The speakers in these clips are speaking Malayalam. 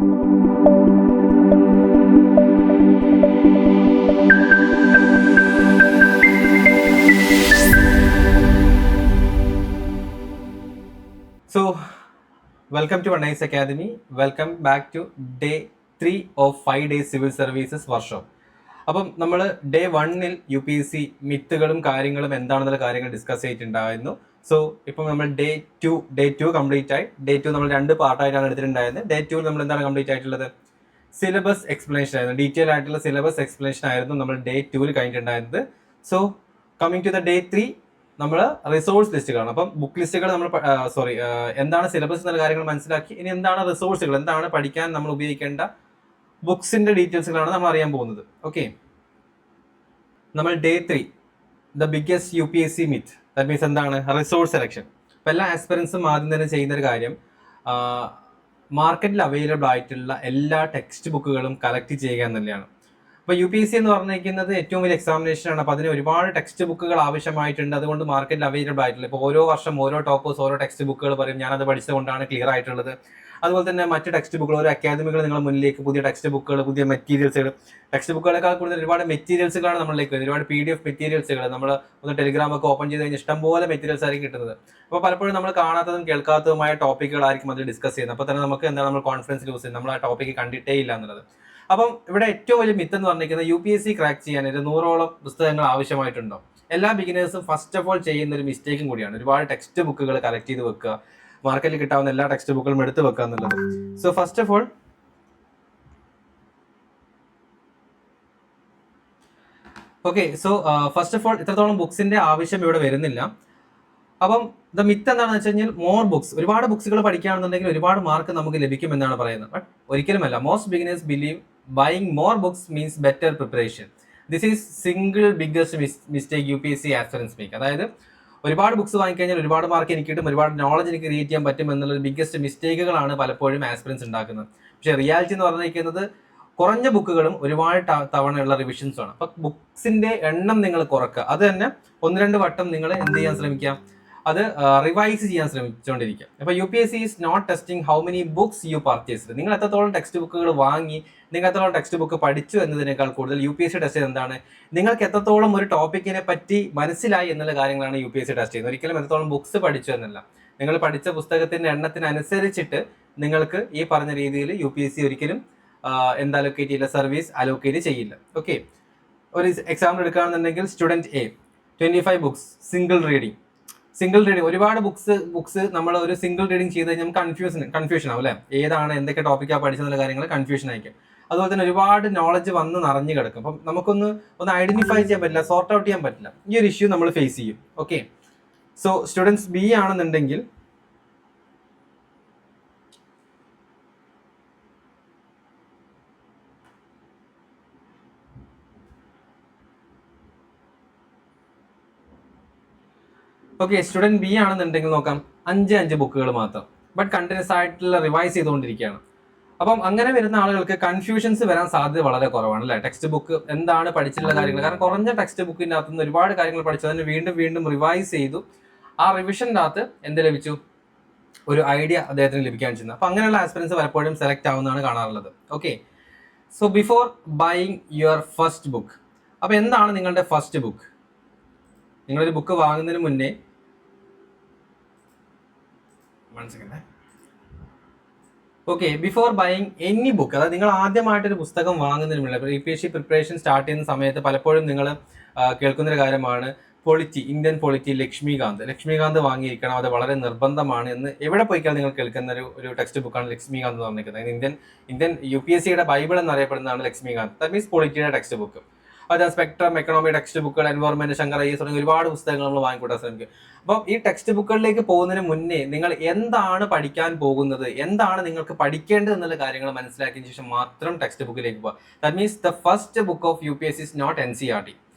So, welcome to Nice Academy. Welcome back to day 3 of 5 days civil services workshop. അപ്പം നമ്മൾ ഡേ 1-ൽ UPSC മിത്തുകളും കാര്യങ്ങളും എന്താണെന്നുള്ള കാര്യങ്ങൾ ഡിസ്കസ് ചെയ്തിട്ടുണ്ടായിരുന്നു. സോ ഇപ്പം നമ്മൾ ഡേ ടു കംപ്ലീറ്റ് ആയി. ഡേ 2 നമ്മൾ 2 പാർട്ടായിട്ടാണ് എടുത്തിട്ടുണ്ടായിരുന്നത്. ഡേ 2 നമ്മൾ എന്താണ് കംപ്ലീറ്റ് ആയിട്ടുള്ളത്? സിലബസ് എക്സ്പ്ലനേഷൻ ആയിരുന്നു. ഡീറ്റെയിൽ ആയിട്ടുള്ള സിലബസ് എക്സ്പ്ലനേഷൻ ആയിരുന്നു നമ്മൾ ഡേ 2-ൽ കഴിഞ്ഞിട്ടുണ്ടായിരുന്നത്. So coming to the day 3 നമ്മൾ റിസോഴ്സ് ലിസ്റ്റുകളാണ്. അപ്പം ബുക്ക് ലിസ്റ്റുകൾ നമ്മൾ എന്താണ് സിലബസ് എന്നുള്ള കാര്യങ്ങൾ മനസ്സിലാക്കി. ഇനി എന്താണ് റിസോഴ്സുകൾ, എന്താണ് പഠിക്കാൻ നമ്മൾ ഉപയോഗിക്കേണ്ട ബുക്സിന്റെ ഡീറ്റെയിൽസുകളാണ് നമ്മൾ അറിയാൻ പോകുന്നത്. ഓക്കെ, നമ്മൾ day 3 the biggest UPSC myth, that means എന്താണ് റിസോഴ്സ് സെലക്ഷൻ. അപ്പം എല്ലാ ആസ്പിറൻസും ആദ്യം തന്നെ ചെയ്യുന്ന ഒരു കാര്യം മാർക്കറ്റിൽ അവൈലബിൾ ആയിട്ടുള്ള എല്ലാ ടെക്സ്റ്റ് ബുക്കുകളും കളക്ട് ചെയ്യുക എന്നുള്ളതാണ്. അപ്പോൾ UPSC എന്ന് പറഞ്ഞിരിക്കുന്നത് ഏറ്റവും വലിയ എക്സാമിനേഷൻ ആണ്. അപ്പോൾ അതിന് ഒരുപാട് ടെക്സ്റ്റ് ബുക്കുകൾ ആവശ്യമായിട്ടുണ്ട്. അതുകൊണ്ട് മാർക്കറ്റിൽ അവൈലബിൾ ആയിട്ടുള്ള ഇപ്പോൾ ഓരോ വർഷം ഓരോ ടോപ്പേഴ്സ് ഓരോ ടെക്സ്റ്റ് ബുക്കുകൾ പറയും, ഞാനത് പഠിച്ചതുകൊണ്ടാണ് ക്ലിയർ ആയിട്ടുള്ളത്. അതുപോലെ തന്നെ മറ്റ് ടെക്സ്റ്റ് ബുക്കുകൾ, ഓരോ അക്കാദമികൾ നിങ്ങളുടെ മുന്നിലേക്ക് പുതിയ ടെക്സ്റ്റ് ബുക്കുകൾ, പുതിയ മെറ്റീരിയൽസുകൾ, ടെക്സ്റ്റ് ബുക്കുകളെക്കാൾ കൂടുതൽ ഒരുപാട് മെറ്റീരിയൽസുകളാണ് നമ്മളിലേക്ക് വരുന്നത്. ഒരുപാട് PDF മെറ്റീരിയൽസുകൾ നമ്മൾ ഒന്ന് ടെലിഗ്രാം ഒക്കെ ഓപ്പൺ ചെയ്ത് കഴിഞ്ഞാൽ ഇഷ്ടംപോലെ മെറ്റീരിയൽസ് ആയിരിക്കും കിട്ടുന്നത്. അപ്പോൾ പലപ്പോഴും നമ്മൾ കാണാത്തതും കേൾക്കാത്തതുമായ ടോപ്പിക്കുകളായിരിക്കും അതിൽ ഡിസ്കസ് ചെയ്യുന്നത്. അപ്പോൾ തന്നെ നമുക്ക് എന്താണ് നമ്മൾ കോൺഫിഡൻസ് ലൂസ് ചെയ്യുന്നത്, നമ്മൾ ആ ടോപ്പിക്ക് കണ്ടിട്ടേ ഇല്ല എന്നുള്ളത്. അപ്പം ഇവിടെ ഏറ്റവും വലിയ മിത്ത് എന്ന് പറഞ്ഞിരിക്കുന്നത് UPSC ക്രാക്ക് ചെയ്യാൻ ഒരു 100ഓളം പുസ്തകങ്ങൾ ആവശ്യമായിട്ടുണ്ടോ? എല്ലാ ബിഗിനേഴ്സും ഫസ്റ്റ് ഓഫ് ഓൾ ചെയ്യുന്ന ഒരു മിസ്റ്റേക്കും കൂടിയാണ്. ഒരുപാട് ടെക്സ്റ്റ് ബുക്കുകൾ കളക്ട് ചെയ്ത് വെക്കുക, മാർക്കറ്റിൽ കിട്ടാവുന്ന എല്ലാ ടെക്സ്റ്റ് ബുക്കുകളും എടുത്ത് വെക്കുക എന്നുള്ളത്. സോ ഫസ്റ്റ് ഓഫ് ഓൾ ഇത്രത്തോളം ബുക്സിന്റെ ആവശ്യം ഇവിടെ വരുന്നില്ല. അപ്പം ദ മിത്ത് എന്താണെന്ന് വെച്ച് കഴിഞ്ഞാൽ മോർ ബുക്സ്, ഒരുപാട് ബുക്സുകൾ പഠിക്കുകയാണെന്നുണ്ടെങ്കിൽ ഒരുപാട് മാർക്ക് നമുക്ക് ലഭിക്കും എന്നാണ് പറയുന്നത്. ബട്ട് ഒരിക്കലുമല്ല. Most beginners believe buying more books means better preparation. This is single biggest mistake UPSC aspirants make. അതായത് ഒരുപാട് ബുക്സ് വാങ്ങിക്കഴിഞ്ഞാൽ ഒരുപാട് മാർക്ക് എനിക്ക് കിട്ടും, ഒരുപാട് നോളജ് എനിക്ക് ക്രിയേറ്റ് ചെയ്യാൻ പറ്റും എന്നുള്ളൊരു ബിഗ്ഗസ്റ്റ് മിസ്റ്റേക്കുകളാണ് പലപ്പോഴും ആസ്പിറൻസ് ഉണ്ടാക്കുന്നത്. പക്ഷേ റിയാലിറ്റി എന്ന് പറഞ്ഞിരിക്കുന്നത് കുറഞ്ഞ ബുക്കുകളും ഒരുപാട് തവണയുള്ള റിവിഷൻസും ആണ്. അപ്പം ബുക്സിന്റെ എണ്ണം നിങ്ങൾ കുറക്കുക. അത് തന്നെ 1-2 വട്ടം നിങ്ങൾ എന്ത് ചെയ്യാൻ ശ്രമിക്കാം, അത് റിവൈസ് ചെയ്യാൻ ശ്രമിച്ചുകൊണ്ടിരിക്കുക. അപ്പോൾ UPSC is not testing how many books you purchased. നിങ്ങൾ എത്രത്തോളം ടെക്സ്റ്റ് ബുക്കുകൾ വാങ്ങി, നിങ്ങൾ എത്രത്തോളം ടെക്സ്റ്റ് ബുക്ക് പഠിച്ചു എന്നതിനേക്കാൾ കൂടുതൽ UPSC ടെസ്റ്റ് ചെയ്യുന്നത് എന്താണ്, നിങ്ങൾക്ക് എത്രത്തോളം ഒരു ടോപ്പിക്കിനെ പറ്റി മനസ്സിലായി എന്നുള്ള കാര്യങ്ങളാണ് UPSC ടെസ്റ്റ് ചെയ്യുന്നത്. ഒരിക്കലും എത്രത്തോളം ബുക്സ് പഠിച്ചു എന്നല്ല. നിങ്ങൾ പഠിച്ച പുസ്തകത്തിന്റെ എണ്ണത്തിനനുസരിച്ചിട്ട് നിങ്ങൾക്ക് ഈ പറഞ്ഞ രീതിയിൽ UPSC ഒരിക്കലും അലോക്കേറ്റ് ചെയ്യില്ല, സർവീസ് അലോക്കേറ്റ് ചെയ്യില്ല. ഓക്കെ, ഒരു എക്സാമ്പിൾ എടുക്കുകയാണെന്നുണ്ടെങ്കിൽ student A 25 books single reading. ഒരുപാട് ബുക്സ് നമ്മൾ ഒരു സിംഗിൾ റീഡിങ് ചെയ്ത് കഴിഞ്ഞാൽ നമുക്ക് കൺഫ്യൂഷൻ ആവും അല്ലേ, ഏതാണ് എന്തൊക്കെ ടോപ്പിക്കാണ് പഠിച്ചെന്നുള്ള കാര്യങ്ങൾ കൺഫ്യൂഷൻ ആയിരിക്കും. അതുപോലെ തന്നെ ഒരുപാട് നോളജ് വന്ന് നിറഞ്ഞു കിടക്കും. അപ്പം നമുക്കൊന്ന് ഐഡന്റിഫൈ ചെയ്യാൻ പറ്റില്ല, സോർട്ട് ഔട്ട് ചെയ്യാൻ പറ്റില്ല. ഈ ഒരു ഇഷ്യൂ നമ്മൾ ഫേസ് ചെയ്യും. ഓക്കെ, സോ സ്റ്റുഡൻസ് B ആണെന്നുണ്ടെങ്കിൽ സ്റ്റുഡൻറ് B ആണെന്നുണ്ടെങ്കിൽ നോക്കാം 5 ബുക്കുകൾ മാത്രം, ബട്ട് കണ്ടിന്യൂസ് ആയിട്ടുള്ള റിവൈസ് ചെയ്തുകൊണ്ടിരിക്കുകയാണ്. അപ്പം അങ്ങനെ വരുന്ന ആളുകൾക്ക് കൺഫ്യൂഷൻസ് വരാൻ സാധ്യത വളരെ കുറവാണ് അല്ലേ. ടെക്സ്റ്റ് ബുക്ക് എന്താണ് പഠിച്ചിട്ടുള്ള കാര്യങ്ങൾ, കാരണം കുറഞ്ഞ ടെക്സ്റ്റ് ബുക്കിൻ്റെ അകത്ത് നിന്ന് ഒരുപാട് കാര്യങ്ങൾ പഠിച്ചതിന് വീണ്ടും റിവൈസ് ചെയ്തു. ആ റിവിഷൻ്റെ അകത്ത് എന്ത് ലഭിച്ചു, ഒരു ഐഡിയ അദ്ദേഹത്തിന് ലഭിക്കാൻ ചെയ്യുന്നത്. അപ്പം അങ്ങനെയുള്ള ആസ്പിറൻസ് പലപ്പോഴും സെലക്ട് ആവുന്നതാണ് കാണാറുള്ളത്. Okay, so before buying your first book, അപ്പം എന്താണ് നിങ്ങളുടെ ഫസ്റ്റ് ബുക്ക്? നിങ്ങളൊരു ബുക്ക് വാങ്ങുന്നതിന് മുന്നേ ബിഫോർ ബൈയിങ് എനി ബുക്ക്, അതായത് നിങ്ങൾ ആദ്യമായിട്ടൊരു പുസ്തകം വാങ്ങുന്നതിന് മുന്നേ UPSC പ്രിപ്പറേഷൻ സ്റ്റാർട്ട് ചെയ്യുന്ന സമയത്ത് പലപ്പോഴും നിങ്ങൾ കേൾക്കുന്നൊരു കാര്യമാണ് ഇന്ത്യൻ പൊളിറ്റി ലക്ഷ്മികാന്ത് വാങ്ങിയിരിക്കണം, അത് വളരെ നിർബന്ധമാണ് എന്ന് എവിടെ പോയിക്കാൽ നിങ്ങൾ കേൾക്കുന്ന ഒരു ടെക്സ്റ്റ് ബുക്കാണ് ലക്ഷ്മികാന്ത് എന്ന് പറഞ്ഞിരിക്കുന്നത്. ഇന്ത്യൻ UPSCയുടെ ബൈബിൾ എന്നറിയപ്പെടുന്നതാണ് ലക്ഷ്മികാന്ത്. ദാറ്റ് മീൻസ് പൊളിറ്റിയുടെ ടെക്സ്റ്റ് ബുക്ക്. അത് സ്പെക്ട്രം, എക്കണോമി ടെക്സ്റ്റ് ബുക്കുകൾ, എൻവയോൺമെന്റ്, ശങ്കർ IAS തുടങ്ങിയ ഒരുപാട് പുസ്തകങ്ങൾ നമ്മൾ വാങ്ങിക്കൂട്ടാൻ ശ്രമിക്കും. അപ്പം ഈ ടെക്സ്റ്റ് ബുക്കുകളിലേക്ക് പോകുന്നതിന് മുന്നേ നിങ്ങൾ എന്താണ് പഠിക്കാൻ പോകുന്നത്, എന്താണ് നിങ്ങൾക്ക് പഠിക്കേണ്ടത് എന്നുള്ള കാര്യങ്ങൾ മനസ്സിലാക്കിയതിന് ശേഷം മാത്രം ടെക്സ്റ്റ് ബുക്കിലേക്ക് പോകുക. That means the first book of UPSC is not NCERT.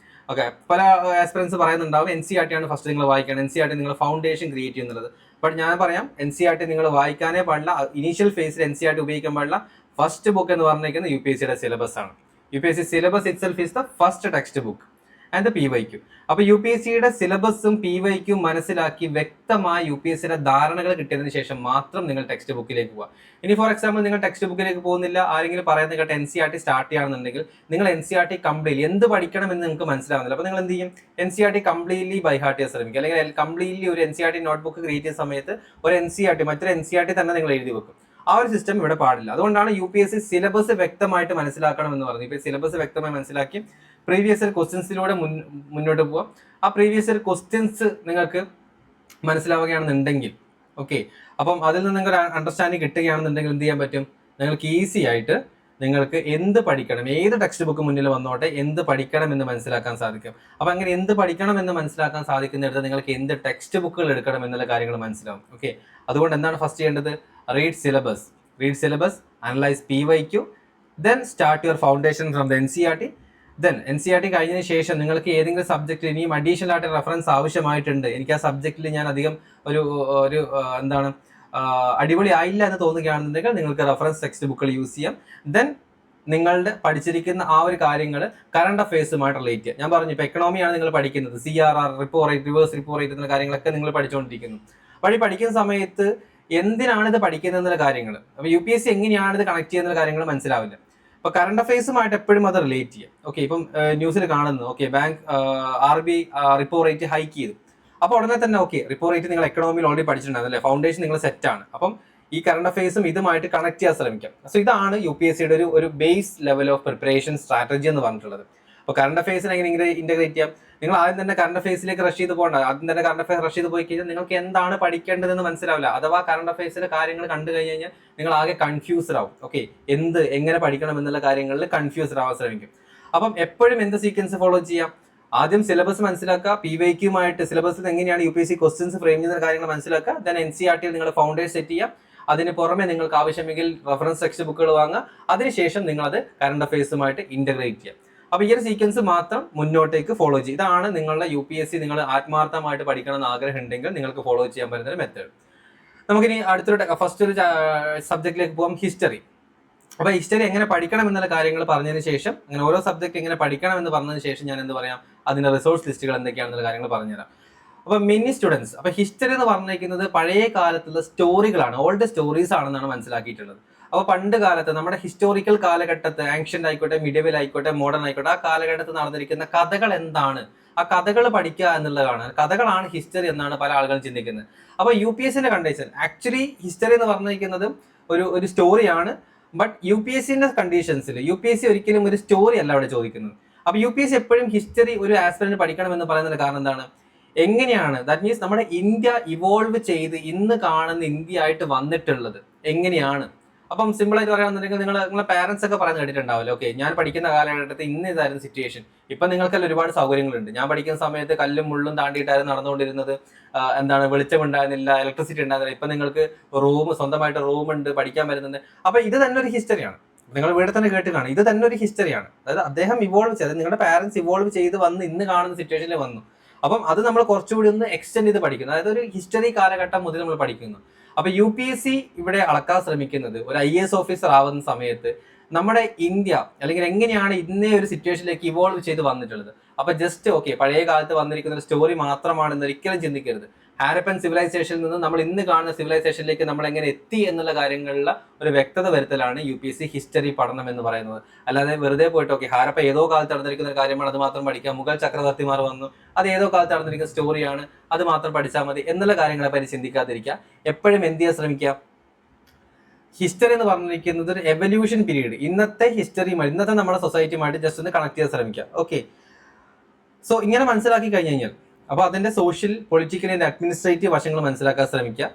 Okay, പല ആസ്പിറൻസ് പറയുന്നുണ്ടാവും NCERT ആണ് ഫസ്റ്റ് നിങ്ങൾ വായിക്കണം, NCERT നിങ്ങൾ ഫൗണ്ടേഷൻ ക്രിയേറ്റ് ചെയ്യുന്നത്. ബട്ട് ഞാൻ പറയാം NCERT നിങ്ങൾ വായിക്കാനേ പാടില്ല. ഇനീഷ്യൽ ഫേസിൽ NCERT ഉപയോഗിക്കാൻ പാടില്ല. ഫസ്റ്റ് ബുക്ക് എന്ന് പറഞ്ഞിരിക്കുന്നത് UPSCയുടെ സിലബസ് ആണ്. UPSC syllabus itself is the first textbook. And P YQ. അപ്പൊ യു പി എസ് സിയുടെ സിലബസും പി വൈക്യും മനസ്സിലാക്കി വ്യക്തമായ യു പി എസ് സിയുടെ ധാരണകൾ കിട്ടിയതിനു ശേഷം മാത്രം നിങ്ങൾ ടെക്സ്റ്റ് ബുക്കിലേക്ക് പോവുക. ഇനി ഫോർ എക്സാമ്പിൾ നിങ്ങൾ ടെക്സ്റ്റ് ബുക്കിലേക്ക് പോകുന്നില്ല, ആരെങ്കിലും പറയുന്നത് കേട്ട് NCERT സ്റ്റാർട്ട് ചെയ്യുകയാണെന്നുണ്ടെങ്കിൽ നിങ്ങൾ NCERT കംപ്ലീറ്റ്ലി എന്ത് പഠിക്കണം എന്ന് നിങ്ങൾക്ക് മനസ്സിലാവുന്നില്ല. അപ്പൊ നിങ്ങൾ എന്ത് ചെയ്യും? NCERT കംപ്ലീറ്റ്ലി ബൈ ഹാർട്ട് ചെയ്യാൻ ശ്രമിക്കുക, അല്ലെങ്കിൽ കംപ്ലീറ്റ്ലി ഒരു NCERT നോട്ട്ബുക്ക് ക്രിയേറ്റ് ചെയ്യുന്ന സമയത്ത് ഒരു മറ്റൊരു NCERT തന്നെ നിങ്ങൾ എഴുതി വെക്കും. ആ ഒരു സിസ്റ്റം ഇവിടെ പാടില്ല. അതുകൊണ്ടാണ് U P S C syllabus വ്യക്തമായിട്ട് മനസ്സിലാക്കണം എന്ന് പറഞ്ഞു. ഇപ്പൊ സിലബസ് വ്യക്തമായി മനസ്സിലാക്കി പ്രീവിയസ് ഇയർ ക്വസ്റ്റ്യൻസിലൂടെ മുന്നോട്ട് പോവാം. ആ പ്രീവിയസ് ഇയർ ക്വസ്റ്റ്യൻസ് നിങ്ങൾക്ക് മനസ്സിലാവുകയാണെന്നുണ്ടെങ്കിൽ ഓക്കെ, അപ്പം അതിൽ നിന്ന് നിങ്ങൾക്ക് ഒരു അണ്ടർസ്റ്റാൻഡിങ് കിട്ടുകയാണെന്നുണ്ടെങ്കിൽ എന്ത് ചെയ്യാൻ പറ്റും? നിങ്ങൾക്ക് ഈസി ആയിട്ട് നിങ്ങൾക്ക് എന്ത് പഠിക്കണം, ഏത് ടെക്സ്റ്റ് ബുക്ക് മുന്നിൽ വന്നോട്ടെ, എന്ത് പഠിക്കണം എന്ന് മനസ്സിലാക്കാൻ സാധിക്കും. അപ്പൊ അങ്ങനെ എന്ത് പഠിക്കണം എന്ന് മനസ്സിലാക്കാൻ സാധിക്കുന്നിടത്ത് നിങ്ങൾക്ക് എന്ത് ടെക്സ്റ്റ് ബുക്കുകൾ എടുക്കണം എന്നുള്ള കാര്യങ്ങൾ മനസ്സിലാവും. ഓക്കെ, അതുകൊണ്ട് എന്താണ് ഫസ്റ്റ് ചെയ്യേണ്ടത്? Read syllabus, analyse PYQ, then start your foundation from the NCERT. Then NCERT കഴിഞ്ഞതിന് ശേഷം നിങ്ങൾക്ക് ഏതെങ്കിലും സബ്ജക്റ്റിൽ ഇനിയും അഡീഷണൽ ആയിട്ട് റെഫറൻസ് ആവശ്യമായിട്ടുണ്ട്, എനിക്ക് ആ സബ്ജക്റ്റിൽ ഞാൻ അധികം ഒരു എന്താണ് അടിപൊളി ആയില്ല എന്ന് തോന്നുകയാണെന്നുണ്ടെങ്കിൽ നിങ്ങൾക്ക് റെഫറൻസ് ടെക്സ്റ്റ് ബുക്കുകൾ യൂസ് ചെയ്യാം. ദെൻ നിങ്ങളുടെ പഠിച്ചിരിക്കുന്ന ആ ഒരു കാര്യങ്ങൾ കറണ്ട് അഫയേഴ്സുമായിട്ട് റിലേറ്റ് ചെയ്യുക. ഞാൻ പറഞ്ഞു, ഇപ്പോൾ എക്കണോമിയാണ് നിങ്ങൾ പഠിക്കുന്നത്, CRR, repo rate, reverse repo rate എന്നുള്ള കാര്യങ്ങളൊക്കെ നിങ്ങൾ പഠിച്ചുകൊണ്ടിരിക്കുന്നു. വഴി പഠിക്കുന്ന സമയത്ത് എന്തിനാണ് ഇത് പഠിക്കുന്നത് എന്നുള്ള കാര്യങ്ങൾ, അപ്പോൾ യു പി എസ് സി എങ്ങനെയാണ് ഇത് കണക്ട് ചെയ്യുന്ന കാര്യങ്ങൾ മനസ്സിലാവില്ല. അപ്പോൾ കറണ്ട് അഫയേഴ്സുമായിട്ട് എപ്പോഴും അത് റിലേറ്റ് ചെയ്യാം. ഓക്കെ, ഇപ്പം ന്യൂസിൽ കാണുന്നു, okay bank RBI repo rate hike ചെയ്തു. അപ്പോൾ ഉടനെ തന്നെ ഓക്കെ, റിപ്പോ റേറ്റ് നിങ്ങൾ എക്കണോമിയിൽ ഓൾറെഡി പഠിച്ചിട്ടുണ്ടാകും അല്ലേ, ഫൗണ്ടേഷൻ നിങ്ങൾ സെറ്റ് ആണ്. അപ്പം ഈ കറണ്ട് അഫയേഴ്സും ഇതുമായിട്ട് കണക്ട് ചെയ്യാൻ ശ്രമിക്കാം. സോ ഇതാണ് യു പി എസ് സിയുടെ ഒരു base level of preparation strategy എന്ന് പറഞ്ഞിട്ടുള്ളത്. അപ്പോൾ കറണ്ട് അഫയേഴ്സിനെ എങ്ങനെ ഇന്റഗ്രേറ്റ് ചെയ്യാം? നിങ്ങൾ ആദ്യം തന്നെ കറണ്ട് അഫയേഴ്സിലേക്ക് റഷ് ചെയ്ത് പോകണ്ട. ആദ്യം തന്നെ കറണ്ട് അഫയേഴ്സ് റഷ് ചെയ്ത് പോയി കഴിഞ്ഞാൽ നിങ്ങൾക്ക് എന്താണ് പഠിക്കേണ്ടതെന്ന് മനസ്സിലാവില്ല. അഥവാ കറണ്ട് അഫയേഴ്സിലെ കാര്യങ്ങൾ കണ്ടു കഴിഞ്ഞാൽ നിങ്ങൾ ആകെ കൺഫ്യൂസ്ഡ് ആവും. ഓക്കെ, എങ്ങനെ പഠിക്കണം എന്നുള്ള കാര്യങ്ങളിൽ കൺഫ്യൂസ്ഡ് ആവാൻ ശ്രമിക്കും. അപ്പം എപ്പോഴും എന്ത് സീക്വൻസ് ഫോളോ ചെയ്യാം? ആദ്യം സിലബസ് മനസ്സിലാക്കുക, PYQമായിട്ട് സിലബസിൽ എങ്ങനെയാണ് U P S C questions frame ചെയ്യുന്ന കാര്യങ്ങൾ മനസ്സിലാക്കുക. ദെൻ NCERT നിങ്ങൾ ഫൗണ്ടേഷൻ സെറ്റ് ചെയ്യാം. അതിന് പുറമെ നിങ്ങൾക്ക് ആവശ്യമെങ്കിൽ റെഫറൻസ് ടെക്സ്റ്റ് ബുക്കുകൾ വാങ്ങുക. അതിനുശേഷം നിങ്ങളത് കറണ്ട് അഫയേഴ്സുമായിട്ട് ഇന്റഗ്രേറ്റ് ചെയ്യാം. അപ്പോൾ ഈ ഒരു സീക്വൻസ് മാത്രം മുന്നോട്ടേക്ക് ഫോളോ ചെയ്യും. ഇതാണ് നിങ്ങളുടെ യു പി എസ് സി നിങ്ങൾ ആത്മാർത്ഥമായിട്ട് പഠിക്കണം എന്ന് ആഗ്രഹം ഉണ്ടെങ്കിൽ നിങ്ങൾക്ക് ഫോളോ ചെയ്യാൻ പറ്റുന്ന ഒരു മെത്തേഡ്. നമുക്കിനി ഫസ്റ്റ് ഒരു സബ്ജക്റ്റിലേക്ക് പോകാം, ഹിസ്റ്ററി. അപ്പോൾ ഹിസ്റ്ററി എങ്ങനെ പഠിക്കണം എന്നുള്ള കാര്യങ്ങൾ പറഞ്ഞതിന് ശേഷം, അങ്ങനെ ഓരോ സബ്ജക്റ്റ് എങ്ങനെ പഠിക്കണം എന്ന് പറഞ്ഞതിന് ശേഷം ഞാൻ എന്ത് പറയാം, അതിന്റെ റിസോഴ്സ് ലിസ്റ്റുകൾ എന്തൊക്കെയാണെന്നുള്ള കാര്യങ്ങൾ പറഞ്ഞുതരാം. അപ്പൊ മിനി സ്റ്റുഡൻസ്, അപ്പൊ ഹിസ്റ്ററി എന്ന് പറഞ്ഞിരിക്കുന്നത് പഴയ കാലത്തുള്ള സ്റ്റോറികളാണ്, ഓൾഡ് സ്റ്റോറീസ് ആണെന്നാണ് മനസ്സിലാക്കിയിട്ടുള്ളത്. അപ്പൊ പണ്ട് കാലത്ത് നമ്മുടെ ഹിസ്റ്റോറിക്കൽ കാലഘട്ടത്ത്, ആൻഷ്യന്റ് ആയിക്കോട്ടെ, മിഡിവൽ ആയിക്കോട്ടെ, മോഡേൺ ആയിക്കോട്ടെ, ആ കാലഘട്ടത്ത് നടന്നിരിക്കുന്ന കഥകൾ എന്താണ്, ആ കഥകൾ പഠിക്കുക എന്നുള്ളതാണ്. കഥകളാണ് ഹിസ്റ്ററി എന്നാണ് പല ആളുകളും ചിന്തിക്കുന്നത്. അപ്പൊ യു പി എസ് സിന്റെ കണ്ടീഷൻ, ആക്ച്വലി ഹിസ്റ്ററി എന്ന് പറഞ്ഞിരിക്കുന്നത് ഒരു സ്റ്റോറിയാണ്. ബട്ട് യു പി എസ് സിന്റെ കണ്ടീഷൻസിൽ യു പി എസ് സി ഒരിക്കലും ഒരു സ്റ്റോറി അല്ല അവിടെ ചോദിക്കുന്നത്. അപ്പൊ യു പി എസ് സി എപ്പോഴും ഹിസ്റ്ററി ഒരു ആസ്പിറന്റ് പഠിക്കണം എന്ന് പറയുന്നതിന്റെ കാരണം എന്താണ്? എങ്ങനെയാണ്, ദാറ്റ് മീൻസ് നമ്മുടെ ഇന്ത്യ ഇവോൾവ് ചെയ്ത് ഇന്ന് കാണുന്ന ഇന്ത്യ ആയിട്ട് വന്നിട്ടുള്ളത് എങ്ങനെയാണ്. അപ്പം സിമ്പിൾ ആയിട്ട് പറയുകയാണെന്നുണ്ടെങ്കിൽ നിങ്ങളെ പാരന്റ്സ് ഒക്കെ പറഞ്ഞു കേട്ടിട്ടുണ്ടാവില്ല, ഓക്കെ ഞാൻ പഠിക്കുന്ന കാലഘട്ടത്തിൽ ഇന്ന് ഇതായിരുന്നു സിറ്റുവേഷൻ. ഇപ്പൊ നിങ്ങൾക്കെല്ലാം ഒരുപാട് സൗകര്യങ്ങളുണ്ട്. ഞാൻ പഠിക്കുന്ന സമയത്ത് കല്ലും മുള്ളും താണ്ടിയിട്ടായിരുന്നു നടന്നുകൊണ്ടിരുന്നത്. വെളിച്ചം ഉണ്ടായിരുന്നില്ല, ഇലക്ട്രിസിറ്റി ഉണ്ടായിരുന്നില്ല. ഇപ്പൊ നിങ്ങൾക്ക് സ്വന്തമായിട്ട് റൂം ഉണ്ട്, പഠിക്കാൻ പറ്റുന്നുണ്ട്. അപ്പൊ ഇത് തന്നെ ഒരു ഹിസ്റ്ററിയാണ്. നിങ്ങൾ ഇവിടെ തന്നെ കേട്ട് കാണും, ഇത് തന്നെ ഒരു ഹിസ്റ്ററിയാണ്. അതായത് അദ്ദേഹം ഇവോൾവ് ചെയ്ത്, നിങ്ങളുടെ പാരന്റ്സ് ഇവോൾവ് ചെയ്ത് വന്ന് ഇന്ന് കാണുന്ന സിറ്റുവേഷനിൽ വന്നു. അപ്പം അത് നമ്മൾ കുറച്ചുകൂടി ഒന്ന് എക്സ്റ്റെൻഡ് ചെയ്ത് പഠിക്കുന്നു. അതായത് ഒരു ഹിസ്റ്ററി കാലഘട്ടം മുതൽ നമ്മൾ പഠിക്കുന്നു. അപ്പൊ യു പി എസ് സി ഇവിടെ അളക്കാൻ ശ്രമിക്കുന്നത് ഒരു IAS ഓഫീസർ ആവുന്ന സമയത്ത് നമ്മുടെ ഇന്ത്യ അല്ലെങ്കിൽ എങ്ങനെയാണ് ഇന്നേ ഒരു സിറ്റുവേഷനിലേക്ക് ഇവോൾവ് ചെയ്ത് വന്നിട്ടുള്ളത്. അപ്പൊ ജസ്റ്റ് ഓക്കെ പഴയ കാലത്ത് വന്നിരിക്കുന്ന ഒരു സ്റ്റോറി മാത്രമാണെന്ന് ഒരിക്കലും ചിന്തിക്കരുത്. ഹാരപ്പൻ സിവിലൈസേഷനിൽ നിന്ന് നമ്മൾ ഇന്ന് കാണുന്ന സിവിലൈസേഷനിലേക്ക് നമ്മൾ എങ്ങനെ എത്തി എന്നുള്ള കാര്യങ്ങളിലുള്ള ഒരു വ്യക്തത വരുത്തലാണ് U P S C history പഠനം എന്ന് പറയുന്നത്. അല്ലാതെ വെറുതെ പോയിട്ട് ഓക്കെ ഹാരപ്പ ഏതോ കാലത്ത് നടന്നിരിക്കുന്ന ഒരു കാര്യമാണ്, അത് മാത്രം പഠിക്കാം, മുഗൾ ചക്രവർത്തിമാർ വന്നു, അത് ഏതോ കാലത്ത് നടന്നിരിക്കുന്ന സ്റ്റോറിയാണ്, അത് മാത്രം പഠിച്ചാൽ മതി എന്നുള്ള കാര്യങ്ങളെ പറ്റി ചിന്തിക്കാതിരിക്കുക. എപ്പോഴും എന്ത് ചെയ്യാൻ ശ്രമിക്കുക, ഹിസ്റ്ററി എന്ന് പറഞ്ഞിരിക്കുന്നത് ഒരു എവല്യൂഷൻ പീരീഡ്, ഇന്നത്തെ ഹിസ്റ്ററിയുമായി, ഇന്നത്തെ നമ്മുടെ സൊസൈറ്റിയുമായിട്ട് ജസ്റ്റ് ഒന്ന് കണക്ട് ചെയ്യാൻ ശ്രമിക്കുക. ഓക്കെ, സോ ഇങ്ങനെ മനസ്സിലാക്കി കഴിഞ്ഞ് കഴിഞ്ഞാൽ അപ്പോൾ അതിന്റെ സോഷ്യൽ, പൊളിറ്റിക്കൽ ആൻഡ് അഡ്മിനിസ്ട്രേറ്റീവ് വശങ്ങൾ മനസ്സിലാക്കാൻ ശ്രമിക്കുക.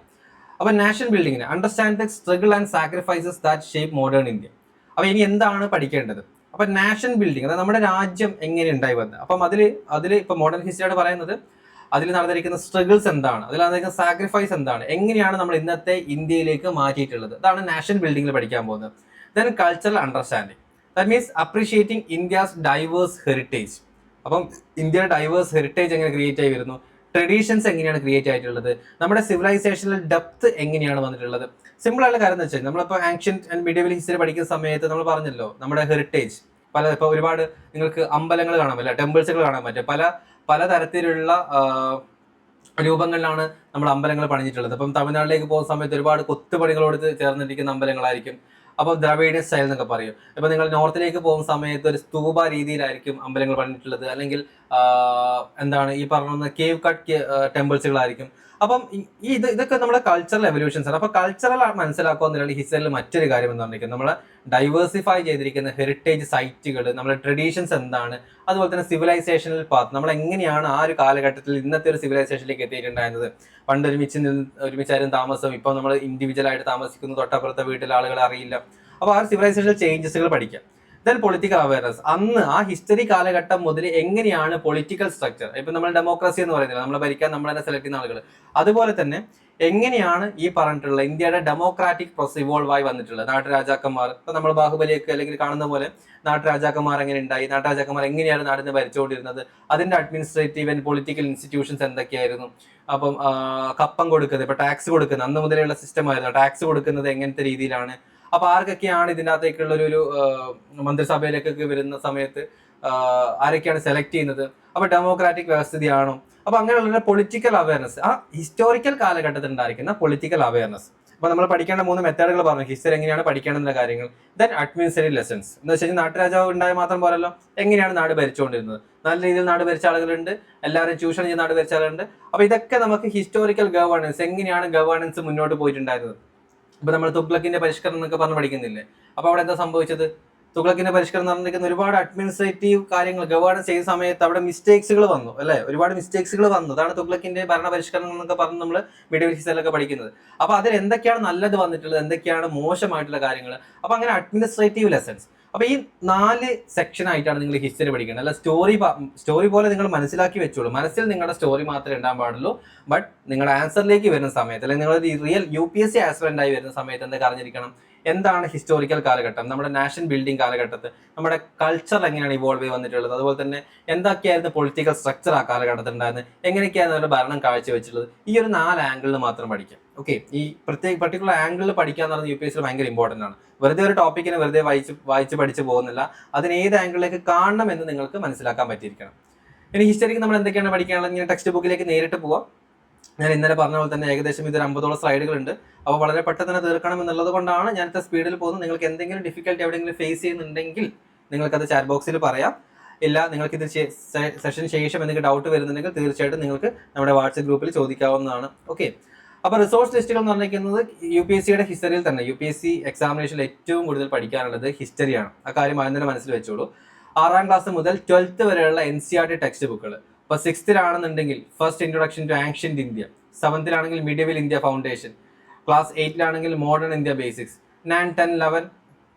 അപ്പോൾ നാഷണൽ ബിൽഡിങ്ങിന് understand the struggle and sacrifices that shape modern India. അപ്പോൾ ഇനി എന്താണ് പഠിക്കേണ്ടത്? അപ്പോൾ നാഷണൽ ബിൽഡിംഗ്, അതായത് നമ്മുടെ രാജ്യം എങ്ങനെ ഉണ്ടായി വന്നത്. അപ്പം അതിൽ ഇപ്പോൾ മോഡേൺ ഹിസ്റ്ററിയാണ് പറയുന്നത്, അതിൽ നടന്നിരിക്കുന്ന സ്ട്രഗിൾസ് എന്താണ്, അതിൽ നടന്നിരിക്കുന്ന സാക്രിഫൈസ് എന്താണ്, എങ്ങനെയാണ് നമ്മൾ ഇന്നത്തെ ഇന്ത്യയിലേക്ക് മാറ്റിയിട്ടുള്ളത്, അതാണ് നാഷണൽ ബിൽഡിങ്ങിൽ പഠിക്കാൻ പോകുന്നത്. Then cultural understanding, that means appreciating India's diverse heritage. അപ്പം ഇന്ത്യയുടെ ഡൈവേഴ്സ് ഹെറിറ്റേജ് എങ്ങനെ ക്രിയേറ്റ് ആയി വരുന്നു, ട്രഡീഷൻസ് എങ്ങനെയാണ് ക്രിയേറ്റ് ആയിട്ടുള്ളത്, നമ്മുടെ സിവിലൈസേഷനിൽ ഡെപ്ത് എങ്ങനെയാണ് വന്നിട്ടുള്ളത്. സിമ്പിൾ ആയിട്ടുള്ള കാര്യം എന്ന് വെച്ചാൽ നമ്മളിപ്പോൾ ആൻഷ്യന്റ് ആൻഡ് മിഡിവൽ ഹിസ്റ്ററി പഠിക്കുന്ന സമയത്ത് നമ്മൾ പറഞ്ഞല്ലോ നമ്മുടെ ഹെറിറ്റേജ്, ഇപ്പോൾ ഒരുപാട് നിങ്ങൾക്ക് അമ്പലങ്ങൾ കാണാൻ പറ്റില്ല, ടെമ്പിൾസുകൾ കാണാൻ പറ്റും. പലതരത്തിലുള്ള രൂപങ്ങളിലാണ് നമ്മൾ അമ്പലങ്ങൾ പണിഞ്ഞിട്ടുള്ളത്. അപ്പം തമിഴ്നാട്ടിലേക്ക് പോകുന്ന സമയത്ത് ഒരുപാട് കൊത്തുപണികളോട് ചേർന്നിരിക്കുന്ന അമ്പലങ്ങളായിരിക്കും. അപ്പോൾ ദ്രവിഡിയൻ സ്റ്റൈൽ എന്നൊക്കെ പറയും. ഇപ്പൊ നിങ്ങൾ നോർത്തിലേക്ക് പോകുന്ന സമയത്ത് ഒരു സ്തൂപ രീതിയിലായിരിക്കും അമ്പലങ്ങൾ പണിഞ്ഞിട്ടുള്ളത്, അല്ലെങ്കിൽ എന്താണ് ഈ പറഞ്ഞ കേവ് കട്ട് ടെമ്പിൾസുകളായിരിക്കും. അപ്പം ഇതൊക്കെ നമ്മുടെ കൾച്ചറൽ എവല്യൂഷൻസ് ആണ്. അപ്പൊ കൾച്ചറൽ മനസ്സിലാക്കുക എന്നുള്ള ഹിസ്റ്ററിയിൽ മറ്റൊരു കാര്യം എന്ന് പറഞ്ഞിരിക്കുന്നത് നമ്മളെ ഡൈവേഴ്സിഫൈ ചെയ്തിരിക്കുന്ന ഹെറിറ്റേജ് സൈറ്റുകൾ, നമ്മുടെ ട്രഡീഷൻസ് എന്താണ്, അതുപോലെ തന്നെ സിവിലൈസേഷണൽ പാത്ത്, നമ്മൾ എങ്ങനെയാണ് ആ ഒരു കാലഘട്ടത്തിൽ ഇന്നത്തെ ഒരു സിവിലൈസേഷനിലേക്ക് എത്തിയിട്ടുണ്ടായിരുന്നത്. പണ്ട് ഒരുമിച്ചായിരുന്നു താമസം, ഇപ്പൊ നമ്മൾ ഇൻഡിവിജ്വൽ ആയിട്ട് താമസിക്കുന്നു, തൊട്ടപ്പുറത്തെ വീട്ടിലെ ആളുകളെ അറിയില്ല. അപ്പൊ ആ സിവിലൈസേഷണൽ ചേഞ്ചസുകൾ പഠിക്കാം. ദെൻ പൊളിറ്റിക്കൽ അവയർനെസ്, അന്ന് ആ ഹിസ്റ്ററി കാലഘട്ടം മുതൽ എങ്ങനെയാണ് പൊളിറ്റിക്കൽ സ്ട്രക്ചർ, ഇപ്പൊ നമ്മൾ ഡെമോക്രസി എന്ന് പറയുന്നില്ല, നമ്മളെ ഭരിക്കാൻ നമ്മൾ തന്നെ സെലക്ട് ചെയ്യുന്ന ആളുകൾ, അതുപോലെ തന്നെ എങ്ങനെയാണ് ഈ പറഞ്ഞിട്ടുള്ള ഇന്ത്യയുടെ ഡെമോക്രാറ്റിക് പ്രോസസ് ഇവോൾവ് ആയി വന്നിട്ടുള്ളത്. നാട്ടുരാജാക്കന്മാർ, ഇപ്പൊ നമ്മൾ ബാഹുബലിയൊക്കെ അല്ലെങ്കിൽ കാണുന്ന പോലെ നാട്ടുരാജാക്കന്മാർ എങ്ങനെ ഉണ്ടായി, നാട്ടുരാജാക്കന്മാർ എങ്ങനെയാണ് നാടിനെ ഭരിച്ചുകൊണ്ടിരുന്നത്, അതിന്റെ അഡ്മിനിസ്ട്രേറ്റീവ് ആൻഡ് പൊളിറ്റിക്കൽ ഇൻസ്റ്റിറ്റ്യൂഷൻസ് എന്തൊക്കെയായിരുന്നു. അപ്പം കപ്പം കൊടുക്കുന്നത്, ഇപ്പൊ ടാക്സ് കൊടുക്കുന്നത് അന്ന് മുതലുള്ള സിസ്റ്റം ആയിരുന്നു. ടാക്സ് കൊടുക്കുന്നത് എങ്ങനത്തെ രീതിയിലാണ്, അപ്പൊ ആർക്കൊക്കെയാണ് ഇതിനകത്തേക്കുള്ള ഒരു മന്ത്രിസഭയിലേക്കൊക്കെ വരുന്ന സമയത്ത് ആരൊക്കെയാണ് സെലക്ട് ചെയ്യുന്നത്, അപ്പൊ ഡെമോക്രാറ്റിക് വ്യവസ്ഥിതിയാണോ. അപ്പൊ അങ്ങനെയുള്ള പൊളിറ്റിക്കൽ അവയർനെസ്, ആ ഹിസ്റ്റോറിക്കൽ കാലഘട്ടത്തിൽ ഉണ്ടായിരിക്കുന്ന പൊളിറ്റിക്കൽ അവയർനെസ്. അപ്പൊ നമ്മൾ പഠിക്കേണ്ട 3 മെത്തേഡുകൾ പറഞ്ഞു, ഹിസ്റ്ററി എങ്ങനെയാണ് പഠിക്കേണ്ട കാര്യങ്ങൾ. ദെൻ അഡ്മിനിസ്ട്രേറ്റീവ് ലെസൺസ് എന്ന് വെച്ച് കഴിഞ്ഞാൽ നാട്ടുരാജാവ് ഉണ്ടായ മാത്രം പോരല്ലോ, എങ്ങനെയാണ് നാട് ഭരിച്ചുകൊണ്ടിരുന്നത്, നല്ല രീതിയിൽ നാട് ഭരിച്ച ആളുകളുണ്ട്, എല്ലാവരും ചൂഷണം ചെയ്ത് നാട് ഭരിച്ച ആളുകളുണ്ട്. അപ്പൊ ഇതൊക്കെ നമുക്ക് ഹിസ്റ്റോറിക്കൽ ഗവേണൻസ്, എങ്ങനെയാണ് ഗവേണൻസ് മുന്നോട്ട് പോയിട്ടുണ്ടായിരുന്നത്. ഇപ്പൊ നമ്മൾ തുഗ്ലക്കിന്റെ പരിഷ്കരണം എന്നൊക്കെ പറഞ്ഞ് പഠിക്കുന്നില്ലേ, അപ്പൊ അവിടെ എന്താ സംഭവിച്ചത്, തുഗ്ലക്കിന്റെ പരിഷ്കരണം നടന്നിരിക്കുന്ന ഒരുപാട് അഡ്മിനിസ്ട്രേറ്റീവ് കാര്യങ്ങൾ ഗവേണൻസ് ചെയ്യുന്ന സമയത്ത് അവിടെ മിസ്റ്റേക്സുകൾ വന്നു, അല്ലെ, ഒരുപാട് മിസ്റ്റേക്സുകൾ വന്നു. അതാണ് തുഗ്ലക്കിന്റെ ഭരണ പരിഷ്കരണം എന്നൊക്കെ പറഞ്ഞ് നമ്മൾ മിഡിൽ ഹിസ്റ്ററിലൊക്കെ പഠിക്കുന്നത്. അപ്പൊ അതിൽ എന്തൊക്കെയാണ് നല്ലത് വന്നിട്ടുള്ളത്, എന്തൊക്കെയാണ് മോശമായിട്ടുള്ള കാര്യങ്ങൾ, അപ്പൊ അങ്ങനെ അഡ്മിനിസ്ട്രേറ്റീവ് ലെസൺസ്. അപ്പൊ ഈ 4 സെക്ഷൻ ആയിട്ടാണ് നിങ്ങൾ ഹിസ്റ്ററി പഠിക്കേണ്ടത്. അല്ല സ്റ്റോറി പോലെ നിങ്ങൾ മനസ്സിലാക്കി വെച്ചോളൂ, മനസ്സിൽ നിങ്ങളുടെ സ്റ്റോറി മാത്രമേ ഉണ്ടാകാൻ പാടുള്ളൂ. ബട്ട് നിങ്ങളുടെ ആൻസറിലേക്ക് വരുന്ന സമയത്ത്, അല്ലെങ്കിൽ നിങ്ങൾ റിയൽ UPSC ആസ്പിറന്റ് ആയി വരുന്ന സമയത്ത് എന്തൊക്കെ അറിഞ്ഞിരിക്കണം, എന്താണ് ഹിസ്റ്റോറിക്കൽ കാലഘട്ടം, നമ്മുടെ നാഷൻ ബിൽഡിംഗ് കാലഘട്ടത്തിൽ നമ്മുടെ കൾച്ചർ എങ്ങനെയാണ് ഇവോൾവ് ചെയ്ത് വന്നിട്ടുള്ളത്, അതുപോലെ തന്നെ എന്തൊക്കെയായിരുന്നു പൊളിറ്റിക്കൽ സ്ട്രക്ചർ ആ കാലഘട്ടത്തിൽ ഉണ്ടായിരുന്നത്, എങ്ങനെയൊക്കെയായിരുന്നു അവരുടെ ഭരണം കാഴ്ചവെച്ചിട്ടുള്ളത്. ഈ ഒരു 4 ആംഗിളിൽ മാത്രം പഠിക്കാം. ഓക്കെ, ഈ പർട്ടിക്കുലർ ആംഗിളിൽ പഠിക്കുക എന്ന് പറയുന്നത് UPSC ഭയങ്കര ഇമ്പോർട്ടൻ്റ് ആണ്. വെറുതെ ഒരു ടോപ്പിക്കിന് വെറുതെ വായിച്ച് പഠിച്ച് പോകുന്നില്ല, അതിന് ഏത് ആംഗിളിലേക്ക് കാണണം എന്ന് നിങ്ങൾക്ക് മനസ്സിലാക്കാൻ പറ്റിയിരിക്കണം. ഇനി ഹിസ്റ്ററിക്ക് നമ്മൾ എന്തൊക്കെയാണ് പഠിക്കാനുള്ളത്, ഇങ്ങനെ ടെക്സ്റ്റ് ബുക്കിലേക്ക് നേരിട്ട് പോവാം. ഞാൻ ഇന്നലെ പറഞ്ഞ പോലെ തന്നെ ഏകദേശം ഇതൊരു 50ഓളം സ്ലൈഡുകളുണ്ട്. അപ്പോൾ വളരെ പെട്ടെന്ന് തന്നെ തീർക്കണം എന്നുള്ളത് കൊണ്ടാണ് ഞാനത്തെ സ്പീഡിൽ പോകുന്നത്. നിങ്ങൾക്ക് എന്തെങ്കിലും ഡിഫിക്കൽട്ടി എവിടെയെങ്കിലും ഫേസ് ചെയ്യുന്നുണ്ടെങ്കിൽ നിങ്ങൾക്കത് ചാറ്റ് ബോക്സിൽ പറയാം. ഇല്ല, നിങ്ങൾക്ക് ഇത് സെഷന് ശേഷം എന്തെങ്കിലും ഡൗട്ട് വരുന്നുണ്ടെങ്കിൽ തീർച്ചയായിട്ടും നിങ്ങൾക്ക് നമ്മുടെ വാട്സ്ആപ്പ് ഗ്രൂപ്പിൽ ചോദിക്കാവുന്നതാണ്. ഓക്കെ, അപ്പോൾ റിസോഴ്സ് ലിസ്റ്റുകൾ എന്ന് പറഞ്ഞിരിക്കുന്നത് UPSCയുടെ ഹിസ്റ്ററിയിൽ തന്നെ UPSC എക്സാമിനേഷനിൽ ഏറ്റവും കൂടുതൽ പഠിക്കാനുള്ളത് ഹിസ്റ്ററിയാണ്. ആ കാര്യം ആദ്യം തന്നെ മനസ്സിൽ വെച്ചോളൂ. 6ാം ക്ലാസ് മുതൽ 12th വരെയുള്ള NCERT ടെക്സ്റ്റ് ബുക്കുകൾ, ഇപ്പോൾ 6th first introduction to ancient India, 7th medieval India foundation, class 8 modern India basics, 9, 10, 11,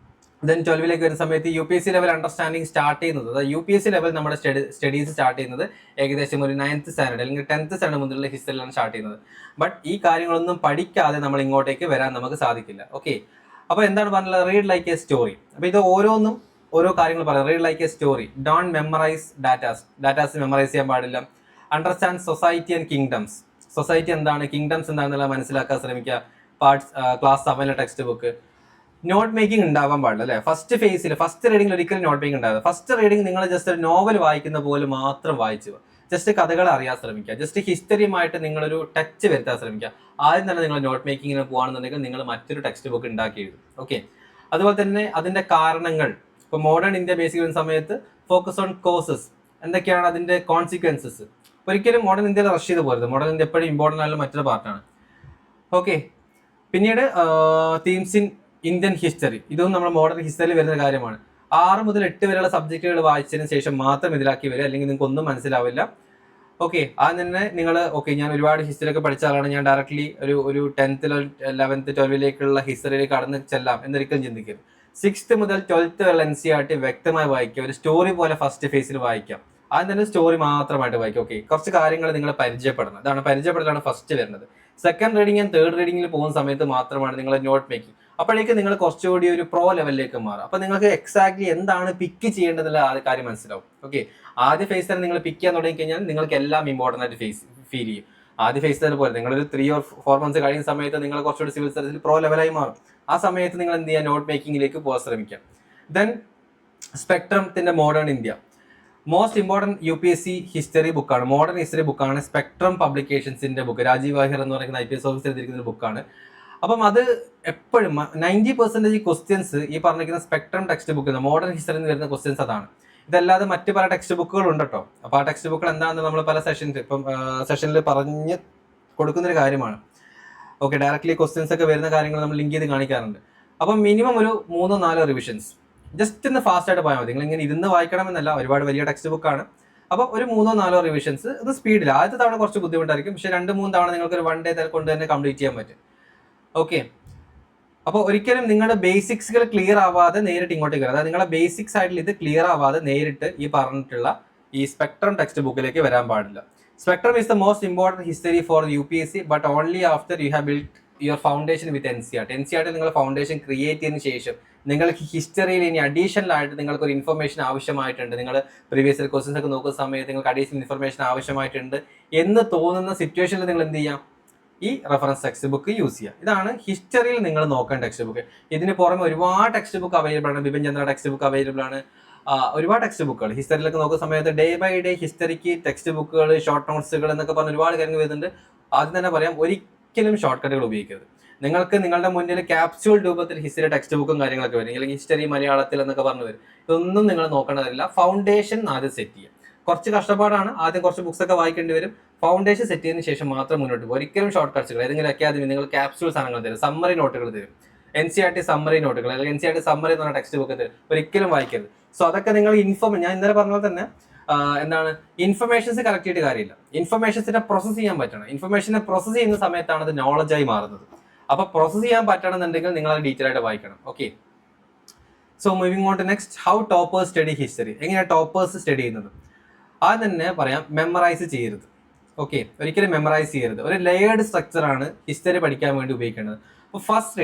then 12ലേക്ക് വരുന്ന സമയത്ത് UPSC ലെവൽ അണ്ടർസ്റ്റാൻഡിങ് സ്റ്റാർട്ട് ചെയ്യുന്നത്, അതായത് UPSC ലെവൽ നമ്മുടെ സ്റ്റഡീസ് സ്റ്റാർട്ട് ചെയ്യുന്നത് ഏകദേശം ഒരു 9th സ്റ്റാൻഡേർഡ് അല്ലെങ്കിൽ 10th സ്റ്റാൻഡേർഡ് മുതലുള്ള ഹിസ്റ്ററിയിലാണ് സ്റ്റാർട്ട് ചെയ്യുന്നത്. ബട്ട് ഈ കാര്യങ്ങളൊന്നും പഠിക്കാതെ നമ്മൾ ഇങ്ങോട്ടേക്ക് വരാൻ നമുക്ക് സാധിക്കില്ല. ഓക്കെ, അപ്പോൾ എന്താണ് പറഞ്ഞത്, റീഡ് ലൈക്ക് എ സ്റ്റോറി. അപ്പോൾ ഇത് ഓരോ കാര്യങ്ങൾ പറയാം. Read like a story, don't memorize datas memorize ചെയ്യാൻ പാടില്ല. Understand society and kingdoms, society എന്താണ്, കിങ്ഡംസ് എന്താണെന്നുള്ള മനസ്സിലാക്കാൻ ശ്രമിക്കുക. Class 7 text book. Note making ഉണ്ടാവാൻ പാടില്ല, അല്ലെ. ഫസ്റ്റ് റീഡിംഗിൽ ഒരിക്കലും നോട്ട് മേക്കിംഗ് ഉണ്ടാകുക. ഫസ്റ്റ് റീഡിംഗ് നിങ്ങൾ ജസ്റ്റ് ഒരു നോവൽ വായിക്കുന്ന പോലെ മാത്രം വായിച്ചു, ജസ്റ്റ് കഥകൾ അറിയാൻ ശ്രമിക്കുക, ജസ്റ്റ് ഹിസ്റ്ററിയുമായിട്ട് നിങ്ങളൊരു ടച്ച് വരുത്താൻ ശ്രമിക്കുക. ആദ്യം തന്നെ നിങ്ങൾ നോട്ട് മേക്കിങ്ങിന് പോകുകയാണെന്നുണ്ടെങ്കിൽ നിങ്ങൾ മറ്റൊരു ടെക്സ്റ്റ് ബുക്ക് ഉണ്ടാക്കി എഴുതും. ഓക്കെ, അതുപോലെ തന്നെ അതിന്റെ കാരണങ്ങൾ, ഇപ്പോൾ മോഡേൺ ഇന്ത്യ ബേസിക് വരുന്ന സമയത്ത് ഫോക്കസ് ഓൺ കോസസ്, എന്തൊക്കെയാണ് അതിന്റെ കോൺസിക്വൻസസ്. ഒരിക്കലും മോഡേൺ ഇന്ത്യയിൽ റഷ് ചെയ്ത് പോരുത്, മോഡേൺ ഇന്ത്യ എപ്പോഴും ഇമ്പോർട്ടൻ്റ് ആയിട്ടുള്ള മറ്റൊരു പാർട്ടാണ്. ഓക്കെ, പിന്നീട് തീംസ് ഇൻ ഇന്ത്യൻ ഹിസ്റ്ററി, ഇതും നമ്മൾ മോഡേൺ ഹിസ്റ്ററിയിൽ വരുന്ന കാര്യമാണ്. 6 മുതൽ 8 വരെയുള്ള സബ്ജക്റ്റുകൾ വായിച്ചതിന് ശേഷം മാത്രം ഇതിലാക്കി വരിക, അല്ലെങ്കിൽ നിങ്ങൾക്ക് ഒന്നും മനസ്സിലാവില്ല. ഓക്കെ, അത് തന്നെ നിങ്ങൾ ഞാൻ ഒരുപാട് ഹിസ്റ്ററി ഒക്കെ പഠിച്ച ആളാണ്, ഞാൻ ഡയറക്ട്ലി ഒരു 10th 11th 12ലേക്കുള്ള ഹിസ്റ്ററിയിലേക്ക് കടന്ന് ചെല്ലാം എന്നൊരിക്കലും ചിന്തിക്കരുത്. 6th മുതൽ 12th വരെയുള്ള NCERT വ്യക്തമായി വായിക്കുക, ഒരു സ്റ്റോറി പോലെ ഫസ്റ്റ് ഫേസിൽ വായിക്കാം. ആദ്യം തന്നെ സ്റ്റോറി മാത്രമായിട്ട് വായിക്കും. ഓക്കെ, കുറച്ച് കാര്യങ്ങൾ നിങ്ങൾ പരിചയപ്പെടണം, അതാണ് പരിചയപ്പെടലാണ് ഫസ്റ്റ് വരുന്നത്. സെക്കൻഡ് റീഡിംഗ് ആൻഡ് തേർഡ് റീഡിംഗിൽ പോകുന്ന സമയത്ത് മാത്രമാണ് നിങ്ങൾ നോട്ട് മേക്കിംഗ്. അപ്പോഴേക്ക് നിങ്ങൾ കുറച്ചുകൂടി ഒരു പ്രോ ലെവലിലേക്ക് മാറും. അപ്പൊ നിങ്ങൾക്ക് എക്സാക്ട്ലി എന്താണ് പിക്ക് ചെയ്യേണ്ടതെന്നുള്ള ആ കാര്യം മനസ്സിലാവും. ഓക്കെ, ആദ്യ ഫേസ് തന്നെ നിങ്ങൾ പിക്ക് ചെയ്യാൻ തുടങ്ങി കഴിഞ്ഞാൽ നിങ്ങൾക്ക് എല്ലാം ഇമ്പോർട്ടൻ്റ് ആയിട്ട് ഫീൽ ചെയ്യും. ആദ്യ ഫേസ് തന്നെ പോലെ നിങ്ങളൊരു 3 or 4 months കഴിയുന്ന സമയത്ത് നിങ്ങൾ കുറച്ചുകൂടി സിവിൽ സർവീസിൽ പ്രോ ലെവലായി മാറും. ആ സമയത്ത് നിങ്ങൾ എന്ത് ചെയ്യുക, നോട്ട് മേക്കിങ്ങിലേക്ക് പോകാൻ ശ്രമിക്കാം. ദെൻ സ്പെക്ട്രത്തിന്റെ modern India, most important UPSC history ബുക്കാണ്, മോഡേൺ ഹിസ്റ്ററി ബുക്കാണ്. സ്പെക്ട്രം പബ്ലിക്കേഷൻസിന്റെ ബുക്ക്, രാജീവ് വാഹിർ എന്ന് പറയുന്ന IPS ഓഫീസർ എഴുതിയിരിക്കുന്ന ഒരു ബുക്കാണ്. അപ്പം അത് എപ്പോഴും 90% ക്വസ്റ്റ്യൻസ് ഈ പറഞ്ഞിരിക്കുന്ന സ്പെക്ട്രം ടെക്സ്റ്റ് ബുക്കിൽ നിന്ന്, മോഡേൺ ഹിസ്റ്ററിയിൽ വരുന്ന ക്വസ്റ്റ്യൻസ് അതാണ്. ഇതല്ലാതെ മറ്റു പല ടെക്സ്റ്റ് ബുക്കുകൾ ഉണ്ട് കേട്ടോ. അപ്പോൾ ആ ടെക്സ്റ്റ് ബുക്കുകൾ എന്താണെന്ന് നമ്മൾ പല സെഷനിൽ പറഞ്ഞ് കൊടുക്കുന്നൊരു കാര്യമാണ്. ഓക്കെ, ഡയറക്റ്റ്ലി ക്വസ്റ്റ്യൻസ് ഒക്കെ വരുന്ന കാര്യങ്ങൾ നമ്മൾ ലിങ്ക് ചെയ്ത് കാണിക്കാറുണ്ട്. അപ്പം മിനിമം ഒരു 3-4 റിവിഷൻസ് ജസ്റ്റ് ഒന്ന് ഫാസ്റ്റ് ആയിട്ട് പോയാൽ മതി. നിങ്ങൾ ഇങ്ങനെ ഇരുന്ന് വായിക്കണമെന്നല്ല, ഒരുപാട് വലിയ ടെക്സ്റ്റ് ബുക്കാണ്. അപ്പോൾ ഒരു 3-4 റിവിഷൻസ് ഇത് സ്പീഡിൽ. ആദ്യത്തെ തവണ കുറച്ച് ബുദ്ധിമുട്ടായിരിക്കും, പക്ഷേ 2-3 തവണ നിങ്ങൾക്ക് ഒരു 1 ഡേ കൊണ്ട് തന്നെ കംപ്ലീറ്റ് ചെയ്യാൻ പറ്റും. ഓക്കെ, അപ്പോൾ ഒരിക്കലും നിങ്ങളുടെ ബേസിക്സുകൾ ക്ലിയർ ആവാതെ നേരിട്ട് ഇങ്ങോട്ടേക്ക് വരാം. അതായത് നിങ്ങളുടെ ബേസിക്സ് ആയിട്ടുള്ള ഇത് ക്ലിയർ ആവാതെ നേരിട്ട് ഈ പറഞ്ഞിട്ടുള്ള ഈ സ്പെക്ട്രം ടെക്സ്റ്റ് ബുക്കിലേക്ക് വരാൻ പാടില്ല. Spectrum is the most important history for UPSC, but only after you have built your foundation with NCERT. NCERT നിങ്ങൾ ഫൗണ്ടേഷൻ ക്രിയേറ്റ് ചെയ്തതിന് ശേഷം നിങ്ങൾക്ക് ഹിസ്റ്ററിയിൽ ഇനി അഡീഷണൽ ആയിട്ട് നിങ്ങൾക്ക് ഒരു ഇൻഫർമേഷൻ ആവശ്യമായിട്ടുണ്ട്, നിങ്ങൾ പ്രീവിയസ് ഇയർ ക്വസ്റ്റൻസ് ഒക്കെ നോക്കുന്ന സമയത്ത് നിങ്ങൾക്ക് അഡീഷണൽ ഇൻഫർമേഷൻ ആവശ്യമായിട്ടുണ്ട് എന്ന് തോന്നുന്ന സിറ്റുവേഷനിൽ നിങ്ങൾ എന്ത് ചെയ്യാം, ഈ റെഫറൻസ് ടെക്സ്റ്റ് ബുക്ക് യൂസ് ചെയ്യുക. ഇതാണ് ഹിസ്റ്ററിയിൽ നിങ്ങൾ നോക്കേണ്ട ടെക്സ്റ്റ് ബുക്ക്. ഇതിന് പുറമെ ഒരുപാട് ടെക്സ്റ്റ് ബുക്ക് അവൈലബിൾ ആണ്. Bipin Chandra text book available ആണ്. ഒരുപാട് ടെക്സ്റ്റ് ബുക്കുകൾ ഹിസ്റ്ററിയിലൊക്കെ നോക്കുന്ന സമയത്ത് ഡേ ബൈ ഡേ ഹിസ്റ്ററിക്ക് ടെക്സ്റ്റ് ബുക്കുകൾ, ഷോർട്ട് നോട്ട്സുകൾ എന്നൊക്കെ പറഞ്ഞ് ഒരുപാട് കാര്യങ്ങൾ വരുന്നുണ്ട്. ആദ്യം തന്നെ പറയാം, ഒരിക്കലും ഷോർട്ട് കട്ടുകൾ ഉപയോഗിക്കരുത്. നിങ്ങൾക്ക് നിങ്ങളുടെ മുന്നിൽ ക്യാപ്സ്യൂൾ രൂപത്തിൽ ഹിസ്റ്ററി ടെക്സ്റ്റ് ബുക്കും കാര്യങ്ങളൊക്കെ വരും, അല്ലെങ്കിൽ ഹിസ്റ്ററി മലയാളത്തിൽ എന്നൊക്കെ പറഞ്ഞു വരും. ഇതൊന്നും നിങ്ങൾ നോക്കേണ്ടതില്ല. ഫൗണ്ടേഷൻ ആദ്യം സെറ്റ് ചെയ്യുക. കുറച്ച് കഷ്ടപ്പാടാണ്, ആദ്യം കുറച്ച് ബുക്സ് ഒക്കെ വായിക്കേണ്ടി വരും. ഫൗണ്ടേഷൻ സെറ്റ് ചെയ്തതിന് ശേഷം മാത്രം മുന്നോട്ട് പോകും. ഒരിക്കലും ഷോർട്ട് കട്ട്സുകൾ, ഏതെങ്കിലും അക്കാദമി നിങ്ങൾ ക്യാപ്സ്യൂൾ സാധനങ്ങൾ തരും, സമ്മറി നോട്ടുകൾ തരും, NCERT സമ്മറി നോട്ടുകൾ അല്ലെങ്കിൽ NCERT സമ്മറി എന്ന് പറഞ്ഞ ടെക്സ്റ്റ് ബുക്ക് തരും, ഒരിക്കലും വായിക്കരുത്. സോ അതൊക്കെ നിങ്ങൾ ഞാൻ ഇന്നലെ പറഞ്ഞ പോലെ തന്നെ എന്താണ്, ഇൻഫർമേഷൻസ് കളക്ട് ചെയ്തിട്ട് കാര്യമില്ല. ഇൻഫർമേഷൻസിനെ പ്രോസസ് ചെയ്യാൻ പറ്റണം. ഇൻഫർമേഷനെ പ്രോസസ് ചെയ്യുന്ന സമയത്താണ് അത് നോളജായി മാറുന്നത്. അപ്പൊ പ്രോസസ് ചെയ്യാൻ പറ്റണമെന്നുണ്ടെങ്കിൽ നിങ്ങൾ അത് ഡീറ്റെയിൽ ആയിട്ട് വായിക്കണം. Okay, so moving on to next, how toppers study history. എങ്ങനെയാണ് ടോപ്പേഴ്സ് സ്റ്റഡി ചെയ്യുന്നത്? ആദ്യം തന്നെ പറയാം, മെമ്മറൈസ് ചെയ്യരുത്. ഓക്കെ, ഒരിക്കലും മെമ്മറൈസ് ചെയ്യരുത്. ഒരു ലെയേർഡ് സ്ട്രക്ചറാണ് ഹിസ്റ്ററി പഠിക്കാൻ വേണ്ടി ഉപയോഗിക്കേണ്ടത്. അപ്പോൾ ഫസ്റ്റ്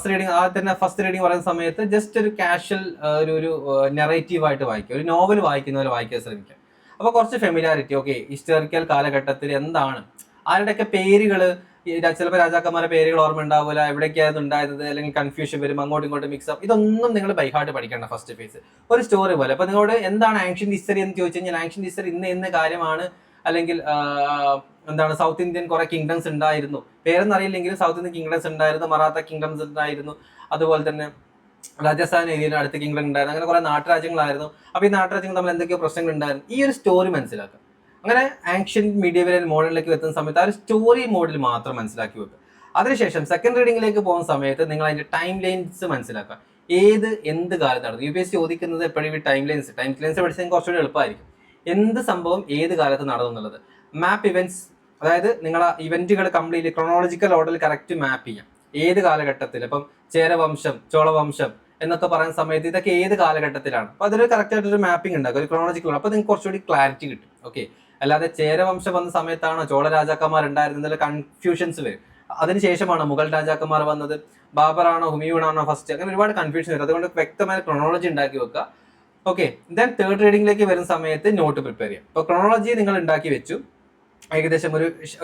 റീഡിങ് ആദ്യം തന്നെ ഫസ്റ്റ് റീഡിങ് പറയുന്ന സമയത്ത് ജസ്റ്റ് ഒരു കാഷ്വൽ ഒരു നെറേറ്റീവ് ആയിട്ട് വായിക്കുക, ഒരു നോവൽ വായിക്കുന്ന പോലെ വായിക്കാൻ ശ്രമിക്കുക. അപ്പോൾ കുറച്ച് ഫെമിലാരിറ്റി, ഓക്കെ, ഹിസ്റ്റോറിക്കൽ കാലഘട്ടത്തിൽ എന്താണ്, ആരുടെയൊക്കെ പേരുകൾ, ചിലപ്പോൾ രാജാക്കന്മാരുടെ പേരുകൾ ഓർമ്മ ഉണ്ടാവില്ല, എവിടേക്കായിരുന്നു ഉണ്ടായിരുന്നത്, അല്ലെങ്കിൽ കൺഫ്യൂഷൻ വരും, അങ്ങോട്ടും ഇങ്ങോട്ടും മിക്സപ്പ്. ഇതൊന്നും നിങ്ങൾ ബൈ ഹാർട്ട് പഠിക്കേണ്ട ഫസ്റ്റ് ഫേസ്. ഒരു സ്റ്റോറി പോലെ. അപ്പോൾ നിങ്ങളോട് എന്താണ് ആൻഷ്യന്റ് ഹിസ്റ്ററി എന്ന് ചോദിച്ചു കഴിഞ്ഞാൽ, ആൻഷ്യന്റ് ഹിസ്റ്ററി ഇന്ന കാര്യമാണ്, അല്ലെങ്കിൽ എന്താണ് സൗത്ത് ഇന്ത്യൻ കുറെ കിങ്ഡംസ് ഉണ്ടായിരുന്നു, പേരൊന്നും അറിയില്ലെങ്കിലും സൗത്ത് ഇന്ത്യൻ കിങ്ഡംസ് ഉണ്ടായിരുന്നു, മറാത്ത കിങ്ഡംസ് ഉണ്ടായിരുന്നു, അതുപോലെ തന്നെ രാജസ്ഥാൻ ഏരിയയിൽ അടുത്ത കിങ്ഡം ഉണ്ടായിരുന്നു, അങ്ങനെ കുറെ നാട്ടുരാജ്യങ്ങളായിരുന്നു. അപ്പോൾ ഈ നാട്ടുരാജ്യങ്ങൾ തമ്മിൽ എന്തൊക്കെയോ പ്രശ്നങ്ങൾ ഉണ്ടായിരുന്നു. ഈ ഒരു സ്റ്റോറി മനസ്സിലാക്കുക. അങ്ങനെ ആൻഷ്യൻ മീഡിയവൽ മോഡലിലേക്ക് എത്തുന്ന സമയത്ത് ആ ഒരു സ്റ്റോറി മോഡിൽ മാത്രം മനസ്സിലാക്കി വെക്കുക. അതിനുശേഷം സെക്കൻഡ് റീഡിങ്ങിലേക്ക് പോകുന്ന സമയത്ത് നിങ്ങൾ അതിന്റെ ടൈം ലൈൻസ് മനസ്സിലാക്കുക. എന്ത് കാലത്ത് നടന്നു. UPSC ചോദിക്കുന്നത് എപ്പോഴും ഈ ടൈം ലൈൻസ് പഠിച്ചാൽ കുറച്ചുകൂടി എളുപ്പമായിരിക്കും. എന്ത് സംഭവം ഏത് കാലത്ത് നടന്നു എന്നുള്ളത്. മാപ്പ് ഇവന്റ്സ്, അതായത് നിങ്ങൾ ആ ഇവന്റുകൾ കംപ്ലീറ്റ് ക്രോണോളജിക്കൽ ഓർഡറിൽ കറക്റ്റ് മാപ്പ് ചെയ്യാം. ഏത് കാലഘട്ടത്തിൽ, ഇപ്പം ചേരവംശം, ചോളവംശം എന്നൊക്കെ പറയുന്ന സമയത്ത് ഇതൊക്കെ ഏത് കാലഘട്ടത്തിലാണ്. അപ്പോൾ അതൊരു കറക്റ്റ് ആയിട്ടൊരു മാപ്പിംഗ് ഉണ്ടാക്കും, ഒരു ക്രോണോളജിക്കൽ. അപ്പോൾ നിങ്ങൾക്ക് കുറച്ചുകൂടി ക്ലാരിറ്റി കിട്ടും. ഓക്കെ, അല്ലാതെ ചേരവംശം വന്ന സമയത്താണോ ചോള രാജാക്കന്മാർ ഉണ്ടായിരുന്നതിൽ കൺഫ്യൂഷൻസ് വരും. അതിനുശേഷമാണ് മുഗൾ രാജാക്കന്മാർ വന്നത്, ബാബറാണോ ഹുമയൂണാണോ ഫസ്റ്റ്, അങ്ങനെ ഒരുപാട് കൺഫ്യൂഷൻ വരും. അതുകൊണ്ട് വ്യക്തമായ ക്രോണോളജി ഉണ്ടാക്കി വെക്കുക. ഓക്കെ, ദെൻ തേർഡ് റീഡിങ്ങിലേക്ക് വരുന്ന സമയത്ത് നോട്ട് പ്രിപ്പയർ ചെയ്യാം. ഇപ്പോൾ ക്രോണോളജി നിങ്ങൾ ഉണ്ടാക്കി വെച്ചു, ഏകദേശം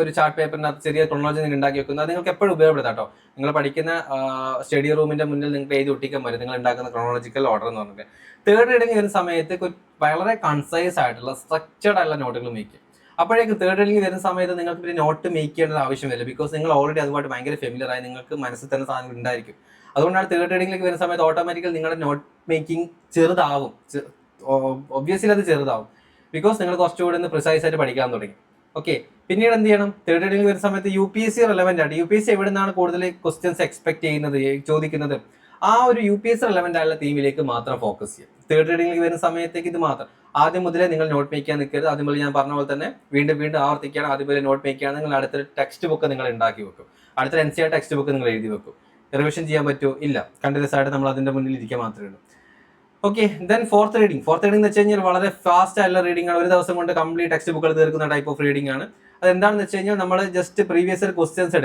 ഒരു ചാർട്ട് പേപ്പറിനകത്ത് ചെറിയ ക്രോണോളജി നിങ്ങൾ ഉണ്ടാക്കി വെക്കുന്നത് അത് നിങ്ങൾക്ക് എപ്പോഴും ഉപയോഗപ്പെടുത്താം കേട്ടോ. നിങ്ങൾ പഠിക്കുന്ന സ്റ്റഡി റൂമിന്റെ മുന്നിൽ നിങ്ങൾക്ക് എഴുതി ഒട്ടിക്കാൻ പറ്റും നിങ്ങൾ ഉണ്ടാക്കുന്ന ക്രോണോളജിക്കൽ ഓർഡർ എന്ന് പറഞ്ഞിട്ട്. തേർഡ് റീഡിങ് വരുന്ന സമയത്ത് വളരെ കൺസൈസ് ആയിട്ടുള്ള സ്ട്രക്ചർഡ് ആയിട്ടുള്ള നോട്ടുകൾ മേക്ക് ചെയ്യും. അപ്പോഴേക്ക് തേർഡ് റീഡിങ് വരുന്ന സമയത്ത് നിങ്ങൾക്ക് പിന്നെ നോട്ട് മേക്ക് ചെയ്യേണ്ട ആവശ്യമില്ല. ബിക്കോസ് നിങ്ങൾ ഓൾറെഡി അതുമായിട്ട് ഭയങ്കര ഫെമിലിയർ ആയി, നിങ്ങൾക്ക് മനസ്സിൽ തന്നെ സാധനങ്ങൾ ഉണ്ടായിരിക്കും. അതുകൊണ്ടാണ് തേർഡ് റീഡിങ്ങിലേക്ക് വരുന്ന സമയത്ത് ഓട്ടോമാറ്റിക്കലി നിങ്ങളുടെ നോട്ട് മേക്കിംഗ് ചെറുതാവും. ഒബ്വിയസ്ലി അത് ചെറുതാവും, ബിക്കോസ് നിങ്ങൾ കുറച്ചുകൂടി ഒന്ന് പ്രിസൈസ് ആയിട്ട് പഠിക്കാൻ തുടങ്ങി. ഓക്കെ, പിന്നീട് എന്ത് ചെയ്യണം, തേർഡ് റീഡിംഗ് വരുന്ന സമയത്ത് UPSC റെലവെന്റ് ആണ്. UPSC എവിടെ നിന്നാണ് കൂടുതൽ ക്വസ്റ്റ്യൻസ് എക്സ്പെക്ട് ചെയ്യുന്നത്, ചോദിക്കുന്നത്, ആ ഒരു UPSC റെലവെന്റ് ആയുള്ള തീമിലേക്ക് മാത്രം ഫോക്കസ് ചെയ്യും. തേർഡ് റീഡിംഗിൽ വരുന്ന സമയത്തേക്ക് ഇത് മാത്രം. ആദ്യം മുതലേ നിങ്ങൾ നോട്ട് മേക്ക് ചെയ്യാൻ നിൽക്കരുത്. ആദ്യം മുതൽ ഞാൻ പറഞ്ഞ പോലെ തന്നെ വീണ്ടും ആവർത്തിക്കുകയാണ്. ആദ്യം മുതലേ നോട്ട് മേക്ക് ചെയ്യാൻ നിങ്ങൾ അടുത്തൊരു ടെക്സ്റ്റ് ബുക്ക് നിങ്ങൾ ഉണ്ടാക്കി വെക്കും. അടുത്തൊരു NCERT ടെക്സ്റ്റ് ബുക്ക് നിങ്ങൾ എഴുതി വെക്കും. റിവിഷൻ ചെയ്യാൻ പറ്റുമോ? ഇല്ല, കണ്ടിന്യൂസ് ആയിട്ട് നമ്മൾ അതിന്റെ മുന്നിൽ ഇരിക്കാൻ മാത്രമേ ഉള്ളൂ. ഓക്കെ, ദെൻ ഫോർത്ത് റീഡിംഗ് എന്ന് വെച്ച് കഴിഞ്ഞാൽ വളരെ ഫാസ്റ്റ് ആയിട്ടുള്ള റീഡിംഗ് ആണ്. ഒരു ദിവസം കൊണ്ട് കംപ്ലീറ്റ് ടെക്സ്റ്റ് ബുക്കുകൾ തീർക്കുന്ന ടൈപ്പ് ഓഫ് റീഡിംഗ് ആണ്. അത് എന്താണെന്ന് വെച്ച് കഴിഞ്ഞാൽ നമ്മൾ ജസ്റ്റ് പ്രീവിയസ് ഇയർ ക്വസ്റ്റ്യൻസ്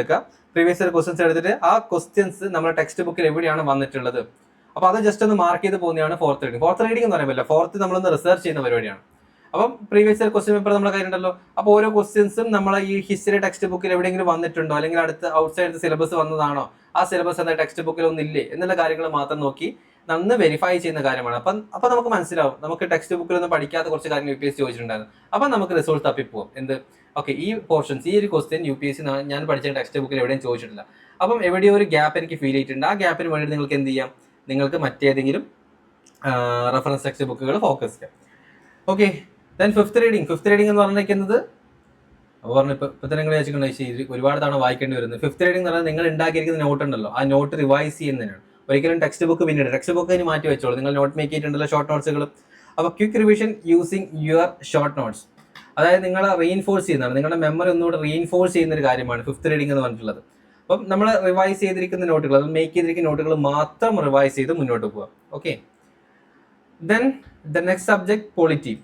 എടുത്തിട്ട് ആ ക്വസ്റ്റ്യൻസ് നമ്മുടെ ടെക്സ്റ്റ് ബുക്കിൽ എവിടെയാണ് വന്നിട്ടുള്ളത്, അപ്പോൾ അത് ജസ്റ്റ് ഒന്ന് മാർക്ക് ചെയ്ത് പോകുന്നതാണ് ഫോർത്ത് റീഡിംഗ് എന്ന് പറയുമ്പോൾ. ഫോർത്ത് നമ്മളൊന്ന് റിസർച്ച് ചെയ്യുന്ന പരിപാടിയാണ്. അപ്പം പ്രീവിയസ് ഇയർ ക്വസ്റ്റ്യൻ പേപ്പർ നമ്മുടെ കയ്യിലുണ്ടല്ലോ. അപ്പോൾ ഓരോ ക്വസ്റ്റ്യൻസും നമ്മൾ ഈ ഹിസ്റ്ററി ടെക്സ്റ്റ് ബുക്കിൽ എവിടെയെങ്കിലും വന്നിട്ടുണ്ടോ, അല്ലെങ്കിൽ അടുത്ത് ഔട്ട്സൈഡ് സിലബസ് വന്നതാണോ, ആ സിലബസ് എന്താ ടെക്സ്റ്റ് ബുക്കിൽ ഒന്നില്ലേ എന്നുള്ള കാര്യങ്ങൾ മാത്രം നോക്കി നന്ന് വെരിഫൈ ചെയ്യുന്ന കാര്യമാണ്. അപ്പം നമുക്ക് മനസ്സിലാവും, നമുക്ക് ടെക്സ്റ്റ് ബുക്കിൽ ഒന്നും പഠിക്കാത്ത കുറച്ച് കാര്യങ്ങൾ UPSC ചോദിച്ചിട്ടുണ്ടായിരുന്നു. അപ്പം നമുക്ക് റിസൾട്ട് തപ്പിപ്പോവും. എന്ത് ഓക്കെ, ഈ പോർഷൻസ്, ഈ ഒരു ക്വസ്റ്റ്യൻ UPSC ഞാൻ പഠിച്ച ടെക്സ്റ്റ് ബുക്കിൽ എവിടെയും ചോദിച്ചിട്ടില്ല. അപ്പം എവിടെയോ ഒരു ഗ്യാപ്പ് എനിക്ക് ഫീൽ ചെയ്തിട്ടുണ്ട്. ആ ഗ്യാപ്പിന് വേണ്ടി നിങ്ങൾക്ക് എന്ത് ചെയ്യാം, നിങ്ങൾക്ക് മറ്റേതെങ്കിലും റെഫറൻസ് ടെക്സ്റ്റ് ബുക്കുകൾ ഫോക്കസ് ചെയ്യാം. ഓക്കെ, ദെൻ ഫിഫ്ത്ത് റീഡിംഗ് എന്ന് പറഞ്ഞിരിക്കുന്നത് പറഞ്ഞു ഇപ്പം നിങ്ങൾ വെച്ചിട്ടുണ്ടെങ്കിൽ ഒരുപാട് തവണ വായിക്കേണ്ടി വരുന്നത്. ഫിഫ്ത്ത് റീഡിംഗ് എന്ന് പറഞ്ഞാൽ നിങ്ങൾ ഉണ്ടാക്കിയിരിക്കുന്ന നോട്ട് ഉണ്ടല്ലോ, ആ നോട്ട് റിവൈസ് ചെയ്യുന്നതിനാണ്. ഒരിക്കലും ടെക്സ്റ്റ് ബുക്ക് പിന്നീട് ടെക്സ്റ്റ് ബുക്ക് ഇനി മാറ്റി വെച്ചോളൂ. നിങ്ങൾ നോട്ട് മേക്ക് ചെയ്തിട്ടുണ്ടല്ലോ ഷോർട്ട് നോട്ട്സുകൾ. അപ്പോൾ quick revision using your short notes, അതായത് നിങ്ങളെ റീഇൻഫോഴ്സ് ചെയ്യുന്നതാണ്, നിങ്ങളുടെ മെമ്മറി ഒന്നുകൂടെ റീഇൻഫോഴ്സ് ചെയ്യുന്ന ഒരു കാര്യമാണ് ഫിഫ്ത്ത് റീഡിംഗ് എന്ന് പറഞ്ഞിട്ടുള്ളത്. അപ്പം നമ്മൾ റിവൈസ് ചെയ്തിരിക്കുന്ന നോട്ടുകൾ, അത് മേക്ക് ചെയ്തിരിക്കുന്ന നോട്ടുകൾ മാത്രം റിവൈസ് ചെയ്ത് മുന്നോട്ട് പോകാം. Okay, then the next subject polity,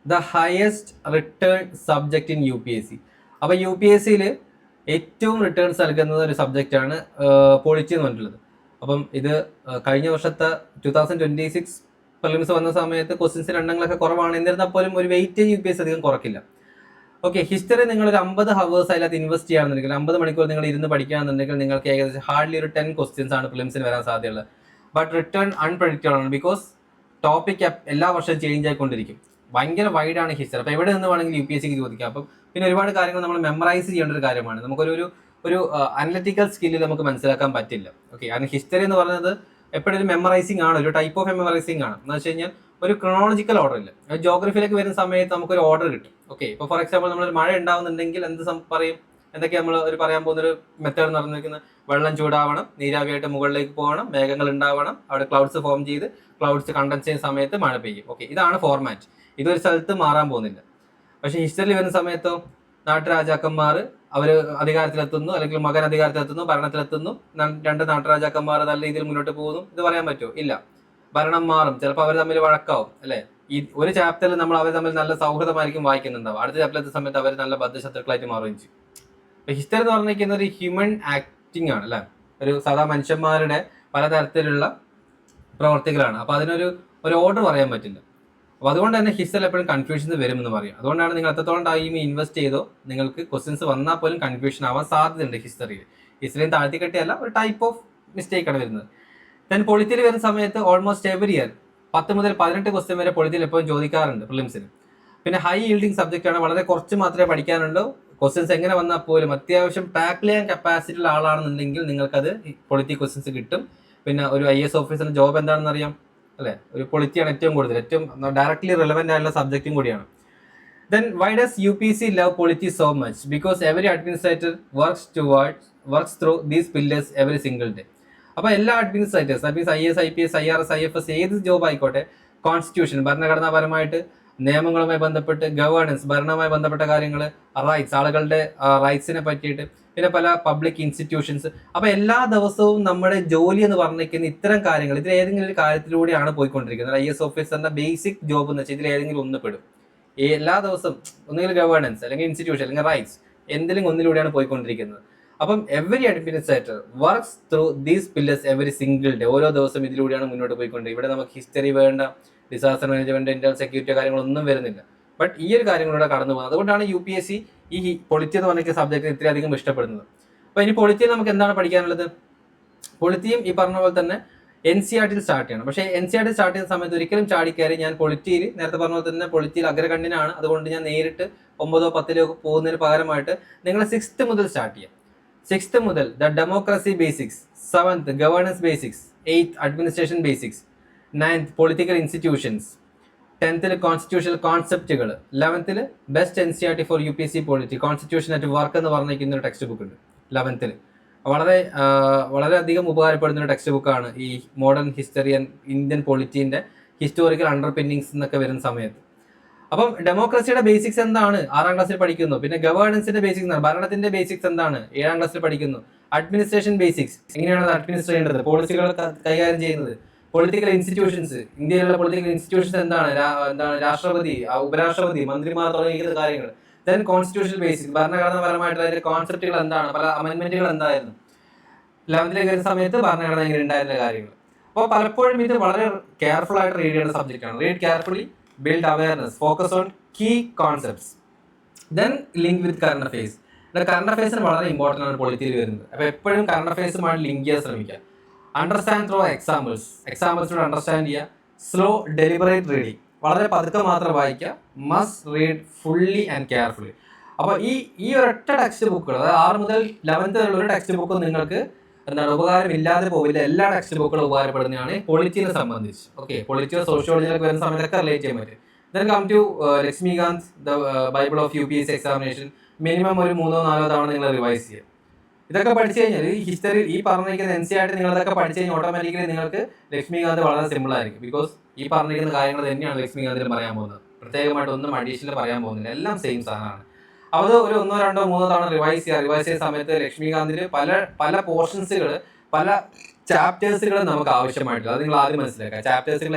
the highest return subject in UPSC. അപ്പോൾ UPSCയിൽ ഏറ്റവും റിട്ടേൺസ് നൽകുന്നത് ഒരു സബ്ജക്റ്റാണ് പൊളിറ്റി എന്ന് പറഞ്ഞിട്ടുള്ളത്. അപ്പം ഇത് കഴിഞ്ഞ വർഷത്തെ 2026 പ്രിലിംസ് വന്ന സമയത്ത് ക്വസ്റ്റ്യൻസിൽ എണ്ണങ്ങളൊക്കെ കുറവാണ്. എന്നിരുന്നാൽ പോലും ഒരു വെയിറ്റേജ് UPSC അധികം കുറക്കില്ല. ഓക്കെ, ഹിസ്റ്ററി നിങ്ങൾ ഒരു 50 ഹവേഴ്സ് അതിനകത്ത് ഇൻവെസ്റ്റ് ചെയ്യുകയാണെന്നുണ്ടെങ്കിൽ, 50 മണിക്കൂർ നിങ്ങൾ ഇരുന്ന് പഠിക്കുകയാണെന്നുണ്ടെങ്കിൽ നിങ്ങൾക്ക് ഏകദേശം ഹാർഡ്ലി ഒരു 10 ക്വസ്റ്റ്യൻസ് ആണ് പ്രിലിംസിന് വരാൻ സാധ്യതയുള്ളത്. ബട്ട് റിട്ടേൺ അൺപ്രഡിക്റ്റബിൾ ആണ്, ബിക്കോസ് ടോപ്പിക് എല്ലാ വർഷവും ചേഞ്ച് ആയിക്കൊണ്ടിരിക്കും. ഭയങ്കര വൈഡാണ് ഹിസ്റ്ററി. അപ്പോൾ എവിടെ നിന്ന് വേണമെങ്കിലും UPSCക്ക് ചോദിക്കാം. അപ്പം പിന്നെ ഒരുപാട് കാര്യങ്ങൾ നമ്മൾ മെമ്മറൈസ് ചെയ്യേണ്ട ഒരു കാര്യമാണ്. നമുക്കൊരു അനലിറ്റിക്കൽ സ്കില്ല് നമുക്ക് മനസ്സിലാക്കാൻ പറ്റില്ല. ഓക്കെ, കാരണം ഹിസ്റ്ററി എന്ന് പറയുന്നത് എപ്പോഴും മെമ്മറൈസിങ് ആണ്, ഒരു ടൈപ്പ് ഓഫ് മെമ്മറൈസിങ് ആണ്. എന്ന് വെച്ച് കഴിഞ്ഞാൽ ഒരു ക്രോണോളജിക്കൽ ഓർഡർ ഇല്ല. ജോഗ്രഫിയിലേക്ക് വരുന്ന സമയത്ത് നമുക്കൊരു ഓർഡർ കിട്ടും. ഓക്കെ, ഇപ്പോൾ ഫോർ എക്സാമ്പിൾ നമ്മൾ മഴ ഉണ്ടാവുന്നുണ്ടെങ്കിൽ പറയും, എന്തൊക്കെ നമ്മൾ പറയാൻ പോകുന്നൊരു മെത്തേഡ് എന്ന് പറഞ്ഞിരിക്കുന്നത്, വെള്ളം ചൂടാവണം, നീരാവിയായിട്ട് മുകളിലേക്ക് പോകണം, മേഘങ്ങൾ ഉണ്ടാവണം, അവിടെ ക്ലൗഡ്സ് ഫോം ചെയ്ത് ക്ലൗഡ്സ് കണ്ടൻസ് ചെയ്യുന്ന സമയത്ത് മഴ പെയ്യും. ഓക്കെ, ഇതാണ് ഫോർമാറ്റ്. ഇതൊരു സ്ഥലത്ത് മാറാൻ പോകുന്നില്ല. പക്ഷേ ഹിസ്റ്ററിയിൽ വരുന്ന സമയത്തോ നാട്ടുരാജാക്കന്മാർ അവർ അധികാരത്തിലെത്തുന്നു, അല്ലെങ്കിൽ മകൻ അധികാരത്തിലെത്തുന്നു, ഭരണത്തിലെത്തുന്നു, 2 നാട്ടുരാജാക്കന്മാർ നല്ല രീതിയിൽ മുന്നോട്ട് പോകുന്നു, ഇത് പറയാൻ പറ്റുമോ? ഇല്ല. ഭരണം മാറും, ചിലപ്പോൾ അവർ തമ്മിൽ വഴക്കാവും, അല്ലേ? ഈ ഒരു ചാപ്റ്ററിൽ നമ്മൾ അവർ തമ്മിൽ നല്ല സൗഹൃദമായിരിക്കും വായിക്കുന്നുണ്ടാവും, അടുത്ത ചാപ്റ്ററിലെ സമയത്ത് അവർ നല്ല ബദ്ധശത്രുക്കളായിട്ട് മാറുകയും ചെയ്യും. ഹിസ്റ്ററി എന്ന് പറഞ്ഞിരിക്കുന്ന ഒരു ഹ്യൂമൻ ആക്ടിങ് ആണ്, അല്ലേ? ഒരു സാധാ മനുഷ്യന്മാരുടെ പലതരത്തിലുള്ള പ്രവർത്തികളാണ്. അപ്പോൾ അതിനൊരു ഓർഡർ പറയാൻ പറ്റില്ല. അപ്പോൾ അതുകൊണ്ട് തന്നെ ഹിസ്റ്ററിൽ എപ്പോഴും കൺഫ്യൂഷൻസ് വരുമെന്ന് പറയും. അതുകൊണ്ടാണ് നിങ്ങൾ എത്രത്തോളം ടൈം ഇൻവെസ്റ്റ് ചെയ്തോ നിങ്ങൾക്ക് ക്വസ്റ്റ്യൻസ് വന്നാൽ പോലും കൺഫ്യൂഷൻ ആവാൻ സാധ്യതയുണ്ട് ഹിസ്റ്ററിയിൽ. ഹിസ്റ്ററിയും താഴ്ത്തി കെട്ടിയല്ല, ഒരു ടൈപ്പ് ഓഫ് മിസ്റ്റേക്ക് ആണ് വരുന്നത്. ദെൻ പൊളിറ്റിയിൽ വരുന്ന സമയത്ത് ഓൾമോസ്റ്റ് എവറി ഇയർ 10 മുതൽ 18 ക്വസ്റ്റ്യൻ വരെ പൊളിറ്റിയിൽ എപ്പോഴും ചോദിക്കാറുണ്ട് പ്രിലിംസിന്. പിന്നെ ഹൈ ഈൽഡിങ് സബ്ജക്റ്റ് ആണ്, വളരെ കുറച്ച് മാത്രമേ പഠിക്കാനുള്ളൂ. ക്വസ്റ്റ്യൻസ് എങ്ങനെ വന്നാൽ പോലും അത്യാവശ്യം ടാക്കിൾ ചെയ്യാൻ കപ്പാസിറ്റി ഉള്ള ആളാണെന്നുണ്ടെങ്കിൽ നിങ്ങൾക്കത് പൊളിറ്റി ക്വസ്റ്റ്യൻസ് കിട്ടും. പിന്നെ ഒരു IAS ഓഫീസറിന്റെ ജോബ് എന്താണെന്ന് അറിയാം, അല്ലേ? ഒരു പൊളിറ്റിയാണ് ഏറ്റവും കൂടുതൽ, ഏറ്റവും ഡയറക്ട്ലി റിലവൻ്റ് ആയിട്ടുള്ള സബ്ജക്റ്റും കൂടിയാണ്. Then why does UPSC love polity so much? Because every administrator works through these pillars every single day. അപ്പോൾ എല്ലാ administrators, that means IAS IPS IRS IFS ഏത് ജോബ് ആയിക്കോട്ടെ, കോൺസ്റ്റിറ്റ്യൂഷൻ ഭരണഘടനാപരമായിട്ട് നിയമങ്ങളുമായി ബന്ധപ്പെട്ട്, ഗവേണൻസ് ഭരണവുമായി ബന്ധപ്പെട്ട കാര്യങ്ങൾ, റൈറ്റ്സ് ആളുകളുടെ റൈറ്റ്സിനെ പറ്റിയിട്ട്, പിന്നെ പല പബ്ലിക് ഇൻസ്റ്റിറ്റ്യൂഷൻസ്. അപ്പോൾ എല്ലാ ദിവസവും നമ്മുടെ ജോലി എന്ന് പറഞ്ഞിരിക്കുന്ന ഇത്തരം കാര്യങ്ങൾ, ഇതിൽ ഏതെങ്കിലും ഒരു കാര്യത്തിലൂടെയാണ് പോയിക്കൊണ്ടിരിക്കുന്നത്. IAS ഓഫീസറിന്റെ ബേസിക് ജോബ് എന്ന് വെച്ചാൽ ഇതിൽ ഏതെങ്കിലും ഒന്ന് പെടും. എല്ലാ ദിവസവും ഒന്നുകിൽ ഗവേണൻസ്, അല്ലെങ്കിൽ ഇൻസ്റ്റിറ്റ്യൂഷൻ, അല്ലെങ്കിൽ റൈറ്റ്സ്, എന്തെങ്കിലും ഒന്നിലൂടെയാണ് പോയിക്കൊണ്ടിരിക്കുന്നത്. അപ്പം every administrator works through these pillars every single day. ഓരോ ദിവസം ഇതിലൂടെയാണ് മുന്നോട്ട് പോയിക്കൊണ്ടിരിക്കുന്നത്. ഇവിടെ നമുക്ക് ഹിസ്റ്ററി വേണ്ട, ഡിസാസ്റ്റർ മാനേജ്മെന്റ്, ഇന്റൽ സെക്യൂരിറ്റി കാര്യങ്ങളൊന്നും വരുന്നില്ല. ബട്ട് ഈ ഒരു കാര്യങ്ങളിലൂടെ കടന്നു പോകുന്നത്. അതുകൊണ്ടാണ് UPSC ഈ പൊളിറ്റി എന്ന് പറഞ്ഞ സബ്ജക്റ്റ് ഇത്രയധികം ഇഷ്ടപ്പെടുന്നത്. അപ്പോൾ ഇനി പൊളിറ്റിയിൽ നമുക്ക് എന്താണ് പഠിക്കാനുള്ളത്? പൊളിറ്റിയും ഈ പറഞ്ഞ പോലെ തന്നെ NCERT സ്റ്റാർട്ട് ചെയ്യണം. പക്ഷേ NCERT സ്റ്റാർട്ട് ചെയ്യുന്ന സമയത്ത് ഒരിക്കലും ചാടിക്കയറി ഞാൻ പൊളിറ്റിയിൽ, നേരത്തെ പറഞ്ഞ പോലെ തന്നെ പൊളിറ്റിയിൽ അഗ്രഗണ്യനാണ്, അതുകൊണ്ട് ഞാൻ നേരിട്ട് 9 10 പോകുന്നതിന് പകരമായിട്ട് നിങ്ങൾ 6th മുതൽ സ്റ്റാർട്ട് ചെയ്യാം. 6th മുതൽ the democracy basics, 7th governance basics, 8th administration basics, 9th political institutions, 10th constitutional കോൺസെപ്റ്റുകൾ, 11th best NCERT for UPSC polity, constitution at work എന്ന് പറഞ്ഞിരിക്കുന്ന ഒരു ടെക്സ്റ്റ് ബുക്ക് ഉണ്ട് 11th. വളരെയധികം ഉപകാരപ്പെടുന്ന ഒരു ടെക്സ്റ്റ് ബുക്കാണ് ഈ മോഡേൺ ഹിസ്റ്ററി ആൻഡ് ഇന്ത്യൻ പൊളിറ്റീൻ്റെ ഹിസ്റ്റോറിക്കൽ അണ്ടർപിന്നിങ്സ് എന്നൊക്കെ വരുന്ന സമയത്ത്. അപ്പം ഡെമോക്രസിയുടെ ബേസിക്സ് എന്താണ് 6ാം ക്ലാസ്സിൽ പഠിക്കുന്നു. പിന്നെ ഗവേണൻസിന്റെ ബേസിക്സ് എന്താണ്, ഭരണത്തിന്റെ ബേസിക്സ് എന്താണ് 7ാം ക്ലാസ്സിൽ പഠിക്കുന്നു. അഡ്മിനിസ്ട്രേഷൻ ബേസിക്സ്, എങ്ങനെയാണ് അത് അഡ്മിനിസ്ട്രേറ്റ് ചെയ്യേണ്ടത്, പോളിസികൾ കൈകാര്യം ചെയ്യുന്നത്. പൊളിറ്റിക്കൽ ഇൻസ്റ്റിറ്റ്യൂഷൻസ്, ഇന്ത്യയിലുള്ള പൊളിറ്റിക്കൽ ഇൻസ്റ്റിറ്റ്യൂഷൻസ് എന്താണ് രാഷ്ട്രപതി, ഉപരാഷ്ട്രപതി, മന്ത്രിമാർ തുടങ്ങിയ കാര്യങ്ങൾ. ദെൻ കോൺസ്റ്റിറ്റ്യൂഷണൽ ബേസിക്സ്, ഭരണഘടനാപരമായിട്ടുള്ള അതിന്റെ കോൺസെപ്റ്റുകൾ എന്താണ്, പല അമെന്റ്മെന്റുകൾ എന്തായിരുന്നു. 11th വരുന്ന സമയത്ത് ഭരണഘടന എങ്ങനെ ഉണ്ടായിരുന്ന കാര്യങ്ങൾ. അപ്പോൾ പലപ്പോഴും ഇത് വളരെ കെയർഫുൾ ആയിട്ട് റീഡ് ചെയ്യുന്ന സബ്ജക്റ്റ് ആണ്. Read carefully, build awareness, focus on key concepts, then link with current affairs. Current അഫയേഴ്സിന് വളരെ ഇമ്പോർട്ടൻ്റ് ആണ് പൊളിറ്റിയിൽ വരുന്നത്. അപ്പോൾ എപ്പോഴും കറണ്ട് അഫയേഴ്സുമായിട്ട് ലിങ്ക് ചെയ്യാൻ ശ്രമിക്കുക. അണ്ടർസ്റ്റാൻഡ് ത്രൂ എക്സാമ്പിൾസിലൂടെ അണ്ടർസ്റ്റാൻഡ് ചെയ്യുക. സ്ലോ ഡെലിബറേറ്റ് റീഡിങ്, വളരെ പതുക്കെ മാത്രം വായിക്കുക. Must read fully and carefully. അപ്പോൾ ഈ ഒരൊറ്റ ടെക്സ്റ്റ് ബുക്കുകൾ, അതായത് 6 മുതൽ 11th വരെയുള്ള ഒരു ടെക്സ്റ്റ് ബുക്ക് നിങ്ങൾക്ക് ഉപകാരമില്ലാതെ പോവില്ല. എല്ലാ ടെക്സ്റ്റ് ബുക്കുകളും ഉപകാരപ്പെടുന്നതാണ് പൊളിറ്റിനെ സംബന്ധിച്ച്. ഓക്കെ, പൊളിറ്റിയോ സോഷ്യോളജിയിലൊക്കെ വരുന്ന സമയത്തൊക്കെ റിലേറ്റ് ചെയ്യാൻ പറ്റും. Then come to Lakshmikant the bible of UPSC examination. Minimum ഒരു 3-4 തവണ നിങ്ങൾ റിവൈസ് ചെയ്യുക. ഇതൊക്കെ പഠിച്ചു കഴിഞ്ഞാൽ ഈ ഹിസ്റ്ററി, ഈ പറഞ്ഞിരിക്കുന്ന NCERT നിങ്ങൾ ഇതൊക്കെ പഠിച്ചു കഴിഞ്ഞാൽ ഓട്ടോമാറ്റിക്കലി നിങ്ങൾക്ക് ലക്ഷ്മികാന്ത് വളരെ സിമ്പിൾ ആയിരിക്കും. ബിക്കോസ് ഈ പറഞ്ഞിരിക്കുന്ന കാര്യങ്ങൾ തന്നെയാണ് ലക്ഷ്മികാന്തിൽ പറയാൻ പോകുന്നത്. പ്രത്യേകമായിട്ട് ഒന്നും അഡീഷണൽ പറയാൻ പോകുന്നില്ല, എല്ലാം സെയിം സാധനമാണ്. അത് ഒരു 1, 2, 3 തവണ റിവൈസ് ചെയ്യുന്ന സമയത്ത് ലക്ഷ്മികാന്തിൽ പല പോർഷൻസുകൾ, പല ചാപ്റ്റേഴ്സുകൾ നമുക്ക് ആവശ്യമായിട്ടുള്ള, അത് നിങ്ങൾ ആദ്യം മനസ്സിലാക്കുക.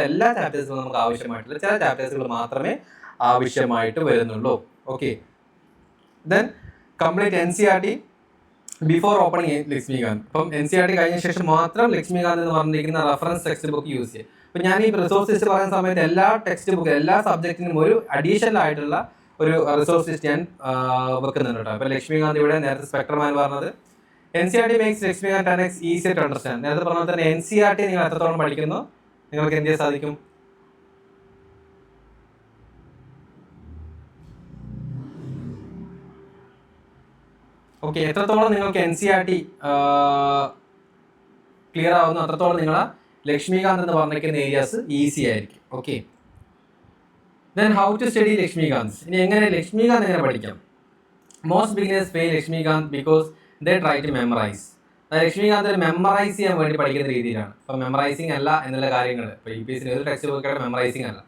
എല്ലാ ചാപ്റ്റേഴ്സുകളും നമുക്ക് ആവശ്യമായിട്ടുള്ള, ചില ചാപ്റ്റേഴ്സുകൾ മാത്രമേ ആവശ്യമായിട്ട് വരുന്നുള്ളൂ. Okay, then complete NCERT before opening Laxmikant. അപ്പം NCERT കഴിഞ്ഞ ശേഷം മാത്രം ലക്ഷ്മികാന്ത് എന്ന് പറഞ്ഞിരിക്കുന്ന റെഫറൻസ് ടെക്സ്റ്റ് ബുക്ക് യൂസ് ചെയ്യുക. അപ്പം ഞാൻ ഈ റിസോഴ്സ് ലിസ്റ്റ് പറയുന്ന സമയത്ത് എല്ലാ ടെക്സ്റ്റ് ബുക്ക്, എല്ലാ സബ്ജക്റ്റിനും ഒരു അഡീഷണൽ ആയിട്ടുള്ള ഒരു റിസോഴ്സ് ലിസ്റ്റ് ഞാൻ വെക്കുന്നുണ്ട് കേട്ടോ. അപ്പം ലക്ഷ്മികാന്ത് ഇവിടെ നേരത്തെ സ്പെക്ട്രമാൻ പറഞ്ഞത് NCERT makes Lakshmikant 10x easier to understand. നേരത്തെ പറഞ്ഞ തന്നെ NCERT നിങ്ങൾ എത്രത്തോളം പഠിക്കുന്നു നിങ്ങൾക്ക് എന്ത് ചെയ്യാൻ സാധിക്കും? ഓക്കെ, എത്രത്തോളം നിങ്ങൾക്ക് NCERT ക്ലിയർ ആവുന്നു അത്രത്തോളം നിങ്ങളെ ലക്ഷ്മികാന്ത് എന്ന് പറഞ്ഞിരിക്കുന്ന ഏരിയാസ് ഈസി ആയിരിക്കും. Okay, then how to study Lakshmikant. ഇനി ലക്ഷ്മികാന്ത് എങ്ങനെ പഠിക്കാം? Most beginners fail Lakshmikant because they try to memorize. Lakshmikant memorize ചെയ്യാൻ വേണ്ടി പഠിക്കുന്ന രീതിയിലാണ്. അപ്പം മെമ്മറൈസിങ് അല്ല എന്നുള്ള കാര്യങ്ങൾ, ഇപ്പോൾ UPSC ഒരു ടെക്സ്റ്റ് ബുക്കായിട്ട് മെമ്മറൈസിങ് അല്ല.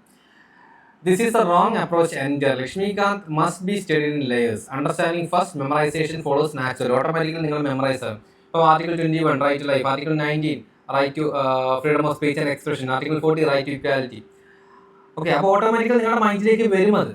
This is the wrong approach and Lakshmikant must be studied in layers. Understanding first, memorization follows naturally. Automatically നിങ്ങൾ മെമ്മറൈസ് ആകും. ഇപ്പോൾ article 21 right to life, article 19 right to freedom of speech and expression, article 40 right to equality. Okay, അപ്പോൾ ഓട്ടോമാറ്റിക്കലി നിങ്ങളുടെ മൈൻഡിലേക്ക് വരും അത്.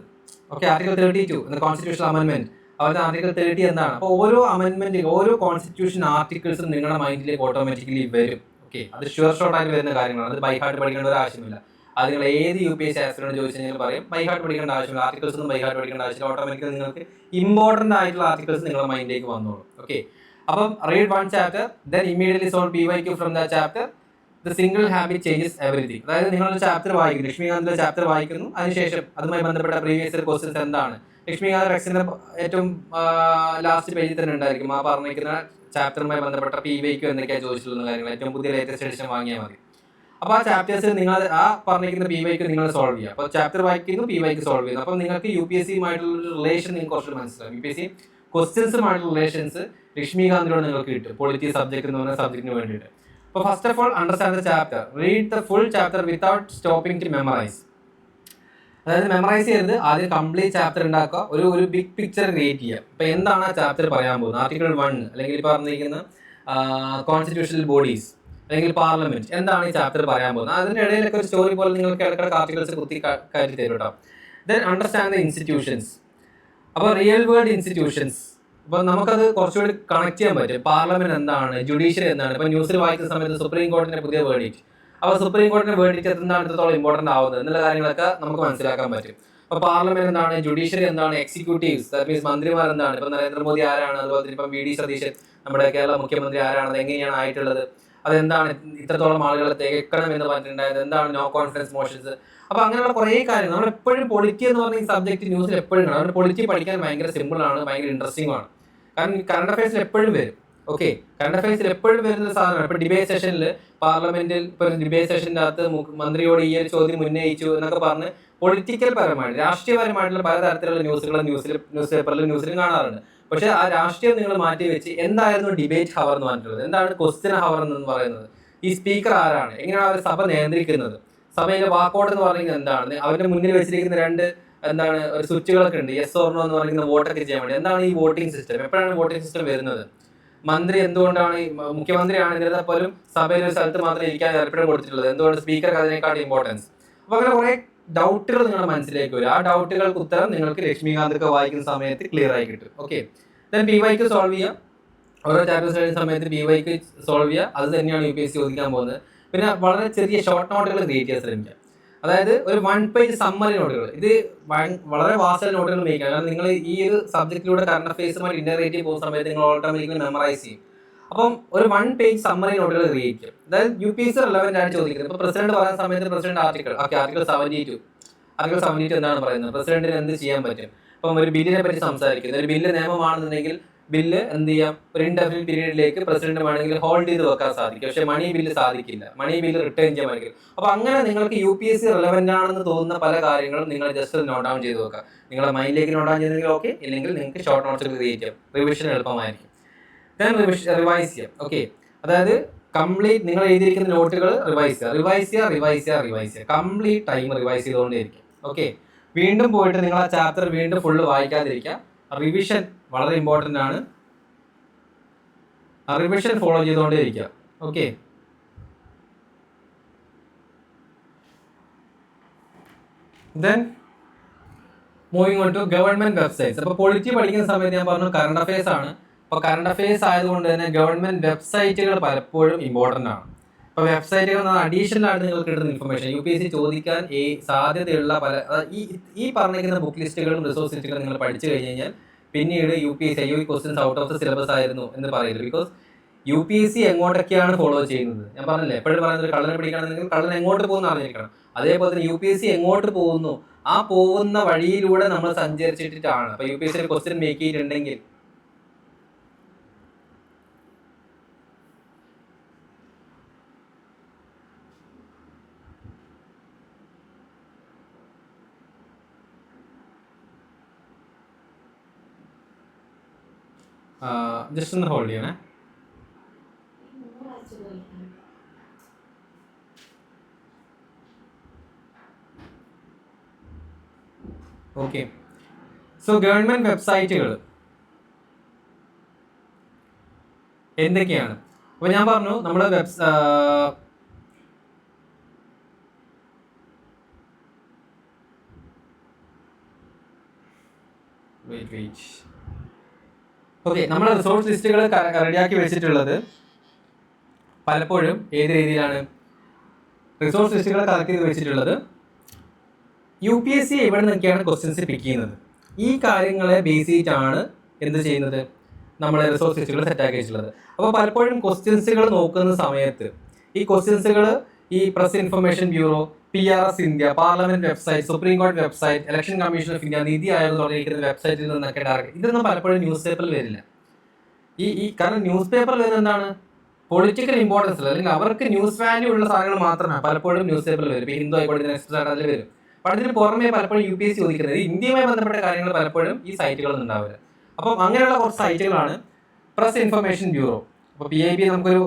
ഓക്കെ, ആർട്ടിക്കിൾ 32 എന്ന കോൺസ്റ്റിറ്റ്യൂഷൻ അമെൻമെന്റ്, അതുപോലെ ആർട്ടിക്കിൾ 30 എന്താണ്. അപ്പോൾ ഓരോ അമെൻമെന്റ്, ഓരോ കോൺസ്റ്റിറ്റ്യൂഷൻ ആർട്ടിക്കിൾസും നിങ്ങളുടെ മൈൻഡിലേക്ക് ഓട്ടോമാറ്റിക്കലി വരും. ഓക്കെ, അത് ഷുവർ ഷോർട്ട് ആയിട്ട് വരുന്ന കാര്യങ്ങളാണ്. അത് ബൈ ഹാർട്ട് പഠിക്കേണ്ട ഒരു ആവശ്യമില്ല. അത് നിങ്ങൾ ഏത് UPSC ആസ്പിറന്റ് ചോദിച്ചു കഴിഞ്ഞാൽ പറയും ബൈ ഹാർട്ട് പഠിക്കേണ്ട ആവശ്യമില്ല, ആർട്ടിക്കിൾസ് ഒന്നും ബൈ ഹാർട്ട് പഠിക്കേണ്ട ആവശ്യമില്ല. ഓട്ടോമാറ്റിക്കലി നിങ്ങൾക്ക് ഇമ്പോർട്ടന്റ് ആയിട്ടുള്ള ആർട്ടിക്കിൾസ് നിങ്ങളുടെ മൈൻഡിലേക്ക് വന്നോളൂ. ഓക്കെ, അപ്പം read 1 chapter, then immediately solve PYQ from the chapter. The single habit changes everything. അതായത് നിങ്ങളൊരു ചാപ്റ്റർ വായിക്കുന്നു, ലക്ഷ്മികാന്തിന്റെ ചാപ്റ്റർ വായിക്കുന്നു, അതിനുശേഷം അതുമായി ബന്ധപ്പെട്ട പ്രീവിയസ് ഇയർ ക്വസ്റ്റ്യൻസ് എന്താണ്, ലക്ഷ്മികാന്ത് ടെക്സ്റ്റിന്റെ ഏറ്റവും ലാസ്റ്റ് പേജിൽ തന്നെ ഉണ്ടായിരിക്കും ആ പറഞ്ഞിരിക്കുന്ന ചാപ്റ്ററുമായി ബന്ധപ്പെട്ട PYQ എന്തൊക്കെയാണ് ചോദിച്ചിട്ടുള്ള കാര്യങ്ങൾ, ഏറ്റവും പുതിയ ലേറ്റസ്റ്റ് എഡിഷൻ വാങ്ങിയാൽ മതി. അപ്പോൾ ആ ചാപ്റ്റേഴ്സ് നിങ്ങൾ ആ പറഞ്ഞിരിക്കുന്ന PYQ നിങ്ങൾ സോൾവ് ചെയ്യുക. അപ്പോൾ ചാപ്റ്റർ വായിക്കുന്നു, PYQ സോൾവ് ചെയ്യുന്നു. അപ്പം നിങ്ങൾക്ക് UPSCയുമായിട്ടുള്ള റിലേഷൻ നിങ്ങൾക്ക് കുറച്ച് മനസ്സിലാവും. UPSC ക്വസ്റ്റ്യൻസുമായിട്ടുള്ള റിലേഷൻസ് ലക്ഷ്മികാന്തിലൂടെ നിങ്ങൾക്ക് കിട്ടും, പൊളിറ്റി സബ്ജക്ട് എന്ന് പറയുന്ന സബ്ജക്റ്റിന് വേണ്ടിയിട്ട്. അപ്പോൾ first of all understand the chapter, read the full chapter without stopping to memorize. അതായത് മെമ്മറൈസ് ചെയ്ത് ആദ്യം കംപ്ലീറ്റ് ചാപ്റ്റർ ഉണ്ടാക്കുക, ഒരു ബിഗ് പിക്ചർ ക്രിയേറ്റ് ചെയ്യുക. ഇപ്പോൾ എന്താണ് ആ ചാപ്റ്റർ പറയാൻ പോകുന്നത്, ആർട്ടിക്കിൾ 1 അല്ലെങ്കിൽ ഇപ്പോൾ പറഞ്ഞിരിക്കുന്ന കോൺസ്റ്റിറ്റ്യൂഷണൽ ബോഡീസ് അല്ലെങ്കിൽ പാർലമെന്റ്, എന്താണ് ഈ ചാപ്റ്റർ പറയാൻ പോകുന്നത്. അതിൻ്റെ ഇടയിലൊക്കെ ഒരു സ്റ്റോറി പോലെ നിങ്ങൾക്ക് ഇടയ്ക്കിടയ്ക്ക് ആർട്ടിക്കിൾസ് കുത്തി കയറ്റി തരും കേട്ടോ. Then understand the institutions. അപ്പോൾ റിയൽ വേൾഡ് ഇൻസ്റ്റിറ്റ്യൂഷൻസ്, അപ്പോൾ നമുക്കത് കുറച്ചുകൂടി കണക്ട് ചെയ്യാൻ പറ്റും. പാർലമെന്റ് എന്താണ്, ജുഡീഷ്യറി എന്താണ്. ഇപ്പോൾ ന്യൂസിൽ വായിക്കുന്ന സമയത്ത് സുപ്രീം കോടതിന്റെ പുതിയ വേർഡിക്റ്റ്, അപ്പോൾ സുപ്രീം കോടതിന്റെ വേർഡിക്റ്റ് എന്താണ് എത്രത്തോളം ഇമ്പോർട്ടന്റ് ആവുന്നത് എന്നുള്ള കാര്യങ്ങളൊക്കെ നമുക്ക് മനസ്സിലാക്കാൻ പറ്റും. അപ്പോൾ പാർലമെന്റ് എന്താണ്, ജുഡീഷ്യറി എന്താണ്, എക്സിക്യൂട്ടീവ്സ് ദാറ്റ് മീൻസ് മന്ത്രിമാർ എന്താണ്, ഇപ്പോൾ നരേന്ദ്രമോദി ആരാണ്, അതുപോലെ തന്നെ ഇപ്പം VD സതീശൻ നമ്മുടെ കേരള മുഖ്യമന്ത്രി ആരാണ്, എങ്ങനെയാണ് ആയിട്ടുള്ളത്, അതെന്താണ് ഇത്രത്തോളം ആളുകളെ തികക്കണം എന്ന് പറഞ്ഞിട്ടുണ്ടായത്, എന്താണ് നോ കോൺഫിഡൻസ് മോഷൻസ്. അപ്പോൾ അങ്ങനെയുള്ള കുറേ കാര്യങ്ങൾ നമ്മൾ എപ്പോഴും പൊളിറ്റി എന്ന് പറഞ്ഞ ഈ സബ്ജക്ട് ന്യൂസിൽ എപ്പോഴും കാണാം. അതുകൊണ്ട് പൊളിറ്റി പഠിക്കാൻ ഭയങ്കര സിമ്പിൾ ആണ്, ഭയങ്കര ഇൻട്രസ്റ്റിംഗ് ആണ്. കാരണം കറണ്ട് അഫയേഴ്സിൽ എപ്പോഴും വരും. ഓക്കെ, കറണ്ട് അഫയേഴ്സിൽ എപ്പോഴും വരുന്ന സാധനമാണ്. ഇപ്പോൾ ഡിബേറ്റ് സെഷനിൽ പാർലമെന്റിൽ ഇപ്പോൾ ഡിബേറ്റ് സെഷൻ്റെ അകത്ത് മന്ത്രിയോട് ഈ ഒരു ചോദ്യം ഉന്നയിച്ചു എന്നൊക്കെ പറഞ്ഞ് പൊളിറ്റിക്കൽ പരമായിട്ട് രാഷ്ട്രീയപരമായിട്ടുള്ള പലതരത്തിലുള്ള ന്യൂസ് പേപ്പറിലും ന്യൂസിലും കാണാറുണ്ട്. പക്ഷെ ആ രാഷ്ട്രീയം നിങ്ങൾ മാറ്റി വെച്ച് എന്തായിരുന്നു ഡിബേറ്റ് ഹവർ എന്ന് പറഞ്ഞിട്ടുള്ളത്, എന്താണ് ക്വസ്റ്റ്യൻ ഹവർ എന്ന് പറയുന്നത്, ഈ സ്പീക്കർ ആരാണ്, എങ്ങനെയാണ് അവർ സഭ നിയന്ത്രിക്കുന്നത്, സഭയിലെ വാക്കൗട്ട് എന്ന് പറയുന്നത് എന്താണ്, അവരുടെ മുന്നിൽ വെച്ചിരിക്കുന്ന എന്താണ് ഒരു സ്വിച്ചുകളൊക്കെ ഉണ്ട്, യെസ് ഓർ നോ എന്ന് പറയുന്ന വോട്ടൊക്കെ ചെയ്യാൻ വേണ്ടി, എന്താണ് ഈ വോട്ടിംഗ് സിസ്റ്റം, എപ്പോഴാണ് വോട്ടിംഗ് സിസ്റ്റം വരുന്നത്, മന്ത്രി എന്തുകൊണ്ടാണ് മുഖ്യമന്ത്രിയാണ് എന്നിരുന്നാൽ പോലും സഭയിൽ ഒരു സ്ഥലത്ത് മാത്രമേ ഇരിക്കാൻ ഏർപ്പെടാൻ കൊടുത്തിട്ടുള്ളത്, എന്തുകൊണ്ട് സ്പീക്കർക്ക് അതിനേക്കാൾ ഇമ്പോർട്ടൻസ്. അപ്പോൾ അങ്ങനെ കുറെ ഡൗട്ടുകൾ നിങ്ങളുടെ മനസ്സിലേക്ക് വരും. ആ ഡൗട്ടുകൾക്ക് ഉത്തരം നിങ്ങൾക്ക് ലക്ഷ്മികാന്തൊക്കെ വായിക്കുന്ന സമയത്ത് ക്ലിയർ ആയി കിട്ടും. ഓക്കെ, ദെൻ PYQ സോൾവ് ചെയ്യുക. ഓരോ ചാപ്റ്റേഴ്സ് കഴിയുന്ന സമയത്ത് PYQ സോൾവ് ചെയ്യുക. അത് തന്നെയാണ് UPSC ചോദിക്കാൻ പോകുന്നത്. പിന്നെ വളരെ ചെറിയ ഷോർട്ട് നോട്ടുകൾ ക്രിയേറ്റ് ചെയ്യാൻ ശ്രമിക്കുക. അതായത് ഒരു 1 പേജ് സമ്മറി നോട്ടുകൾ. ഇത് വളരെ വാസ്റ്റ് നോട്ടുകൾ മേടിക്കുക. കാരണം നിങ്ങൾ ഈ ഒരു സബ്ജക്റ്റിലൂടെ കറണ്ട് അഫയേഴ്സുമായിട്ട് ഇന്റഗ്രേറ്റ് ചെയ്ത് പോകുന്ന സമയത്ത് നിങ്ങൾ ഓട്ടോമാറ്റിക്കലി മെമ്മറൈസ് ചെയ്യും. അപ്പം ഒരു 1 പേജ് സമ്മറി നോട്ടുകൾ ക്രിയേറ്റ് ചെയ്യും. അതായത് UPSC റിലവന്റ് ആണ് ചോദിക്കുന്നത്. ഇപ്പോൾ പ്രസിഡന്റ് പറയുന്ന സമയത്ത് പ്രസിഡന്റ് ആർട്ടിക്കിൾ 72 എന്താണ് പറയുന്നത്, പ്രസിഡന്റിന് എന്ത് ചെയ്യാൻ പറ്റും. ഇപ്പം ഒരു ബില്ലിനെ പറ്റി സംസാരിക്കുന്നത്, ഒരു ബില്ല് നിയമമാണെന്നുണ്ടെങ്കിൽ ബില്ല് എന്ത് ചെയ്യാം, ഒരു ഇൻഡെഫിനിറ്റ് പീരീഡിലേക്ക് പ്രസിഡന്റ് വേണമെങ്കിൽ ഹോൾഡ് ചെയ്ത് വെക്കാൻ സാധിക്കും. പക്ഷേ മണി ബില്ല് സാധിക്കില്ല, മണി ബില്ല് റിട്ടേൺ ചെയ്യാൻ പറ്റില്ല. അപ്പൊ അങ്ങനെ നിങ്ങൾക്ക് UPSC റിലവന്റ് ആണെന്ന് തോന്നുന്ന പല കാര്യങ്ങളും നിങ്ങൾ ജസ്റ്റ് നോട്ട് ഡൗൺ ചെയ്ത് വെക്കുക. നിങ്ങളുടെ മൈൻഡിലേക്ക് നോട്ട് ഡൗൺ ചെയ്തെങ്കിൽ ഓക്കെ, ഇല്ലെങ്കിൽ നിങ്ങൾക്ക് ഷോർട്ട് നോട്ട്സ് ക്രിയേറ്റ് ചെയ്യാം. റിവിഷൻ എളുപ്പമായിരിക്കും. ദെൻ റിവൈസ് ചെയ്യാം. ഓക്കെ, അതായത് കംപ്ലീറ്റ് നിങ്ങൾ എഴുതിയിരിക്കുന്ന നോട്ടുകൾ റിവൈസ് ചെയ്യുക. കംപ്ലീറ്റ് ടൈം റിവൈസ് ചെയ്തുകൊണ്ടേയിരിക്കും. ഓക്കെ, വീണ്ടും പോയിട്ട് നിങ്ങൾ ആ ചാപ്റ്റർ വീണ്ടും ഫുള്ള് വായിക്കാതിരിക്കുക. റിവിഷൻ വളരെ ഇമ്പോർട്ടൻ്റ് ആണ്. റിവിഷൻ ഫോളോ ചെയ്തുകൊണ്ടേയിരിക്കുക. Okay, then moving on to government websites. അപ്പോൾ പൊളിറ്റി പഠിക്കുന്ന സമയത്ത് ഞാൻ പറഞ്ഞു കറണ്ട് അഫയേഴ്സ് ആണ്. അപ്പോൾ കറണ്ട് അഫയേഴ്സ് ആയതുകൊണ്ട് തന്നെ ഗവൺമെന്റ് വെബ്സൈറ്റുകൾ പലപ്പോഴും ഇമ്പോർട്ടൻ്റ് ആണ്. അപ്പോൾ വെബ്സൈറ്റുകൾ അഡീഷണൽ ആയിട്ട് നിങ്ങൾക്ക് കിട്ടുന്ന ഇൻഫർമേഷൻ UPSC ചോദിക്കാൻ സാധ്യതയുള്ള പല ഈ പറഞ്ഞിരിക്കുന്ന ബുക്ക് ലിസ്റ്റുകളും റിസോഴ്സ് ലിസ്റ്റുകളും നിങ്ങൾ പഠിച്ചു കഴിഞ്ഞ് കഴിഞ്ഞാൽ പിന്നീട് UPSC questions out of the syllabus ആയിരുന്നു എന്ന് പറയില്ല. ബിക്കോസ് UPSC എങ്ങോട്ടൊക്കെയാണ് ഫോളോ ചെയ്യുന്നത്. ഞാൻ പറഞ്ഞില്ലേ, എപ്പോഴും പറയുന്നത് കള്ളനെ പിടിക്കുകയാണെങ്കിൽ കള്ളൻ എങ്ങോട്ട് പോകുന്ന അറിഞ്ഞിരിക്കണം. അതേപോലെ തന്നെ UPSC എങ്ങോട്ട് പോകുന്നു, ആ പോകുന്ന വഴിയിലൂടെ നമ്മൾ സഞ്ചരിച്ചിട്ടാണ്. അപ്പൊ UPSC ഒരു ക്വസ്റ്റ്യൻ മേക്ക് ചെയ്തിട്ടുണ്ടെങ്കിൽ ജസ്റ്റ് ഒന്ന് ഹോൾഡ് ചെയ്യണേ. ഓക്കെ, സോ ഗവൺമെന്റ് വെബ്സൈറ്റുകൾ എന്തൊക്കെയാണ്? അപ്പൊ ഞാൻ പറഞ്ഞു നമ്മൾ ഓക്കെ, നമ്മൾ റിസോഴ്സ് ലിസ്റ്റുകൾ റെഡിയാക്കി വെച്ചിട്ടുള്ളത് പലപ്പോഴും ഏത് രീതിയിലാണ് റിസോഴ്സ് ലിസ്റ്റുകൾ കളക്ട് ചെയ്ത് വെച്ചിട്ടുള്ളത്? UPSC എവിടെ നിന്നൊക്കെയാണ് ക്വസ്റ്റ്യൻസ് പിക്ക് ചെയ്യുന്നത്, ഈ കാര്യങ്ങളെ ബേസ് ചെയ്തിട്ടാണ് എന്ത് ചെയ്യുന്നത്, നമ്മൾ റിസോഴ്സ് ലിസ്റ്റുകൾ സെറ്റാക്കി വെച്ചിട്ടുള്ളത്. അപ്പോൾ പലപ്പോഴും ക്വസ്റ്റ്യൻസുകൾ നോക്കുന്ന സമയത്ത് ഈ ക്വസ്റ്റ്യൻസുകൾ ഈ പ്രസ് ഇൻഫർമേഷൻ ബ്യൂറോ, PRS ഇന്ത്യ, പാർലമെന്റ് വെബ്സൈറ്റ്, സുപ്രീം കോടതി website, Election Commission of India, NITI Aayog തുടങ്ങിയിരിക്കുന്ന വെബ്സൈറ്റിൽ നിന്നൊക്കെ ഡയറക്റ്റ്, ഇതൊന്നും പലപ്പോഴും ന്യൂസ് പേപ്പറിൽ വരില്ല. കാരണം ന്യൂസ് പേപ്പറിൽ വരുന്നത് എന്താണ്, പൊളിറ്റിക്കൽ ഇമ്പോർട്ടൻസ് അല്ലെങ്കിൽ അവർക്ക് ന്യൂസ് വാല്യൂ ഉള്ള സാധനങ്ങൾ മാത്രമേ പലപ്പോഴും ന്യൂസ് പേപ്പറിൽ വരും. ഹിന്ദു ആയിക്കോട്ടെ, നെക്സ്റ്റ് അതിൽ വരും. അപ്പോൾ അതിന് പുറമെ പലപ്പോഴും UPSC ചോദിക്കുന്നത് ഇന്ത്യയുമായി ബന്ധപ്പെട്ട കാര്യങ്ങൾ പലപ്പോഴും ഈ സൈറ്റുകളൊന്നും ഉണ്ടാവില്ല. അപ്പം അങ്ങനെയുള്ള കുറച്ച് സൈറ്റുകളാണ് പ്രസ് ഇൻഫർമേഷൻ ബ്യൂറോ. അപ്പോൾ PIB നമുക്കൊരു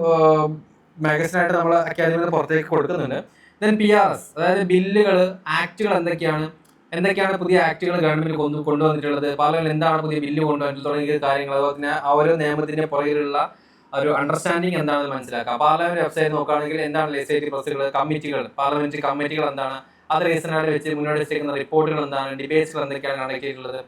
മാഗസിനായിട്ട് നമ്മൾ അക്കാദമിയിൽ പുറത്തേക്ക് കൊടുക്കുന്നുണ്ട്. ദെൻ PRS, അതായത് ബില്ലുകൾ, ആക്ടുകൾ എന്തൊക്കെയാണ് പുതിയ ആക്ടുകൾ ഗവൺമെന്റ് കൊണ്ടുവന്നിട്ടുള്ളത്, പാർലമെന്റ് എന്താണ് പുതിയ ബില്ല് കൊണ്ടുവന്നിട്ടുള്ളത് തുടങ്ങിയ കാര്യങ്ങൾ, അതുപോലെ തന്നെ ഓരോ നിയമത്തിന്റെ പുറകിലുള്ള ഒരു അണ്ടർസ്റ്റാൻഡിങ് എന്താണെന്ന് മനസ്സിലാക്കുക. പാർലമെന്റ് വെബ്സൈറ്റ് നോക്കുകയാണെങ്കിൽ എന്താണ് ലെജിസ്ലേറ്റീവ് പ്രൊസീജിയർ, കമ്മിറ്റികൾ, പാർലമെന്ററി കമ്മിറ്റികൾ എന്താണ്, അത് റീസണായിട്ട് വെച്ച് മുന്നോട്ട് വെച്ചിരിക്കുന്ന റിപ്പോർട്ടുകൾ എന്താണ്, ഡിബേറ്റ്സുകൾ എന്തൊക്കെയാണ് കണ്ടക്ട് ചെയ്തിട്ടുള്ളത്.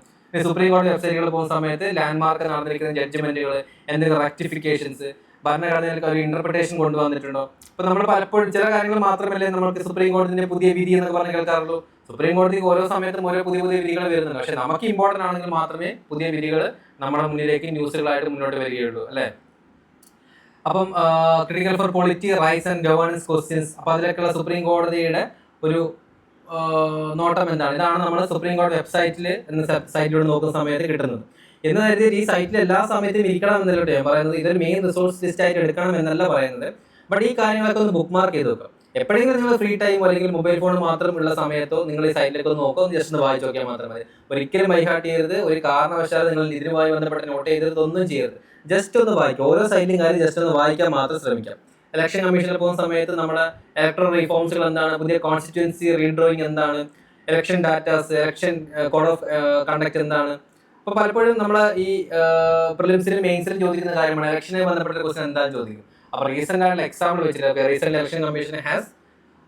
സുപ്രീം കോടതി വെബ്സൈറ്റുകൾ പോകുന്ന സമയത്ത് ലാൻഡ്മാർക്ക് നടന്നിരിക്കുന്ന ജഡ്ജ്മെന്റുകൾ, എന്തെങ്കിലും റെക്ടിഫിക്കേഷൻസ്, ഭരണഘടനയിലേക്ക് ഒരു ഇന്റർപ്രിട്ടേഷൻ കൊണ്ടുവന്നിട്ടുണ്ടോ. ഇപ്പൊ നമ്മൾ പലപ്പോഴും ചില കാര്യങ്ങൾ മാത്രമല്ലേ നമുക്ക് സുപ്രീം കോടതിന്റെ പുതിയ വിധി എന്നൊക്കെ പറഞ്ഞ് കേൾക്കാറുള്ളൂ. സുപ്രീം കോടതിക്ക് ഓരോ സമയത്തും ഓരോ പുതിയ വിധികൾ വരുന്നുണ്ട്. പക്ഷെ നമുക്ക് ഇമ്പോർട്ടന്റ് ആണെങ്കിൽ മാത്രമേ പുതിയ വിധികൾ നമ്മുടെ മുന്നിലേക്ക് ന്യൂസുകളായിട്ട് മുന്നോട്ട് വരികയുള്ളൂ, അല്ലെ? അപ്പം critical for polity, rights and governance questions, അപ്പൊ അതിലേക്കുള്ള സുപ്രീം കോടതിയുടെ ഒരു നോട്ടം എന്താണ്, ഇതാണ് നമ്മൾ സുപ്രീം കോടതി വെബ്സൈറ്റിൽ സൈറ്റിലൂടെ നോക്കുന്ന സമയത്ത് കിട്ടുന്നത്. എന്ന് കരുതി ഈ സൈറ്റിൽ എല്ലാ സമയത്തും ഇരിക്കണം എന്നല്ലോ ഞാൻ പറയുന്നത്. ഇതൊരു മെയിൻ റിസോഴ്സ് ലിസ്റ്റ് ആയിട്ട് എടുക്കണം എന്നല്ല പറയുന്നത്. ബട്ട് ഈ കാര്യങ്ങളൊക്കെ ഒന്ന് ബുക്ക് മാർക്ക് ചെയ്ത് വെക്കാം. എപ്പോഴെങ്കിലും നിങ്ങൾ ഫ്രീ ടൈം അല്ലെങ്കിൽ മൊബൈൽ ഫോൺ മാത്രമുള്ള സമയത്തോ നിങ്ങൾ ഈ സൈറ്റിലേക്ക് ഒന്ന് നോക്കുക, ഒന്ന് ജസ്റ്റ് ഒന്ന് വായിച്ച് നോക്കിയാൽ മാത്രം മതി. ഒരിക്കലും ബൈഹാർട്ട് ചെയ്യരുത്, ഒരു കാരണവശാലും നിങ്ങൾ ഇതിനുമായി ബന്ധപ്പെട്ട് നോട്ട് ചെയ്തത് ഒന്നും ചെയ്യരുത്. ജസ്റ്റ് ഒന്ന് വായിക്കുക, ഓരോ സൈറ്റിലും കാര്യം ജസ്റ്റ് ഒന്ന് വായിക്കാൻ മാത്രം ശ്രമിക്കാം. ഇലക്ഷൻ കമ്മീഷനിൽ പോകുന്ന സമയത്ത് നമ്മുടെ ഇലക്ട്രൽ റിഫോംസുകൾ എന്താണ്, പുതിയ കോൺസ്റ്റിറ്റ്യുവൻസി റീഡ്രോയിങ് എന്താണ്, election datas, election code of conduct എന്താണ്. അപ്പോൾ പലപ്പോഴും നമ്മൾ ഈ പ്രിലിംസിലും മെയിൻസിലും ചോദിക്കുന്ന കാര്യമാണ് ഇലക്ഷനുമായി ബന്ധപ്പെട്ട ക്വസ്റ്റൻ എന്താണെന്ന് ചോദിക്കും. അപ്പോൾ റീസെന്റ് ആയിട്ടുള്ള എക്സാമ്പിൾ വെച്ചിട്ട് recent election commission has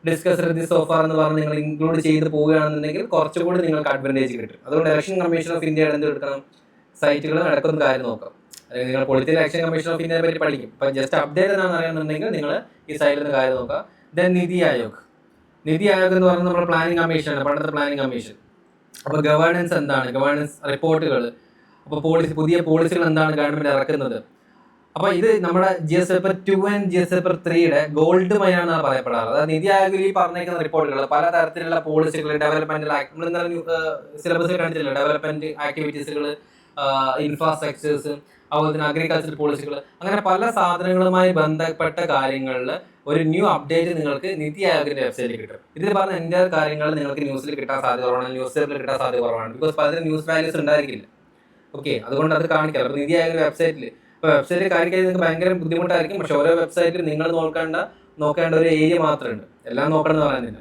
discussed this so far എന്ന് പറഞ്ഞ് നിങ്ങൾ ഇൻക്ലൂഡ് ചെയ്ത് പോവുകയാണെന്നുണ്ടെങ്കിൽ കുറച്ചുകൂടി നിങ്ങൾക്ക് അഡ്വാൻറ്റേജ് കിട്ടും. അതുകൊണ്ട് ഇലക്ഷൻ കമ്മീഷൻ ഓഫ് ഇന്ത്യയുടെ എന്ത് എടുക്കണം, സൈറ്റുകൾ നടക്കുന്ന കാര്യം നോക്കാം. അല്ലെങ്കിൽ നിങ്ങൾ പൊളിറ്റിക്കൽ ഇലക്ഷൻ കമ്മീഷൻ ഓഫ് ഇന്ത്യയെ പറ്റി പഠിക്കും. ഇപ്പം ജസ്റ്റ് അപ്ഡേറ്റ് എന്താണെന്ന് അറിയാമെന്നുണ്ടെങ്കിൽ നിങ്ങൾ ഈ സൈറ്റിൽ നിന്ന് കാര്യം നോക്കുക. ദെൻ നീതി ആയോഗ്. നിതി ആയോഗ് എന്ന് പറയുന്നത് നമ്മുടെ പ്ലാനിംഗ് കമ്മീഷനാണ്, പണ്ടത്തെ പ്ലാനിംഗ് കമ്മീഷൻ. അപ്പോൾ ഗവേണൻസ് എന്താണ്, ഗവേണൻസ് റിപ്പോർട്ടുകൾ, അപ്പോൾ പുതിയ പോളിസികൾ എന്താണ് ഗവൺമെന്റ് ഇറക്കുന്നത്. അപ്പോൾ ഇത് നമ്മുടെ GS paper 2 and GS paper 3യുടെ ഗോൾഡ് മൈൻ ആണെന്നാണ് പറയപ്പെടാറ്. അതായത് നിതി ആയോഗിൽ ഈ പറഞ്ഞേക്കുന്ന റിപ്പോർട്ടുകൾ പല തരത്തിലുള്ള പോളിസികൾ, ഡെവലപ്മെന്റൽ നമ്മൾ ഇന്നലെ സിലബസിൽ കണ്ടിട്ടില്ല, ഡെവലപ്മെന്റ് ആക്ടിവിറ്റീസുകൾ, ഇൻഫ്രാസ്ട്രക്ചേഴ്സ്, അതുപോലെ തന്നെ അഗ്രികൾച്ചർ പോളിസികൾ, അങ്ങനെ പല സാധനങ്ങളുമായി ബന്ധപ്പെട്ട കാര്യങ്ങളിൽ ഒരു ന്യൂ അപ്ഡേറ്റ് നിങ്ങൾക്ക് നിതി ആയോഗിന്റെ വെബ്സൈറ്റിൽ കിട്ടും. ഇതിൽ പറഞ്ഞ എൻ്റെ കാര്യങ്ങൾ നിങ്ങൾക്ക് ന്യൂസിൽ കിട്ടാൻ സാധ്യത കുറവാണ്, ന്യൂസ് പേപ്പറിൽ കിട്ടാൻ സാധ്യത കുറവാണ്. ബിക്കോസ് പലരും ന്യൂസ് വാല്യൂസ് ഉണ്ടായിരിക്കില്ല. ഓക്കെ, അതുകൊണ്ട് അത് കാണിക്കാം. അപ്പോൾ നിതി ആയോഗിന്റെ വെബ്സൈറ്റിൽ, ഇപ്പോൾ വെബ്സൈറ്റിൽ കാണിക്കാൻ നിങ്ങൾക്ക് ഭയങ്കര ബുദ്ധിമുട്ടായിരിക്കും. പക്ഷെ ഓരോ വെബ്സൈറ്റിൽ നിങ്ങൾ നോക്കേണ്ട ഒരു ഏരിയ മാത്രമുണ്ട്, എല്ലാം നോക്കണം എന്ന് പറയുന്നില്ല.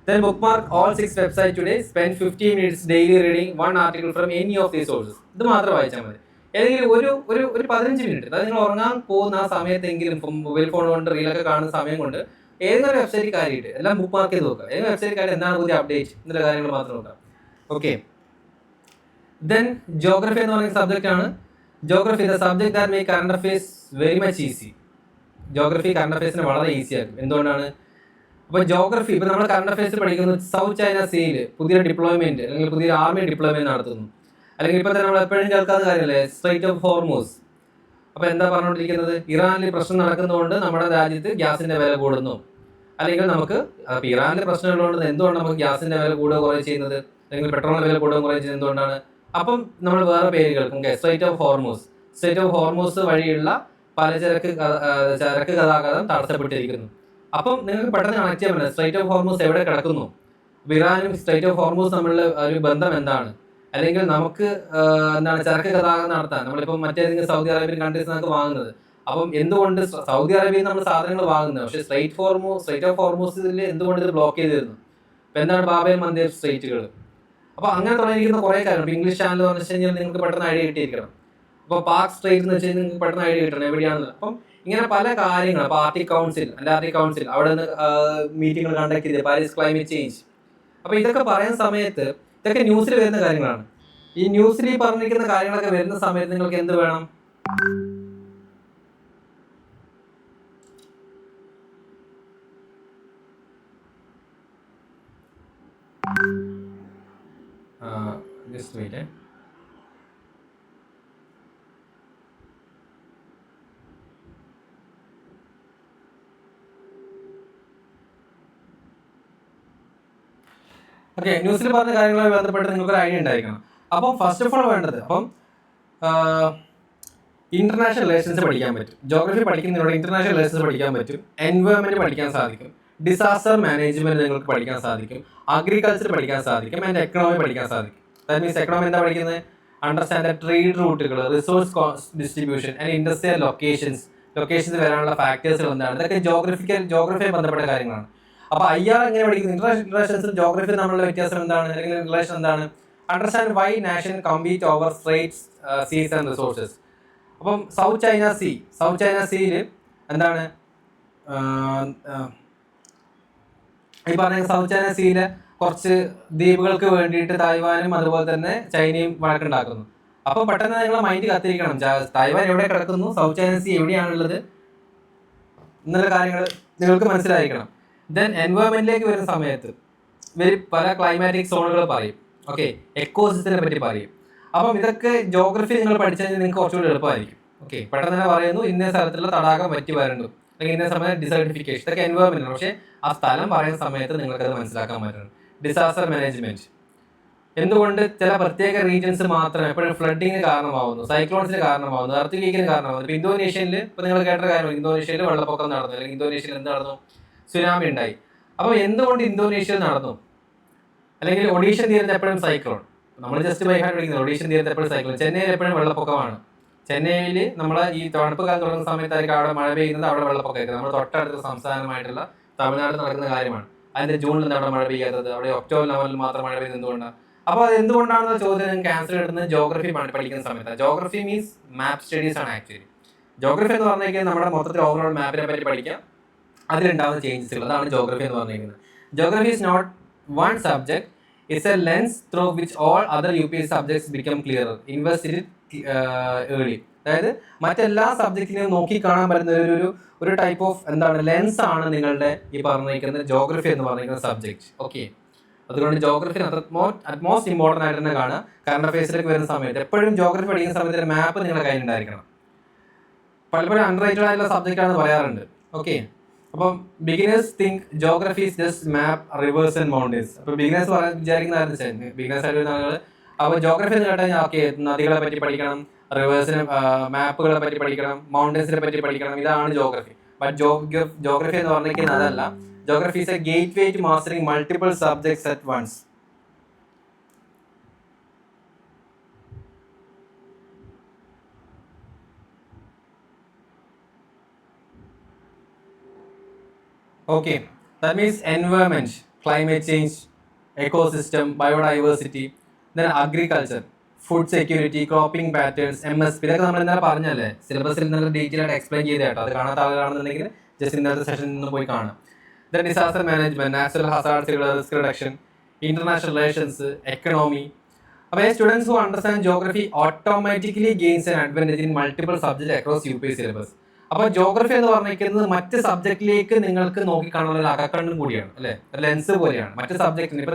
Then bookmark all 6 websites today. Spend 15 minutes daily reading one article from any of these sources. ഇത് മാത്രം വായിച്ചാൽ മതി. ഏതെങ്കിലും ഒരു 15 മിനിറ്റ്, അതായത് നിങ്ങൾ ഉറങ്ങാൻ പോകുന്ന ആ സമയത്തെങ്കിലും മൊബൈൽ ഫോൺ കൊണ്ട് റീലൊക്കെ കാണുന്ന സമയം കൊണ്ട് ഏതൊരു വെബ്സൈറ്റിൽ കാര്യമായിട്ട് എല്ലാം ബുക്ക് മാർക്ക് ചെയ്ത് നോക്കുക. ഏതൊരു വെബ്സൈറ്റിൽ കാര്യം എന്താണ് പുതിയ അപ്ഡേറ്റ്, ഇതിൻ്റെ കാര്യങ്ങൾ മാത്രം നോക്കാം. ഓക്കെ, ദെൻ ജോഗ്രഫി എന്ന് പറയുന്ന സബ്ജക്റ്റ് ആണ്. Geography the subject that make current affairs very much easy. Geography current അഫയേഴ്സിനെ വളരെ ഈസി ആക്കും. എന്തുകൊണ്ടാണ്? അപ്പോൾ ജോഗ്രഫി, ഇപ്പോൾ നമ്മൾ കറണ്ട് അഫയേഴ്സ് പഠിക്കുന്നത് സൗത്ത് ചൈന സീയിൽ പുതിയ ഡിപ്ലോയ്മെന്റ് അല്ലെങ്കിൽ പുതിയ ആർമി ഡിപ്ലോയ്മെന്റ് നടത്തുന്നു. അല്ലെങ്കിൽ ഇപ്പോൾ തന്നെ നമ്മൾ എപ്പോഴും കേൾക്കാത്ത കാര്യമല്ലേ സ്ട്രൈറ്റ് ഓഫ് ഹോർമൂസ്. അപ്പോൾ എന്താ പറഞ്ഞുകൊണ്ടിരിക്കുന്നത്? ഇറാനിൽ പ്രശ്നം നടക്കുന്നതുകൊണ്ട് നമ്മുടെ രാജ്യത്ത് ഗ്യാസിന്റെ വില കൂടുന്നു. അല്ലെങ്കിൽ നമുക്ക് അപ്പോൾ ഇറാനിൽ പ്രശ്നമുള്ളതുകൊണ്ട് എന്തുകൊണ്ടാണ് നമുക്ക് ഗ്യാസിന്റെ വില കൂടുക കുറേ ചെയ്യുന്നത്, അല്ലെങ്കിൽ പെട്രോളിന്റെ വില കൂടുക കുറേ ചെയ്യുന്നത് എന്തുകൊണ്ടാണ്? അപ്പം നമ്മൾ വേറെ പേര് കേൾക്കും, straight of Hormuz. Strait of Hormuz വഴിയുള്ള പലചരക്ക് ഗതാഗതം തടസ്സപ്പെട്ടിരിക്കുന്നു. അപ്പം നിങ്ങൾക്ക് പെട്ടെന്ന് കണക്ട് ചെയ്യാൻ പറ്റില്ല സ്ട്രൈറ്റ് ഓഫ് ഹോർമൂസ് എവിടെ കിടക്കുന്നു, ഇറാനും സ്ട്രൈറ്റ് ഓഫ് ഹോർമൂസ് തമ്മിലുള്ള ഒരു ബന്ധം എന്താണ്, അല്ലെങ്കിൽ നമുക്ക് എന്താണ് ചരക്ക് ഗതാഗതം നടത്താൻ നമ്മളിപ്പോൾ മറ്റേതെങ്കിലും സൗദി അറേബ്യൻ കൺട്രീസ് നമുക്ക് വാങ്ങുന്നത്. അപ്പം എന്തുകൊണ്ട് സൗദി അറേബ്യയിൽ നമ്മൾ സാധനങ്ങൾ വാങ്ങുന്നത്, പക്ഷേ സ്ട്രൈറ്റ് ഓഫ് ഹോർമൂസിൽ എന്തുകൊണ്ട് ഇത് ബ്ലോക്ക് ചെയ്തിരുന്നു? ഇപ്പം എന്താണ് ബാബേൽ മന്ദിർ സ്ട്രൈറ്റുകൾ? അപ്പോൾ അങ്ങനെ തുടങ്ങിയിരിക്കുന്ന കുറേ കാര്യങ്ങൾ. ഇംഗ്ലീഷ് ചാനൽ എന്ന് വെച്ച് കഴിഞ്ഞാൽ നിങ്ങൾക്ക് പെട്ടെന്ന് ഐഡിയ കിട്ടിയിരിക്കണം. അപ്പോൾ പാക് സ്ട്രൈറ്റ് എന്ന് വെച്ച് കഴിഞ്ഞാൽ നിങ്ങൾക്ക് പെട്ടെന്ന് ഐഡിയ കിട്ടണം എവിടെയാണെന്ന്. അപ്പം ഇങ്ങനെ പല കാര്യങ്ങൾ, അപ്പോൾ ആർട്ടിക് കൗൺസിൽ അവിടെ നിന്ന് മീറ്റിംഗുകൾ കണ്ടക്ട് ചെയ്ത് പാരീസ് ക്ലൈമറ്റ് ചേഞ്ച്. അപ്പോൾ ഇതൊക്കെ പറയുന്ന സമയത്ത് ഇതൊക്കെ ന്യൂസിൽ വരുന്ന കാര്യങ്ങളാണ്. ഈ ന്യൂസിൽ ഈ പറഞ്ഞിരിക്കുന്ന കാര്യങ്ങളൊക്കെ വരുന്ന സമയത്ത് നിങ്ങൾക്ക് എന്ത് വേണം? Just wait. ഓക്കെ, ന്യൂസിൽ പറഞ്ഞ കാര്യങ്ങളുമായി ബന്ധപ്പെട്ട് നിങ്ങൾക്കൊരു ഐഡിയ ഉണ്ടായിരിക്കണം. അപ്പം ഫസ്റ്റ് ഓഫ് ഓൾ വേണ്ടത്, അപ്പം ഇന്റർനാഷണൽ റിലേഷൻസ് പഠിക്കാൻ പറ്റും. ജോഗ്രഫി പഠിക്കുന്നതിലൂടെ ഇന്റർനാഷണൽ റിലേഷൻസ് പഠിക്കാൻ പറ്റും, എൻവയോൺമെന്റ് പഠിക്കാൻ സാധിക്കും, ഡിസാസ്റ്റർ മാനേജ്മെന്റ് നിങ്ങൾക്ക് പഠിക്കാൻ സാധിക്കും, അഗ്രികൾച്ചർ പഠിക്കാൻ സാധിക്കും, ആൻഡ് എക്കണോമി പഠിക്കാൻ സാധിക്കും. ദാറ്റ് മീൻസ് എക്കണോമി എന്താ പഠിക്കുന്നത്? അണ്ടർസ്റ്റാൻഡ് ട്രേഡ് റൂട്ടുകൾ, resource distribution and industrial locations വരാനുള്ള ഫാക്ടേഴ്സുകൾ എന്താണ്, ഇതൊക്കെ ജോഗ്രഫിയെ ബന്ധപ്പെട്ട കാര്യങ്ങളാണ്. അപ്പോൾ IR എങ്ങനെ പഠിക്കുന്നത്? ഇന്റർനാഷണൽ റിലേഷൻസും ജോഗ്രഫി തമ്മിലുള്ള വ്യത്യാസം എന്താണ്, അല്ലെങ്കിൽ റിലേഷൻ എന്താണ്? Understand why nation compete over straits, seas and resources. അപ്പം സൗത്ത് ചൈന സീയിൽ എന്താണ് ഈ പറഞ്ഞ സൗത്ത് ചൈന സീയിലെ കുറച്ച് ദ്വീപുകൾക്ക് വേണ്ടിയിട്ട് തായ്വാനും അതുപോലെ തന്നെ ചൈനയും വഴക്കുണ്ടാക്കുന്നു. അപ്പോൾ പെട്ടെന്ന് നിങ്ങളെ മൈൻഡ് കത്തിരിക്കണം, തായ്വാൻ എവിടെ കിടക്കുന്നു, സൗത്ത് ചൈന സീ എവിടെയാണുള്ളത് എന്നുള്ള കാര്യങ്ങൾ നിങ്ങൾക്ക് മനസ്സിലായിരിക്കണം. ദെൻ എൻവയോൺമെന്റിലേക്ക് വരുന്ന സമയത്ത് പല ക്ലൈമാറ്റിക് സോണുകൾ പറയും. ഓക്കെ, എക്കോസിസ്റ്റത്തിനെ പറ്റി പറയും. അപ്പം ഇതൊക്കെ ജോഗ്രഫി നിങ്ങൾ പഠിച്ചു കഴിഞ്ഞാൽ നിങ്ങൾക്ക് കുറച്ചുകൂടി എളുപ്പമായിരിക്കും. ഓക്കെ, പെട്ടെന്ന് തന്നെ പറയുന്നു ഇന്ന സ്ഥലത്തുള്ള തടാകം പറ്റി വരണ്ടു, അല്ലെങ്കിൽ ഇന്ന സമയത്ത് ഡിസർട്ടിഫിക്കേഷൻ, ഇതൊക്കെ എൻവയോൺമെന്റ് ആണ്. പക്ഷേ ആ സ്ഥലം പറയുന്ന സമയത്ത് നിങ്ങൾക്കത് മനസ്സിലാക്കാൻ പറ്റണം. ഡിസാസ്റ്റർ മാനേജ്മെന്റ്, എന്തുകൊണ്ട് ചില പ്രത്യേക റീജിയൻസ് മാത്രം എപ്പോഴും ഫ്ലഡിങ്ങിന് കാരണമാവുന്നു, സൈക്ലോൺസിന് കാരണമാവുന്നു, എർത്ത് കാരണമാവുന്നു. ഇപ്പോൾ ഇന്തോനേഷ്യയിൽ ഇപ്പോൾ നിങ്ങൾ കേട്ട കാര്യം, ഇന്തോനേഷ്യയിൽ വെള്ളപ്പൊക്കം നടന്നു, അല്ലെങ്കിൽ ഇന്തോനേഷ്യയിൽ എന്ത് നടന്നു, സുനാമി ഉണ്ടായി. അപ്പോൾ എന്തുകൊണ്ട് ഇന്തോനേഷ്യയിൽ നടന്നു? അല്ലെങ്കിൽ ഒഡീഷൻ തീരത്ത് എപ്പോഴും സൈക്ലോൺ, നമ്മൾ ജസ്റ്റ് ബൈ ഹാർട്ട് പഠിക്കുന്നത് ഒഡീഷൻ തീരത്ത് എപ്പോഴും സൈക്ലോൺ. ചെന്നൈയിൽ എപ്പോഴും വെള്ളപ്പൊക്കമാണ്. ചെന്നൈയിൽ നമ്മൾ ഈ തണുപ്പ് കാലം തുടങ്ങുന്ന സമയത്തായിരിക്കും അവിടെ മഴ പെയ്യുന്നത്, അവിടെ വെള്ളപ്പൊക്കമായിരിക്കും. നമ്മൾ തൊട്ടടുത്ത സംസ്ഥാനമായിട്ടുള്ള തമിഴ്നാട് നടക്കുന്ന കാര്യമാണ്. അതിന്റെ ജൂണിൽ നിന്ന് അവിടെ മഴ പെയ്യാത്തത്, അവിടെ ഒക്ടോബർ നവംബറിൽ മാത്രം മഴ പെയ്യുന്നത് എന്തുകൊണ്ടാണ്? അപ്പോൾ അത് എന്തുകൊണ്ടാണെന്ന ചോദ്യം ക്യാൻസർ എടുക്കുന്നത് ജോഗ്രഫി പഠിക്കുന്ന സമയത്താണ്. ജോഗ്രഫി മീൻസ് മാപ്പ് സ്റ്റഡീസ് ആണ് ആക്ച്വലി. ജോഗ്രഫി എന്ന് പറഞ്ഞിരിക്കുന്നത് നമ്മുടെ മൊത്തത്തിൽ ഓവറോൾ മാപ്പിനെ പറ്റി പഠിക്കാം, അതിലുണ്ടാകുന്ന ചേഞ്ചസുകൾ, അതാണ് ജോഗ്രഫി എന്ന് പറഞ്ഞിരിക്കുന്നത്. Geography is not one subject, it's a lens through which all other UPSC subjects become clear. Invest in it early. അതായത് മറ്റെല്ലാ സബ്ജക്റ്റിനെയും നോക്കി കാണാൻ പറ്റുന്ന ഒരു ടൈപ്പ് ഓഫ് എന്താണ് ലെൻസ് ആണ് നിങ്ങളുടെ ഈ പറഞ്ഞിരിക്കുന്ന ജോഗ്രഫി എന്ന് പറഞ്ഞിരിക്കുന്ന സബ്ജക്ട്. ഓക്കെ, അതുകൊണ്ട് ജോഗ്രഫി അറ്റ്മോസ്റ്റ് ഇമ്പോർട്ടൻ്റ് ആയിട്ട് തന്നെ കാണുക. കറണ്ട് അഫയേഴ്സിലേക്ക് വരുന്ന സമയത്ത് എപ്പോഴും ജോഗ്രഫി പഠിക്കുന്ന സമയത്ത് മാപ്പ് നിങ്ങളുടെ കയ്യിൽ ഉണ്ടായിരിക്കണം. പലപ്പോഴും അണ്ടർ റേറ്റഡ് ആയിട്ടുള്ള സബ്ജക്റ്റ് ആണെന്ന് പറയാറുണ്ട്. ഓക്കെ, അപ്പം beginners think geography is just map, reverse and mountains. അപ്പൊ ബിഗിനേഴ്സ് വിചാരിക്കുന്നതായിരുന്നു ബിഗിനേഴ്സ് ആയിട്ട് ആളുകൾ അപ്പോൾ ജോഗ്രഫി എന്ന് കേട്ടാൽ ഓക്കെ നദികളെ പറ്റി പഠിക്കണം, റിവേഴ്സിനെ മാപ്പുകളെ പറ്റി പഠിക്കണം, മൗണ്ടൻസിനെ പറ്റി പഠിക്കണം, ഇതാണ് ജോഗ്രഫി. ബട്ട് ജോഗ്രഫി എന്ന് പറഞ്ഞിരിക്കുന്നത് അതല്ല. Geography is a gateway to mastering multiple subjects at once. Okay, that means environment, climate change, ecosystem, biodiversity, then agriculture, food security, cropping patterns, MSP. ഇതൊക്കെ നമ്മൾ ഇന്നലെ പറഞ്ഞല്ലേ, സിലബസിൽ ഇന്നലെ ഡീറ്റെയിൽ ആയിട്ട് എക്സ്പ്ലെയിൻ ചെയ്ത കേട്ടോ. അത് കാണാത്ത ആളുകളാണെന്നുണ്ടെങ്കിൽ ജസ്റ്റ് ഇന്നത്തെ സെഷനിൽ നിന്ന് പോയി കാണാം. ദെൻ ഡിസാസ്റ്റർ മാനേജ്മെന്റ്, നാച്ചുറൽ ഹസാർഡ്സുകൾ, risk reduction, international relations, economy. അപ്പോൾ students who understand geography automatically gains an advantage in multiple subject across UPSC syllabus. അപ്പോൾ ജോഗ്രഫി എന്ന് പറഞ്ഞിരിക്കുന്നത് മറ്റ് സബ്ജക്റ്റിലേക്ക് നിങ്ങൾക്ക് നോക്കിക്കാണുന്ന ഒരു അകക്കണ്ണും കൂടിയാണ് അല്ലേ, ലെൻസ് പോലെയാണ് മറ്റ് സബ്ജക്റ്റിന്. ഇപ്പൊ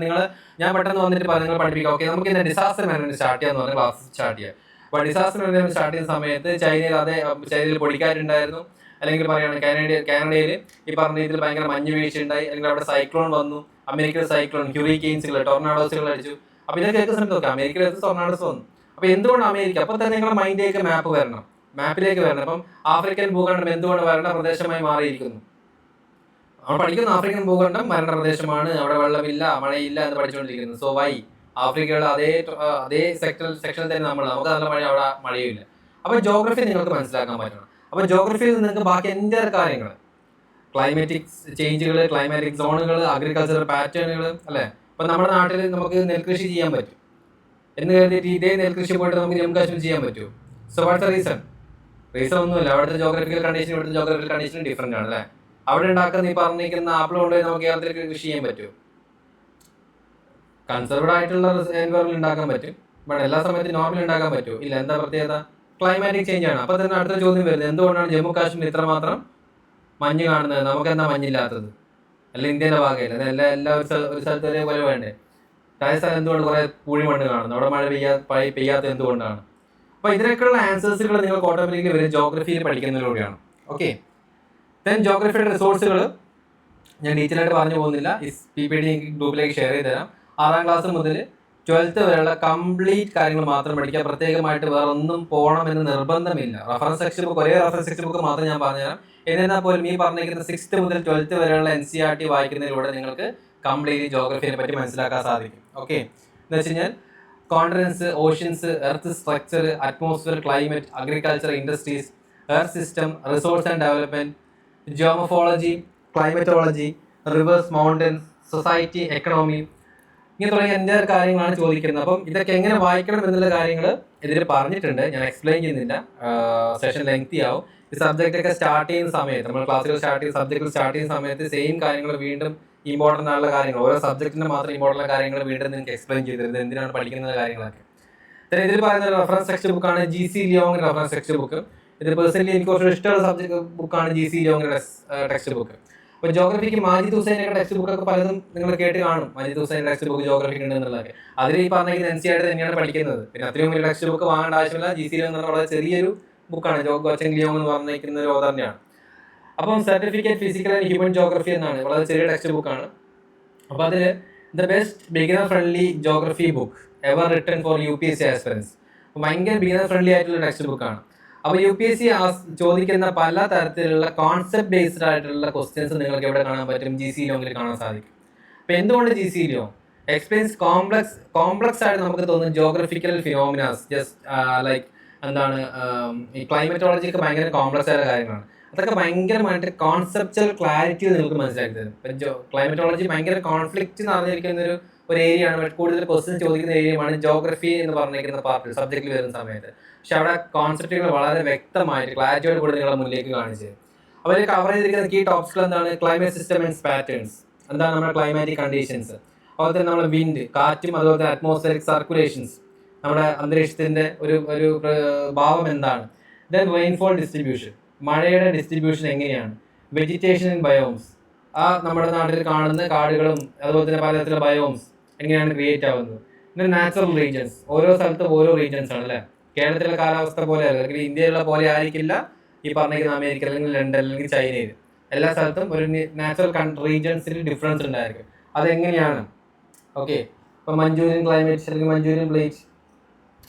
ഞാൻ പെട്ടെന്ന് വന്നിട്ട് നിങ്ങൾ പഠിപ്പിക്കാം, ഓക്കെ നമുക്ക് ഇന്ന് ഡിസാസ്റ്റർ മാനേജ്മെന്റ് സ്റ്റാർട്ട് ചെയ്യാന്ന് പറഞ്ഞ ക്ലാസ് സ്റ്റാർട്ട് ചെയ്യാം. അപ്പോൾ ഡിസാസ്റ്റർ മാനേജ്മെന്റ് സ്റ്റാർട്ട് ചെയ്യുന്ന സമയത്ത് ചൈനയിൽ പൊടിക്കാരുണ്ടായിരുന്നു, അല്ലെങ്കിൽ പറയുകയാണ് കാനഡയിൽ ഈ പറഞ്ഞ രീതിയിൽ ഭയങ്കര മഞ്ഞ് വീഴ്ച ഉണ്ടായി, അല്ലെങ്കിൽ അവിടെ സൈക്ലോൺ വന്നു, അമേരിക്കയിൽ സൈക്ലോൺ, ഹ്യൂറിക്കെയിൻസുകൾ, ടൊർണാഡോസുകൾ അടിച്ചു. അപ്പോൾ ഇതൊക്കെ കേൾക്കുന്ന സമയത്ത് നോക്കാം അമേരിക്കയിൽ ടൊർണാഡോസ് വന്നു. അപ്പോൾ എന്തുകൊണ്ട് അമേരിക്ക? അപ്പോൾ തന്നെ നിങ്ങളുടെ മൈൻഡിലേക്ക് മാപ്പിലേക്ക് വരണം. അപ്പം ആഫ്രിക്കൻ ഭൂഖണ്ഡം എന്തുകൊണ്ട് വരണ്ട പ്രദേശമായി മാറിയിരിക്കുന്നു? നമ്മൾ പഠിക്കുന്ന ആഫ്രിക്കൻ ഭൂഖണ്ഡം വരണ്ട പ്രദേശമാണ്, അവിടെ വെള്ളമില്ല, മഴയില്ല എന്ന് പഠിച്ചുകൊണ്ടിരിക്കുന്നു. സോ വൈ ആഫ്രിക്കയുടെ അതേ സെക്ഷനിൽ തന്നെ നമുക്ക് നല്ല അവിടെ മഴയില്ല. അപ്പൊ ജോഗ്രഫി നിങ്ങൾക്ക് മനസ്സിലാക്കാൻ പറ്റണം. അപ്പൊ ജോഗ്രഫിയിൽ നിങ്ങൾക്ക് ബാക്കി എൻ്റെ കാര്യങ്ങൾ, ക്ലൈമാറ്റിക് ചേഞ്ചുകൾ, ക്ലൈമാറ്റിക് സോണുകൾ, അഗ്രികൾച്ചറൽ പാറ്റേണുകൾ അല്ലെ. ഇപ്പൊ നമ്മുടെ നാട്ടിൽ നമുക്ക് നെൽകൃഷി ചെയ്യാൻ പറ്റും എന്ന് കരുതിയിട്ട് ഇതേ നെൽകൃഷി പോയിട്ട് നമുക്ക് ജമ്മു കാശ്മീർ ചെയ്യാൻ പറ്റുമോ? സോ വാട്ട്സ് ദ റീസൺ ഒന്നുമില്ല. അവിടുത്തെ ജോഗ്രഫിക്കൽ കണ്ടീഷൻ ഇവിടുത്തെ ജോഗ്രഫിക്കൽ കണ്ടീഷൻ ഡിഫറെന്റ് ആണ് അല്ലേ. അവിടെ ഉണ്ടാക്കുന്ന ഈ പറഞ്ഞിരിക്കുന്ന ആപ്പിൾ കൊണ്ടുപോയി നമുക്ക് കേരളത്തിലേക്ക് കൃഷി ചെയ്യാൻ പറ്റുമോ? കൺസർവ്ഡ് ആയിട്ടുള്ള എൻവയറമെന്റ് ഉണ്ടാക്കാൻ പറ്റും, ബട്ട് എല്ലാ സമയത്തും നോർമൽ ഉണ്ടാക്കാൻ പറ്റുമോ? ഇല്ല. എന്താ പ്രത്യേകത? ക്ലൈമാറ്റിക് ചേഞ്ച് ആണ്. അപ്പൊ തന്നെ അടുത്ത ചോദ്യം വരുന്നത്, എന്തുകൊണ്ടാണ് ജമ്മു കാശ്മീർ ഇത്രമാത്രം മഞ്ഞ് കാണുന്നത്, നമുക്ക് എന്താ മഞ്ഞില്ലാത്തത്? അല്ല ഇന്ത്യയുടെ ഭാഗമില്ല, എല്ലാ ഒരു സ്ഥലത്ത് ഒരേപോലെ വേണ്ടേ? രാജസ്ഥാൻ എന്തുകൊണ്ട് കുറെ പൂഴിമണ്ണ് കാണുന്നു, അവിടെ മഴ പെയ്യാത്ത എന്തുകൊണ്ടാണ്? അപ്പൊ ഇതിനൊക്കെയുള്ള ആൻസേഴ്സുകൾ നിങ്ങൾക്ക് ഓട്ടോമാറ്റിക്കലി വരും ജോഗ്രഫിയിൽ പഠിക്കുന്നതിലൂടെയാണ്. ഓക്കെ, ദെൻ ജോഗ്രഫിയുടെ റിസോഴ്സുകൾ ഞാൻ ഡീറ്റെയിൽ ആയിട്ട് പറഞ്ഞു പോകുന്നില്ല, PPT ഗ്രൂപ്പിലേക്ക് ഷെയർ ചെയ്ത് തരാം. 6ാം ക്ലാസ് മുതൽ 12th വരെയുള്ള കംപ്ലീറ്റ് കാര്യങ്ങൾ മാത്രം പഠിക്കുക. പ്രത്യേകമായിട്ട് വേറെ ഒന്നും പോകണമെന്ന് നിർബന്ധമില്ല. റഫറൻസ് ടെക്സ്റ്റ് ബുക്ക്, ഒരേ റഫറൻസ് ടെക്സ്റ്റ് ബുക്ക് മാത്രം ഞാൻ പറഞ്ഞുതരാം. എന്നിരുന്നാൽ പോലും ഈ പറഞ്ഞിരിക്കുന്ന 6th മുതൽ 12th വരെയുള്ള NCERT വായിക്കുന്നതിലൂടെ നിങ്ങൾക്ക് കംപ്ലീറ്റ് ജോഗ്രഫിയെ പറ്റി മനസ്സിലാക്കാൻ സാധിക്കും. ഓക്കെ, എന്ന് വെച്ച് കഴിഞ്ഞാൽ continents, oceans, earth structure, atmosphere, climate, agriculture, industries, earth system, resource and development, geomorphology, climatology, rivers, mountains, society, economy, ഇങ്ങനെ തുടങ്ങിയ എൻ്റെ കാര്യങ്ങളാണ് ചോദിക്കുന്നത്. അപ്പം ഇതൊക്കെ എങ്ങനെ വായിക്കണം എന്നുള്ള കാര്യങ്ങൾ ഇതിൽ പറഞ്ഞിട്ടുണ്ട്, ഞാൻ എക്സ്പ്ലെയിൻ ചെയ്യുന്നില്ല, സെഷൻ ലെങ്തി ആവും. ഈ സബ്ജക്റ്റ് ഒക്കെ സ്റ്റാർട്ട് ചെയ്യുന്ന സമയത്ത്, നമ്മൾ ക്ലാസ്സുകൾ സബ്ജക്റ്റുകൾ സ്റ്റാർട്ട് ചെയ്യുന്ന സമയത്ത് സെയിം കാര്യങ്ങൾ വീണ്ടും ഇമ്പോർട്ടൻ്റ് ആയുള്ള കാര്യങ്ങൾ, ഓരോ സബ്ജക്റ്റിന് മാത്രം ഇമ്പോർട്ടൻ്റ് കാര്യങ്ങൾ വീണ്ടും നിങ്ങൾക്ക് എക്സ്പ്ലെയിൻ ചെയ്തിരുന്നത് എന്തിനാണ് പഠിക്കുന്ന കാര്യങ്ങളൊക്കെ. ഇതിൽ പറയുന്ന റഫറൻസ് ടെക്സ്റ്റ് ബുക്കാണ് GC ലിയോങ്ങിന്റെ റഫറൻസ് ടെക്സ്റ്റ് ബുക്ക്. ഇത് പേഴ്സണലി എനിക്ക് കുറച്ച് ഇഷ്ടമുള്ള സബ്ജക്ട് ബുക്കാണ് GC ലിയോങ്ങിന്റെ ടെക്സ്റ്റ് ബുക്ക്. അപ്പോൾ ജോഗ്രഫിക്ക് മാജിദ് ഹുസൈനൊക്കെ ടെക്സ്റ്റ് ബുക്കൊക്കെ പലതും നിങ്ങൾ കേട്ട് കാണും. മാജിദ് ഹുസൈൻ ടെക്സ്റ്റ് ബുക്ക് ജോഗ്രഫിക്ക് ഉണ്ട് എന്നുള്ളതൊക്കെ. അതിൽ ഈ പറഞ്ഞ NCERT തന്നെയാണ് പഠിക്കുന്നത്. പിന്നെ അത്രയും വലിയ ടെക്സ്റ്റ് ബുക്ക് വാങ്ങേണ്ട ആവശ്യമില്ല. GC ലിയോങ് എന്ന് വളരെ ചെറിയൊരു ബുക്കാണ്, ഗോച്ചൻ ലിയോങ് എന്ന് പറഞ്ഞിരിക്കുന്ന ഒരു ഓതറിന്റെയാണ്. അപ്പം certificate physical and human geography എന്നാണ്, വളരെ ചെറിയ ടെക്സ്റ്റ് ബുക്കാണ്. അപ്പോൾ അതിൽ the best beginner friendly geography book ever written four UPSC aspirants. ഭയങ്കര ബിഗിനർ ഫ്രണ്ട്ലി ആയിട്ടുള്ള ടെക്സ്റ്റ് ബുക്കാണ്. അപ്പോൾ UPSC ചോദിക്കുന്ന പല തരത്തിലുള്ള കോൺസെപ്റ്റ് ബേസ്ഡ് ആയിട്ടുള്ള ക്വസ്റ്റ്യൻസ് നിങ്ങൾക്ക് എവിടെ കാണാൻ പറ്റും? GC ലിയോങ്ങിൽ കാണാൻ സാധിക്കും. അപ്പോൾ എന്തുകൊണ്ട് GC ലിയോങ് എക്സ്പ്ലെയിൻസ് കോംപ്ലക്സ് ആയിട്ട് നമുക്ക് തോന്നുന്ന ജോഗ്രഫിക്കൽ ഫിനോമിനാസ്, ജസ്റ്റ് ലൈക്ക് എന്താണ് ഈ ക്ലൈമറ്റോളജിക്ക് ഭയങ്കര കോംപ്ലക്സ് ആയ കാര്യങ്ങളാണ്. അതൊക്കെ ഭയങ്കരമായിട്ട് കോൺസെപ്റ്റൽ ക്ലാരിറ്റി നിങ്ങൾക്ക് മനസ്സിലാക്കി തരും. ക്ലൈമറ്റോളജി ഭയങ്കര കോൺഫ്ലിക്റ്റ് നിറഞ്ഞിരിക്കുന്ന ഒരു ഏരിയ ആണ്, കൂടുതൽ ക്വസ്റ്റ്യൻ ചോദിക്കുന്ന ഏരിയയാണ് ജോഗ്രഫി എന്ന് പറഞ്ഞിരിക്കുന്ന പാർട്ട് സബ്ജക്റ്റിൽ വരുന്ന സമയത്ത്. പക്ഷെ അവിടെ കോൺസെപ്റ്റുകൾ വളരെ വ്യക്തമായിട്ട് ക്ലാരിറ്റിയോട് കൂടി നിങ്ങളെ മുന്നിലേക്ക് കാണിച്ചു തരും. അവർ കവർ ചെയ്തിരിക്കുന്ന കീ ടോപ്പിക്സ് എന്താണ്? ക്ലൈമറ്റ് സിസ്റ്റം ആൻഡ് പാറ്റേൺസ്, എന്താണ് നമ്മുടെ ക്ലൈമാറ്റിക് കണ്ടീഷൻസ്, അതുപോലെ തന്നെ നമ്മുടെ വിൻഡ്, കാറ്റും, അതുപോലെ തന്നെ അറ്റ്മോസ്ഫിയറിക് സർക്കുലേഷൻസ്, നമ്മുടെ അന്തരീക്ഷത്തിന്റെ ഒരു ഭാവം എന്താണ്, ദെൻ റെയിൻഫോൾ ഡിസ്ട്രിബ്യൂഷൻ, മഴയുടെ ഡിസ്ട്രിബ്യൂഷൻ എങ്ങനെയാണ്, വെജിറ്റേഷൻ ഇൻ ബയോംസ്, ആ നമ്മുടെ നാട്ടിൽ കാണുന്ന കാടുകളും അതുപോലെ തന്നെ പലതരത്തിലുള്ള ബയോംസ് എങ്ങനെയാണ് ക്രിയേറ്റ് ആവുന്നത്. പിന്നെ നാച്ചുറൽ റീജിയൻസ്, ഓരോ സ്ഥലത്തും ഓരോ റീജിയൻസ് ആണ് അല്ലേ. കേരളത്തിലെ കാലാവസ്ഥ പോലെ അല്ലെങ്കിൽ ഇന്ത്യയിലുള്ള പോലെ ആയിരിക്കില്ല ഈ പറഞ്ഞിരിക്കുന്ന അമേരിക്ക അല്ലെങ്കിൽ ലണ്ടൻ അല്ലെങ്കിൽ ചൈനയിൽ. എല്ലാ സ്ഥലത്തും ഒരു നാച്ചുറൽ റീജിയൻസിൽ ഡിഫറൻസ് ഉണ്ടായിരിക്കും. അതെങ്ങനെയാണ്? ഓക്കെ, ഇപ്പൊ മഞ്ചൂരിയൻ ക്ലൈമറ്റ് അല്ലെങ്കിൽ മഞ്ചൂരിയൻ പ്ലേറ്റ്,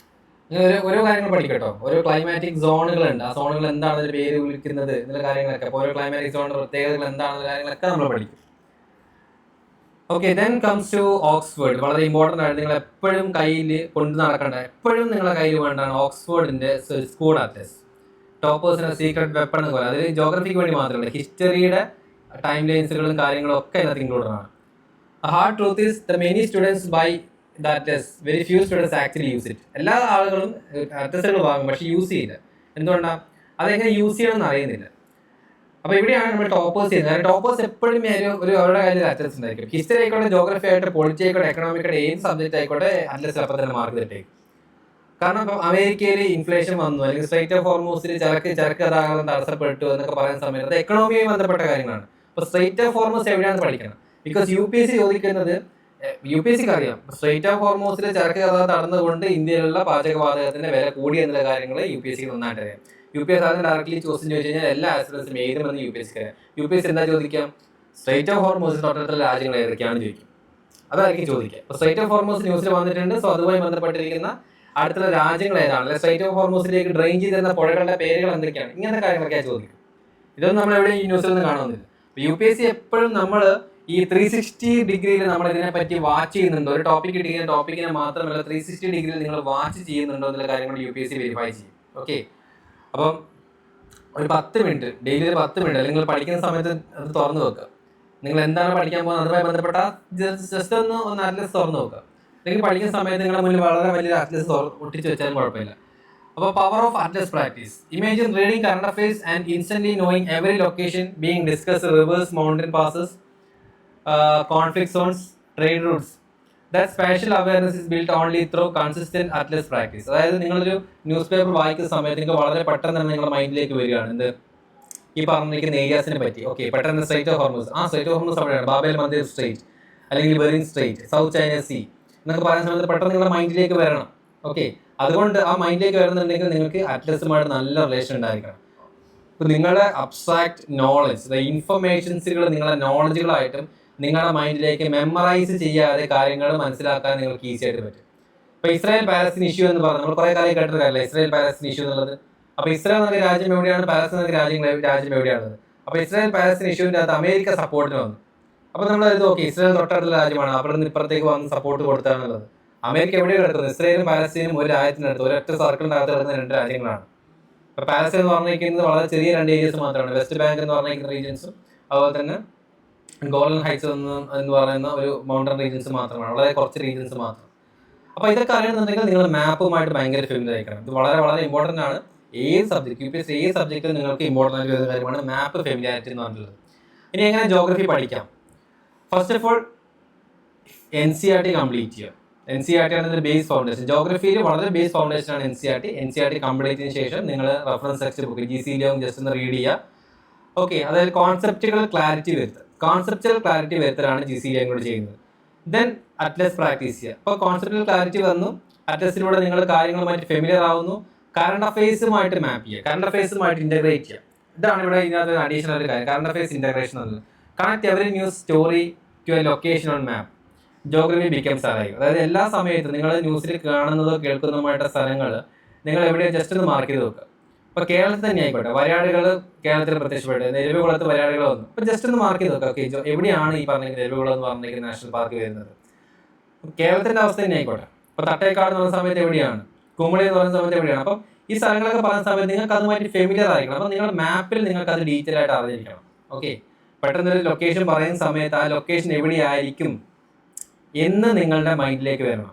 ഓരോ കാര്യങ്ങൾ പഠിക്കട്ടോ. ഓരോ ക്ലൈമാറ്റിക് സോണുകളുണ്ട്, ആ സോണുകൾ എന്താണ് അതിന്റെ പേര് വിളിക്കുന്നത് എന്നുള്ള കാര്യങ്ങളൊക്കെ. അപ്പോൾ ഓരോ ക്ലൈമാറ്റിക് സോണിന്റെ പ്രത്യേകതകൾ എന്താണെന്ന കാര്യങ്ങളൊക്കെ നമ്മൾ പഠിക്കും. Okay, then comes to Oxford. വളരെ ഇമ്പോർട്ടൻ്റ് ആണ്, നിങ്ങൾ എപ്പോഴും കയ്യിൽ കൊണ്ടു നടക്കേണ്ട, എപ്പോഴും നിങ്ങളുടെ കയ്യിൽ വേണ്ടാണ് ഓക്സ്ഫോർഡിന്റെ സ്കൂൾ അറ്റ്ലസ്. ടോപ്പേഴ്സിന്റെ സീക്രട്ട് വെപ്പൺ എന്ന് പറയാം. അതിൽ ജോഗ്രഫിക്ക് വേണ്ടി മാത്രമല്ല, ഹിസ്റ്ററിയുടെ ടൈം ലൈൻസുകളും കാര്യങ്ങളും ഒക്കെ അതിനകത്ത് ഇൻക്ലൂഡഡ് ആണ്. Hard truth is the many students by that test, very few students actually use it. എല്ലാ ആളുകളും ടെസ്റ്റുകൾ വാങ്ങും, പക്ഷെ യൂസ് ചെയ്യില്ല. എന്തുകൊണ്ടാണ്? അതെങ്ങനെ യൂസ് ചെയ്യണമെന്ന് അറിയുന്നില്ല. അപ്പോൾ ഇവിടെയാണ് നമ്മൾ ടോപ്പേഴ്സ് ചെയ്യുന്നത്. കാരണം ടോപ്പേഴ്സ് എപ്പോഴും ഒരു അവരുടെ കയ്യിൽ അറ്റ്ലസ് ഉണ്ടായിരിക്കും. ഹിസ്റ്ററി ആയിക്കോട്ടെ, ജോഗ്രഫി ആയിക്കോട്ടെ, പൊളിറ്റി ആയിക്കോട്ടെ, എക്കണോമിക് ആയിട്ട്, ഏത് സബ്ജക്റ്റ് ആയിക്കോട്ടെ അറ്റ്ലസ് അപ്പം തന്നെ മാർക്ക് കിട്ടേക്കും. കാരണം ഇപ്പം അമേരിക്കയിൽ ഇൻഫ്ലേഷൻ വന്നു, അല്ലെങ്കിൽ സ്ട്രൈറ്റ് ഓഫ് ഹോർമൂസിൽ ചരക്ക് ഗതാഗതം തടസ്സപ്പെട്ടു എന്നൊക്കെ പറയുന്ന സമയത്ത് അത് എക്കണോമിയുമായി ബന്ധപ്പെട്ട കാര്യങ്ങളാണ്. അപ്പോൾ സ്ട്രൈറ്റ് ഓഫ് ഹോർമൂസ് എവിടെയാണ് പഠിക്കണം? ബിക്കോസ് UPSC ചോദിക്കുന്നത്, UPSCക്ക് അറിയാം സ്ട്രൈറ്റ് ഓഫ് ഹോർമൂസിൽ ചരക്ക് ഗതാഗതം തടഞ്ഞുകൊണ്ട് ഇന്ത്യയിലുള്ള പാചകവാതകത്തിന്റെ വില കൂടി എന്നുള്ള കാര്യങ്ങൾ UPSCക്ക് നന്നായിട്ട് അറിയാം. UPSC അതിന് ഡയറക്ട്ലി ചോദിച്ചു കഴിഞ്ഞാൽ എല്ലാ ആസ്പിറൻസും ഏതുമെന്ന് UPSCക്ക് അറിയാം. UPSC എന്താ ചോദിക്കാം? സ്ട്രൈറ്റ് ഓഫ് ഹോർമൂസിൽ തൊട്ടടുത്തുള്ള രാജ്യങ്ങൾ ഏതൊക്കെയാണ് ചോദിക്കും, അതായിരിക്കും ചോദിക്കുക. അപ്പോൾ സ്ട്രൈറ്റ് ഓഫ് ഹോർമൂസ് ന്യൂസിൽ വന്നിട്ടുണ്ട്. സോ അതുമായി ബന്ധപ്പെട്ടിരിക്കുന്ന അടുത്തുള്ള രാജ്യങ്ങൾ ഏതാണ്, അല്ലെങ്കിൽ സ്ട്രൈറ്റ് ഓഫ് ഹോർമൂസിലേക്ക് ഡ്രെയിൻ ചെയ്തിരുന്ന പുഴകളുടെ പേരുകൾ എന്തൊക്കെയാണ്, ഇങ്ങനത്തെ കാര്യങ്ങളൊക്കെ ചോദിക്കും. ഇതൊന്നും നമ്മൾ എവിടെ ഈ ന്യൂസിലൊന്നും കാണുന്നില്ല. UPSC എപ്പോഴും നമ്മൾ ഈ 360 ഡിഗ്രിയിൽ നമ്മൾ ഇതിനെപ്പറ്റി വാച്ച് ചെയ്യുന്നുണ്ടോ, ഒരു ടോപ്പിക് ഇട്ടിരിക്കുന്ന ടോപ്പിക്കിനെ മാത്രമല്ല 360 ഡിഗ്രിയിൽ നിങ്ങൾ വാച്ച് ചെയ്യുന്നുണ്ടോ എന്നുള്ള കാര്യങ്ങൾ UPSC വെരിഫൈ ചെയ്യും. ഓക്കെ, അപ്പം ഒരു 10 മിനിറ്റ് ഡെയിലി, ഒരു 10 മിനിറ്റ് അല്ലെങ്കിൽ നിങ്ങൾ പഠിക്കുന്ന സമയത്ത് അത് തുറന്നു വെക്കുക. നിങ്ങൾ എന്താണ് പഠിക്കാൻ പോകുന്നത് അതുമായി ബന്ധപ്പെട്ട ജസ്റ്റ് ഒന്ന് അറ്റ്ലസ് തുറന്നു വെക്കുക. അല്ലെങ്കിൽ പഠിക്കുന്ന സമയത്ത് നിങ്ങളുടെ മുന്നിൽ വളരെ വലിയ അറ്റ്ലസ് ഒട്ടിച്ച് വെച്ചാലും കുഴപ്പമില്ല. അപ്പോൾ power of Atlas practice. Imagine reading current affairs and instantly knowing every location being discuss, reverse, mountain passes, conflict zones, trade routes. That spatial awareness is built only through consistent atlas practice. അതായത് നിങ്ങളൊരു ന്യൂസ് പേപ്പർ വായിക്കുന്ന സമയത്ത് നിങ്ങൾക്ക് വളരെ പെട്ടെന്ന് തന്നെ നിങ്ങളുടെ മൈൻഡിലേക്ക് വരികയാണ് എന്ത്, ഈ പറഞ്ഞിരിക്കുന്ന ഏരിയാസിനെ പറ്റി. ഓക്കെ, പെട്ടെന്ന് strait of Hormuz, strait of Hormuz അവിടെയാണ്, ബാബേൽ മന്ദിർ സ്ട്രൈറ്റ് അല്ലെങ്കിൽ Bering strait, South China sea എന്നൊക്കെ പറയുന്ന സമയത്ത് പെട്ടെന്ന് നിങ്ങളുടെ മൈൻഡിലേക്ക് വരണം. ഓക്കെ, അതുകൊണ്ട് ആ മൈൻഡിലേക്ക് വരുന്നുണ്ടെങ്കിൽ നിങ്ങൾക്ക് അറ്റ്ലസുമായിട്ട് നല്ല റിലേഷൻ ഉണ്ടായിരിക്കണം. ഇപ്പം നിങ്ങളുടെ അബ്സ്ട്രാക്ട് നോളജ്, ഇൻഫർമേഷൻസുകൾ നിങ്ങളുടെ നോളജുകളായിട്ടും നിങ്ങളുടെ മൈൻഡിലേക്ക് മെമ്മറൈസ് ചെയ്യാതെ കാര്യങ്ങൾ മനസ്സിലാക്കാൻ നിങ്ങൾക്ക് ഈസി ആയിട്ട് പറ്റും. ഇപ്പൊ ഇസ്രായേൽ പാലസ്തീൻ ഇഷ്യൂ എന്ന് പറഞ്ഞാൽ നമ്മൾ കുറെ കാലം കേട്ടിട്ട് കാര്യമില്ല, ഇസ്രായേൽ പാലസ്തീൻ ഇഷ്യൂ എന്നുള്ളത്. അപ്പൊ ഇസ്രായേൽ എന്ന രാജ്യം എവിടെയാണ്, പാലസ്തീൻ എന്ന രാജ്യം എവിടെയാണത്? അപ്പൊ ഇസ്രായേൽ പാലസ്തീൻ ഇഷ്യൂവിന്റെ അകത്ത് അമേരിക്ക സപ്പോർട്ടിന് വന്നു. അപ്പൊ നമ്മൾ ഇത് ഓക്കെ, ഇസ്രായേൽ തൊട്ടടുത്തുള്ള രാജ്യമാണ്, അവിടെ നിന്ന് ഇപ്പുറത്തേക്ക് വന്ന് സപ്പോർട്ട് കൊടുത്താണുള്ളത്. അമേരിക്ക എവിടെയാണ് കിടക്കുന്നത്? ഇസ്രായേലും പാലസ്തീനും ഒരു രാജ്യത്തിനടുത്ത്, ഒരൊറ്റ സർക്കിളിന്റെ അകത്ത് കിടക്കുന്ന 2 രാജ്യങ്ങളാണ്. ഇപ്പൊ പാലസ്തീൻ എന്ന് പറഞ്ഞിരിക്കുന്നത് വളരെ ചെറിയ 2 ഏരിയസ് മാത്രമാണ്, വെസ്റ്റ് ബാങ്ക് എന്ന് പറഞ്ഞിരിക്കുന്ന റീജിയൻസും അതുപോലെ തന്നെ ഗോൾഡൻ ഹൈറ്റ്സ് എന്ന് പറയുന്ന ഒരു മൗണ്ടൻ റീജിയൻസ് മാത്രമാണ്, വളരെ കുറച്ച് റീജിയൻസ് മാത്രം. അപ്പോൾ ഇതൊക്കെ അറിയണമെന്നുണ്ടെങ്കിൽ നിങ്ങൾ മാപ്പുമായിട്ട് ഭയങ്കര ഫെമിലിയർ ആയിരിക്കണം. ഇത് വളരെ വളരെ ഇമ്പോർട്ടൻ്റ് ആണ്. ഏത് സബ്ജക്ട്, UPSC ഏത് സബ്ജക്റ്റിൽ നിങ്ങൾക്ക് ഇമ്പോർട്ടൻ്റ് ആയിട്ട് വരുന്ന കാര്യമാണ് മാപ്പ് ഫെമിലിയാരിറ്റി എന്ന് പറഞ്ഞിട്ടുള്ളത്. ഇനി എങ്ങനെ ജോഗ്രഫി പഠിക്കാം? First of all NCERT complete ചെയ്യുക. NCERT ആണ് ഇതിന്റെ ബേസ് ഫൗണ്ടേഷൻ. ജോഗ്രഫിയിൽ വളരെ ബേസ് ഫൗണ്ടേഷൻ ആണ് NCERT. NCERT കംപ്ലീറ്റ് ചെയ്തതിനു ശേഷം നിങ്ങൾ റെഫറൻസ് ടെക്സ്റ്റ് ബുക്ക് GC ലും ജസ്റ്റ് ഒന്ന് റീഡ് ചെയ്യുക. ഓക്കെ, അതായത് കോൺസെപ്റ്റുകൾ ക്ലാരിറ്റി വരുത്തുക. കോൺസെപ്റ്റുവൽ ക്ലാരിറ്റി വരുത്തലാണ് GC കൂടെ ചെയ്യുന്നത്. ദെൻ അറ്റ്ലസ് പ്രാക്ടീസ് ചെയ്യുക. അപ്പോൾ കോൺസെപ്റ്റുവൽ ക്ലാരിറ്റി വന്നു, അറ്റ്ലസിലൂടെ നിങ്ങൾ കാര്യങ്ങളുമായിട്ട് ഫെമിലിയർ ആവുന്നു. കറണ്ട് അഫയേഴ്സുമായിട്ട് മാപ്പ് ചെയ്യുക, കറണ്ട് അഫയേഴ്സുമായിട്ട് ഇന്റഗ്രേറ്റ് ചെയ്യുക. ഇതാണ് ഇവിടെ ഇതിനകത്ത് അഡീഷണൽ ഒരു കാര്യം, കറണ്ട് അഫയേഴ്സ് ഇന്റഗ്രേഷൻ എന്നത്. Connect every news story to a location on map. Geography becomes alive. അതായത് എല്ലാ സമയത്തും നിങ്ങൾ ന്യൂസിൽ കാണുന്നതോ കേൾക്കുന്നതുമായിട്ട് സ്ഥലങ്ങൾ നിങ്ങൾ എവിടെയോ ജസ്റ്റ് ഒന്ന് മാർക്ക് ചെയ്ത് വെക്കുക. ഇപ്പോൾ കേരളത്തിൽ തന്നെ ആയിക്കോട്ടെ, വരയാടുകൾ കേരളത്തിൽ പ്രത്യക്ഷപ്പെട്ടു, എരുവികുളത്ത് വരയാടുകൾ വന്നു. അപ്പോൾ ജസ്റ്റ് ഒന്ന് മാർക്ക് ചെയ്ത് വെക്കുക. ഓക്കെ, എവിടെയാണ് ഈ പറഞ്ഞിരിക്കുന്നത് എരുവികുളം എന്ന് പറഞ്ഞിരിക്കുന്ന നാഷണൽ പാർക്ക് വരുന്നത്? കേരളത്തിൻ്റെ അവസ്ഥ തന്നെ ആയിക്കോട്ടെ. ഇപ്പോൾ തട്ടേക്കാട് എന്ന് പറയുന്ന സമയത്ത് എവിടെയാണ്, കുമളി എന്ന് പറയുന്ന സമയത്ത് എവിടെയാണ്? അപ്പം ഈ സ്ഥലങ്ങളൊക്കെ പറയുന്ന സമയത്ത് നിങ്ങൾക്ക് അതുമായിട്ട് ഫെമിലിയർ ആയിരിക്കണം. അപ്പം നിങ്ങളുടെ മാപ്പിൽ നിങ്ങൾക്ക് അത് ഡീറ്റെയിൽ ആയിട്ട് അറിഞ്ഞിരിക്കണം. ഓക്കെ, പെട്ടെന്ന് ഒരു ലൊക്കേഷൻ പറയുന്ന സമയത്ത് ആ ലൊക്കേഷൻ എവിടെയായിരിക്കും എന്ന് നിങ്ങളുടെ മൈൻഡിലേക്ക് വരണം.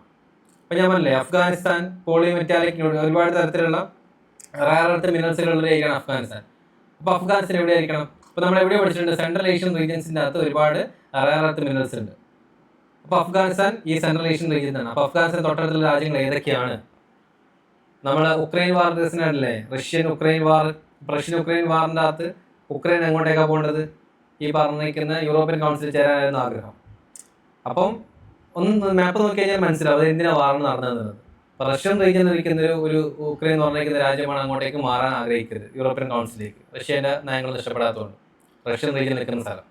അപ്പം ഞാൻ പറഞ്ഞില്ലേ, അഫ്ഗാനിസ്ഥാൻ പോളിമെറ്റാലിക് ഒരുപാട് തരത്തിലുള്ള റയർ എർത്ത് മിനറൽസുകളുടെ ഏരിയയാണ് അഫ്ഗാനിസ്ഥാൻ. അപ്പോൾ അഫ്ഗാനിസ്ഥാൻ എവിടെയായിരിക്കണം? അപ്പോൾ നമ്മൾ എവിടെ പഠിച്ചിട്ടുണ്ട്, സെൻട്രൽ ഏഷ്യൻ റീജിയൻസിൻ്റെ അകത്ത് ഒരുപാട് റയർ എർത്ത് മിനറൽസ് ഉണ്ട്. അപ്പോൾ അഫ്ഗാനിസ്ഥാൻ ഈ സെൻട്രൽ ഏഷ്യൻ റീജിയനാണ്. അപ്പോൾ അഫ്ഗാനിസ്ഥാൻ തൊട്ടടുത്തുള്ള രാജ്യങ്ങൾ ഏതൊക്കെയാണ്? നമ്മൾ ഉക്രൈൻ വാർ റഷ്യൻ ഉക്രൈൻ വാറിൻ്റെ അകത്ത് ഉക്രൈൻ എങ്ങോട്ടേക്കാണ് പോകേണ്ടത്? ഈ പറഞ്ഞിരിക്കുന്ന യൂറോപ്യൻ കൗൺസിലിൽ ചേരാനായിരുന്നു ആഗ്രഹം. അപ്പം ഒന്ന് മാപ്പ് നോക്കി കഴിഞ്ഞാൽ മനസ്സിലാവും അത് എന്തിനാണ് വാറിന് നടന്നത്. റഷ്യൻ റീജിയൻ ഇരിക്കുന്ന ഒരു ഉക്രൈൻ എന്ന് പറഞ്ഞിരിക്കുന്ന രാജ്യമാണ് അങ്ങോട്ടേക്ക് മാറാൻ ആഗ്രഹിക്കരുത്, യൂറോപ്യൻ കൗൺസിലേക്ക്. റഷ്യൻ്റെ നയങ്ങൾ ഇഷ്ടപ്പെടാത്തതുകൊണ്ട് റഷ്യൻ റീജിയൻ നിൽക്കുന്ന സ്ഥലം.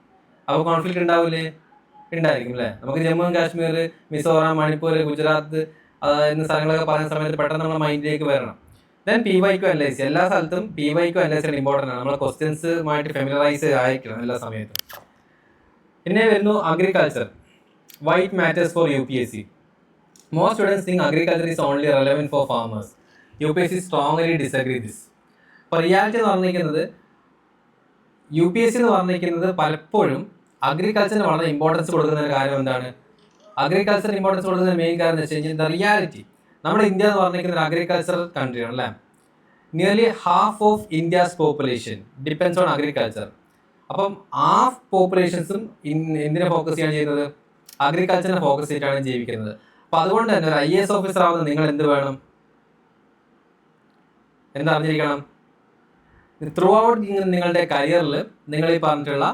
അപ്പോൾ കോൺഫ്ലിക്റ്റ് ഉണ്ടാവില്ലേ? ഉണ്ടായിരിക്കും അല്ലേ? നമുക്ക് ജമ്മു ആൻഡ് കാശ്മീർ, മിസോറാം, മണിപ്പൂർ, ഗുജറാത്ത് എന്ന സ്ഥലങ്ങളൊക്കെ പറയുന്ന സമയത്ത് പെട്ടെന്ന് നമ്മുടെ മൈൻഡിലേക്ക് വരണം. Then PYQ analyse. എല്ലാ സ്ഥലത്തും PYQ അനലൈസ് ഇമ്പോർട്ടൻ്റ് ആണ്. നമ്മൾ ക്വസ്റ്റ്യൻസുമായിട്ട് ഫെമിലറൈസ് ആയിരിക്കണം എല്ലാ സമയത്തും. പിന്നെ വരുന്നു agriculture. Why it matters for UPSC? Most students think agriculture is only relevant for farmers. UPSC strongly disagree this. ഇപ്പോൾ റിയാലിറ്റി എന്ന് പറഞ്ഞിരിക്കുന്നത് UPSC എന്ന് പറഞ്ഞിരിക്കുന്നത് പലപ്പോഴും അഗ്രികൾച്ചറിന് വളരെ ഇമ്പോർട്ടൻസ് കൊടുക്കുന്ന ഒരു കാര്യം എന്താണ്? അഗ്രികൾച്ചറിന് ഇമ്പോർട്ടൻസ് കൊടുക്കുന്ന മെയിൻ കാര്യം എന്ന് വെച്ച് കഴിഞ്ഞാൽ ദ റിയാലിറ്റി. നമ്മുടെ ഇന്ത്യ എന്ന് പറഞ്ഞിരിക്കുന്ന ഒരു അഗ്രികൾച്ചറൽ കൺട്രിയാണ് അല്ലേ? Nearly half of India's population depends on agriculture. അപ്പം ഹാഫ് പോപ്പുലേഷൻസും എന്തിനെ ഫോക്കസ് ചെയ്യാൻ ചെയ്യുന്നത്? അഗ്രികൾച്ചറിനെ ഫോക്കസ് ചെയ്തിട്ടാണ് ജീവിക്കുന്നത്. അപ്പം അതുകൊണ്ട് തന്നെ ഒരു IAS ഓഫീസർ ആവുന്ന നിങ്ങൾ എന്ത് വേണം? എന്തറിഞ്ഞിരിക്കണം? ത്രൂ ഔട്ട് നിങ്ങളുടെ കരിയറിൽ നിങ്ങൾ ഈ പറഞ്ഞിട്ടുള്ള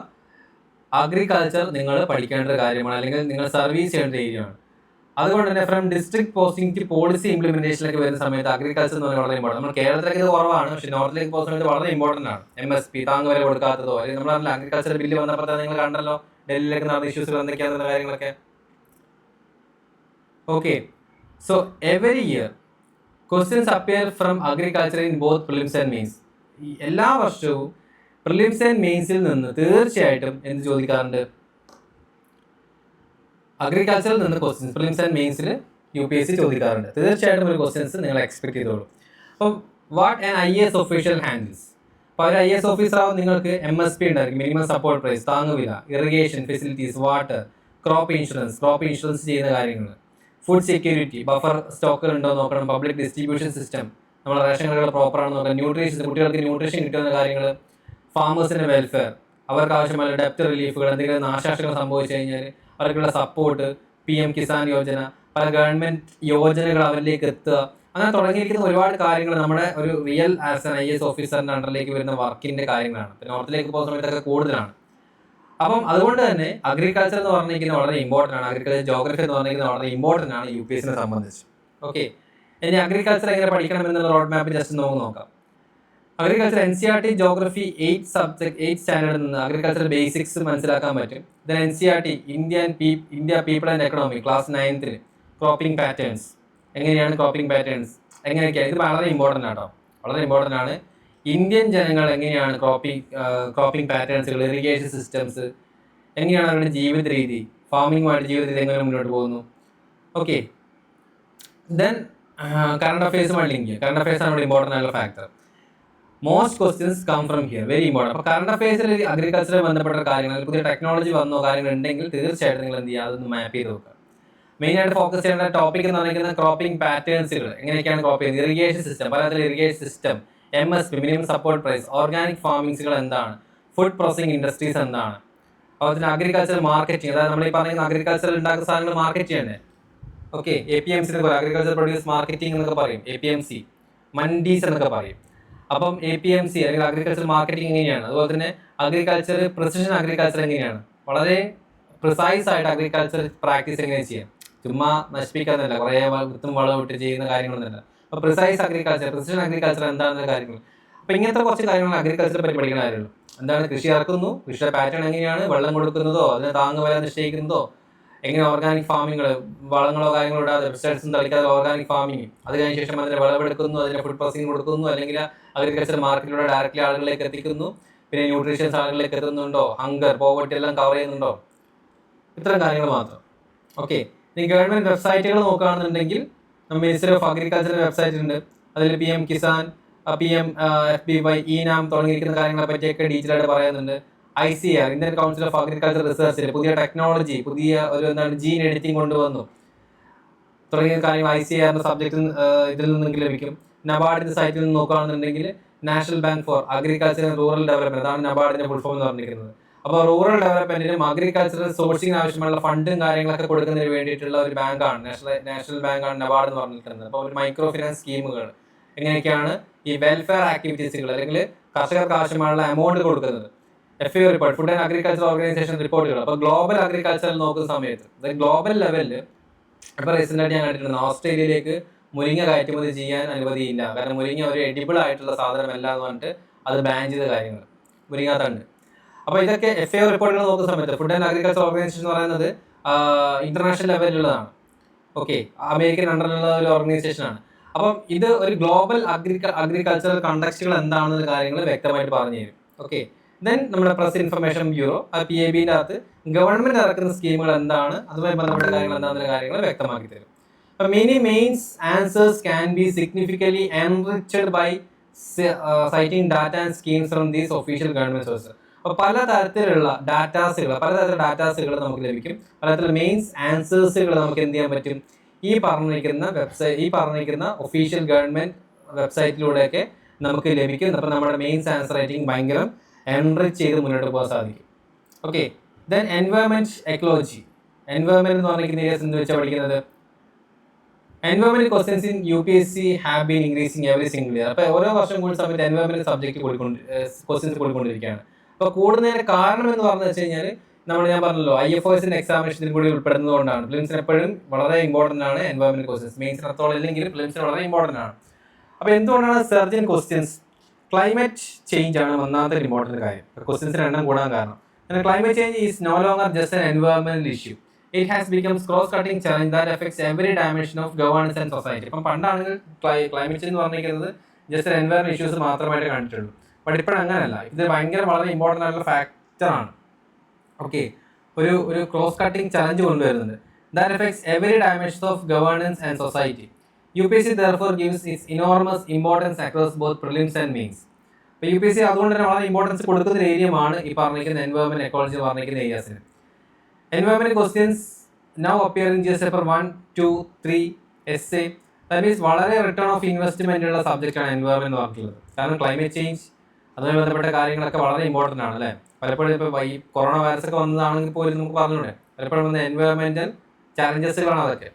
അഗ്രികൾച്ചർ നിങ്ങൾ പഠിക്കേണ്ട ഒരു കാര്യമാണ്, അല്ലെങ്കിൽ നിങ്ങൾ സർവീസ് ചെയ്യേണ്ട ഏരിയയാണ്. അതുകൊണ്ട് തന്നെ from district posting to policy ഇംപ്ലിമെന്റേഷനിലേക്ക് വരുന്ന സമയത്ത് അഗ്രികൾച്ചർ എന്ന് പറഞ്ഞാൽ വളരെ ഇമ്പോർട്ടൻ്റ്. നമ്മൾ കേരളത്തിലേക്ക് ഇത് കുറവാണ്, പക്ഷേ നോർത്തിലേക്ക് പോകുന്ന സമയത്ത് വളരെ ഇമ്പോർട്ടൻ്റ് ആണ്. MSP താങ്ങ് വില കൊടുക്കാത്തതോ, അല്ലെങ്കിൽ നമ്മൾ അഗ്രികൾച്ചർ ബില്ല് വന്നപ്പോൾ തന്നെ നിങ്ങൾ കണ്ടല്ലോ ഡൽഹിയിലേക്ക് നടന്ന ഇഷ്യൂസ് എന്തൊക്കെയാണെന്ന കാര്യങ്ങളൊക്കെ. Okay, so every year questions appear from agriculture in both prelims and mains. എല്ലാ വർഷവും പ്രിലിംസ് ആൻഡ് മെയിൻസിൽ നിന്ന് തീർച്ചയായിട്ടും എന്ത് ചോദിക്കാറുണ്ട്? അഗ്രികൾച്ചറിൽ നിന്ന് ക്വസ്റ്റ്യൻസ് പ്രിലിംസ് ആൻഡ് മെയിൻസിൽ UPSC ചോദിക്കാറുണ്ട്. തീർച്ചയായിട്ടും ഒരു ക്വസ്റ്റ്യൻസ് നിങ്ങൾ എക്സ്പെക്ട് ചെയ്തോളൂ. അപ്പം what an IAS official handles. അപ്പോൾ ഒരു IAS ഓഫീസർ ആവും നിങ്ങൾക്ക് MSP ഉണ്ടായിരിക്കും, മിനിമം സപ്പോർട്ട് പ്രൈസ്, താങ്ങുവില, irrigation facilities, water, crop insurance ചെയ്യുന്ന കാര്യങ്ങൾ, ഫുഡ് സെക്യൂരിറ്റി, ബഫർ സ്റ്റോക്കുകൾ ഉണ്ടോ നോക്കണം, പബ്ലിക് ഡിസ്ട്രിബ്യൂഷൻ സിസ്റ്റം, നമ്മുടെ റേഷൻ കടകൾ പ്രോപ്പറാണെന്ന് നോക്കണം, ന്യൂട്രീഷൻ, കുട്ടികൾക്ക് ന്യൂട്രീഷൻ കിട്ടുന്ന കാര്യങ്ങൾ, ഫാമേഴ്സിൻ്റെ വെൽഫെയർ, അവർക്ക് ആവശ്യമായ ഡെപ്റ്റ് റിലീഫുകൾ, എന്തെങ്കിലും നാശനഷ്ടങ്ങൾ സംഭവിച്ചു കഴിഞ്ഞാൽ അവർക്കുള്ള സപ്പോർട്ട്, PM കിസാൻ യോജന, പല ഗവൺമെൻറ് യോജനകൾ അവരിലേക്ക് എത്തുക, അങ്ങനെ തുടങ്ങിയിരിക്കുന്ന ഒരുപാട് കാര്യങ്ങൾ നമ്മുടെ ഒരു റിയൽ ആസ് എൻ IAS ഓഫീസറിൻ്റെ അണ്ടറിലേക്ക് വരുന്ന വർക്കിൻ്റെ കാര്യങ്ങളാണ്. പിന്നെ നോർത്തിലേക്ക് പോകുന്ന സമയത്തൊക്കെ കൂടുതലാണ്. അപ്പം അതുകൊണ്ട് തന്നെ അഗ്രികൾച്ചർ എന്ന് പറഞ്ഞിരിക്കുന്നത് വളരെ ഇമ്പോർട്ടൻ്റ് ആണ്. അഗ്രികൾച്ചർ ജോഗ്രഫി എന്ന് പറഞ്ഞിരിക്കുന്നത് വളരെ ഇമ്പോർട്ടൻ്റ് ആണ് UPSC സംബന്ധിച്ച്. ഓക്കെ, ഇനി അഗ്രികൾച്ചർ എങ്ങനെ പഠിക്കണം എന്നുള്ള റോഡ് മാപ്പ് ജസ്റ്റ് നമുക്ക് നോക്കാം. അഗ്രികൾച്ചർ NCERT ജോഗ്രഫി 8 സ്റ്റാൻഡേർഡിൽ നിന്ന് അഗ്രികൾച്ചർ ബേസിക്സ് മനസ്സിലാക്കാൻ പറ്റും. Then NCERT India people and economy class 9th cropping patterns, എങ്ങനെയാണ് ക്രോപ്പിംഗ് പാറ്റേൺസ് എങ്ങനെയൊക്കെയാണ്, ഇത് വളരെ ഇമ്പോർട്ടൻ്റ് ആട്ടോ, വളരെ ഇമ്പോർട്ടൻ്റ് ആണ്. ഇന്ത്യൻ ജനങ്ങൾ എങ്ങനെയാണ് ക്രോപ്പിംഗ് പാറ്റേൺസുകൾ, ഇറിഗേഷൻ സിസ്റ്റംസ്, എങ്ങനെയാണ് അവരുടെ ജീവിത രീതി, ഫാമിങ്ങുമായിട്ട് ജീവിത രീതി എങ്ങനെ മുന്നോട്ട് പോകുന്നു. ഓക്കെ, ദെൻ കറണ്ട് അഫയേഴ്സുമായി ലിങ്ക് ചെയ്യുക. കറണ്ട് അഫയേഴ്സ് ആണ് ഇവിടെ ഇമ്പോർട്ടൻ്റ് ആയിട്ടുള്ള factor. Most questions come from here, very important. അപ്പോൾ കറണ്ട് അഫയേഴ്സിൽ അഗ്രികൾച്ചറുമായി ബന്ധപ്പെട്ട കാര്യങ്ങൾ, പുതിയ ടെക്നോളജി വന്നോ കാര്യങ്ങൾ ഉണ്ടെങ്കിൽ തീർച്ചയായിട്ടും നിങ്ങൾ എന്ത് ചെയ്യുക, അതൊന്ന് മാപ്പ് ചെയ്ത് നോക്കുക. മെയിനായിട്ട് ഫോക്കസ് ചെയ്യേണ്ട ടോപ്പിക് എന്ന് പറയുന്നത് ക്രോപ്പിംഗ് പാറ്റേൺസുകൾ, എങ്ങനെയൊക്കെയാണ് ക്രോപ്പ് ചെയ്യുന്നത്, ഇറിഗേഷൻ സിസ്റ്റം, പലതരം irrigation system, MSP minimum support price, organic ഫാമിങ്സുകൾ എന്താണ്, ഫുഡ് പ്രോസസിംഗ് ഇൻഡസ്ട്രീസ് എന്താണ്, അതുപോലെ അഗ്രികൾച്ചർ മാർക്കറ്റിംഗ്, അതായത് നമ്മൾ ഈ പറയുന്ന അഗ്രികൾച്ചർ ഉണ്ടാക്കുന്ന സാധനങ്ങൾ മാർക്കറ്റ് ചെയ്യണ്ടേ. ഓക്കെ, APMC എന്ന് പറയും, അഗ്രികൾച്ചർ പ്രൊഡ്യൂസ് മാർക്കറ്റിംഗ് എന്നൊക്കെ പറയും, APMC, മണ്ടീസ് എന്നൊക്കെ പറയും. അപ്പം APMC അല്ലെങ്കിൽ അഗ്രികൾച്ചർ മാർക്കറ്റിംഗ് എങ്ങനെയാണ്, അതുപോലെ തന്നെ അഗ്രികൾച്ചർ പ്രിസിഷൻ അഗ്രികൾച്ചർ എങ്ങനെയാണ്, വളരെ പ്രിസൈസ് ആയിട്ട് അഗ്രികൾച്ചർ പ്രാക്ടീസ് എങ്ങനെ ചെയ്യാം, ചുമ്മാ നശിപ്പിക്കാന്നല്ല, കുറേ വിത്തും വളമിട്ട് ചെയ്യുന്ന കാര്യങ്ങളൊന്നുമല്ല. അപ്പോൾ പ്രിസൈസ് അഗ്രികൾച്ചർ, പ്രിസിഷൻ അഗ്രികൾച്ചർ എന്താണെന്ന കാര്യങ്ങൾ. അപ്പോൾ ഇങ്ങനത്തെ കുറച്ച് കാര്യങ്ങൾ അഗ്രികൾച്ചർ പറ്റി പഠിക്കുന്ന കാര്യമുള്ളൂ. എന്താണ് കൃഷി ഇറക്കുന്നു, കൃഷിയുടെ പാറ്റേൺ എങ്ങനെയാണ്, വെള്ളം കൊടുക്കുന്നതോ അതിന് താങ്ങുവില നിശ്ചയിക്കുന്നതോ, എങ്ങനെ ഓർഗാനിക് ഫാമിങ്ങൾ, വളങ്ങളോ കാര്യങ്ങളോ ഇടാതെ പെസ്റ്റിസൈഡ്സും തളിക്കാതെ ഓർഗാനിക് ഫാമിങ്, അത് കഴിഞ്ഞ ശേഷം അതിന് വിളവെടുക്കുന്നു, അതിന് ഫുഡ് പ്രോസസിംഗ് കൊടുക്കുന്നു, അല്ലെങ്കിൽ അഗ്രികൾച്ചർ മാർക്കറ്റിലൂടെ ഡയറക്റ്റ്ലി ആളുകളിലേക്ക് എത്തിക്കുന്നു, പിന്നെ ന്യൂട്രീഷ്യൻസ് ആളുകളിലേക്ക് എത്തുന്നുണ്ടോ, ഹങ്കർ, പോവർട്ടി എല്ലാം കവർ ചെയ്യുന്നുണ്ടോ, ഇത്തരം കാര്യങ്ങൾ മാത്രം. ഓക്കെ, ഇനി ഗവൺമെൻറ് വെബ്സൈറ്റുകൾ നോക്കുകയാണെന്നുണ്ടെങ്കിൽ മിനിസ്റ്ററി ഓഫ് അഗ്രികൾച്ചറിൻ്റെ വെബ്സൈറ്റ് ഉണ്ട്, അതിൽ PM Kisan, PM FBY, ENAM തുടങ്ങിയിരിക്കുന്ന കാര്യങ്ങളെ പറ്റിയൊക്കെ ഡീറ്റെയിൽ ആയിട്ട് പറയുന്നുണ്ട്. ICAR Indian Council of Agriculture റിസർച്ചിൽ പുതിയ ടെക്നോളജി, പുതിയ ഒരു എന്താണ് ജീൻ എഡിറ്റിംഗ് കൊണ്ടുവന്നു തുടങ്ങിയ കാര്യങ്ങൾ ICARന്റെ സബ്ജക്റ്റ് ഇതിൽ നിന്നെങ്കിൽ ലഭിക്കും. നബാർഡിന്റെ സൈറ്റിൽ നിന്ന് നോക്കുകയാണെന്നുണ്ടെങ്കിൽ national bank for agriculture and rural development, അതാണ് നബാർഡിന്റെ ഫുൾ ഫോം എന്ന് പറഞ്ഞിരിക്കുന്നത്. അപ്പോൾ റൂറൽ ഡെവലപ്മെന്റിനും അഗ്രികൾച്ചറൽ സോഴ്സിങ്ങിന് ആവശ്യമുള്ള ഫണ്ടും കാര്യങ്ങളൊക്കെ കൊടുക്കുന്നതിന് വേണ്ടിയിട്ടുള്ള ഒരു ബാങ്കാണ്, നാഷണൽ ബാങ്കാണ് നബാർഡ് എന്ന് പറഞ്ഞിരിക്കുന്നത്. അപ്പോൾ ഒരു മൈക്രോ ഫിനാൻസ് സ്കീമുകൾ, എങ്ങനെയൊക്കെയാണ് ഈ വെൽഫെയർ ആക്ടിവിറ്റീസുകൾ അല്ലെങ്കിൽ കർഷകർക്ക് ആവശ്യമായുള്ള എമൗണ്ട് കൊടുക്കുന്നത്. FAO report, food and agriculture organisation റിപ്പോർട്ടുകൾ. അപ്പോൾ ഗ്ലോബൽ അഗ്രികൾച്ചറിൽ നോക്കുന്ന സമയത്ത് ഗ്ലോബൽ ലെവലിൽ ഇപ്പോൾ റീസെൻ്റ് ആയിട്ട് ഞാൻ കണ്ടിട്ടുണ്ട് ഓസ്ട്രേലിയയിലേക്ക് മുരിങ്ങ കയറ്റുമതി ചെയ്യാൻ അനുമതിയില്ല. കാരണം മുരിങ്ങ ഒരു എഡിബിൾ ആയിട്ടുള്ള സാധനമല്ല എന്ന് പറഞ്ഞിട്ട് അത് ബാൻ ചെയ്ത കാര്യങ്ങൾ, മുരിങ്ങ തണ്ട്. അപ്പോൾ ഇതൊക്കെ FAO റിപ്പോർട്ടുകൾ നോക്കുന്ന സമയത്ത് ഫുഡ് ആൻഡ് അഗ്രികൾച്ചർ ഓർഗനൈസേഷൻ എന്ന് പറയുന്നത് ഇന്റർനാഷണൽ ലെവലിലുള്ളതാണ്. ഓക്കെ, അമേരിക്കൻ അണ്ടറിലുള്ള ഒരു ഓർഗനൈസേഷനാണ്. അപ്പം ഇത് ഒരു ഗ്ലോബൽ അഗ്രികൾച്ചറൽ കണ്ടക്സ്റ്റുകൾ എന്താണെന്ന കാര്യങ്ങൾ വ്യക്തമായിട്ട് പറഞ്ഞു തരും. ഓക്കെ, ദെൻ നമ്മുടെ പ്രസ് ഇൻഫർമേഷൻ ബ്യൂറോ PIBന്റെ അകത്ത് ഗവൺമെന്റ് ഇറക്കുന്ന സ്കീമുകൾ എന്താണ്, അതുമായി ബന്ധപ്പെട്ട കാര്യങ്ങൾ എന്താണെന്ന കാര്യങ്ങൾ വ്യക്തമാക്കി തരും. Many mains answers can be significantly enriched by citing data and schemes from these official government sources. അപ്പോൾ പലതരത്തിലുള്ള ഡാറ്റാസുകൾ നമുക്ക് ലഭിക്കും. പലതരത്തിലുള്ള മെയിൻസ് ആൻസേഴ്സുകൾ നമുക്ക് എന്ത് ചെയ്യാൻ പറ്റും, ഈ പറഞ്ഞിരിക്കുന്ന ഒഫീഷ്യൽ ഗവൺമെന്റ് വെബ്സൈറ്റിലൂടെയൊക്കെ നമുക്ക് ലഭിക്കും. അപ്പം നമ്മുടെ മെയിൻസ് ആൻസർ റൈറ്റിംഗ് ഭയങ്കര എൻറിച്ച് ചെയ്ത് മുന്നോട്ട് പോകാൻ സാധിക്കും. Okay, then environment ecology. Environment എന്ന് പറഞ്ഞിരിക്കുന്ന ഏരിയസ് എന്ന് വെച്ചാൽ പഠിക്കുന്നത് environment questions in UPSC have been increasing every single year. അപ്പോൾ ഓരോ വർഷം കൂടുന്ന സമയത്ത് എൻവയോൺമെന്റ് സബ്ജക്ട് ക്വസ്റ്റ്യൻസ് കൊടുക്കൊണ്ടിരിക്കുകയാണ്. അപ്പോൾ കൂടുന്നതിന് കാരണം എന്ന് പറഞ്ഞു വെച്ച് കഴിഞ്ഞാൽ ഞാൻ പറഞ്ഞല്ലോ IFOSന്റെ എക്സാമിനേഷനിൽ കൂടി ഉൾപ്പെടുന്നതുകൊണ്ടാണ്. ഫിലിംസിന് എപ്പോഴും വളരെ ഇമ്പോർട്ടൻ്റ് ആണ് എൻവയോൺമെന്റ് ക്വസ്റ്റ്യൻസ്. മെയിൻസിന് അത്രത്തോളം ഇല്ലെങ്കിലും ഫിലിംസിന് വളരെ ഇമ്പോർട്ടൻ്റ് ആണ്. അപ്പോൾ എന്തുകൊണ്ടാണ് സർജൻ ക്വസ്റ്റ്യൻസ്? ക്ലൈമറ്റ് ചേഞ്ച് ആണ് ഒന്നാമത്തെ ഇമ്പോർട്ടൻറ്റ് കാര്യം, ക്വസ്റ്റ്യൻസിന് എണ്ണം കൂടാൻ കാരണം. Climate change is no longer just an എൻവയോൺമെന്റൽ issue. It has becomes cross cutting challenge that affects every dimension of governance and society. ഇപ്പം പണ്ടാണെങ്കിൽ ക്ലൈമറ്റ് ചേഞ്ച് എന്ന് പറഞ്ഞിരിക്കുന്നത് ജസ്റ്റ് എൻവയോൺമെന്റ് ഇഷ്യൂസ് മാത്രമായിട്ട് കണ്ടിട്ടുള്ളൂ. ബട്ട് ഇപ്പോഴും അങ്ങനെയല്ല, ഇത് വളരെ ഇമ്പോർട്ടൻ്റ് ആയിട്ടുള്ള ഫാക്ടറാണ്. ഓക്കെ, ഒരു ക്രോസ് കട്ടിംഗ് ചലഞ്ച് കൊണ്ടുവരുന്നുണ്ട്. That affects every dimension of governance and society. UPSC therefore gives its enormous importance across both prelims and mains. അപ്പോൾ UPSC അതുകൊണ്ട് തന്നെ വളരെ ഇമ്പോർട്ടൻസ് കൊടുക്കുന്ന ഏരിയയാണ് ഈ പറഞ്ഞിരിക്കുന്ന എൻവയോൺമെന്റ് എക്കോളജി പറഞ്ഞിരിക്കുന്ന ഏരിയാസിന്. Environment questions now appear in GS paper 1, 2, 3 essay. That means വളരെ റിട്ടേൺ ഓഫ് ഇൻവെസ്റ്റ്മെന്റ് ഉള്ള സബ്ജക്റ്റാണ് എൻവയോൺമെന്റ് എന്ന് പറഞ്ഞിട്ടുള്ളത്. കാരണം ക്ലൈമറ്റ് ചേഞ്ച് അതുമായി ബന്ധപ്പെട്ട കാര്യങ്ങളൊക്കെ വളരെ ഇമ്പോർട്ടൻ്റ് ആണ് അല്ലേ. പലപ്പോഴും ഇപ്പോൾ ഈ കൊറോണ വൈറസ് ഒക്കെ വന്നതാണെങ്കിൽ പോലും നമുക്ക് പറഞ്ഞൂടെ, പലപ്പോഴും വന്ന എൻവയോൺമെന്റൽ ചാലഞ്ചസുകളാണ് അതൊക്കെ.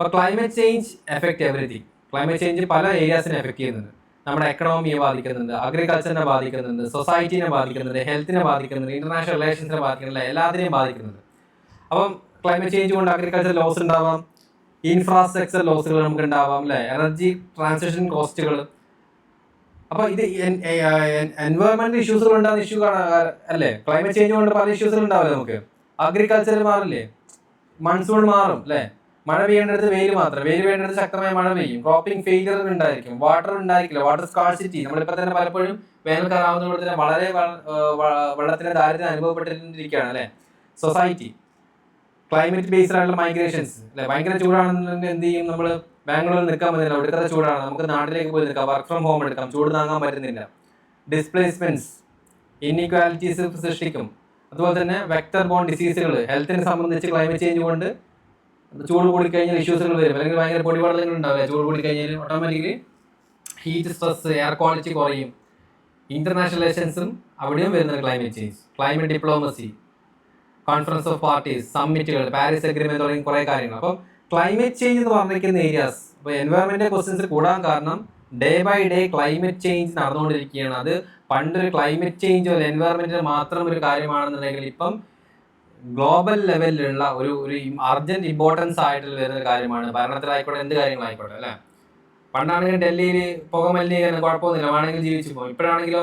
അപ്പോൾ climate change effect everything. Climate change പല ഏരിയാസിനെ എഫക്ട് ചെയ്യുന്നുണ്ട്. നമ്മുടെ എക്കണോമിയെ ബാധിക്കുന്നുണ്ട്, അഗ്രികൾച്ചറിനെ ബാധിക്കുന്നുണ്ട്, സൊസൈറ്റിനെ ബാധിക്കുന്നുണ്ട്, ഹെൽത്തിനെ ബാധിക്കുന്നുണ്ട്, ഇന്റർനാഷണൽ റിലേഷൻസിനെ ബാധിക്കുന്നുണ്ട്, എല്ലാത്തിനെയും ബാധിക്കുന്നുണ്ട്. അപ്പം ക്ലൈമറ്റ് ചേഞ്ച് കൊണ്ട് അഗ്രികൾച്ചർ ലോസ് ഉണ്ടാവാം, ഇൻഫ്രാസ്ട്രക്ചർ ലോസുകൾ നമുക്ക് ഉണ്ടാവാം അല്ലേ, എനർജി ട്രാൻസിഷൻ കോസ്റ്റുകൾ. അപ്പോൾ ഇത് എൻവയോൺമെന്റൽ ഇഷ്യൂസുകൾ ഉണ്ടാകുന്ന ഇഷ്യൂ അല്ലേ. ക്ലൈമറ്റ് ചേഞ്ച് കൊണ്ട് പല ഇഷ്യൂസുകൾ ഉണ്ടാവില്ലേ നമുക്ക്. അഗ്രികൾച്ചർ മാറില്ലേ, മൺസൂൺ മാറും അല്ലേ, മഴ പെയ്യേണ്ടത് വെയിൽ മാത്രം, വെയിൽ വേണ്ടത് ശക്തമായ മഴ പെയ്യും, ക്രോപ്പിംഗ് ഫെയിലിയർ ഉണ്ടായിരിക്കും, വാട്ടർ ഉണ്ടായിരിക്കില്ല, വാട്ടർ സ്കാർസിറ്റി. നമ്മളിപ്പോൾ തന്നെ പലപ്പോഴും വേനൽക്കാലാവുന്നതുകൊണ്ട് തന്നെ വളരെ വെള്ളത്തിന്റെ ദാരിദ്ര്യം അനുഭവപ്പെട്ടിരിക്കുകയാണ് അല്ലേ. സൊസൈറ്റി ക്ലൈമറ്റ് ബേസ്ഡ് ആയിട്ടുള്ള മൈഗ്രേഷൻസ് അല്ലെ. ഭയങ്കര ചൂടാണെന്നുണ്ടെങ്കിൽ എന്ത് ചെയ്യും, നമ്മൾ ബാംഗ്ലൂരിൽ നിൽക്കാൻ പറ്റുന്നില്ല, ഒടുക്കത്തെ ചൂടാണ്, നമുക്ക് നാട്ടിലേക്ക് പോയി നിൽക്കാം, വർക്ക് ഫ്രം ഹോം എടുക്കാം, ചൂട് താങ്ങാൻ പറ്റുന്നില്ല. ഡിസ്പ്ലേസ്മെന്റ്സ് ഇൻഇക്വാലിറ്റീസ് സൃഷ്ടിക്കും. അതുപോലെ തന്നെ വെക്ടർ ബോൺ ഡിസീസുകൾ, ഹെൽത്തിനെ സംബന്ധിച്ച് ക്ലൈമറ്റ് ചേഞ്ച് കൊണ്ട് ചൂട് കൂടിക്കഴിഞ്ഞാൽ ഇഷ്യൂസുകൾ വരും. അല്ലെങ്കിൽ ഭയങ്കര പൊടിപടലങ്ങൾ ഉണ്ടാവില്ല, ചൂട് കൂടിക്കഴിഞ്ഞാൽ automatically heat stress, air quality കുറയും. ഇന്റർനാഷണൽ റിലേഷൻസും അവിടെയും വരുന്നത് climate change. Climate diplomacy, conference of parties, സമ്മിറ്റുകൾ, പാരീസ് അഗ്രിമെന്റ് തുടങ്ങി കുറേ കാര്യങ്ങൾ. അപ്പം ക്ലൈമറ്റ് ചേഞ്ച് എന്ന് പറഞ്ഞിരിക്കുന്ന ഏരിയാസ്. അപ്പോൾ എൻവയോൺമെന്റൽ ക്വസ്റ്റ്യൻസ് കൂടാൻ കാരണം day by day climate change നടന്നുകൊണ്ടിരിക്കുകയാണ്. അത് പണ്ടൊരു ക്ലൈമറ്റ് ചേഞ്ച് ഒരു എൻവയോൺമെന്റിന് മാത്രം ഒരു കാര്യമാണെന്നുണ്ടെങ്കിൽ ഇപ്പം ഗ്ലോബൽ ലെവലിലുള്ള ഒരു അർജന്റ് ഇമ്പോർട്ടൻസ് ആയിട്ട് വരുന്ന കാര്യമാണ്. ഭരണത്തിലായിക്കോട്ടെ, എന്ത് കാര്യങ്ങളായിക്കോട്ടെ അല്ലേ. പണ്ടാണെങ്കിൽ ഡൽഹിയിൽ പുക മലിനീകരണം കുഴപ്പമൊന്നുമില്ല, വേണമെങ്കിൽ ജീവിച്ചു പോകും. ഇപ്പോഴാണെങ്കിലോ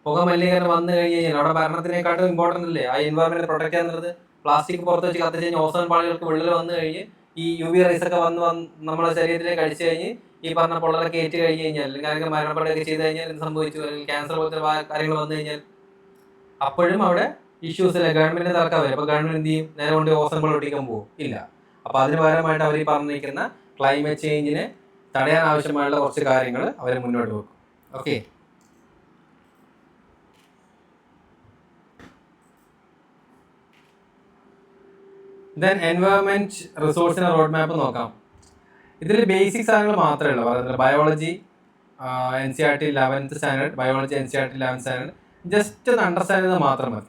പുക മലിനീകരണം വന്നു കഴിഞ്ഞ് കഴിഞ്ഞാൽ അവിടെ ഭരണത്തിനെക്കാട്ടും ഇമ്പോർട്ടൻ്റ് അല്ലേ ആ എൻവയോൺമെന്റ് പ്രൊട്ടക്ട് ചെയ്യാന്നുള്ളത്. പ്ലാസ്റ്റിക് പുറത്ത് വെച്ച് കത്തിച്ച് കഴിഞ്ഞാൽ ഓസോൺ പാളികൾക്ക് വിള്ളൽ വന്നു കഴിഞ്ഞ് ഈ UV റൈസ് ഒക്കെ വന്ന് നമ്മുടെ ശരീരത്തിലേക്ക് അടിച്ചു കഴിഞ്ഞ് ഈ പറഞ്ഞ പൊള്ളലൊക്കെ ഏറ്റ് കഴിഞ്ഞ് കഴിഞ്ഞാൽ അല്ലെങ്കിൽ മരണപ്പെടുകയൊക്കെ ചെയ്ത് കഴിഞ്ഞാൽ എന്ത് സംഭവിച്ചു, അല്ലെങ്കിൽ ക്യാൻസർ പോലത്തെ കാര്യങ്ങൾ വന്നു കഴിഞ്ഞാൽ അപ്പോഴും അവിടെ ഇഷ്യൂസ് അല്ലേ, ഗവൺമെന്റിന് തർക്കം വരും. അപ്പോൾ ഗവൺമെന്റ് എന്ത് ചെയ്യും, നേരെ കൊണ്ട് ഓസോൺ പാളി ഒട്ടിക്കാൻ പോകും ഇല്ല. അപ്പോൾ അതിന് പകരമായിട്ട് അവർ പറഞ്ഞിരിക്കുന്ന ക്ലൈമറ്റ് ചേഞ്ചിനെ തടയാൻ ആവശ്യമായുള്ള കുറച്ച് കാര്യങ്ങൾ അവർ മുന്നോട്ട് വെക്കും. ഓക്കെ, ദെൻ എൻവയോൺമെന്റ് റിസോഴ്സിന്റെ റോഡ് മാപ്പ് നോക്കാം. ഇതിൽ ബേസിക് സാധനങ്ങൾ മാത്രമേ ഉള്ളൂ. പറയുന്നത് biology NCERT 11th standard, biology NCERT 11th standard. Just ഒന്ന് അണ്ടർസ്റ്റാൻഡ് ചെയ്ത് മാത്രം മതി.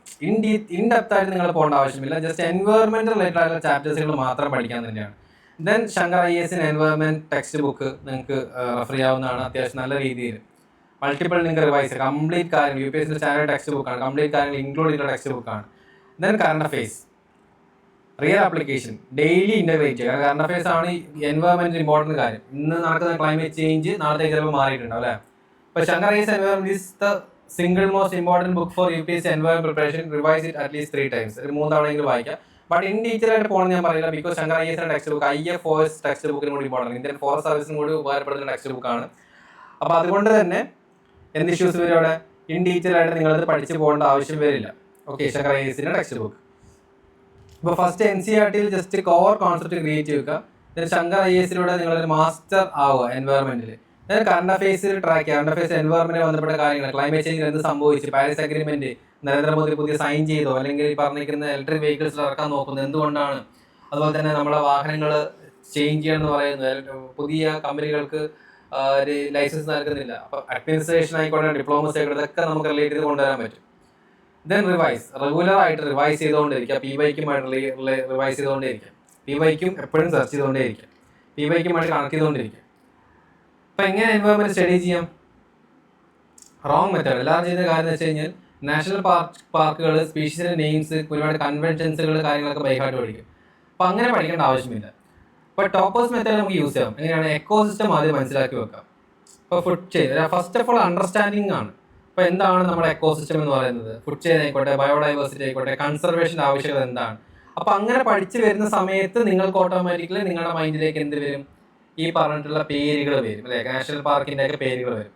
ഇൻ ഡെപ്ത് ആയിട്ട് നിങ്ങൾ പോകേണ്ട ആവശ്യമില്ല. ജസ്റ്റ് എൻവയോൺമെന്റ് റിലേറ്റഡ് ആയിട്ടുള്ള ചാപ്റ്റേഴ്സുകൾ മാത്രം പഠിക്കാൻ തന്നെയാണ്. Then Shankar IAS environment text book നിങ്ങൾക്ക് റെഫർ ചെയ്യാവുന്നതാണ്. അത്യാവശ്യം നല്ല രീതിയിൽ മൾട്ടിപ്പിൾ നിങ്ങൾക്ക് റിവൈസ് കംപ്ലീറ്റ് കാര്യങ്ങൾ UPSC സ്റ്റാൻഡേർഡ് ടെക്സ്റ്റ് ബുക്കാണ്, കംപ്ലീറ്റ് കാര്യങ്ങൾ ഇൻക്ലൂഡ് ചെയ്ത ടെക്സ്റ്റ് ബുക്കാണ്. Then current affairs, real application daily integrate ചെയ്യുക. കറണ്ട് അഫയേഴ്സ് ആണ് എൻവയോൺമെന്റ് ഇമ്പോർട്ടൻറ്റ് കാര്യം. ഇന്ന് നടക്കുന്ന ക്ലൈമറ്റ് ചേഞ്ച് നാളത്തേക്ക് ചിലപ്പോൾ മാറിയിട്ടുണ്ടാവും അല്ലേ. ഇപ്പോൾ Shankar IAS environment is the single most important book for UPSC environment preparation. Revise it at least 3 times, ഒരു 3 തവണയെങ്കിലും വായിക്കാം. ബട്ട് ഇൻ ഡീറ്റെയിൽ ആയിട്ട് പോകണം ഞാൻ പറയില്ല, because Shankar IAS text book IFOS text ബുക്കിനും കൂടി ഇമ്പോർട്ടൻറ്റ്, ഇന്ത്യൻ ഫോറസ്റ്റ് സർവീസിനും കൂടി ഉപകാരപ്പെടുന്ന ടെക്സ്റ്റ് ബുക്കാണ്. അപ്പോൾ അതുകൊണ്ട് തന്നെ എന്ത് ഇഷ്യൂസ് വരും അവിടെ, ഇൻ ഡീറ്റെയിൽ ആയിട്ട് നിങ്ങളത് പഠിച്ചു പോകേണ്ട ആവശ്യം വരില്ല. Okay, Shankar IAS text book. ഇപ്പോൾ first NCERT just core concept create ചെയ്യുക. ശങ്കർ IAS നിങ്ങളൊരു മാസ്റ്റർ ആവുക എൻവയോൺമെന്റിൽ. കറണ്ട് അഫയേഴ്സിൽ ട്രാക്ക് ചെയ്യുക. കറണ്ട് അഫയേഴ്സ് എൻവയോൺമെന്റ് ബന്ധപ്പെട്ട കാര്യങ്ങൾ, ക്ലൈമറ്റ് ചേഞ്ചിൽ എന്ത് സംഭവിച്ചു, പാരീസ് അഗ്രിമെന്റ് നരേന്ദ്രമോദി പുതിയ സൈൻ ചെയ്തോ, അല്ലെങ്കിൽ പറഞ്ഞിരിക്കുന്ന ഇലക്ട്രിക് വെഹിക്കിൾസ് ഇറക്കാൻ നോക്കുന്നത് എന്തുകൊണ്ടാണ്, അതുപോലെ തന്നെ നമ്മളെ വാഹനങ്ങൾ ചേഞ്ച് ചെയ്യണമെന്ന് പറയുന്നത്, പുതിയ കമ്പനികൾക്ക് ലൈസൻസ് നൽകുന്നില്ല. അപ്പോൾ അഡ്മിനിസ്ട്രേഷൻ ആയിക്കോട്ടെ, ഡിപ്ലോമസി ആയിക്കോട്ടെ, ഇതൊക്കെ നമുക്ക് റിലേറ്റ് ചെയ്ത് കൊണ്ടുവരാൻ പറ്റും. ദെൻ റിവൈസ്, റെഗുലർ ആയിട്ട് റിവൈസ് ചെയ്തുകൊണ്ടിരിക്കുക. PYക്കുമായിട്ട് റിവൈസ് ചെയ്തുകൊണ്ടിരിക്കുക. PYക്കും എപ്പോഴും സെർച്ച് ചെയ്തുകൊണ്ടേയിരിക്കുക. PYക്കുമായിട്ട് കണക്ട് ചെയ്തുകൊണ്ടിരിക്കുക. അപ്പം എങ്ങനെ എൻവയോൺമെന്റ് സ്റ്റഡി ചെയ്യാം? Wrong method. എല്ലാവരും ചെയ്യുന്ന കാര്യം എന്ന് വെച്ച് കഴിഞ്ഞാൽ നാഷണൽ പാർക്കുകൾ, സ്പീഷീസിന്റെ നെയിംസ്, ഒരുപാട് കൺവെൻഷൻസുകൾ, കാര്യങ്ങളൊക്കെ ബൈഹാർട്ട് പഠിക്കും. അപ്പം അങ്ങനെ പഠിക്കേണ്ട ആവശ്യമില്ല. ഇപ്പോൾ ടോപ്പേഴ്സ് മെത്തേഡ് നമുക്ക് യൂസ് ചെയ്യാം. എങ്ങനെയാണ്? എക്കോസിസ്റ്റം ആദ്യം മനസ്സിലാക്കി വെക്കാം. ഇപ്പോൾ food chain first of all understanding ആണ്. അപ്പോൾ എന്താണ് നമ്മുടെ എക്കോസിസ്റ്റം എന്ന് പറയുന്നത്? ഫുഡ് ചെയിൻ ആയിക്കോട്ടെ, ബയോഡൈവേഴ്സിറ്റി ആയിക്കോട്ടെ, കൺസർവേഷൻ ആവശ്യകത എന്താണ്? അപ്പോൾ അങ്ങനെ പഠിച്ചു വരുന്ന സമയത്ത് നിങ്ങൾക്ക് ഓട്ടോമാറ്റിക്കലി നിങ്ങളുടെ മൈൻഡിലേക്ക് എന്ത് വരും? ഈ പറഞ്ഞിട്ടുള്ള പേരുകൾ വരും അല്ലെ, നാഷണൽ പാർക്കിന്റെ ഒക്കെ പേരുകൾ വരും.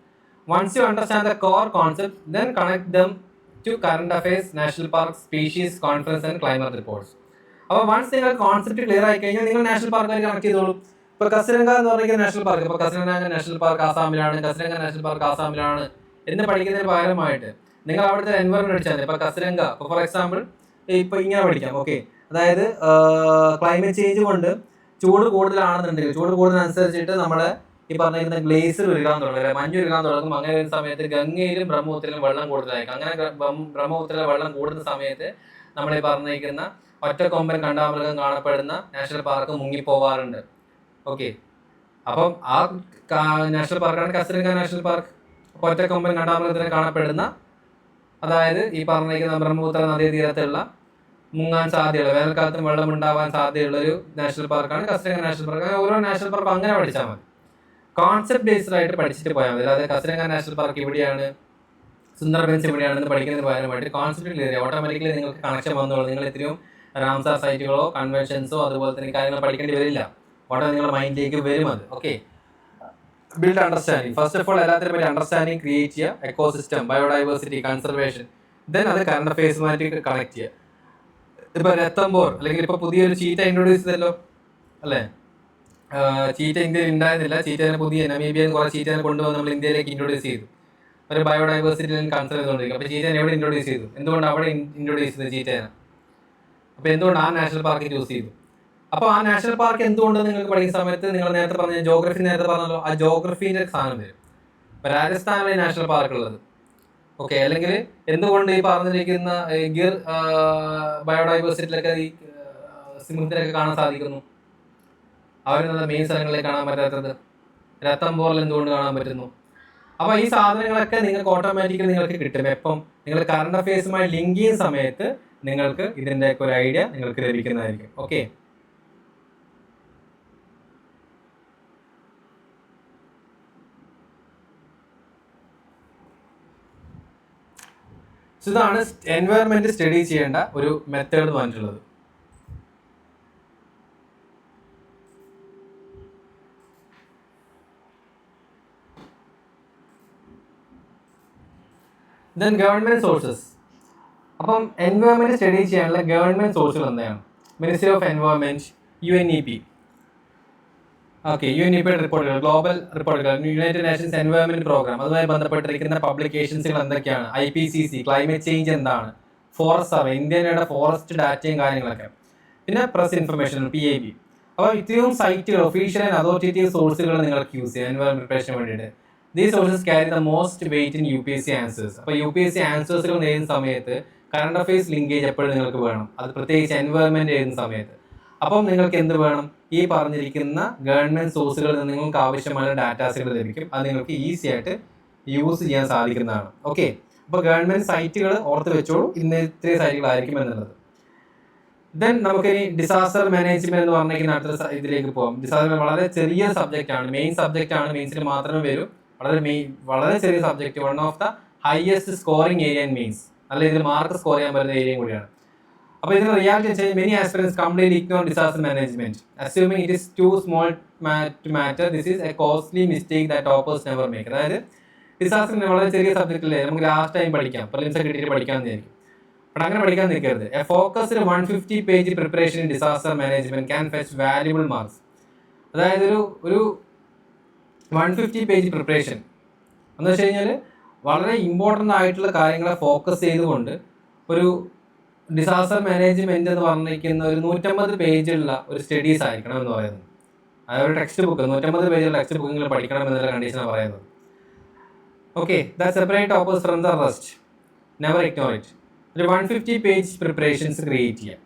Once you understand the core concept, then connect them to current affairs, national park, species conference and climate reports. അപ്പോൾ വൺസ് നിങ്ങൾ കോൺസെപ്റ്റ് ക്ലിയർ ആയി കഴിഞ്ഞാൽ നിങ്ങൾ നാഷണൽ പാർക്കുമായി കണക്ട് ചെയ്തോളും. ഇപ്പോൾ കസിരംഗ എന്ന് പറയുന്ന നാഷണൽ പാർക്ക്, ഇപ്പോൾ കസിരംഗ നാഷണൽ പാർക്ക് ആസാമിലാണ്, കസിരംഗ നാഷണൽ പാർക്ക് ആസാമിലാണ് എന്ന് പഠിക്കുന്നതിന് പകരമായിട്ട് നിങ്ങൾ അവിടുത്തെ എൻവയോൺമെന്റ് പഠിച്ചാൽ മതി. ഇപ്പോൾ കസിരംഗ, ഇപ്പോൾ ഫോർ എക്സാമ്പിൾ ഇപ്പോൾ ഇങ്ങനെ പഠിക്കാം. ഓക്കെ, അതായത് ക്ലൈമറ്റ് ചേഞ്ച് കൊണ്ട് ചൂട് കൂടുതലാണെന്നുണ്ടെങ്കിൽ ചൂട് കൂടുതലനുസരിച്ചിട്ട് നമ്മുടെ ഈ പറഞ്ഞിരിക്കുന്ന ഗ്ലേസിയർ ഉരുകാൻ തുടങ്ങും, മഞ്ഞ് ഉരുകാൻ തുടങ്ങും. അങ്ങനെ ഒരു സമയത്ത് ഗംഗയിലും ബ്രഹ്മപുത്രയിലും വെള്ളം കൂടുതലായിരിക്കും. അങ്ങനെ ബ്രഹ്മപുത്രയിലെ വെള്ളം കൂടുന്ന സമയത്ത് നമ്മൾ ഈ പറഞ്ഞിരിക്കുന്ന ഒറ്റക്കൊമ്പൻ കണ്ടാമൃഗം കാണപ്പെടുന്ന നാഷണൽ പാർക്ക് മുങ്ങിപ്പോവാറുണ്ട്. ഓക്കെ, അപ്പം ആ നാഷണൽ പാർക്കാണ് കസിരംഗ നാഷണൽ പാർക്ക്. ഒറ്റക്കൊമ്പൻ കണ്ടാമൃഗത്തിന് കാണപ്പെടുന്ന, അതായത് ഈ പറഞ്ഞിരിക്കുന്ന ബ്രഹ്മപുത്ര നദീതീരത്തുള്ള മുങ്ങാൻ സാധ്യതയുള്ള, വേനൽക്കാലത്തും വെള്ളം ഉണ്ടാവാൻ സാധ്യതയുള്ള ഒരു നാഷണൽ പാർക്കാണ് കസിരംഗ നാഷണൽ പാർക്ക്. ഓരോ നാഷണൽ പാർക്ക് അങ്ങനെ പഠിച്ചാൽ മതി. കോൺസെപ്റ്റ് ബേസ്ഡ് ആയിട്ട് പഠിച്ചിട്ട് പോയാൽ മതി. അതായത് കസിരംഗ നാഷണൽ പാർക്ക് ഇവിടെയാണ്, സുന്ദർബൻസ് ഇവിടെയാണെന്ന് പഠിക്കുന്നതിന് പകരമായിട്ട് കോൺസെപ്റ്റ് ക്ലിയർ ചെയ്യുക. ഓട്ടോമാറ്റിക്കലി നിങ്ങൾക്ക് കണക്ഷൻ വന്നോളൂ. നിങ്ങൾ ഇത്രയും റാംസാർ സൈറ്റുകളോ കൺവെൻഷൻസോ അതുപോലെ തന്നെ കാര്യങ്ങൾ പഠിക്കേണ്ടി വരില്ല. ഉടനെ നിങ്ങളുടെ മൈൻഡിലേക്ക് വരും അത്. Okay, build understanding. First of all എല്ലാത്തിനും പറ്റി അണ്ടർസ്റ്റാൻഡിങ് ക്രിയേറ്റ് ചെയ്യുക. എക്കോസിസ്റ്റം, ബയോഡൈവേഴ്സിറ്റി, കൺസർവേഷൻ, ദെൻ അത് കറണ്ട് അഫയേഴ്സുമായിട്ട് കണക്ട് ചെയ്യുക. ഇപ്പൊ രത്തംബോർ അല്ലെങ്കിൽ ഇപ്പൊ പുതിയൊരു ചീറ്റ ഇൻട്രൊഡ്യൂസ് ചെയ്തല്ലോ അല്ലേ. ചീറ്റ ഇന്ത്യയിൽ ഉണ്ടായിരുന്നില്ല. ചീറ്റനെ പുതിയ നമീബിയൻ കുറെ ചീറ്റനെ കൊണ്ടുവന്ന് നമ്മൾ ഇന്ത്യയിലേക്ക് ഇൻട്രൊഡ്യൂസ് ചെയ്തു. ഒരു ബയോഡൈവേഴ്സിറ്റി കൺസേൺ ചെയ്തുകൊണ്ടിരിക്കും. അപ്പൊ ചീറ്റനെ എവിടെ ഇൻട്രൊഡ്യൂസ് ചെയ്തു? എന്തുകൊണ്ട് അവിടെ ഇൻട്രൊഡ്യൂസ് ചെയ്തു ചീറ്റനെ? അപ്പൊ എന്തുകൊണ്ട് ആ നാഷണൽ പാർക്ക് ചൂസ് ചെയ്തു? അപ്പൊ ആ നാഷണൽ പാർക്ക് എന്തുകൊണ്ട് നിങ്ങൾക്ക് പഠിക്കുന്ന സമയത്ത് നിങ്ങൾ നേരത്തെ പറഞ്ഞ ജോഗ്രഫി നേരത്തെ പറഞ്ഞല്ലോ, ആ ജോഗ്രഫീന്റെ സാധനം വരും. ഇപ്പൊ രാജസ്ഥാനിലെ നാഷണൽ പാർക്ക് ഉള്ളത്. ഓക്കെ, അല്ലെങ്കിൽ എന്തുകൊണ്ട് ഈ പറഞ്ഞിരിക്കുന്ന ഗിർ ബയോഡൈവേഴ്സിറ്റിയിലൊക്കെ ഈ സിംഹത്തിനൊക്കെ കാണാൻ സാധിക്കുന്നു? അവരെന്നുള്ള മെയിൻ സ്ഥലങ്ങളിലേക്ക് കാണാൻ പറ്റാത്തത്? രത്തംബോറിൽ എന്തുകൊണ്ട് കാണാൻ പറ്റുന്നു? അപ്പൊ ഈ സാധനങ്ങളൊക്കെ നിങ്ങൾക്ക് ഓട്ടോമാറ്റിക്കലി നിങ്ങൾക്ക് കിട്ടും. എപ്പം നിങ്ങൾ കറണ്ട് അഫയേഴ്സുമായി ലിങ്ക് ചെയ്യുന്ന സമയത്ത് നിങ്ങൾക്ക് ഇതിന്റെ ഒക്കെ ഒരു ഐഡിയ നിങ്ങൾക്ക് ലഭിക്കുന്നതായിരിക്കും. ഓക്കെ, ഇതാണ് എൻവയോൺമെന്റ് സ്റ്റഡി ചെയ്യേണ്ട ഒരു മെത്തേഡ് പറഞ്ഞിട്ടുള്ളത്. Then government sources. അപ്പം എൻവയോൺമെന്റ് സ്റ്റഡി ചെയ്യാനുള്ള ഗവൺമെന്റ് സോഴ്സുകൾ എന്താണ്? Ministry of environment, UNEP. Okay, UNEP റിപ്പോർട്ടുകൾ, ഗ്ലോബൽ റിപ്പോർട്ടുകൾ, യുണൈറ്റഡ് നേഷൻസ് എൻവയോൺമെന്റ് പ്രോഗ്രാം, അതുമായി ബന്ധപ്പെട്ടിരിക്കുന്ന പബ്ലിക്കേഷൻസുകൾ എന്തൊക്കെയാണ്? IPCC, ക്ലൈമറ്റ് ചേഞ്ച് എന്താണ്, ഫോറസ്റ്റ് സർവേ, ഇന്ത്യയുടെ ഫോറസ്റ്റ് ഡാറ്റയും കാര്യങ്ങളൊക്കെ, പിന്നെ പ്രസ് ഇൻഫർമേഷൻ, PIB. അപ്പോൾ ഇത്രയും സൈറ്റുകൾ, ഒഫീഷ്യൽ ആൻഡ് അതോറിറ്റേറ്റീവ് സോഴ്സുകൾ നിങ്ങൾക്ക് യൂസ് ചെയ്യാം എൻവയോൺമെന്റ് പ്രിപ്പറേഷന് വേണ്ടിയിട്ട്. These sources carry the most weight in UPSC answers. അപ്പോൾ UPSC ആൻസേഴ്സുകൾ നേടുന്ന സമയത്ത് കറണ്ട് അഫയേഴ്സ് ലിങ്കേജ് എപ്പോഴും നിങ്ങൾക്ക് വേണം. അത് പ്രത്യേകിച്ച് എൻവയോൺമെന്റ് എഴുതുന്ന സമയത്ത്. അപ്പം നിങ്ങൾക്ക് എന്ത് വേണം? ഈ പറഞ്ഞിരിക്കുന്ന ഗവൺമെന്റ് സോഴ്സുകളിൽ നിന്ന് നിങ്ങൾക്ക് ആവശ്യമായ ഡാറ്റാസുകൾ ലഭിക്കും. അത് നിങ്ങൾക്ക് ഈസി ആയിട്ട് യൂസ് ചെയ്യാൻ സാധിക്കുന്നതാണ്. ഓക്കെ, അപ്പോൾ ഗവൺമെന്റ് സൈറ്റുകൾ ഓർത്ത് വെച്ചോളൂ, ഇന്ന് ഇത്രയും സൈറ്റുകളായിരിക്കും എന്നുള്ളത്. ദെൻ നമുക്കിനി ഡിസാസ്റ്റർ മാനേജ്മെന്റ് എന്ന് പറഞ്ഞിരിക്കുന്ന അടുത്ത ഇതിലേക്ക് പോകാം. ഡിസാസ്റ്റർ വളരെ ചെറിയ സബ്ജക്റ്റ് ആണ്, മെയിൻ സബ്ജക്റ്റ് ആണ്, മെയിൻസിൽ മാത്രമേ വരൂ. വളരെ ചെറിയ subject, one of the highest scoring area in mains. നല്ല ഇതിൽ മാർക്ക് സ്കോർ ചെയ്യാൻ പറ്റുന്ന ഏരിയയും കൂടിയാണ്. അപ്പോൾ ഇതിന് റിയാലിറ്റി വെച്ചാൽ many aspirants completely ignore disaster management assuming it is too small to matter. This is a costly mistake that toppers never make. അതായത് ഡിസാസ്റ്ററിന് വളരെ ചെറിയ സബ്ജക്റ്റില്ലേ, നമുക്ക് ലാസ്റ്റ് ടൈം പഠിക്കാം, പ്രിലിംസ് ഒക്കെ കിട്ടിയിട്ട് പഠിക്കാമെന്ന് വിചാരിക്കും. ബട്ട് അങ്ങനെ പഠിക്കാൻ നിൽക്കരുത്. A focused 150 page preparation in disaster management can fetch valuable marks. അതായത് ഒരു 150 പേജ് പ്രിപ്പറേഷൻ എന്ന് വെച്ച് കഴിഞ്ഞാൽ വളരെ ഇമ്പോർട്ടൻ്റ് ആയിട്ടുള്ള കാര്യങ്ങളെ ഫോക്കസ് ചെയ്തുകൊണ്ട് ഒരു ഡിസാസ്റ്റർ മാനേജ്മെന്റ് എന്ന് പറഞ്ഞിരിക്കുന്ന ഒരു 150 പേജുള്ള ഒരു സ്റ്റഡീസ് ആയിരിക്കണം എന്ന് പറയുന്നത്. അതായത് ഒരു ടെക്സ്റ്റ് ബുക്ക് 150 പേജുള്ള ടെക്സ്റ്റ് ബുക്ക് നിങ്ങൾ പഠിക്കണം എന്നുള്ള കണ്ടീഷനാണ് പറയുന്നത്. Okay, that separate toppers from the rest, never ignore it. ഒരു 150 പേജ് പ്രിപ്പറേഷൻസ് ക്രിയേറ്റ് ചെയ്യാം.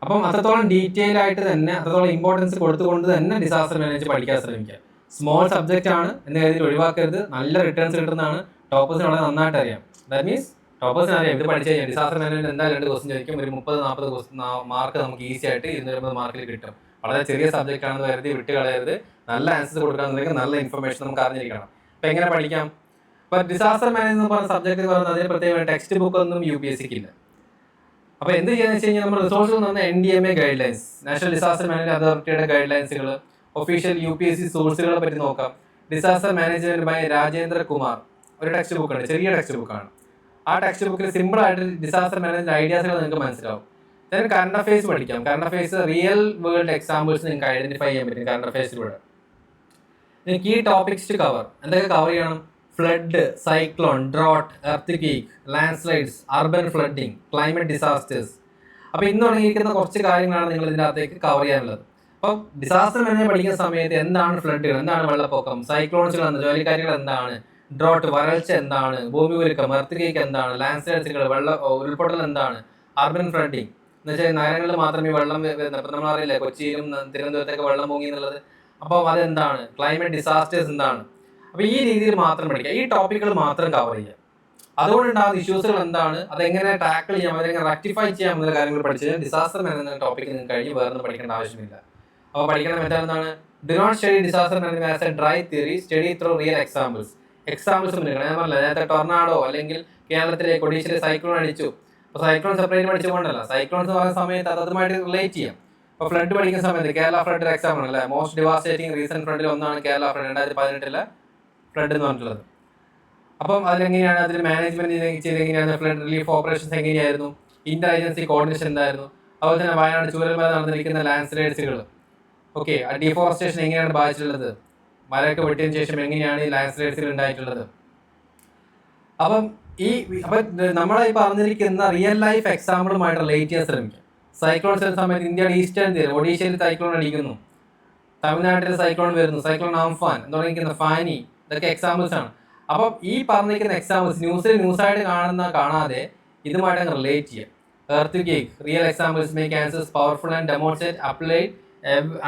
അപ്പം അത്രത്തോളം ഡീറ്റെയിൽ ആയിട്ട് തന്നെ, അത്രത്തോളം ഇമ്പോർട്ടൻസ് കൊടുത്തുകൊണ്ട് തന്നെ ഡിസാസ്റ്റർ മാനേജ്മെന്റ് പഠിക്കാൻ ശ്രമിക്കുക. സ്മോൾ സബ്ജക്റ്റ് ആണ് എന്ന് കരുതി ഒഴിവാക്കരുത്. നല്ല റിട്ടേൺസ് കിട്ടുന്നതാണ്. ടോപ്പേഴ്സിന് വളരെ നന്നായിട്ട് അറിയാം. ദാറ്റ് മീൻസ് ടോപ്പേഴ്സിന് അറിയാം ഇത് പഠിച്ചു കഴിഞ്ഞാൽ ഡിസാസ്റ്റർ മാനേജ്മെന്റ് എന്തായാലും 2 ക്വസ്റ്റ്യൻ ചോദിക്കും. ഒരു 30-40 മാർക്ക് നമുക്ക് ഈസി ആയിട്ട് 250 മാർക്കിൽ കിട്ടും. വളരെ ചെറിയ സബ്ജക്റ്റ് ആണെന്ന് കരുതി വിട്ട് കളയരുത്. നല്ല ആൻസേഴ്സ് കൊടുക്കാന്നുണ്ടെങ്കിൽ നല്ല ഇൻഫർമേഷൻ നമുക്ക് അറിഞ്ഞിരിക്കണം. അപ്പം എങ്ങനെ പഠിക്കാം? ഇപ്പം ഡിസാസ്റ്റർ മാനേജ്മെന്റ് പറഞ്ഞ സബ്ജക്ട് എന്ന് പറയുന്നത് അതിന് പ്രത്യേക ടെക്സ്റ്റ് ബുക്ക് ഒന്നും UPSCക്ക് ഇല്ല. അപ്പോൾ എന്ത് ചെയ്യാന്ന് വെച്ച് കഴിഞ്ഞാൽ നമ്മൾ റിസോഴ്സിൽ നിന്ന് NDMA guide lines, national disaster management അതോറിറ്റിയുടെ ഗൈഡ് ലൈൻസുകൾ, ഒഫീഷ്യൽ UPSC സോഴ്സുകളെ പറ്റി നോക്കാം. Disaster management by Rajendra Kumar ഒരു ടെക്സ്റ്റ് ബുക്കാണ്, ചെറിയ ടെക്സ്റ്റ് ബുക്കാണ്. ആ ടെക്സ്റ്റ് ബുക്കിൽ സിമ്പിൾ ആയിട്ട് ഡിസാസ്റ്റർ മാനേജ്മെന്റ് ഐഡിയാസുകൾ നിങ്ങൾക്ക് മനസ്സിലാവും. then കറണ്ട് അഫയേഴ്സ് പഠിക്കാം. Current affairs real world examples നിങ്ങൾക്ക് ഐഡന്റിഫൈ ചെയ്യാൻ പറ്റും കറണ്ട് അഫയേഴ്സിലൂടെ. കീ ടോപ്പിക്സ് ടു കവർ, എന്തൊക്കെ കവർ ചെയ്യണം? Flood, cyclone, drought, earth landslides, urban flooding, climate disasters. അപ്പോൾ ഇന്ന് തുടങ്ങിയിരിക്കുന്ന കുറച്ച് കാര്യങ്ങളാണ് നിങ്ങൾ ഇതിൻ്റെ അകത്തേക്ക് കവർ ചെയ്യാനുള്ളത്. അപ്പം ഡിസാസ്റ്റർ മാനേജ്മെന്റ് പഠിക്കുന്ന സമയത്ത് എന്താണ് ഫ്ലഡുകൾ, എന്താണ് വെള്ളപ്പൊക്കം, സൈക്ലോൺസുകൾ എന്താണ്, ചുഴലിക്കാറ്റുകൾ എന്താണ്, ഡ്രോട്ട് വരൾച്ച എന്താണ്, ഭൂമി കുലുക്കം, എർത്ത് എന്താണ്, ലാൻഡ് സ്ലൈഡ്സുകൾ ഉരുൾപൊട്ടൽ എന്താണ്, അർബൻ ഫ്ലഡിങ് എന്ന് വെച്ചാൽ നഗരങ്ങളിൽ മാത്രമേ വെള്ളം വരുന്നത്. അപ്പം നമ്മളറിയില്ലേ കൊച്ചിയിലും തിരുവനന്തപുരത്തൊക്കെ വെള്ളം പൊങ്ങി എന്നുള്ളത്. അപ്പോൾ അതെന്താണ്, ക്ലൈമറ്റ് ഡിസാസ്റ്റേഴ്സ് എന്താണ്. അപ്പോൾ ഈ രീതിയിൽ മാത്രം പഠിക്കുക, ഈ ടോപ്പിക്കുകൾ മാത്രം കവർ ചെയ്യുക. അതുകൊണ്ടുണ്ടാകുന്ന ഇഷ്യൂസുകൾ എന്താണ്, അതെങ്ങനെ ടാക്കിൾ ചെയ്യാം, അതെങ്ങനെ റെക്ടിഫൈ ചെയ്യാം എന്നുള്ള കാര്യങ്ങൾ പഠിച്ച് ഡിസാസ്റ്റർ മാനേജ്മെന്റ് ടോപ്പിക്ക് നിങ്ങൾക്ക് കഴിഞ്ഞ് വേറെ പഠിക്കേണ്ട ആവശ്യമില്ല. അപ്പോൾ പഠിക്കുന്ന മെത്തേഡ് എന്താണ്? Do not study disaster management as a dry theory, study through real examples. Examples മുന്നിൽ ഞാൻ പറഞ്ഞില്ല, നേരത്തെ ടൊർണാഡോ അല്ലെങ്കിൽ കേരളത്തിലെ ഒഡീഷയിലെ സൈക്ലോൺ അടിച്ചു. അപ്പോൾ സൈക്ലോൺ സെപ്പറേറ്റ് പഠിച്ചുകൊണ്ടല്ല, സൈക്ലോൺസ് എന്ന് പറയുന്ന സമയത്ത് അതുമായിട്ട് റിലേറ്റ് ചെയ്യാം. അപ്പോൾ ഫ്ലഡ് പഠിക്കുന്ന സമയത്ത് കേരള ഫ്ലഡ് എക്സാമ്പിൾ അല്ലേ, മോസ്റ്റ് ഡിവാസ്റ്റേറ്റിംഗ് റീസെന്റ് ഫ്ലഡിൽ ഒന്നാണ് കേരള ഫ്ലഡ്, 2018 ഫ്ലഡ് എന്ന് പറഞ്ഞിട്ടുള്ളത്. അപ്പം അതിലെങ്ങനെയാണ്, അതിൽ മാനേജ്മെന്റ് ചെയ്തെങ്ങനെയാണ്, ഫ്ലഡ് റിലീഫ് ഓപ്പറേഷൻസ് എങ്ങനെയായിരുന്നു, ഇന്റർ ഏജൻസി കോർഡിനേഷൻ എന്തായിരുന്നു, അതുപോലെ തന്നെ വയനാട് ചൂരൽമല നടന്നിരിക്കുന്ന ലാൻഡ് സ്ലൈഡ്സുകൾ, ഓക്കെ, ഡിഫോറസ്റ്റേഷൻ എങ്ങനെയാണ് ബാധിച്ചിട്ടുള്ളത്, മരമൊക്കെ വെട്ടിയതിനു ശേഷം എങ്ങനെയാണ് ഈ ലാൻഡ് സ്ലൈഡ്സുകൾ ഉണ്ടായിട്ടുള്ളത്. അപ്പം നമ്മളെ ഈ പറഞ്ഞിരിക്കുന്ന റിയൽ ലൈഫ് എക്സാമ്പിളുമായിട്ട് റിലേറ്റ് ചെയ്യാൻ ശ്രമിക്കുക. സൈക്ലോൺസ് വരുന്ന സമയത്ത് ഇന്ത്യയുടെ ഈസ്റ്റേൺ തീരം, ഒഡീഷയിൽ സൈക്ലോൺ അടിക്കുന്നു, തമിഴ്നാട്ടിൽ സൈക്ലോൺ വരുന്നു, സൈക്ലോൺ ആംഫാൻ എന്ന് പറഞ്ഞിരിക്കുന്ന ഫാനി, ഇതൊക്കെ എക്സാമ്പിൾസ് ആണ്. അപ്പം ഈ പറഞ്ഞിരിക്കുന്ന എക്സാമ്പിൾസ് ന്യൂസായിട്ട് കാണാതെ ഇതുമായിട്ട് റിലേറ്റ് ചെയ്യുക. Earth real examples make answers powerful and demonstrate applied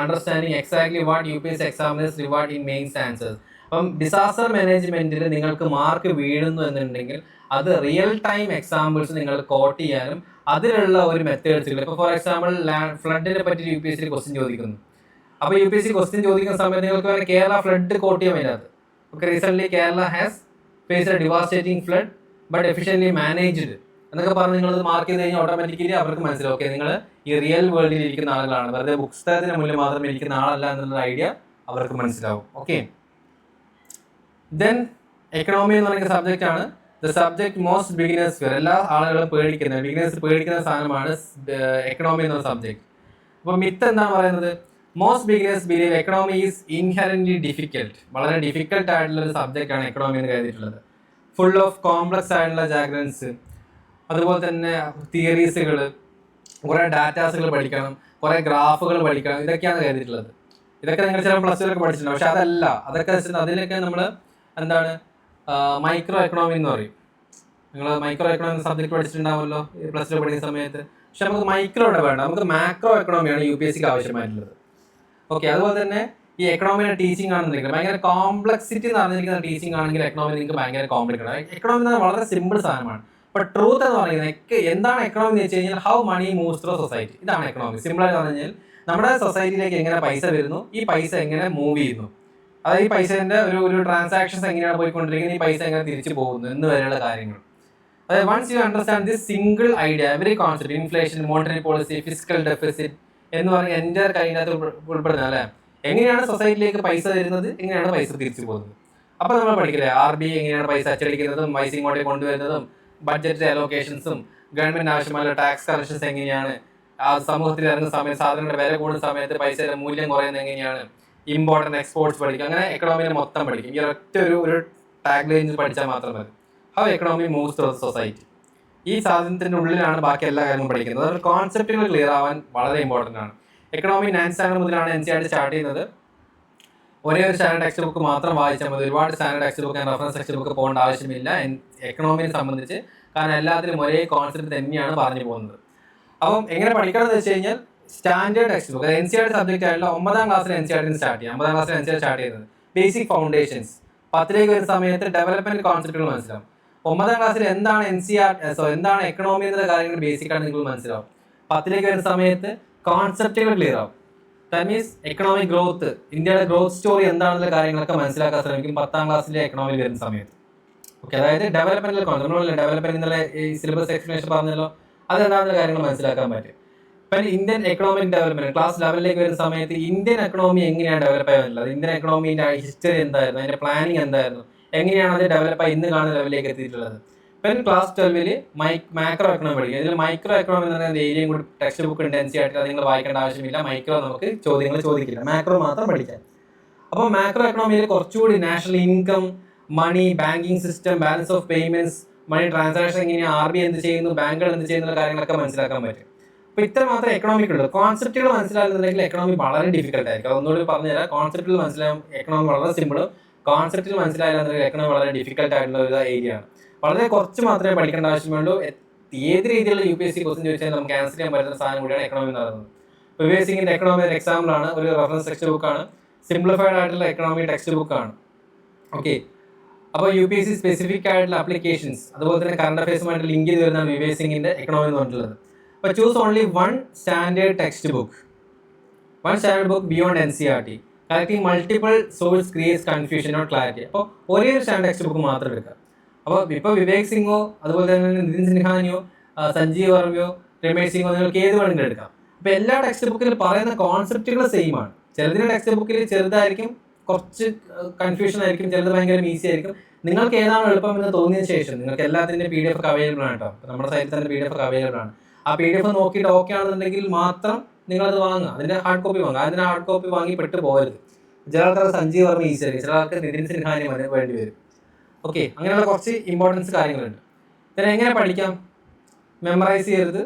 understanding exactly what UPSC examiners reward in mains answers. അപ്പം ഡിസാസ്റ്റർ മാനേജ്മെന്റിൽ നിങ്ങൾക്ക് മാർക്ക് വീഴുന്നു എന്നുണ്ടെങ്കിൽ അത് റിയൽ ടൈം എക്സാമ്പിൾസ് നിങ്ങൾ കോട്ട് ചെയ്യാനും അതിലുള്ള ഒരു മെത്തേഡ്സുകൾ, ഇപ്പോൾ ഫോർ എക്സാമ്പിൾ ഫ്ലഡിനെ പറ്റി UPSC ക്വസ്റ്റ്യൻ ചോദിക്കുന്നു. അപ്പോൾ UPSC ക്വസ്റ്റ്യൻ ചോദിക്കുന്ന സമയത്ത് നിങ്ങൾക്ക് വേറെ കേരള ഫ്ലഡ് കോട്ട് ചെയ്യാൻ പറ്റാത്തത്. Okay, recent Kerala has faced a devastating flood but efficiently managed എന്നൊക്കെ പറഞ്ഞ് നിങ്ങളത് മാർക്ക് ചെയ്ത് കഴിഞ്ഞാൽ ഓട്ടോമാറ്റിക്കലി അവർക്ക് മനസ്സിലാവും, ഓക്കെ നിങ്ങൾ ഈ റിയൽ വേൾഡിൽ ഇരിക്കുന്ന ആളുകളാണ്, വെറുതെ പുസ്തകത്തിന് മുന്നിൽ മാത്രം ഇരിക്കുന്ന ആളല്ല എന്നുള്ള ഐഡിയ അവർക്ക് മനസ്സിലാവും. ഓക്കെ, ദെൻ എക്കണോമി എന്ന് പറയുന്ന സബ്ജക്റ്റ് ആണ്. The subject most beginners fear, എല്ലാ ആളുകളും ബിഗിനേഴ്സ് പേടിക്കുന്ന സാധനമാണ് എക്കണോമി എന്നുള്ള സബ്ജക്ട്. അപ്പോൾ മിത്ത് എന്താണ് പറയുന്നത്? Most beginners believe economy is inherently difficult, വളരെ ഡിഫിക്കൽട്ട് ആയിട്ടുള്ള ഒരു സബ്ജക്റ്റ് ആണ് എക്കണോമി എന്ന് കരുതിയിട്ടുള്ളത്. ഫുൾ ഓഫ് കോംപ്ലക്സ് ആയിട്ടുള്ള ജാഗ്രൻസ്, അതുപോലെ തന്നെ തിയറീസുകൾ, കുറേ ഡാറ്റാസുകൾ പഠിക്കണം, കുറേ ഗ്രാഫുകൾ പഠിക്കണം, ഇതൊക്കെയാണ് കരുതിയിട്ടുള്ളത്. ഇതൊക്കെ നിങ്ങൾ ചിലപ്പോൾ +2 പഠിച്ചിട്ടുണ്ട്. പക്ഷെ അതല്ല, അതൊക്കെ അതിലൊക്കെ നമ്മൾ എന്താണ് മൈക്രോ എക്കണോമി എന്ന് പറയും. നിങ്ങൾ മൈക്രോ എക്കണോമി സബ്ജക്ട് പഠിച്ചിട്ടുണ്ടാവുമല്ലോ +2 പഠിക്കുന്ന സമയത്ത്. പക്ഷെ നമുക്ക് മൈക്രോയുടെ വേണ്ട, നമുക്ക് മാക്രോ എക്കണോമിയാണ് UPSCക്ക് ആവശ്യമായിട്ടുള്ളത്. ഓക്കെ, അതുപോലെ തന്നെ ഈ എക്കണോമിയുടെ ടീച്ചിങ് ആണെന്നുണ്ടെങ്കിൽ ഭയങ്കര കോംപ്ലക്സിറ്റി നിറഞ്ഞിരിക്കുന്ന ടീച്ചിങ് ആണെങ്കിൽ എക്കണോമി നിങ്ങൾക്ക് ഭയങ്കര കോംപ്ലിക്കേറ്റഡ് ആണ്. എക്കണോമി എന്ന് പറഞ്ഞാൽ വളരെ സിമ്പിൾ സാധനമാണ്. ബട്ട് ട്രൂത്ത് എന്ന് പറയുന്നത് എന്താണ് എക്കണോമി എന്ന് വെച്ച് കഴിഞ്ഞാൽ how money moves through society. ഇതാണ് എക്കണോമി. സിമ്പിൾ ആയിട്ട് പറഞ്ഞു കഴിഞ്ഞാൽ നമ്മുടെ സൊസൈറ്റിയിലേക്ക് എങ്ങനെ പൈസ വരുന്നു, ഈ പൈസ എങ്ങനെ മൂവ് ചെയ്യുന്നു, അതായത് ഈ പൈസേന്റെ ഒരു ട്രാൻസാക്ഷൻസ് എങ്ങനെയാണ് പോയിക്കൊണ്ടിരിക്കുന്നത്, ഈ പൈസ എങ്ങനെ തിരിച്ചു പോകുന്നു എന്ന് വരെയുള്ള കാര്യങ്ങൾ. അതായത് once you understand this single idea, every concept, inflation, monetary policy, physical deficit എന്ന് പറഞ്ഞ എൻ്റെ അതിനകത്ത് ഉൾപ്പെടുന്നത് അല്ലേ, എങ്ങനെയാണ് സൊസൈറ്റിയിലേക്ക് പൈസ തരുന്നത്, എങ്ങനെയാണ് പൈസ തിരിച്ചു പോകുന്നത്. അപ്പൊ നമ്മൾ പഠിക്കില്ലേ RBI എങ്ങനെയാണ് പൈസ അച്ചടിക്കുന്നതും പൈസ ഇങ്ങോട്ടേക്ക് കൊണ്ടുവരുന്നതും, ബഡ്ജറ്റ് അലോക്കേഷൻസും, ഗവൺമെന്റ് ആവശ്യമായ ടാക്സ് കളക്ഷൻസ് എങ്ങനെയാണ്, ആ സമൂഹത്തിൽ ഇറങ്ങുന്ന സമയത്ത് സാധനങ്ങളുടെ വില കൂടുന്ന സമയത്ത് പൈസയുടെ മൂല്യം കുറയുന്നത് എങ്ങനെയാണ്, ഇമ്പോർട്ടൻറ്റ് എക്സ്പോർട്സ് പഠിക്കും. അങ്ങനെ എക്കണോമിനെ മൊത്തം പഠിക്കും. ഈ ഒറ്റ ഒരു ടാഗ് ലൈൻ പഠിച്ചാൽ മാത്രം മതി. How economy moves through society. ഈ സാധനത്തിന്റെ ഉള്ളിലാണ് ബാക്കി എല്ലാ കാര്യങ്ങളും പഠിക്കുന്നത്. അതുകൊണ്ട് കോൺസെപ്റ്റുകൾ ക്ലിയർ ആവാൻ വളരെ ഇമ്പോർട്ടൻ്റ് ആണ്. എക്കണോമി 9th സ്റ്റാൻഡേർഡ് മുതലാണ് NCERT സ്റ്റാർട്ട് ചെയ്യുന്നത്. ഒരേ ഒരു സ്റ്റാൻഡേർഡ് ടെക്സ്റ്റ് ബുക്ക് മാത്രം വായിച്ചാൽ മതി. ഒരുപാട് standard text book, reference text book പോകേണ്ട ആവശ്യമില്ല എക്കണോമിയെ സംബന്ധിച്ച്. കാരണം എല്ലാത്തിലും ഒരേ കോൺസെപ്റ്റ് തന്നെയാണ് പറഞ്ഞു പോകുന്നത്. അപ്പം എങ്ങനെ പഠിക്കണം എന്ന് വെച്ച് കഴിഞ്ഞാൽ standard text book, NCERT subject ആയിട്ടുള്ള 9ാം ക്ലാസ്സിൽ NCERT സ്റ്റാർട്ട് ചെയ്യാം. 9ാം ക്ലാസ്സിൽ NCERT സ്റ്റാർട്ട് ചെയ്യുന്നത് ബേസിക് ഫൗണ്ടേഷൻസ്. 10ലേക്ക് വരുന്ന സമയത്ത് ഡെവലപ്മെന്റ് കോൺസെപ്റ്റുകൾ മനസ്സിലാവും. 9ാം ക്ലാസ്സിൽ എന്താണ് എന്താണ് എക്കണോമി എന്നുള്ള കാര്യങ്ങൾ ബേസിക് ആണ് നിങ്ങൾക്ക് മനസ്സിലാവും. 10ലേക്ക് വരുന്ന സമയത്ത് കോൺസെപ്റ്റുകൾ ക്ലിയർ ആവും. ദാറ്റ് മീൻസ് എക്കണോമിക് ഗ്രോത്ത്, ഇന്ത്യയുടെ ഗ്രോത്ത് സ്റ്റോറി എന്താണെന്നുള്ള കാര്യങ്ങളൊക്കെ മനസ്സിലാക്കാൻ ശ്രമിക്കും 10ാം ക്ലാസ്സിലെ എക്കണോമിയിൽ വരുന്ന സമയത്ത്. ഓക്കെ, അതായത് ഡെവലപ്മെന്റിലെ കോൺസെപ്റ്റ്, ഡെവലപ്മെന്റ് എന്നുള്ള ഈ സിലബസ് എക്സ്പ്ലനേഷൻ പറഞ്ഞല്ലോ, അതെന്താണെന്നുള്ള കാര്യങ്ങൾ മനസ്സിലാക്കാൻ പറ്റും. ഇപ്പം ഇന്ത്യൻ എക്കണോമിക് ഡെവലപ്മെന്റ് ക്ലാസ് 11ലേക്ക് വരുന്ന സമയത്ത് ഇന്ത്യൻ എക്കണോമി എങ്ങനെയാണ് ഡെവലപ്പ് ആയിരുന്നത്, ഇന്ത്യൻ എക്കണോമിന്റെ ഹിസ്റ്ററി എന്തായിരുന്നു, അതിന്റെ പ്ലാനിങ് എന്തായിരുന്നു, എങ്ങനെയാണ് അത് ഡെവലപ്പ് ആയി ഇന്ന് കാണുന്ന ലെവലിലേക്ക് എത്തിയിട്ടുള്ളത്. ഇപ്പം ക്ലാസ് 12 മാക്രോ എക്കണോമി പഠിക്കും. ഇതിൽ മൈക്രോ എക്കണോമി എന്ന് പറയുന്ന ഏരിയയും കൂടി ടെക്സ്റ്റ് ബുക്ക് ഉണ്ട് NCERT, അത് നിങ്ങൾ വായിക്കേണ്ട ആവശ്യമില്ല. മൈക്രോ നമുക്ക് ചോദ്യങ്ങൾ ചോദിക്കില്ല, മാക്രോ മാത്രം പഠിക്കാം. അപ്പോൾ മാക്രോ എക്കണോമിയിൽ കുറച്ചുകൂടി national income, money, banking system, balance of payments, money transaction എങ്ങനെയാണ്, RBI എന്ത് ചെയ്യുന്നു, ബാങ്കുകൾ എന്ത് ചെയ്യുന്ന കാര്യങ്ങളൊക്കെ മനസ്സിലാക്കാൻ പറ്റും. അപ്പൊ ഇത്ര മാത്രമേ എക്കണോമിക് ഉള്ളൂ. കോൺസെപ്റ്റുകൾ മനസ്സിലാകുന്നുണ്ടെങ്കിൽ എക്കണോമി വളരെ ഡിഫിക്കൽട്ട് ആയിരിക്കും. അതൊന്നുകൂടി പറഞ്ഞുതരാം. കോൺസെപ്റ്റുകൾ മനസ്സിലാകും, എക്കണോമി വളരെ സിമ്പിളും. കോൺസെപ്റ്റിൽ മനസ്സിലായില്ലെന്നുണ്ടെങ്കിൽ എക്കണോമി വളരെ ഡിഫിക്കൽട്ട് ആയിട്ടുള്ള ഒരു ഏരിയ ആണ്. വളരെ കുറച്ച് മാത്രമേ പഠിക്കേണ്ട ആവശ്യമുള്ളൂ. ഏത് രീതിയിലുള്ള UPSC ക്വസ്റ്റ്യൻ ചോദിച്ചാൽ നമുക്ക് ആൻസർ ചെയ്യാൻ പറ്റുന്ന സാധനം കൂടിയാണ് എക്കണോമി എന്ന് പറയുന്നത്. വിവേസിംഗിന്റെ എക്കണോമി ഒരു എക്സാമ്പിൾ ആണ്, ഒരു റെഫറൻസ് ടെക്സ്റ്റ് ബുക്കാണ്, സിംപ്ലിഫൈഡ് ആയിട്ടുള്ള എക്കണോമി ടെക്സ്റ്റ് ബുക്കാണ്. ഓക്കെ, അപ്പോൾ UPSC സ്പെസിഫിക് ആയിട്ടുള്ള ആപ്ലിക്കേഷൻസ് അതുപോലെ തന്നെ കറണ്ട് അഫയേഴ്സുമായിട്ട് ലിങ്ക് ചെയ്ത് വരുന്ന വിവേസിംഗിന്റെ എക്കണോമി എന്ന് പറഞ്ഞിട്ടുള്ളത്. But choose only one standard textbook. One standard book beyond NCERT. Collecting multiple source creates confusion or clarity. അപ്പോൾ ഒരേ ഒരു സ്റ്റാൻഡേർഡ് ടെക്സ്റ്റ് ബുക്ക് മാത്രം എടുക്കുക. അപ്പോൾ ഇപ്പോൾ വിവേക് സിംഗോ അതുപോലെ തന്നെ നിതിൻ സിൻഹാനിയോ സഞ്ജീവ് വർമ്മയോ രമേശ് സിംഗോ നിങ്ങൾക്ക് ഏത് വേണമെങ്കിലും എടുക്കാം. അപ്പോൾ എല്ലാ ടെക്സ്റ്റ് ബുക്കിൽ പറയുന്ന കോൺസെപ്റ്റുകൾ സെയിം ആണ്. ചിലതിൻ്റെ ടെക്സ്റ്റ് ബുക്കിൽ ചെറുതായിരിക്കും, കുറച്ച് കൺഫ്യൂഷൻ ആയിരിക്കും, ചിലത് ഭയങ്കര ഈസി ആയിരിക്കും. നിങ്ങൾക്ക് ഏതാണ് എളുപ്പം എന്ന് തോന്നിയ ശേഷം നിങ്ങൾക്ക് എല്ലാത്തിൻ്റെ PDF ഒക്കെ അവൈലബിൾ ആണ് കേട്ടോ. നമ്മുടെ സൈറ്റിൽ തന്നെ PDF ഒക്കെ അവൈലബിൾ ആണ്. ആ PDF നോക്കിയിട്ട് ഓക്കെ ആണെന്നുണ്ടെങ്കിൽ മാത്രം നിങ്ങളത് വാങ്ങുക. അതിന്റെ ഹാർഡ് കോപ്പി വാങ്ങുക. അതിന്റെ ഹാർഡ് കോപ്പി വാങ്ങി പെട്ട് പോകരുത്. ചില ആൾക്കാർ സഞ്ജീവ് വർമ്മ ഈസി ആയിരിക്കും, ചില ആൾക്ക് നിതിൻ സിൻഹാനി വേണ്ടി വരും. ഓക്കെ, അങ്ങനെയുള്ള കുറച്ച് ഇമ്പോർട്ടൻസ് കാര്യങ്ങളുണ്ട്. ഇതിനെ എങ്ങനെ പഠിക്കാം? മെമ്മറൈസ് ചെയ്യരുത്.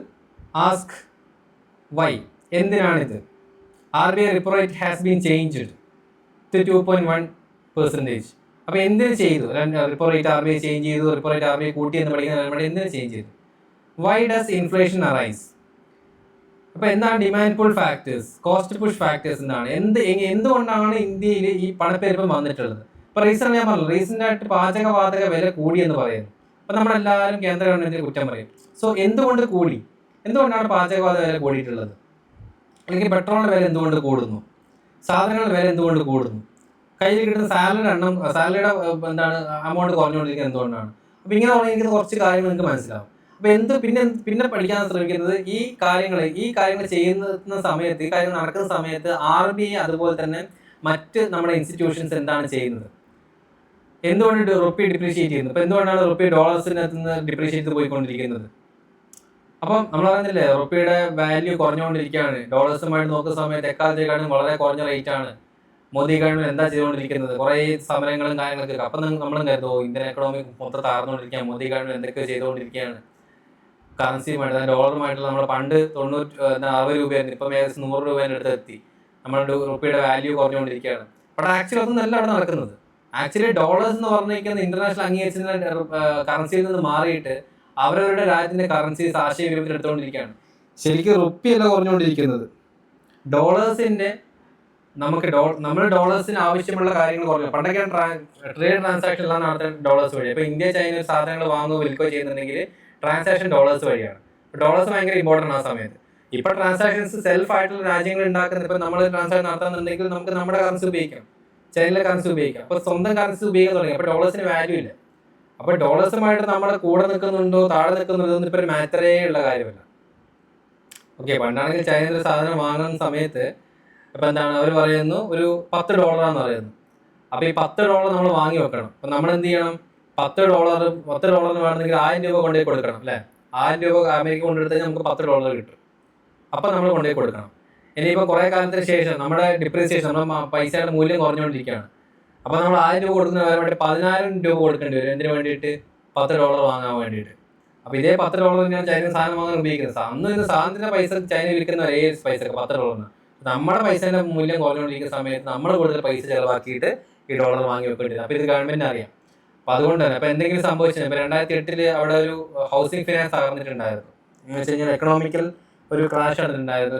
ആസ്ക് വൈ, എന്തിനാണിത്? RBI repo rate has been changed to 2.1%. അപ്പോൾ എന്തിനു ചെയ്തു? റിപ്പോ റേറ്റ് RBI ചേഞ്ച് ചെയ്തു, റിപ്പോ റേറ്റ് RBI കൂട്ടി എന്ന് പഠിക്കുന്ന നമ്മൾ എന്തിനു ചേഞ്ച് ചെയ്തു? Why does inflation arise? അപ്പോൾ എന്താണ് demand pull factors, cost push factors എന്താണ്, എന്തുകൊണ്ടാണ് ഇന്ത്യയിൽ ഈ പണപ്പെരുപ്പം വന്നിട്ടുള്ളത്? ഇപ്പോൾ റീസൺ ഞാൻ പറഞ്ഞു, റീസെൻ്റ് ആയിട്ട് പാചകവാതക വില കൂടി എന്ന് പറയുന്നു. അപ്പോൾ നമ്മളെല്ലാവരും കേന്ദ്ര ഗവൺമെൻറ്റിനെ കുറ്റം പറയും. സോ എന്തുകൊണ്ട് കൂടി? എന്തുകൊണ്ടാണ് പാചകവാതക വില കൂടിയിട്ടുള്ളത്? അല്ലെങ്കിൽ പെട്രോളിൻ്റെ വില എന്തുകൊണ്ട് കൂടുന്നു? സാധനങ്ങളുടെ വില എന്തുകൊണ്ട് കൂടുന്നു? കയ്യിൽ കിട്ടുന്ന സാലറിയുടെ അമൗണ്ട് കുറഞ്ഞുകൊണ്ടിരിക്കുന്നത് എന്തുകൊണ്ടാണ്? അപ്പോൾ ഇങ്ങനെ തുടങ്ങിയിരിക്കുന്ന കുറച്ച് കാര്യങ്ങൾ നിങ്ങൾക്ക് മനസ്സിലാവും. അപ്പോൾ പിന്നെ പഠിക്കാൻ ശ്രമിക്കുന്നത് ഈ കാര്യങ്ങൾ ചെയ്യുന്ന സമയത്ത്, ഈ കാര്യങ്ങൾ നടക്കുന്ന സമയത്ത് RBI അതുപോലെ തന്നെ മറ്റ് നമ്മുടെ ഇൻസ്റ്റിറ്റ്യൂഷൻസ് എന്താണ് ചെയ്യുന്നത്, എന്തുകൊണ്ട് റുപ്പി ഡിപ്രീഷിയേറ്റ് ചെയ്യുന്നത്, ഇപ്പോൾ എന്തുകൊണ്ടാണ് റുപ്പി ഡോളേഴ്സിനകത്ത് നിന്ന് ഡിപ്രീഷിയേറ്റ് ചെയ്ത് പോയിക്കൊണ്ടിരിക്കുന്നത്? അപ്പം നമ്മൾ അറിയുന്നില്ലേ, റുപ്പിയുടെ വാല്യൂ കുറഞ്ഞുകൊണ്ടിരിക്കുകയാണ്. ഡോളേഴ്സുമായിട്ട് നോക്കുന്ന സമയത്ത് എക്കാലത്തേക്കാളും വളരെ കുറഞ്ഞ റേറ്റ് ആണ്. മോദി ഗവൺമെന്റ് എന്താ ചെയ്തുകൊണ്ടിരിക്കുന്നത്? കുറേ സമരങ്ങളും കാര്യങ്ങളൊക്കെ. അപ്പം നമ്മളും കരുതോ ഇന്ത്യൻ എക്കണോമി മൊത്തം താർന്നുകൊണ്ടിരിക്കുകയാണ്, മോദി ഗവൺമെന്റ് എന്തൊക്കെ ചെയ്തുകൊണ്ടിരിക്കുകയാണ്. കറൻസിയുമായിട്ട്, ഡോളറുമായിട്ടുള്ള നമ്മുടെ പണ്ട് 60 രൂപയായിരുന്നു, ഇപ്പം ഏകദേശം 100 രൂപേൻ്റെ അടുത്ത് എത്തി. നമ്മളുടെ റുപ്പിയുടെ വാല്യൂ കുറഞ്ഞുകൊണ്ടിരിക്കുകയാണ്. ബട്ട് ആക്ച്വലി അതൊന്നും അല്ല അവിടെ നടക്കുന്നത്. ആക്ച്വലി ഡോളേഴ്സ് എന്ന് പറഞ്ഞിരിക്കുന്ന ഇന്റർനാഷണൽ അംഗീകരിച്ചിരുന്ന കറൻസിയിൽ നിന്ന് മാറിയിട്ട് അവരവരുടെ രാജ്യത്തിന്റെ കറൻസീസ് ആശയവിനിമയത്തിൽ എടുത്തുകൊണ്ടിരിക്കുകയാണ്. ശരിക്കും റുപ്പിയല്ല കുറഞ്ഞുകൊണ്ടിരിക്കുന്നത്. ഡോളേഴ്സിന്റെ നമ്മൾ ഡോളേഴ്സിന് ആവശ്യമുള്ള കാര്യങ്ങൾ കുറഞ്ഞു. പണ്ടൊക്കെ ട്രേഡ് ട്രാൻസാക്ഷൻ എല്ലാം നടത്താൻ ഡോളേഴ്സ് വഴി. ഇപ്പൊ ഇന്ത്യ ചൈന സാധനങ്ങൾ വാങ്ങുകയോ വിൽക്കുകയോ ചെയ്യുന്നുണ്ടെങ്കിൽ ട്രാൻസാക്ഷൻ ഡോളേഴ്സ് വഴിയാണ്. ഡോളേഴ്സ് ഭയങ്കര ഇമ്പോർട്ടൻ്റ് ആ സമയത്ത്. ഇപ്പൊ ട്രാൻസാക്ഷൻസ് സെൽഫ് ആയിട്ടുള്ള രാജ്യങ്ങൾ ഉണ്ടാക്കുന്നത്. ഇപ്പൊ നമ്മൾ ട്രാൻസാക്ഷൻ നടത്താന്നുണ്ടെങ്കിൽ നമുക്ക് നമ്മുടെ കറൻസി ഉപയോഗിക്കാം, ചൈനയിലെ കറൻസി ഉപയോഗിക്കാം. അപ്പൊ സ്വന്തം കറൻസി ഉപയോഗിക്കാൻ തുടങ്ങി. അപ്പൊ ഡോളേഴ്സിന് വാല്യൂ ഇല്ല. അപ്പൊ ഡോളേഴ്സുമായിട്ട് നമ്മുടെ കൂടെ നിൽക്കുന്നുണ്ടോ താഴെ നിൽക്കുന്നുണ്ടോ എന്ന് ഇപ്പൊ ഒരു മാറ്ററേ ഉള്ള കാര്യമല്ല. ഓക്കെ, പണ്ടാണെങ്കിൽ ചൈനയിൽ ഒരു സാധനം വാങ്ങുന്ന സമയത്ത് ഇപ്പൊ എന്താണ് അവർ പറയുന്നു, ഒരു $10 പറയുന്നു. അപ്പൊ ഈ $10 നമ്മൾ വാങ്ങി വെക്കണം. അപ്പൊ നമ്മൾ എന്ത് ചെയ്യണം? $10 വേണമെങ്കിൽ 1000 രൂപ കൊണ്ടുപോയി കൊടുക്കണം അല്ലെ. 1000 രൂപ അമേരിക്ക കൊണ്ടെടുത്താൽ നമുക്ക് $10 കിട്ടും. അപ്പൊ നമ്മൾ കൊണ്ടുപോയി കൊടുക്കണം. ഇനിയിപ്പോ കുറെ കാലത്തിന് ശേഷം നമ്മുടെ ഡിപ്രീസിയേഷൻ, നമ്മുടെ പൈസയുടെ മൂല്യം കുറഞ്ഞുകൊണ്ടിരിക്കുകയാണ്. അപ്പൊ നമ്മൾ 1000 രൂപ കൊടുക്കുന്ന വേണ്ടി 10,000 രൂപ കൊടുക്കേണ്ടി വരും. എന്തിനു വേണ്ടിയിട്ട്? $10 വാങ്ങാൻ വേണ്ടിയിട്ട്. അപ്പൊ ഇതേ $10 ഞാൻ ചൈന സാധനം വാങ്ങാൻ ഉപയോഗിക്കുന്നത്. അന്ന് ഇന്ന് സാധനത്തിന്റെ പൈസ ചൈന വിൽക്കുന്ന ഒരേ പൈസ $10. നമ്മുടെ പൈസയുടെ മൂല്യം കുറഞ്ഞുകൊണ്ടിരിക്കുന്ന സമയത്ത് നമ്മൾ കൂടുതൽ പൈസ ചെലവാക്കിയിട്ട് ഈ ഡോളർ വാങ്ങി വെക്കേണ്ടത്. അപ്പൊ ഇത് ഗവൺമെന്റിന് അറിയാം. അപ്പൊ അതുകൊണ്ട് തന്നെ ഇപ്പൊ എന്തെങ്കിലും സംഭവിച്ചത്, ഇപ്പൊ 2008 അവിടെ ഒരു ഹൗസിംഗ് ഫിനാൻസ് തകർന്നിട്ടുണ്ടായിരുന്നു. എന്ന് വെച്ച് കഴിഞ്ഞാൽ എക്കണോമിക്കൽ ഒരു ക്രാഷ് നടന്നിട്ടുണ്ടായിരുന്നു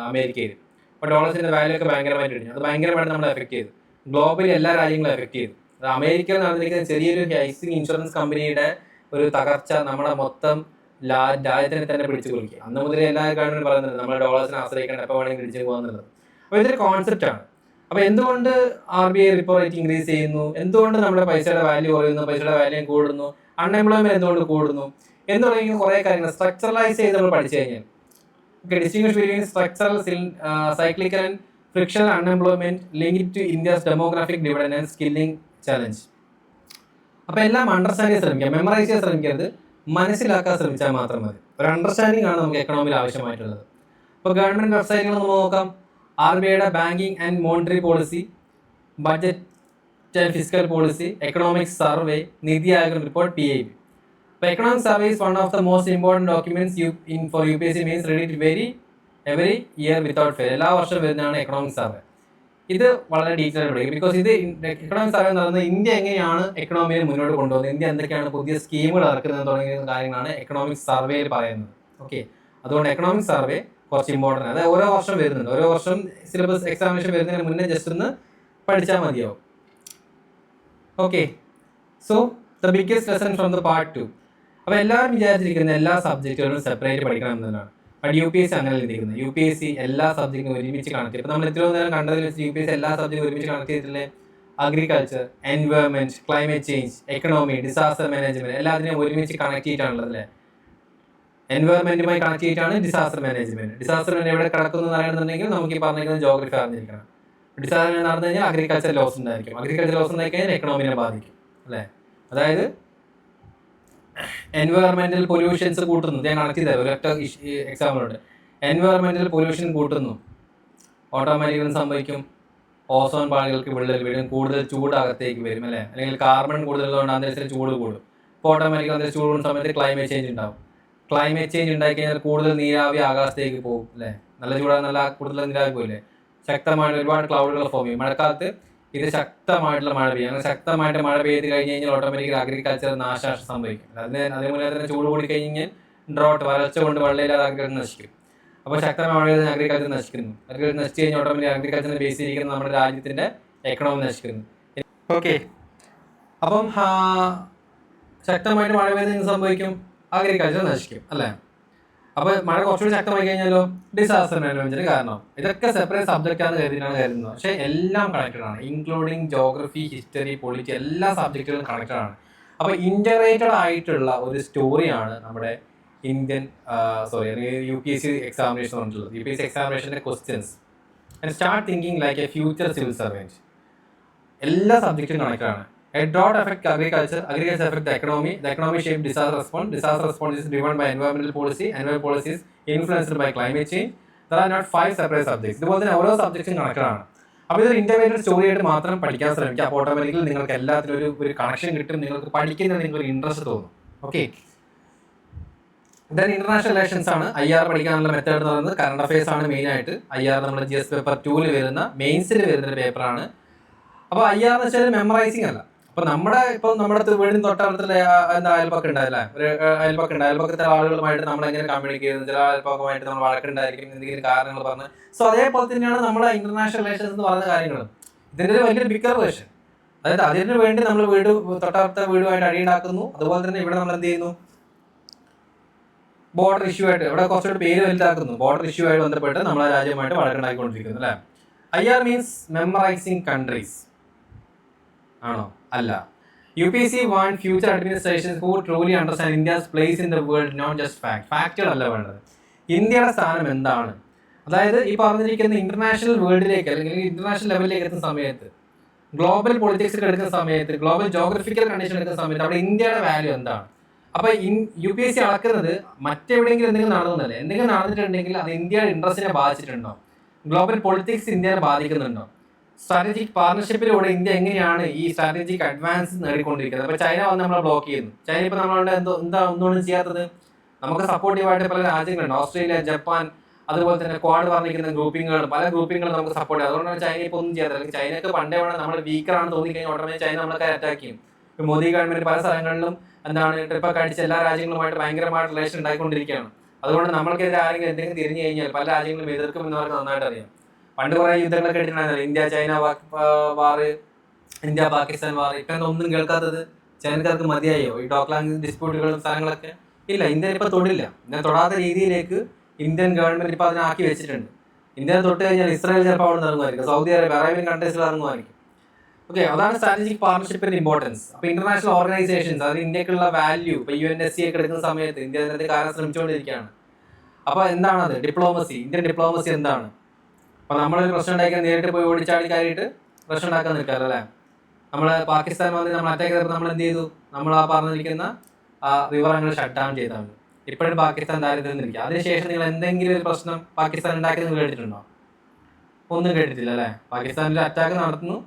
അമേരിക്കയിൽ. അപ്പൊ ഡോളേഴ്സിന്റെ വാല്യൂ ഒക്കെ ഭയങ്കരമായിട്ട് ഇടിഞ്ഞു. അത് ഭയങ്കരമായിട്ട് നമ്മളെ എഫക്ട് ചെയ്തു. ഗ്ലോബലി എല്ലാ രാജ്യങ്ങളും എഫക്ട് ചെയ്തു. അത് അമേരിക്കയിൽ നടന്നിരിക്കുന്ന ചെറിയൊരു ഹൗസിംഗ് ഇൻഷുറൻസ് കമ്പനിയുടെ ഒരു തകർച്ച നമ്മുടെ മൊത്തം രാജ്യത്തിനെ തന്നെ പിടിച്ചു കുറിക്കുക. അന്ന് മുതലേ എല്ലാ ഗവൺമെന്റ് പറയുന്നത് നമ്മൾ ഡോളേഴ്സിനെ ആശ്രയിക്കണം, എപ്പോൾ വേണമെങ്കിൽ പിടിച്ചു പോകാന്നുള്ളത്. അപ്പൊ ഇതൊരു കോൺസെപ്റ്റ് ആണ്. അപ്പൊ എന്തുകൊണ്ട് RBI റിപ്പോ റേറ്റ് ഇൻക്രീസ് ചെയ്യുന്നു, എന്തുകൊണ്ട് നമ്മുടെ പൈസയുടെ വാല്യൂ കുറയുന്നു, പൈസയുടെ വാല്യൂ കൂടുന്നു, അൺഎംപ്ലോയ്മെന്റ് എന്തുകൊണ്ട് കൂടുന്നു എന്ന് പറയുന്ന കുറെ കാര്യങ്ങൾ സ്ട്രക്ചറലൈസ് ചെയ്ത് നമ്മൾ പഠിച്ചു കഴിഞ്ഞാൽ distinguish between structural, cyclical and frictional unemployment linked to India's demographic dividend and skilling challenge. അപ്പൊ എല്ലാം അണ്ടർസ്റ്റാൻഡ് ചെയ്യാൻ ശ്രമിക്കുക, മെമ്മറൈസ് ചെയ്യാൻ ശ്രമിക്കരുത്, മനസ്സിലാക്കാൻ ശ്രമിച്ചാൽ മാത്രം മതി. ഒരു അണ്ടർസ്റ്റാൻഡിംഗ് ആണ് നമുക്ക് എക്കണോമിയിൽ ആവശ്യമായിട്ടുള്ളത്. ഇപ്പോൾ ഗവൺമെന്റ് വെബ്സൈറ്റുകൾ നമുക്ക് നോക്കാം. RBIയുടെ banking and monetary policy, budget and fiscal policy, economic survey, NITI Aayog report, PIB. അപ്പോൾ economic survey is one of the most important documents for UPSC means read it every year without fail. എല്ലാ വർഷവും വരുന്നതാണ് എക്കണോമിക് സർവേ. ഇത് വളരെ ഡീറ്റെയിൽ ആയിട്ട് പഠിക്കും. ബിക്കോസ് ഇത് എക്കണോമിക് സർവേ എന്ന് പറയുന്നത് ഇന്ത്യ എങ്ങനെയാണ് എക്കണോമിയെ മുന്നോട്ട് കൊണ്ടുപോകുന്നത്, ഇന്ത്യ എന്തൊക്കെയാണ് പുതിയ സ്കീമുകൾ ഇറക്കുന്നത് തുടങ്ങിയ കാര്യങ്ങളാണ് എക്കണോമിക് സർവേയിൽ പറയുന്നത്. ഓക്കെ, അതുകൊണ്ട് എക്കണോമിക് സർവേ കുറച്ച് ഇമ്പോർട്ടൻ്റ്. അത് ഓരോ വർഷം വരുന്നുണ്ട്. ഓരോ വർഷം സിലബസ് എക്സാമിനേഷൻ വരുന്നതിന് മുന്നേ ജസ്റ്റ് ഒന്ന് പഠിച്ചാൽ മതിയാവും. Okay, so the biggest lesson from the part 2. അപ്പോൾ എല്ലാവരും വിചാരിച്ചിരിക്കുന്ന എല്ലാ സബ്ജക്റ്റുകളും സെപ്പറേറ്റ് പഠിക്കണം എന്നതാണ്. ബട്ട് UPSC അങ്ങനെ ചിന്തിക്കുന്നത്. UPSC എല്ലാ സബ്ജക്റ്റും ഒരുമിച്ച് കണക്ട് ചെയ്യും. ഇപ്പോൾ നമ്മൾ ഇത്രയും നേരം കണ്ടതിൽ വെച്ച് UPSC എല്ലാ സബ്ജക്റ്റും ഒരുമിച്ച് കണക്ട് ചെയ്തിട്ടില്ലേ? Agriculture, environment, climate change, economy, disaster management എല്ലാത്തിനെയും ഒരുമിച്ച് കണക്ട് ചെയ്തിട്ടാണുള്ളത് അല്ലേ? എൻവയോൺമെന്റുമായി കണക്ട് ചെയ്തിട്ടാണ് ഡിസാസ്റ്റർ മാനേജ്മെന്റ്. ഡിസാസ്റ്റർ എവിടെ കിടക്കുന്നു അറിയണമെന്നുണ്ടെങ്കിൽ നമുക്ക് ഈ പറഞ്ഞിരിക്കുന്ന ജോഗ്രഫി അറിഞ്ഞിരിക്കണം. ഡിസാസ്റ്റർ നടന്നു കഴിഞ്ഞാൽ അഗ്രികൾച്ചർ ലോസ് ഉണ്ടായിരിക്കും. അഗ്രികൾച്ചർ ലോസ് ഉണ്ടായി കഴിഞ്ഞാൽ എക്കണോമിനെ ബാധിക്കും അല്ലേ? അതായത് എൻവയോൺമെന്റൽ പൊല്യൂഷൻസ് കൂട്ടുന്നു. ഞാൻ കണക്ട് ചെയ്ത ഒരൊറ്റ എക്സാമ്പിളുണ്ട്. എൻവയോൺമെന്റൽ പൊല്യൂഷൻ കൂട്ടുന്നു, ഓട്ടോമാറ്റിക്കലി സംഭവിക്കും ഓസോൺ പാളികൾക്ക് വിള്ളൽ വീഴും, കൂടുതൽ ചൂട് അകത്തേക്ക് വരും അല്ലേ? അല്ലെങ്കിൽ കാർബൺ കൂടുതലുള്ളതുകൊണ്ട് അന്തരീക്ഷത്തിൽ ചൂട് കൂടും. ഇപ്പോൾ ഓട്ടോമാറ്റിക്കലി അന്തരീക്ഷം ചൂട് കൂടുന്ന സമയത്ത് ക്ലൈമറ്റ് ചേഞ്ച് ഉണ്ടാവും. ക്ലൈമറ്റ് ചേഞ്ച് ഉണ്ടായി കഴിഞ്ഞാൽ കൂടുതൽ നീരാവി ആകാശത്തേക്ക് പോകും അല്ലേ? നല്ല ചൂടാണ്, നല്ല കൂടുതൽ നീരാവി പോയില്ലേ? ശക്തമായിട്ട് ഒരുപാട് ക്ലൗഡുകൾ ഫോം ചെയ്യും. മഴക്കാലത്ത് ഇത് ശക്തമായിട്ടുള്ള മഴ പെയ്യും. അങ്ങനെ ശക്തമായിട്ട് മഴ പെയ്ത് കഴിഞ്ഞ് കഴിഞ്ഞാൽ ഓട്ടോമാറ്റിക്കലി അഗ്രികൾച്ചർ നാശം സംഭവിക്കും. അതേപോലെ തന്നെ ചൂട് കൂടി കഴിഞ്ഞാൽ ഡ്രോട്ട്, വരൾച്ച കൊണ്ട് വെള്ളമില്ലാതെ അഗ്രികൾച്ചർ നശിക്കും. അപ്പോൾ ശക്തമായ മഴ പെയ്ത് അഗ്രികൾച്ചർ നശിക്കുന്നു. അഗ്രികൾച്ചർ നശിച്ചു കഴിഞ്ഞാൽ ഓട്ടോമാറ്റിക് അഗ്രികൾച്ചറിനെ ബേസ് ചെയ്തിരിക്കുന്ന നമ്മുടെ രാജ്യത്തിന്റെ എക്കണോമി നശിക്കുന്നു. ഓക്കെ, അപ്പം ശക്തമായിട്ട് മഴ പെയ്ത് സംഭവിക്കും, അഗ്രികൾച്ചർ നശിക്കും അല്ലേ? അപ്പോൾ മഴ കുറച്ചുകൂടി ശക്തമായി കഴിഞ്ഞാലോ ഡിസാസ്റ്റർ മാനേജ്മെന്റിന് കാരണം. ഇതൊക്കെ സെപ്പറേറ്റ് സബ്ജക്റ്റാണ് കരുതുന്നത്. പക്ഷേ എല്ലാം കണക്റ്റഡ് ആണ്, ഇൻക്ലൂഡിങ് ജോഗ്രഫി, ഹിസ്റ്ററി, പൊളിറ്റി, എല്ലാ സബ്ജക്റ്റുകളും കണക്റ്റഡ് ആണ്. അപ്പോൾ ഇന്റഗ്രേറ്റഡ് ആയിട്ടുള്ള ഒരു സ്റ്റോറിയാണ് നമ്മുടെ UPSC എക്സാമിനേഷൻ പറഞ്ഞിട്ടുള്ളത്. UPSC എക്സാമിനേഷന്റെ questions and start thinking like a future civil servant. എല്ലാ സബ്ജക്റ്റും കണക്റ്റഡ് ആണ്. A drought affects agriculture affects the economy shapes disaster response is driven by environmental policy is influenced by climate change. There are not 5 separate subjects. ഇതുപോലെ തന്നെ ഓരോ സബ്ജക്റ്റും കണക്റ്റഡ് ആണ്. അപ്പോൾ ഇതൊരു ഇന്റഗ്രേറ്റഡ് സ്റ്റോറി ആയിട്ട് മാത്രം പഠിക്കാൻ ശ്രമിക്കുക. അപ്പോൾ ഓട്ടോമാറ്റിക്കലി നിങ്ങൾക്ക് എല്ലാത്തിനും ഒരു കണക്ഷൻ കിട്ടും, നിങ്ങൾക്ക് പഠിക്കുന്നതിന് നിങ്ങൾക്ക് ഒരു ഇൻട്രസ്റ്റ് തോന്നും. ഓക്കെ, ദെൻ ഇന്റർനാഷണൽ റിലേഷൻസ് ആണ്. IR പഠിക്കാനുള്ള മെത്തേഡ് എന്ന് പറയുന്നത് കറണ്ട് അഫയേഴ്സ് ആണ് മെയിൻ ആയിട്ട്. IR നമ്മുടെ GS പേപ്പർ 2 വരുന്ന മെയിൻസിൽ വരുന്ന ഒരു പേപ്പറാണ്. അപ്പോൾ IR എന്ന് വെച്ചാൽ മെമ്മറൈസിങ് അല്ല. അപ്പൊ നമ്മുടെ വീടിന് തൊട്ടടുത്തുള്ള എന്താ അയൽപക്കം ഉണ്ടാവില്ല, ഒരു അയൽപക്കം ഉണ്ട്, അയൽപക്കത്തെ ആളുകളുമായിട്ട് നമ്മൾ എങ്ങനെ കമ്മ്യൂണിക്കേറ്റ് ചെയ്യുന്നത്, ചില അയൽപക്കമായിട്ട് നമ്മൾ വഴക്കുണ്ടായിരിക്കും, എന്തെങ്കിലും കാരണങ്ങൾ പറഞ്ഞ്. സോ അതേപോലെ തന്നെയാണ് നമ്മുടെ ഇന്റർനാഷണൽ റിലേഷൻസ് എന്ന് പറയുന്ന കാര്യങ്ങൾ. ഇതിന്റെ ഒരു വലിയൊരു ബിഗർ വേർഷൻ. അതായത് അതിനു വേണ്ടി നമ്മൾ തൊട്ടടുത്ത വീടുമായിട്ട് അടിയുണ്ടാക്കുന്നു. അതുപോലെ തന്നെ ഇവിടെ നമ്മൾ എന്ത് ചെയ്യുന്നു, ബോർഡർ ഇഷ്യൂ ആയിട്ട് ഇവിടെ കുറച്ചുകൂടി പേര് വലുതാക്കുന്നു. ബോർഡർ ഇഷ്യൂ ആയിട്ട് ബന്ധപ്പെട്ട് നമ്മളെ രാജ്യമായിട്ട് വഴക്കുണ്ടാക്കിക്കൊണ്ടിരിക്കുന്നു അല്ലെ. IR മീൻസ് മെമ്മറൈസിങ് കൺട്രീസ് ആണോ? അല്ല. UPSC want future administrations who truly understand India's place in the world, not just fact. ഫാക്റ്റുകളല്ല വേണ്ടത്, ഇന്ത്യയുടെ സ്ഥാനം എന്താണ്. അതായത് ഈ പറഞ്ഞിരിക്കുന്ന ഇന്റർനാഷണൽ വേൾഡിലേക്ക് അല്ലെങ്കിൽ ഇന്റർനാഷണൽ ലെവലിലേക്ക് എത്തുന്ന സമയത്ത്, ഗ്ലോബൽ പൊളിറ്റിക്സിൽ എടുക്കുന്ന സമയത്ത്, ഗ്ലോബൽ ജോഗ്രഫിക്കൽ കണ്ടീഷൻ എടുക്കുന്ന സമയത്ത് അവിടെ ഇന്ത്യയുടെ വാല്യൂ എന്താണ്. അപ്പൊ UPSC അളക്കുന്നത് മറ്റെവിടെയെങ്കിലും എന്തെങ്കിലും നടന്നതല്ലേ, എന്തെങ്കിലും നടന്നിട്ടുണ്ടെങ്കിൽ അത് ഇന്ത്യയുടെ ഇൻട്രസ്റ്റിനെ ബാധിച്ചിട്ടുണ്ടോ, ഗ്ലോബൽ പൊളിറ്റിക്സ് ഇന്ത്യയെ ബാധിക്കുന്നുണ്ടോ, സ്ട്രാറ്റജിക് പാർട്ണർഷിപ്പിലൂടെ ഇന്ത്യ എങ്ങനെയാണ് ഈ സ്ട്രാറ്റജിക് അഡ്വാൻസ് നേടിക്കൊണ്ടിരിക്കുന്നത്. അപ്പൊ ചൈന വന്ന് നമ്മളെ ബ്ലോക്ക് ചെയ്യുന്നു. ചൈന ഇപ്പൊ നമ്മളവിടെ ഒന്നും ചെയ്യാത്തത്, നമുക്ക് സപ്പോർട്ടീവായിട്ട് പല രാജ്യങ്ങളുണ്ട്, ഓസ്ട്രേലിയ, ജപ്പാൻ, അതുപോലെ തന്നെ ക്വാഡ് പറഞ്ഞിരിക്കുന്ന ഗ്രൂപ്പിങ്ങുകൾ, പല ഗ്രൂപ്പിങ്ങുകൾ നമുക്ക് സപ്പോർട്ട് ചെയ്യും. അതുകൊണ്ടാണ് ചൈന ഇപ്പോൾ ഒന്നും ചെയ്യാത്തത്. അല്ലെങ്കിൽ ചൈനക്ക് പണ്ടേ വേണം നമ്മൾ വീക്കറാണെന്ന് തോന്നിക്കഴിഞ്ഞാൽ ഉടനെ ചൈന നമ്മളെ അറ്റാക്ക് ചെയ്യും. ഇപ്പൊ മോദി ഗവൺമെന്റ് പല സ്ഥലങ്ങളിലും ട്രിപ്പൊക്കെ അടിച്ച് എല്ലാ രാജ്യങ്ങളുമായിട്ട് ഭയങ്കരമായിട്ട് റിലേഷൻ ഉണ്ടായിക്കൊണ്ടിരിക്കുകയാണ്. അതുകൊണ്ട് നമ്മൾക്കെതിരെ ആരെങ്കിലും എന്തെങ്കിലും തിരിഞ്ഞു കഴിഞ്ഞാൽ പല രാജ്യങ്ങളും എതിർക്കും എന്നവർക്ക് നന്നായിട്ട് അറിയാം. പണ്ട് കുറെ യുദ്ധങ്ങളൊക്കെ എടുത്തിട്ടുണ്ടായിരുന്നല്ലോ, ഇന്ത്യ ചൈന വാറ്, ഇന്ത്യ പാകിസ്ഥാൻ വാർ. ഇപ്പം ഒന്നും കേൾക്കാത്തത് ചൈനക്കാർക്ക് മതിയായോ ഈ ഡോക്ലാങ് ഡിസ്പ്യൂട്ടുകളും സ്ഥലങ്ങളൊക്കെ? ഇല്ല, ഇന്ത്യ ഇപ്പൊ തൊടില്ല. ഇന്ത്യ തൊടാത്ത രീതിയിലേക്ക് ഇന്ത്യൻ ഗവൺമെന്റ് ഇപ്പൊ അതിനാക്കി വെച്ചിട്ടുണ്ട്. ഇന്ത്യ തൊട്ട് കഴിഞ്ഞാൽ ഇസ്രായേൽ ചിലപ്പോൾ അവിടെ ഇറങ്ങുമായിരിക്കും, സൗദി അറേബ്യ, അറേബ്യൻ കൺട്രീസിൽ ഇറങ്ങുമായിരിക്കും. ഓക്കെ, അതാണ് സ്ട്രാറ്റജിക് പാർട്ണർഷിപ്പിന്റെ ഇമ്പോർട്ടൻസ്. അപ്പൊ ഇന്റർനാഷണൽ ഓർഗനൈസേഷൻസ്, അത് ഇന്ത്യക്കുള്ള വാല്യൂ ഇപ്പൊ UNSC ഒക്കെ എടുക്കുന്ന സമയത്ത് ഇന്ത്യ അതിനകത്ത് കാര്യം ശ്രമിച്ചുകൊണ്ടിരിക്കുകയാണ്. അപ്പൊ എന്താണത്? ഡിപ്ലോമസി, ഇന്ത്യൻ ഡിപ്ലോമസി എന്താണ്? അപ്പൊ നമ്മളൊരു പ്രശ്നം ഉണ്ടാക്കിയാൽ നേരിട്ട് പോയി ഓടിച്ചാടി കയറിയിട്ട് പ്രശ്നം ഉണ്ടാക്കാൻ നിൽക്കാറ് അല്ലേ. നമ്മള് പാകിസ്ഥാൻ വന്ന് നമ്മൾ അറ്റാക്ക് ചെയ്തപ്പോൾ നമ്മൾ എന്ത് ചെയ്തു, നമ്മൾ ആ പറഞ്ഞിരിക്കുന്ന റിവർ അങ്ങനെ ഷട്ട് ഡൗൺ ചെയ്താണ്. ഇപ്പോഴും പാകിസ്ഥാൻ ദാരിദ്ര്യം നിൽക്കുക. അതിനുശേഷം നിങ്ങൾ എന്തെങ്കിലും ഒരു പ്രശ്നം പാകിസ്ഥാൻ ഉണ്ടാക്കിയത് കേട്ടിട്ടുണ്ടോ? ഒന്നും കേട്ടിട്ടില്ല അല്ലേ. പാകിസ്ഥാനിൽ അറ്റാക്ക് നടത്തുന്നു,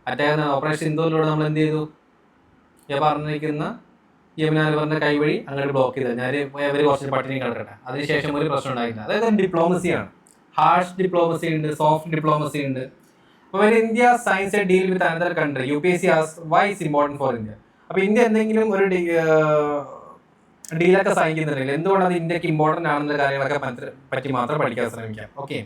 അറ്റാക്ക് ഓപ്പറേഷൻ സിന്ധൂരിലൂടെ നമ്മൾ എന്ത് ചെയ്തു, പറഞ്ഞിരിക്കുന്ന യമുന റിവറിന്റെ കൈവഴി അങ്ങോട്ട് ബ്ലോക്ക് ചെയ്ത് കഴിഞ്ഞാൽ ഇവർ കുറച്ച് പട്ടിണി കിടക്കട്ടെ. അതിനുശേഷം ഒരു പ്രശ്നം ഉണ്ടായില്ല. അതായത് ഡിപ്ലോമസിയാണ്. ഹാർഷ് ഡിപ്ലോമസി ഉണ്ട്, സോഫ്റ്റ് ഡിപ്ലോമസി ഉണ്ട്. അപ്പോൾ India signs a deal with another country, UPSC asks why is important for India. അപ്പൊ ഇന്ത്യ എന്തെങ്കിലും ഒരു ഡീലൊക്കെ സൈൻ ചെയ്യുന്നുണ്ടെങ്കിൽ എന്തുകൊണ്ട് അത് ഇന്ത്യക്ക് ഇമ്പോർട്ടന്റ് ആണെന്ന കാര്യങ്ങളൊക്കെ പറ്റി മാത്രം പഠിക്കാൻ ശ്രമിക്കാം. ഓക്കെ,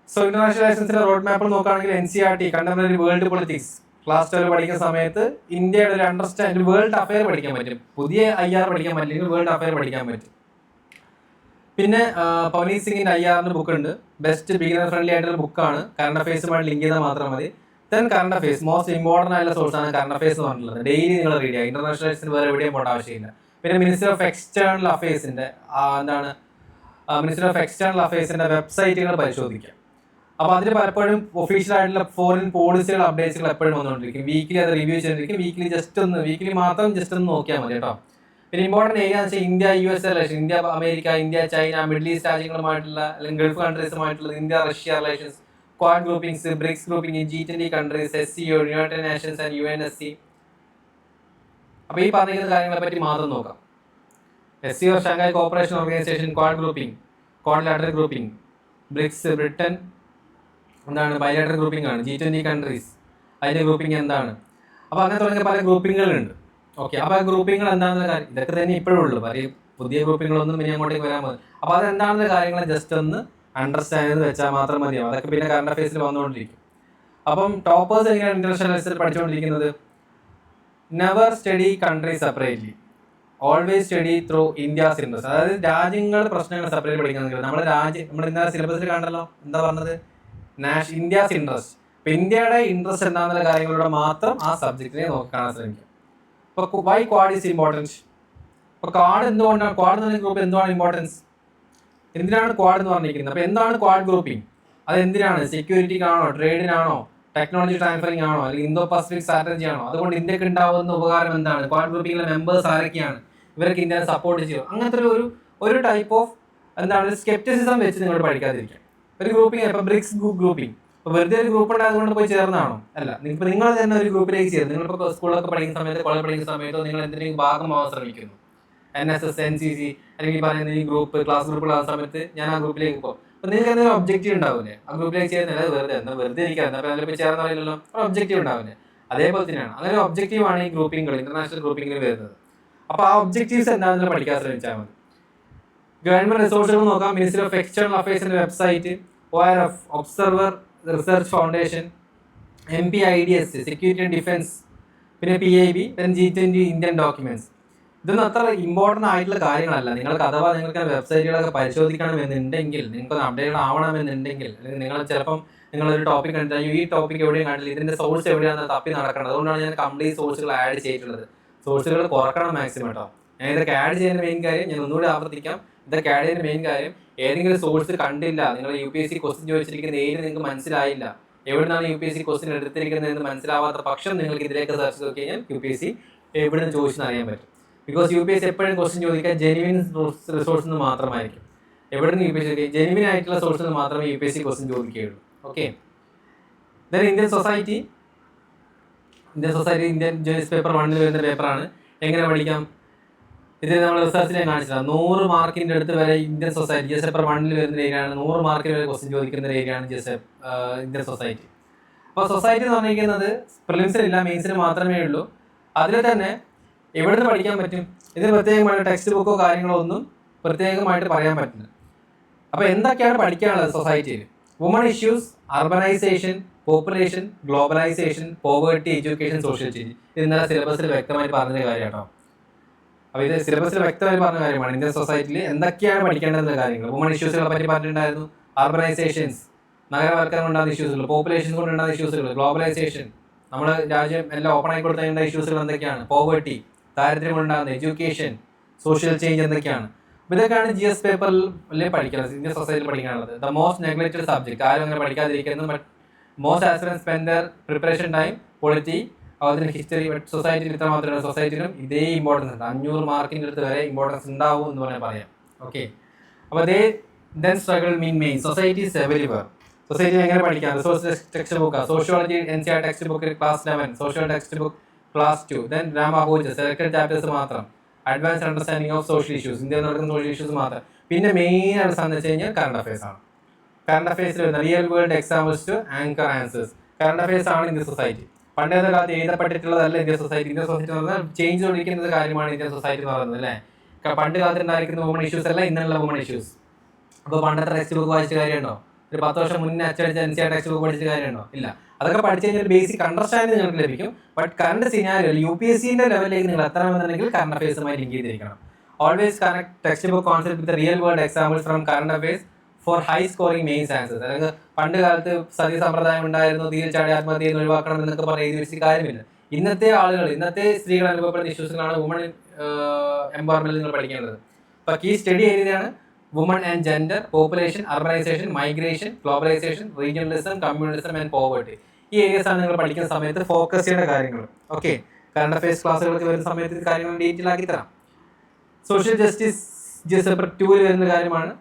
സോ ഇന്റർനാഷണൽ റിലേഷൻസിന്റെ റോഡ് മാപ്പിൽ നോക്കുകയാണെങ്കിൽ NCERT contemporary world politics class 12 പഠിക്കുന്ന സമയത്ത് ഇന്ത്യയുടെ ഒരു അണ്ടർസ്റ്റാൻഡ്, വേൾഡ് അഫെയർ പഠിക്കാൻ പറ്റും. പുതിയ IR പഠിക്കാൻ പറ്റില്ലെങ്കിൽ വേൾഡ് അഫെയർ പഠിക്കാൻ പറ്റും. പിന്നെ പവനീത് സിംഗിന്റെ IR ബുക്ക് ഉണ്ട്, ബെസ്റ്റ് ബിഗിനർ ഫ്രണ്ട്ലി ആയിട്ടുള്ള ബുക്കാണ്. കറണ്ട് അഫയേഴ്സുമായിട്ട് ലിങ്ക് ചെയ്താൽ മാത്രം മതി. Then current affairs most important ആയിട്ടുള്ള സോഴ്സാണ് കറണ്ട് അഫയേഴ്സ് എന്ന് പറഞ്ഞിട്ടുള്ളത്. ഡെയിലി നിങ്ങൾ റീഡ് ചെയ്യുക, ഇന്റർനാഷണൽ റിലേഷൻസ് വേറെ എവിടെയും പോകേണ്ട ആവശ്യമില്ല. പിന്നെ മിനിസ്റ്റർ ഓഫ് എക്സ്റ്റേണൽ അഫയേഴ്സിന്റെ മിനിസ്റ്റർ ഓഫ് എക്സ്റ്റേണൽ അഫയേഴ്സിന്റെ വെബ്സൈറ്റുകൾ പരിശോധിക്കാം. അപ്പോൾ അതിൽ പലപ്പോഴും ഒഫീഷ്യൽ ആയിട്ടുള്ള ഫോറിൻ പോളിസികൾ അപ്ഡേറ്റ്സുകൾ എപ്പോഴും വന്നുകൊണ്ടിരിക്കും. വീക്കിലി അത് റിവ്യൂ ചെയ്തിരിക്കും. വീക്കിലി മാത്രം ജസ്റ്റ് ഒന്ന് നോക്കിയാൽ മതി കേട്ടോ. പിന്നെ ഇമ്പോർട്ടന്റ് ഏരിയ എന്ന് വെച്ചാൽ India US relation, India America, India China, Middle East രാജ്യങ്ങളുമായിട്ടുള്ള അല്ലെങ്കിൽ ഗൾഫ് കൺട്രീസുമായിട്ടുള്ള India Russia relations, Quad groupings, BRICS grouping, G20 countries, SCO, United Nations and UNSC. അപ്പോൾ ഈ പറഞ്ഞിരിക്കുന്ന കാര്യങ്ങളെ പറ്റി മാത്രം നോക്കാം. SCO Shanghai Cooperation Organisation, Quad grouping, quadrilateral grouping, BRICS Britain എന്താണ്, ബൈലാറ്ററൽ ഗ്രൂപ്പിംഗ് ആണ്. G20 കൺട്രീസ് അതിന്റെ ഗ്രൂപ്പിംഗ് എന്താണ്? അപ്പോൾ അങ്ങനെ തുടങ്ങിയ പല ഗ്രൂപ്പിങ്ങുകളുണ്ട്. ഓക്കെ, അപ്പോൾ ആ ഗ്രൂപ്പിങ്ങൾ എന്താണെന്ന കാര്യം ഇതൊക്കെ തന്നെ ഇപ്പോഴും ഉള്ളൂ. പുതിയ ഗ്രൂപ്പിങ്ങളൊന്നും പിന്നെ അങ്ങോട്ടേക്ക് വരാൻ മതി. അപ്പോൾ അതെന്താണെന്ന കാര്യങ്ങൾ ജസ്റ്റ് ഒന്ന് അണ്ടർസ്റ്റാൻഡ് ചെയ്ത് വെച്ചാൽ മാത്രം മതിയാവും. അതൊക്കെ പിന്നെ കറണ്ട് അഫയേഴ്സിൽ വന്നുകൊണ്ടിരിക്കും. അപ്പം ടോപ്പേഴ്സ് എങ്ങനെയാണ് ഇന്റർനാഷണൽ റിലേഷൻസിൽ പഠിച്ചുകൊണ്ടിരിക്കുന്നത്? Never study country separately, always study through India's interest. അതായത് രാജ്യങ്ങൾ പ്രശ്നങ്ങൾ സെപ്പറേറ്റ് പഠിക്കുന്നത്. നമ്മൾ ഇന്നലെ സിലബസിൽ കാണണ്ടല്ലോ, എന്താ പറഞ്ഞത്? India's interest. ഇപ്പൊ ഇന്ത്യയുടെ ഇൻട്രസ്റ്റ് എന്താണെന്നുള്ള കാര്യങ്ങളിലൂടെ മാത്രം ആ സബ്ജക്റ്റിനെ നോക്കാൻ ശ്രമിക്കും. ഇപ്പൊ വൈ ക്വാഡ് ഈസ് ഇമ്പോർട്ടൻറ്റ്? ഇപ്പൊ ക്വാഡ് എന്തുകൊണ്ടാണ്, ക്വാഡ് എന്ന ഗ്രൂപ്പ് എന്തുകൊണ്ടാണ് ഇമ്പോർട്ടൻസ്? എന്തിനാണ് ക്വാഡ് എന്ന് പറഞ്ഞിരിക്കുന്നത്? അപ്പൊ എന്താണ് ക്വാഡ് ഗ്രൂപ്പിംഗ്? അത് എന്തിനാണ്? സെക്യൂരിറ്റിക്കാണോ, ട്രേഡിനാണോ, ടെക്നോളജി ട്രാൻസ്ഫറിംഗ് ആണോ, അല്ലെങ്കിൽ ഇന്തോ പസഫിക് സ്ട്രാറ്റജി ആണോ? അതുകൊണ്ട് ഇന്ത്യക്ക് ഉണ്ടാവുന്ന ഉപകാരം എന്താണ്? ക്വാഡ് ഗ്രൂപ്പിംഗിലെ മെമ്പേഴ്സ് ആരൊക്കെയാണ്? ഇവരൊക്കെ ഇന്ത്യയെ സപ്പോർട്ട് ചെയ്യും. അങ്ങനത്തെ ഒരു ടൈപ്പ് ഓഫ് സ്കെപ്റ്റിസിസം വെച്ച് നിങ്ങൾ പഠിക്കാതിരിക്കാം. ഒരു ഗ്രൂപ്പിംഗ്, ഇപ്പൊ ബ്രിക്സ് ഗ്രൂപ്പിംഗ്, ഇപ്പൊ വെറുതെ ഒരു ഗ്രൂപ്പ് ഉണ്ടായതുകൊണ്ട് പോയി ചേർന്നാണോ? അല്ല, നിങ്ങൾ തന്നെ ഒരു ഗ്രൂപ്പിലേക്ക് ചേർന്ന് നിങ്ങളിപ്പോൾ സ്കൂളിലൊക്കെ പഠിക്കുന്ന സമയത്ത്, കോളേജ് പഠിക്കുന്ന സമയത്തോ നിങ്ങൾ എന്തെങ്കിലും ഭാഗമാവാൻ ശ്രമിക്കുന്നു. NSS, NCC അല്ലെങ്കിൽ പറയുന്ന ഈ ഗ്രൂപ്പ്, ക്ലാസ് ഗ്രൂപ്പുകളാകുന്ന സമയത്ത് ഞാൻ ആ ഗ്രൂപ്പിലേക്ക് പോകും. അപ്പൊ നിങ്ങൾക്ക് എന്തെങ്കിലും ഒബ്ജക്റ്റീവ് ഉണ്ടാവില്ലേ? ആ ഗ്രൂപ്പിലേക്ക് ചേരുന്നില്ല, വെറുതെ ഇരിക്കാൻ ചേർന്നറിയില്ലല്ലോ, ഒരു ഒബ്ജക്റ്റീവ് ഉണ്ടാവില്ലേ? അതേപോലെ തന്നെയാണ്. അങ്ങനെ ഒരു ഒബ്ജക്റ്റീവ് ആണ് ഈ ഗ്രൂപ്പിംഗുകൾ, ഇന്റർനാഷണൽ ഗ്രൂപ്പിംഗിൽ വരുന്നത്. അപ്പോൾ ആ ഒബ്ജക്റ്റീവ്സ് എന്താണെന്ന് പഠിക്കാൻ ശ്രമിച്ചാൽ മതി. ഗവൺമെന്റ് റിസോഴ്സുകൾ നോക്കാം. മിനിസ്ട്രി ഓഫ് എക്സ്റ്റേണൽ അഫയേഴ്സിന്റെ website, ORF, Observer Research Foundation, MPIDS, security and defence, പിന്നെ PIB, G20 ഇന്ത്യൻ ഡോക്യുമെന്റ്സ്. ഇതൊന്നും അത്ര ഇമ്പോർട്ടൻ്റ് ആയിട്ടുള്ള കാര്യങ്ങളല്ല. നിങ്ങൾക്ക് അഥവാ നിങ്ങൾക്ക് വെബ്സൈറ്റുകളൊക്കെ പരിശോധിക്കണമെന്നുണ്ടെങ്കിൽ, നിങ്ങൾക്ക് അപ്ഡേറ്റ് ആവണമെന്നുണ്ടെങ്കിൽ, അല്ലെങ്കിൽ നിങ്ങൾ ചിലപ്പം നിങ്ങളൊരു ടോപ്പിക് കണ്ടിട്ട് ഈ ടോപ്പിക് എവിടെയും കണ്ടില്ല, ഇതിന്റെ സോഴ്സ് എവിടെയാണെന്ന് തപ്പി നടക്കണം. അതുകൊണ്ടാണ് ഞാൻ കംപ്ലീറ്റ് സോഴ്സുകൾ ആഡ് ചെയ്തിട്ടുള്ളത്. സോഴ്സുകൾ കുറക്കണം മാക്സിമം കേട്ടോ. ഞാൻ ഇതൊക്കെ ആഡ് ചെയ്യുന്ന മെയിൻ കാര്യം, ഞാൻ ഒന്നുകൂടി ആവർത്തിക്കാം, ഇതൊക്കെ ആഡ് ചെയ്യുന്ന മെയിൻ കാര്യം, ഏതെങ്കിലും സോഴ്സ് കണ്ടില്ല, നിങ്ങൾ UPSC ക്വസ്റ്റ്യൻ ചോദിച്ചിരിക്കുന്ന ഏത് നിങ്ങൾക്ക് മനസ്സിലായില്ല, എവിടുന്നാണ് UPSC ക്വസ്റ്റ്യൻ എടുത്തിരിക്കുന്നത് എന്ന് മനസ്സിലാവാത്ത പക്ഷം നിങ്ങൾക്ക് ഇതിലേക്ക് സെർച്ച് നോക്കി കഴിഞ്ഞാൽ UPSC എവിടെ നിന്ന് ചോദിച്ചെന്ന് അറിയാൻ പറ്റും. ബിക്കോസ് UPSC എപ്പോഴും ക്വസ്റ്റ്യൻ ചോദിക്കാൻ ജെനുവിൻ റിസോഴ്സിൽ നിന്ന് മാത്രമായിരിക്കും. എവിടെ നിന്ന് UPSC ജെനുവിൻ ആയിട്ടുള്ള സോഴ്സിൽ നിന്ന് മാത്രമേ UPSC ക്വസ്റ്റ്യൻ ചോദിക്കുകയുള്ളൂ. Okay. Then Indian society Indian journalist paper 1 വരുന്ന പേപ്പറാണ്. എങ്ങനെ പഠിക്കാം? ഇത് നമ്മൾ റിസർച്ചിൽ ഞാൻ കാണിച്ചില്ല. 100 മാർക്കിന്റെ അടുത്ത് വരെ ഇന്ത്യൻ സൊസൈറ്റി GS പേപ്പർ 1 വരുന്ന ഏരിയയാണ്. 100 മാർക്കിന് വരെ ക്വസ്റ്റ്യൻ ചോദിക്കുന്ന ഏരിയയാണ് ഇന്ത്യൻ സൊസൈറ്റി. അപ്പോൾ സൊസൈറ്റി എന്ന് പറഞ്ഞിരിക്കുന്നത് പ്രിലിംസിലില്ല, മെയിൻസിന് മാത്രമേ ഉള്ളൂ. അതിൽ തന്നെ എവിടെ നിന്ന് പഠിക്കാൻ പറ്റും? ഇതിന് പ്രത്യേകമായിട്ട് ടെക്സ്റ്റ് ബുക്കോ കാര്യങ്ങളോ ഒന്നും പ്രത്യേകമായിട്ട് പറയാൻ പറ്റില്ല. അപ്പോൾ എന്തൊക്കെയാണ് പഠിക്കാനുള്ളത് സൊസൈറ്റിയിൽ? Woman issues, urbanisation, population, globalisation, poverty, education, social change. ഇത് ഇന്നലെ സിലബസിൽ വ്യക്തമായിട്ട് പറഞ്ഞ കാര്യം കേട്ടോ. അപ്പോൾ ഇത് സിലബസിൽ വ്യക്തമായിട്ട് പറഞ്ഞ കാര്യമാണ്. ഇന്ത്യൻ സൊസൈറ്റിയിൽ എന്തൊക്കെയാണ് പഠിക്കേണ്ടത് കാര്യങ്ങൾ. വുമൺ ഇഷ്യൂസുകളെ പറ്റി പറഞ്ഞിട്ടുണ്ടായിരുന്നു. അർബനൈസേഷൻസ്, നഗരവൽക്കരണം ഉണ്ടാകുന്ന ഇഷ്യൂസുകൾ, പോപ്പുലേഷൻ കൊണ്ടുണ്ടാകുന്ന ഇഷ്യൂസുകൾ, ഗ്ലോബലൈസേഷൻ, നമ്മുടെ രാജ്യം എല്ലാം ഓപ്പൺ ആയി കൊടുത്തേണ്ട ഇഷ്യൂസുകൾ എന്തൊക്കെയാണ്, പോവേർട്ടി, ദാരിദ്ര്യം കൊണ്ടുണ്ടാകുന്ന, എഡ്യൂക്കേഷൻ, സോഷ്യൽ ചേഞ്ച് എന്തൊക്കെയാണ്. അപ്പോൾ ഇതൊക്കെയാണ് GS പേപ്പറിൽ പഠിക്കുന്നത്, ഇന്ത്യൻ സൊസൈറ്റിയിൽ പഠിക്കാനുള്ളത്. ദ മോസ്റ്റ് നെഗ്ലക്റ്റഡ് സബ്ജക്ട്, ആരും അങ്ങനെ പഠിക്കാതിരിക്കുന്നു. But most aspirants spend their preparation time, polity, അതുപോലെ ഹിസ്റ്ററി. ബട്ട് സൊസൈറ്റിയിൽ ഇത്ര മാത്രമേ, സൊസൈറ്റിയിലും ഇതേ ഇമ്പോർട്ടൻസ് ഉണ്ട്. 500 മാർക്കിൻ്റെ അടുത്ത് വരെ ഇമ്പോർട്ടൻസ് ഉണ്ടാവും എന്ന് വേണമെങ്കിൽ പറയാം. ഓക്കെ. അപ്പോൾ then struggle mean main society is everywhere. Society എങ്ങനെ പഠിക്കാം? Resource text book, sociology NCERT text book class 11, social text book class 2, then രാമാഭോജ സെലക്ടഡ് ചാപ്റ്റേഴ്സ് മാത്രം, advance understanding of social issues, ഇന്ത്യയിൽ നടക്കുന്ന സോഷ്യൽ ഇഷ്യൂസ് മാത്രം. പിന്നെ മെയിൻ ആയിട്ട് സാധനം വെച്ച് കഴിഞ്ഞാൽ കറണ്ട് അഫയേഴ്സ് ആണ്. കറണ്ട് അഫയേഴ്സിൽ വരുന്ന real world examples to anchor answers. Current affairs ആണ് ഇന്ത്യൻ സൊസൈറ്റി. പണ്ടത്തെ കാലത്ത് എഴുതപ്പെട്ടിട്ടുള്ളതല്ല ഇന്ത്യൻ സൊസൈറ്റി. ഇന്ത്യൻ സൊസൈറ്റി എന്ന് പറഞ്ഞാൽ ചേഞ്ച് കൊണ്ടിരിക്കുന്ന കാര്യമാണ് ഇന്ത്യൻ സൊസൈറ്റി എന്ന് പറയുന്നത് അല്ലേ. പണ്ട് കാലത്ത് ഉണ്ടായിരിക്കുന്ന വുമൺ ഇഷ്യൂസ് അല്ല ഇന്നുള്ള വുമൺ ഇഷ്യൂസ്. അപ്പോൾ പണ്ടത്തെ ടെക്സ്റ്റ് ബുക്ക് വായിച്ച കാര്യമുണ്ടോ? ഒരു 10 വർഷം മുന്നേ അച്ചടിച്ച NCERT ടെക്സ്റ്റ് ബുക്ക് പഠിച്ച കാര്യമുണ്ടോ? ഇല്ല. അതൊക്കെ പഠിച്ചു കഴിഞ്ഞാൽ ഒരു ബേസിക് അണ്ടർസ്റ്റാൻഡിംഗ് നിങ്ങൾക്ക് ലഭിക്കും. ബട്ട് കറണ്ട് സിനാരിയോ UPSCന്റെ ലെവലിലേക്ക് നിങ്ങൾ എത്തണമെന്നുണ്ടെങ്കിൽ കറണ്ട് അഫയേഴ്സുമായി ലിങ്ക് ചെയ്തിരിക്കണം. Always connect text book concept with real world examples from current affairs for high scoring mains answers. അതായത് പണ്ട് കാലത്ത് സതി സമ്പ്രദായം ഉണ്ടായിരുന്നു, തീയിൽ ചാടി ആത്മഹത്യ ഒഴിവാക്കണം എന്നൊക്കെ പറഞ്ഞ് എഴുതി വെച്ചിട്ട് കാര്യമില്ല. ഇന്നത്തെ ആളുകൾ, ഇന്നത്തെ സ്ത്രീകൾ അനുഭവപ്പെടുന്ന ഇഷ്യൂസുകളാണ് വുമൺ എംപവർമെന്റിൽ നിങ്ങൾ പഠിക്കേണ്ടത്. അപ്പോൾ കീ സ്റ്റഡി ഏരിയയാണ് woman and gender, population, urbanisation, migration, globalisation, regionalism, communism and poverty. ഈ ഏരിയസ് ആണ് നിങ്ങൾ പഠിക്കുന്ന സമയത്ത് ഫോക്കസ് ചെയ്യേണ്ട കാര്യങ്ങൾ. ഓക്കെ. കറണ്ട് അഫയേഴ്സ് ക്ലാസ്സുകൾക്ക് വരുന്ന സമയത്ത് ഇത് കാര്യങ്ങൾ ഡീറ്റെയിൽ ആക്കി തരാം. സോഷ്യൽ ജസ്റ്റിസ് GS പേപ്പർ 2 വരുന്ന കാര്യമാണ്.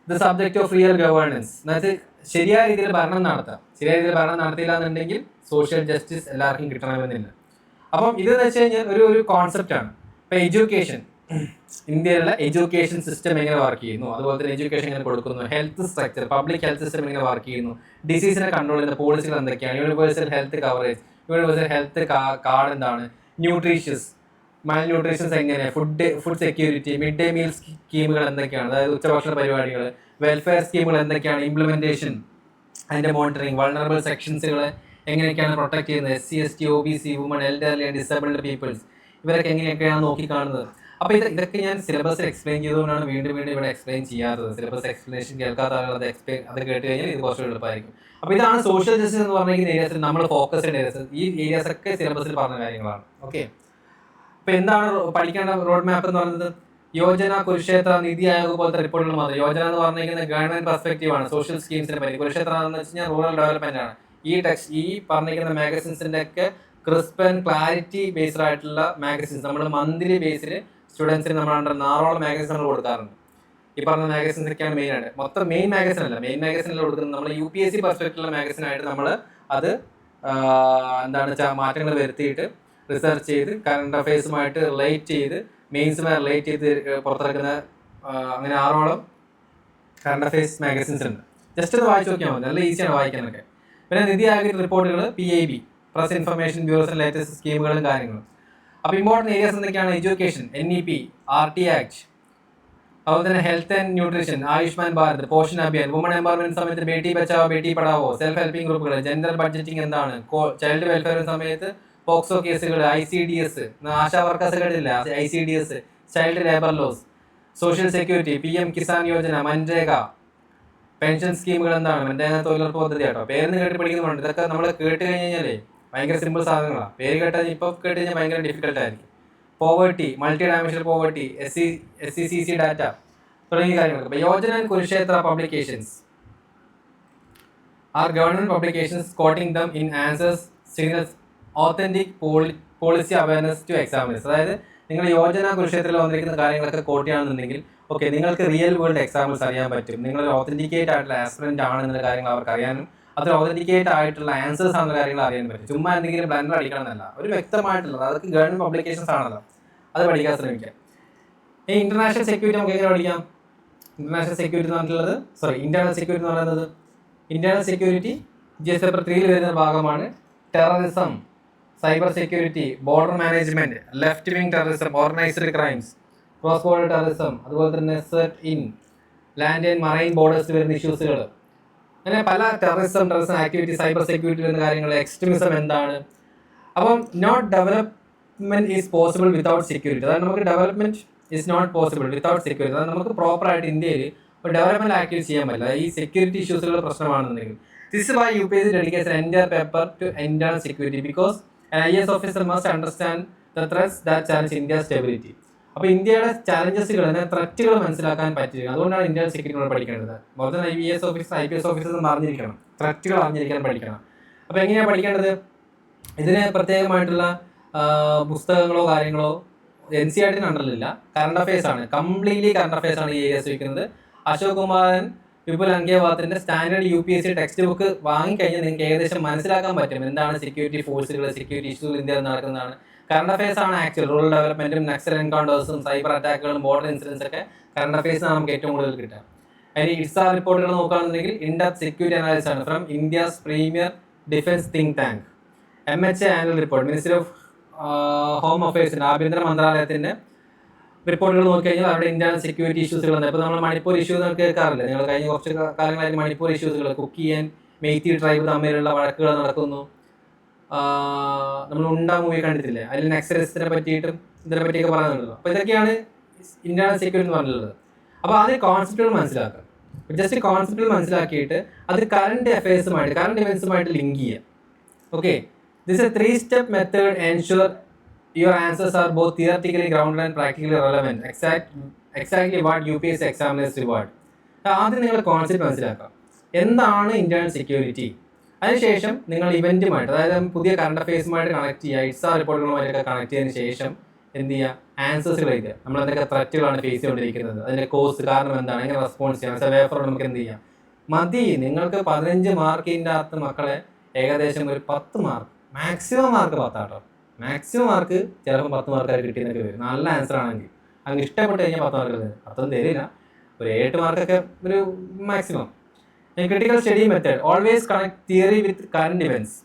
The subject of real governance, എന്നുവെച്ചാൽ ശരിയായ രീതിയിൽ ഭരണം നടത്താം. ശരിയായ രീതിയിൽ ഭരണം നടത്തിയില്ല എന്നുണ്ടെങ്കിൽ സോഷ്യൽ ജസ്റ്റിസ് എല്ലാവർക്കും കിട്ടണമെന്നില്ല. അപ്പം ഇതെന്ന് വെച്ച് കഴിഞ്ഞാൽ ഒരു കോൺസെപ്റ്റാണ്. ഇപ്പം എഡ്യൂക്കേഷൻ, ഇന്ത്യയിലെ എഡ്യൂക്കേഷൻ സിസ്റ്റം എങ്ങനെ വർക്ക് ചെയ്യുന്നു, അതുപോലെ തന്നെ എഡ്യൂക്കേഷൻ എങ്ങനെ കൊടുക്കുന്നു, health structure, public health system എങ്ങനെ വർക്ക് ചെയ്യുന്നു, ഡിസീസിനെ കൺട്രോൾ ചെയ്യുന്ന പോളിസികൾ എന്തൊക്കെയാണ്, universal health coverage, universal health card എന്താണ്, ന്യൂട്രീഷ്യസ്, മാൽ ന്യൂട്രീഷൻസ് എങ്ങനെ, food security, mid day meal സ്കീമുകൾ എന്തൊക്കെയാണ്, അതായത് ഉച്ചഭക്ഷണ പരിപാടികൾ, വെൽഫെയർ സ്കീമുകൾ എന്തൊക്കെയാണ്, ഇംപ്ലിമെന്റേഷൻ, അതിന്റെ മോണിറ്ററിംഗ്, വൾണറബിൾ സെക്ഷൻസുകളെ എങ്ങനെയൊക്കെയാണ് പ്രൊട്ടക്ട് ചെയ്യുന്നത്, SC ST OBC, woman, elderly and disabled peoples, ഇവരൊക്കെ എങ്ങനെയൊക്കെയാണ് നോക്കിക്കാണുന്നത്. അപ്പോൾ ഇതൊക്കെ ഞാൻ സിലബസിൽ എക്സ്പ്ലെയിൻ ചെയ്തുകൊണ്ടാണ് വീണ്ടും ഇവിടെ എക്സ്പ്ലെയിൻ ചെയ്യാത്തത്. സിലബസ് എക്സ്പ്ലനേഷൻ കേൾക്കാത്ത ആളുകൾ അത് കേട്ട് കഴിഞ്ഞാൽ ഇത് കുറച്ചുകൂടി എളുപ്പമായിരിക്കും. അപ്പോൾ ഇതാണ് സോഷ്യൽ ജസ്റ്റിസ് എന്ന് പറഞ്ഞിരിക്കുന്ന ഏരിയസിൽ നമ്മൾ ഫോക്കസ് ചെയ്യേണ്ട ഏരിയസ്. ഈ ഏരിയാസ് ഒക്കെ സിലബസിൽ പറഞ്ഞ കാര്യങ്ങളാണ്. ഓക്കെ. അപ്പോൾ എന്താണ് പഠിക്കേണ്ട റോഡ് മാപ്പ് എന്ന് പറയുന്നത്? യോജന, കുരുക്ഷേത്ര, നീതി ആയോഗ് പോലത്തെ റിപ്പോർട്ടുകൾ മാത്രം. യോജന എന്ന് പറഞ്ഞിരിക്കുന്നത് ഗവൺമെന്റ് പെർസ്പെക്റ്റീവ് ആണ്, സോഷ്യൽ സ്കീംസിനെ പറ്റി. കുരുക്ഷേത്ര എന്ന് വെച്ച് കഴിഞ്ഞാൽ റൂറൽ ഡെവലപ്മെന്റ് ആണ്. ഈ പറഞ്ഞിരിക്കുന്ന മാഗസിൻസിന്റെ ഒക്കെ ക്രിസ്പ് ആൻഡ് ക്ലാരിറ്റി ബേസ്ഡ് ആയിട്ടുള്ള മാഗസിൻസ് നമ്മൾ മന്ത്ലി ബേസിൽ സ്റ്റുഡൻസിന് നമ്മൾ 6ഓളം മാഗസിൻ നമ്മൾ കൊടുക്കാറുണ്ട്. ഈ പറഞ്ഞ മാഗസിൻസ് ഒക്കെയാണ് മെയിൻ ആയിട്ട്. മൊത്തം മെയിൻ മാഗസിൻ അല്ല, മെയിൻ മാഗസിനിൽ കൊടുക്കുന്നത് നമ്മൾ UPSC പെർസ്പെക്റ്റീവുള്ള മാഗസിനായിട്ട് നമ്മൾ അത് മാറ്റങ്ങൾ വരുത്തിയിട്ട് റിസർച്ച് ചെയ്ത് കറണ്ട് അഫയേഴ്സുമായിട്ട് റിലേറ്റ് ചെയ്ത് മെയിൻസുമായി റിലേറ്റ് ചെയ്ത് പുറത്തിറക്കുന്ന അങ്ങനെ 6ഓളം കറണ്ട് അഫയേഴ്സ് മാഗസിൻസ് ഉണ്ട്. ജസ്റ്റ് ഒന്ന് വായിച്ച് നോക്കിയാൽ മതി, നല്ല ഈസിയാണ് വായിക്കാനൊക്കെ. പിന്നെ നിതി ആയോഗ് റിപ്പോർട്ടുകൾ, PIB പ്രസ് ഇൻഫർമേഷൻ ബ്യൂറോസിന്റെ ലേറ്റസ്റ്റ് സ്കീമുകളും കാര്യങ്ങളും. അപ്പോൾ ഇമ്പോർട്ടൻറ്റ് ഏരിയാസ് എന്തൊക്കെയാണ്? എഡ്യൂക്കേഷൻ, NEP, RT ആക്ട്, അതുപോലെ തന്നെ health and nutrition, Ayushman Bharat, Poshan Abhiyan, woman empowerment സമയത്ത് ബേട്ടി ബച്ചാവോ ബേട്ടി പഠാവോ, സെൽഫ് ഹെൽപ്പിംഗ് ഗ്രൂപ്പുകൾ, ജെൻഡർ ബഡ്ജറ്റിംഗ് എന്താണ്, ചൈൽഡ് വെൽഫെയർ സമയത്ത് പോക്സോ കേസുകൾ, ICDS, ആശാ വർക്കേഴ്സ് കേട്ടില്ല, ICDS, child labour laws, social security, PM Kisan Yojana, MNREGA, pension സ്കീമുകൾ എന്താണ്, മൻരേഗ തൊഴിലുറപ്പ് പദ്ധതി കേട്ടോ. പേരെന്ന് കേട്ട് പഠിക്കുന്നുണ്ട്. ഇതൊക്കെ നമ്മൾ കേട്ട് കഴിഞ്ഞാലേ ഭയങ്കര സിമ്പിൾ സാധനങ്ങളാണ്. പേര് കേട്ടാൽ ഇപ്പോൾ കേട്ട് കഴിഞ്ഞാൽ ഭയങ്കര ഡിഫിക്കൽട്ട് ആയിരിക്കും. Poverty, multi dimensional poverty, SCCC data തുടങ്ങിയ കാര്യങ്ങളൊക്കെ. അപ്പോൾ Yojana and Kurukshetra publications are government publications quoting them in answers signals authentic policy awareness to examiners. അതായത് നിങ്ങൾ യോജന കുരുക്ഷേത്രത്തിൽ വന്നിരിക്കുന്ന കാര്യങ്ങളൊക്കെ കോട്ട് ചെയ്യുകയാണെന്നുണ്ടെങ്കിൽ ഓക്കെ, നിങ്ങൾക്ക് റിയൽ വേൾഡ് എക്സാമ്പിൾസ് അറിയാൻ പറ്റും. നിങ്ങൾ ഓത്തന്റിക്കേറ്റ് ആയിട്ടുള്ള ആസ്പിറന്റ് ആണെന്നുള്ള കാര്യങ്ങൾ അവർക്ക് അറിയാനും അതിൽ ഓതന്റിക്കേറ്റ് ആയിട്ടുള്ള ആൻസേഴ്സ് ആണെന്ന കാര്യങ്ങൾ അറിയാൻ പറ്റും. ചുമ്മാ എന്തെങ്കിലും ബ്ലണ്ടർ അടിക്കണം എന്നല്ല, ഒരു വ്യക്തമായിട്ടുള്ളത്. അതൊക്കെ ഗവൺമെന്റ് പബ്ലിക്കേഷൻസ് ആണല്ലോ, അത് പഠിക്കാൻ ശ്രമിക്കാം. ഈ ഇന്റർനാഷണൽ സെക്യൂരിറ്റി നമുക്ക് എങ്ങനെ പഠിക്കാം? ഇന്റർനാഷണൽ സെക്യൂരിറ്റി എന്ന് പറഞ്ഞിട്ടുള്ളത് ഇന്റേണൽ സെക്യൂരിറ്റി എന്ന് പറയുന്നത് ഇന്റേണൽ സെക്യൂരിറ്റി GS പേപ്പർ 3 വരുന്ന ഭാഗമാണ്. Terrorism, cyber security, border management, left wing terrorism, organised crimes, cross border terrorism, അതുപോലെ തന്നെ CERT in land and marine borders വരുന്ന ഇഷ്യൂസുകൾ, അങ്ങനെ പല ടെററിസം ആക്ടിവിറ്റി, സൈബർ സെക്യൂരിറ്റി വരുന്ന കാര്യങ്ങൾ, എക്സ്ട്രീമിസം എന്താണ്. അപ്പം not development is possible without security. അതായത് നമുക്ക് development is not possible without security. അതായത് നമുക്ക് പ്രോപ്പറായിട്ട് ഇന്ത്യയിൽ ഒരു ഡെവലപ്മെന്റ് ആക്ടിവിറ്റി ചെയ്യാൻ പറ്റില്ല ഈ സെക്യൂരിറ്റി ഇഷ്യൂസുകളുടെ പ്രശ്നമാണെന്നുണ്ടെങ്കിൽ. This why UPSC dedicates an entire paper to internal security because an IAS officer must understand the threats that challenge India's stability. അപ്പോൾ ഇന്ത്യയുടെ ചാലഞ്ചസുകൾ, ത്രെറ്റുകൾ മനസ്സിലാക്കാൻ പറ്റുക. അതുകൊണ്ടാണ് ഇന്ത്യൻ സെക്യൂരിറ്റി പഠിക്കേണ്ടത്. മൊത്തം IAS ഓഫീസർ, IPS ഓഫീസർ അറിഞ്ഞിരിക്കണം, ത്രെറ്റുകൾ അറിഞ്ഞിരിക്കാൻ പഠിക്കണം. അപ്പോൾ എങ്ങനെയാണ് പഠിക്കേണ്ടത്? ഇതിന് പ്രത്യേകമായിട്ടുള്ള പുസ്തകങ്ങളോ കാര്യങ്ങളോ NCERT അണ്ടറിലില്ല. കറണ്ട് അഫയേഴ്സ് ആണ്, കംപ്ലീറ്റ്ലി കറണ്ട് അഫയേഴ്സ് ആണ് ഈ ഏരിയാസ് വയ്ക്കുന്നത്. അശോക് കുമാരൻ, വിപുൽ അങ്കേവാത്തിന്റെ സ്റ്റാൻഡേർഡ് UPSC ടെക്സ്റ്റ് ബുക്ക് വാങ്ങിക്കഴിഞ്ഞാൽ നിങ്ങൾക്ക് ഏകദേശം മനസ്സിലാക്കാൻ പറ്റും എന്താണ് സെക്യൂരിറ്റി ഫോഴ്സുകൾ, സെക്യൂരിറ്റി ഇഷ്യൂസ് ഇന്ത്യയിൽ നടക്കുന്നതാണ്. കറണ്ട് അഫയേഴ്സ് ആണ് ആക്ച്വൽ. റൂറൽ ഡെവലപ്മെന്റും നക്സൽ എൻകൗണ്ടേഴ്സും സൈബർ അറ്റാക്കുകളും ബോർഡർ ഇൻസിഡൻസ് ഒക്കെ കറണ്ട് അഫയേഴ്സ് ആണ് നമുക്ക് ഏറ്റവും കൂടുതൽ കിട്ടുക. അതിന് ITSA റിപ്പോർട്ടുകൾ നോക്കുകയാണെന്നുണ്ടെങ്കിൽ ഇൻഡെപ്ത് സെക്യൂരിറ്റി അനാലിസിസ് ആണ് from India's premier defence think tank. MHA annual report, ministry of home അഫയേഴ്സിന്റെ, ആഭ്യന്തര മന്ത്രാലയത്തിന്റെ റിപ്പോർട്ടുകൾ നോക്കിക്കഴിഞ്ഞാൽ അവിടെ ഇന്ത്യൻ സെക്യൂരിറ്റി ഇഷ്യൂസുകൾ ഉണ്ട്. ഇപ്പോൾ നമ്മൾ മണിപ്പൂർ ഇഷ്യൂസ് കേൾക്കാറില്ല. നിങ്ങൾ കഴിഞ്ഞ കുറച്ച് കാലങ്ങളായിട്ട് മണിപ്പൂർ ഇഷ്യൂസുകൾ, കുക്കി ആൻഡ് മെയ്തി ട്രൈബ് തമ്മിലുള്ള വഴക്കുകൾ നടക്കുന്നു. നമ്മൾ ഉണ്ടാ മൂവി കണ്ടിട്ടില്ലേ, അതിൽ നക്സലിസ്റ്റിനെ പറ്റിയിട്ടും ഇതിനെ പറ്റിയൊക്കെ പറയുന്നുണ്ടല്ലോ. അപ്പോൾ ഇതൊക്കെയാണ് ഇന്റേണൽ സെക്യൂരിറ്റി എന്ന് പറഞ്ഞിട്ടുള്ളത്. അപ്പോൾ അതിന് കോൺസെപ്റ്റുകൾ മനസ്സിലാക്കുക. ജസ്റ്റ് കോൺസെപ്റ്റുകൾ മനസ്സിലാക്കിയിട്ട് അത് കറണ്ട് അഫയേഴ്സുമായിട്ട്, കറണ്ട് ഇവന്റ്സുമായിട്ട് ലിങ്ക് ചെയ്യുക. Okay, this A 3-step method ensure your answers are both theoretically grounded and practically relevant. Exactly what UPSC examiners reward. ആദ്യം നിങ്ങൾ കോൺസെപ്റ്റ് മനസ്സിലാക്കാം, എന്താണ് ഇന്റേണൽ സെക്യൂരിറ്റി. അതിനുശേഷം നിങ്ങൾ ഇവന്റുമായിട്ട്, അതായത് പുതിയ കറണ്ട് അഫയേഴ്സുമായിട്ട് കണക്ട് ചെയ്യുക, ITSA റിപ്പോർട്ടുകളുമായിട്ടൊക്കെ കണക്ട് ചെയ്തതിന് ശേഷം എന്ത് ചെയ്യുക, ആൻസേഴ്സ് എഴുതുക. നമ്മൾ എന്തൊക്കെ ത്രെറ്റുകളാണ് ഫേസ് ചെയ്തുകൊണ്ടിരിക്കുന്നത്, അതിന്റെ കോസ്, കാരണം എന്താണ്, എങ്ങനെ റെസ്പോൺസ് ചെയ്യാം, വേഫർ നമുക്ക് എന്ത് ചെയ്യാം. മതി, നിങ്ങൾക്ക് 15 മാർക്കിൻ്റെ അകത്ത് മക്കളെ ഏകദേശം ഒരു 10 മാർക്ക്, മാക്സിമം മാർക്ക് 10 ആട്ടോ. മാക്സിമം മാർക്ക് ചിലപ്പോൾ 10 മാർക്കാർ കിട്ടിയെന്നൊക്കെ വരും, നല്ല ആൻസർ ആണെങ്കിൽ. അങ്ങ് ഇഷ്ടപ്പെട്ട് കഴിഞ്ഞാൽ 10 മാർക്ക് തരും, 10 തരില്ല, ഒരു 8 മാർക്കൊക്കെ ഒരു maximum. Critical study method, always connect theory with current events.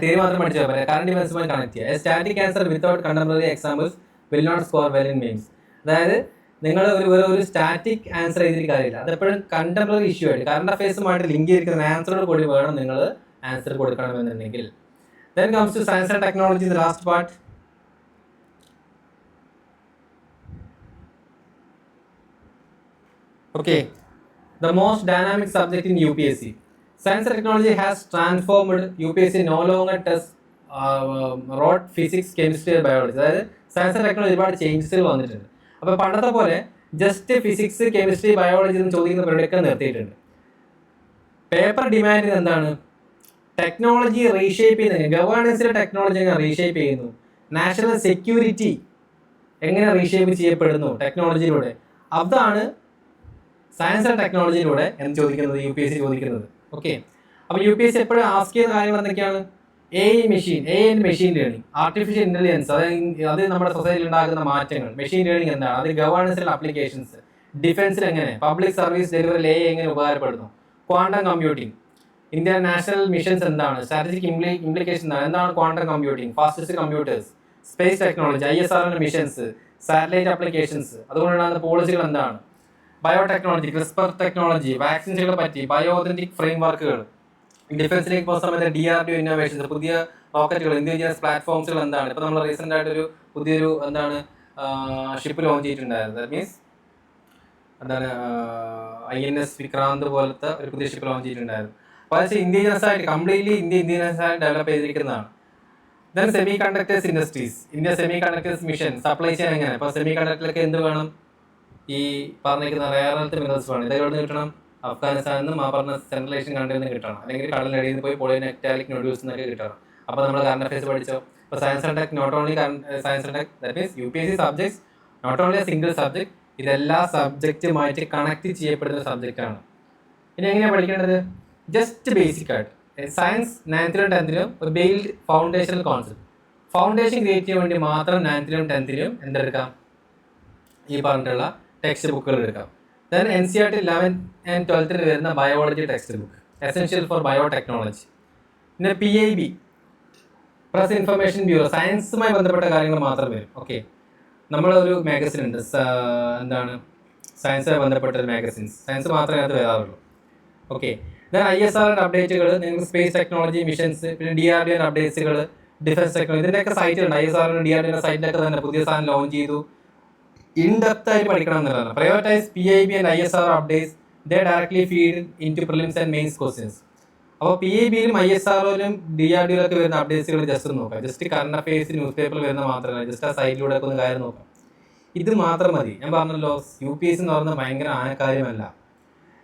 Theory മാത്രം പഠിച്ചാൽ പോലെ കറണ്ട് ഇവന്റ്സുമായി കണക്ട് ചെയ്യുക. Static answer without contemporary examples will not score well in mains. അതായത് നിങ്ങൾ ഒരു സ്റ്റാറ്റിക് ആൻസർ ചെയ്തിട്ട് കാര്യമില്ല, അതെപ്പോഴും കണ്ടംപററി ഇഷ്യൂ ആയിട്ട് കറണ്ട് അഫയേഴ്സുമായിട്ട് ലിങ്ക് ചെയ്തിരിക്കുന്ന ആൻസറോട് കൂടി വേണം നിങ്ങൾ ആൻസർ കൊടുക്കണമെന്നുണ്ടെങ്കിൽ. Then comes to science and technology, the last part. Okay, the most dynamic subject in UPSC. Science and technology has transformed UPSC. No longer tests rote physics, chemistry, biology. അതായത് സയൻസ് ആൻഡ് ടെക്നോളജി ഒരുപാട് ചേഞ്ചസുകൾ വന്നിട്ടുണ്ട്. അപ്പോൾ പണ്ടത്തെ പോലെ ജസ്റ്റ് ഫിസിക്സ്, കെമിസ്ട്രി, ബയോളജി എന്ന് ചോദിക്കുന്ന പരിപാടിയൊക്കെ നിർത്തിയിട്ടുണ്ട്. പേപ്പർ ഡിമാൻഡ് എന്താണ്? ടെക്നോളജി റീഷേപ്പ് ചെയ്യുന്നത്, ഗവേണൻസിലെ ടെക്നോളജി എങ്ങനെ റീഷേപ്പ് ചെയ്യുന്നു, നാഷണൽ സെക്യൂരിറ്റി എങ്ങനെ റീഷേപ്പ് ചെയ്യപ്പെടുന്നു ടെക്നോളജിയിലൂടെ, അതാണ് സയൻസ് ആൻഡ് ടെക്നോളജിയിലൂടെ എന്ന് ചോദിക്കുന്നത്, UPSC ചോദിക്കുന്നത്. ഓക്കെ, അപ്പോൾ UPSC എപ്പോഴും ആസ്ക് ചെയ്യുന്ന കാര്യങ്ങൾ എന്തൊക്കെയാണ്? AI and machine learning, artificial intelligence, അത് നമ്മുടെ സൊസൈറ്റിയിൽ ഉണ്ടാകുന്ന മാറ്റങ്ങൾ, മെഷീൻ ലേണിംഗ് എന്താണ്, അത് ഗവേണൻസിലെ ആപ്ലിക്കേഷൻസ്, ഡിഫൻസിൽ എങ്ങനെ, പബ്ലിക് സർവീസ് ഡെലിവറിയിൽ AI എങ്ങനെ ഉപകാരപ്പെടുന്നു, quantum computing, India national missions എന്താണ്, സ്ട്രാറ്റജിക് ഇംപ്ലിക്കേഷൻ എന്താണ് quantum computing, fastest computers, space technology, ISRO missions, satellite applications, അതുകൊണ്ടുണ്ടാകുന്ന പോളിസികൾ എന്താണ്, ബയോടെക്നോളജി, ക്രിസ്പർ ടെക്നോളജി, വാക്സിൻസുകളെ പറ്റി, ബയോ ഒതന്റിക് ഫ്രെയിം വർക്കുകൾ, ഡിഫൻസിലേക്ക് പോകുന്ന സമയത്ത് DRDO ഇന്നോവേഷൻസ്, പുതിയ റോക്കറ്റുകൾ, ഇൻഡിജിനസ് പ്ലാറ്റ്ഫോംസുകൾ എന്താണ്. ഇപ്പോൾ നമ്മൾ റീസെന്റ് ആയിട്ടൊരു പുതിയൊരു എന്താണ് ഷിപ്പ് ലോഞ്ച് ചെയ്തിട്ടുണ്ടായിരുന്നു. ദാറ്റ് മീൻസ് എന്താണ് INS വിക്രാന്ത് പോലത്തെ ഒരു പുതിയ ഷിപ്പ് ലോഞ്ച് ചെയ്തിട്ടുണ്ടായിരുന്നു. അപ്പോൾ അത് ഇൻഡിജിനസ് ആയിട്ട് കംപ്ലീറ്റ്ലി ഇൻഡിജിനസ് ആയിട്ട് ഡെവലപ്പ് ചെയ്തിരിക്കുന്നതാണ്. Then semiconductors industries, India semiconductors mission, supply chain എങ്ങനെ. ഇപ്പോൾ സെമി കണ്ടക്ടറിലൊക്കെ എന്ത് വേണം, ഈ പറഞ്ഞിരിക്കുന്ന റെയർ എർത്ത് മിനറൽസ് വേണം. ഇതൊക്കെ എവിടെ നിന്ന് കിട്ടണം, അഫ്ഗാനിസ്ഥാനിൽ നിന്നും ആ പറഞ്ഞ സെൻട്രൽ ഏഷ്യൻ കൺട്രിയിൽ നിന്ന് കിട്ടണം, അല്ലെങ്കിൽ കടലിനടിയിൽ നിന്ന് പോയി പോളിനെക്ടാലിക് നോഡ്യൂൾസ് എന്നൊക്കെ കിട്ടണം. അപ്പോൾ നമ്മൾ കറണ്ട് അഫയേഴ്സ് പഠിച്ചോ. ഇപ്പോൾ science and tech, not only science and tech, that means UPSC subjects, not only single subject, ഇതെല്ലാ സബ്ജക്റ്റുമായിട്ട് കണക്ട് ചെയ്യപ്പെടുന്ന സബ്ജക്റ്റാണ്. ഇനി എങ്ങനെയാണ് പഠിക്കേണ്ടത്, ജസ്റ്റ് ബേസിക് ആയിട്ട് സയൻസ് 9th-ലും 10th-ലും ഒരു build foundational concept, foundation create ചെയ്യാൻ വേണ്ടി മാത്രം 9th-ലും 10th-ലും എന്തെടുക്കാം, ഈ പറഞ്ഞിട്ടുള്ള ടെക്സ്റ്റ് ബുക്കുകൾ എടുക്കാം. Then NCERT 11th and 12th വരുന്ന biology text book, essential for biotechnology. പിന്നെ PIB, പ്രസ് ഇൻഫർമേഷൻ ബ്യൂറോ, സയൻസുമായി ബന്ധപ്പെട്ട കാര്യങ്ങൾ മാത്രം വരും. ഓക്കെ, നമ്മളൊരു മാഗസിൻ ഉണ്ട്, എന്താണ് സയൻസുമായി ബന്ധപ്പെട്ട ഒരു മാഗസിൻസ്, സയൻസ് മാത്രമേ അത് വരാറുള്ളൂ. ഓക്കെ, ദെൻ ISRO അപ്ഡേറ്റുകൾ, നിങ്ങൾക്ക് സ്പേസ് ടെക്നോളജി മിഷൻസ്, പിന്നെ DRDO അപ്ഡേറ്റ്സുകൾ, ഡിഫൻസ് ടെക്നോളജി, ഇതിൻ്റെയൊക്കെ സൈറ്റ് ഉണ്ട്. ISRO DRDO സൈറ്റിലൊക്കെ തന്നെ പുതിയ സാധനം ലോഞ്ച് ചെയ്തു. ഇൻഡെപ്ത് ആയിട്ട് പഠിക്കണം എന്നുള്ളതാണ്. Prioritise PIB and ISRO updates, they directly feed into prelims and mains questions. അപ്പോൾ PIB-യിലും ISRO-ലും DRDO-ലൊക്കെ വരുന്ന അപ്ഡേറ്റ്സുകൾ ജസ്റ്റ് ഒന്ന് നോക്കാം. ജസ്റ്റ് കറണ്ട് അഫയേഴ്സ് ന്യൂസ് പേപ്പറിൽ വരുന്ന മാത്രമല്ല, ജസ്റ്റ് ആ സൈറ്റിലൂടെ ഒക്കെ ഒന്ന് കാര്യം നോക്കാം. ഇത് മാത്രം മതി. ഞാൻ പറഞ്ഞല്ലോ, UPSC എന്ന് പറയുന്നത് ഭയങ്കര ആനക്കാര്യമല്ല.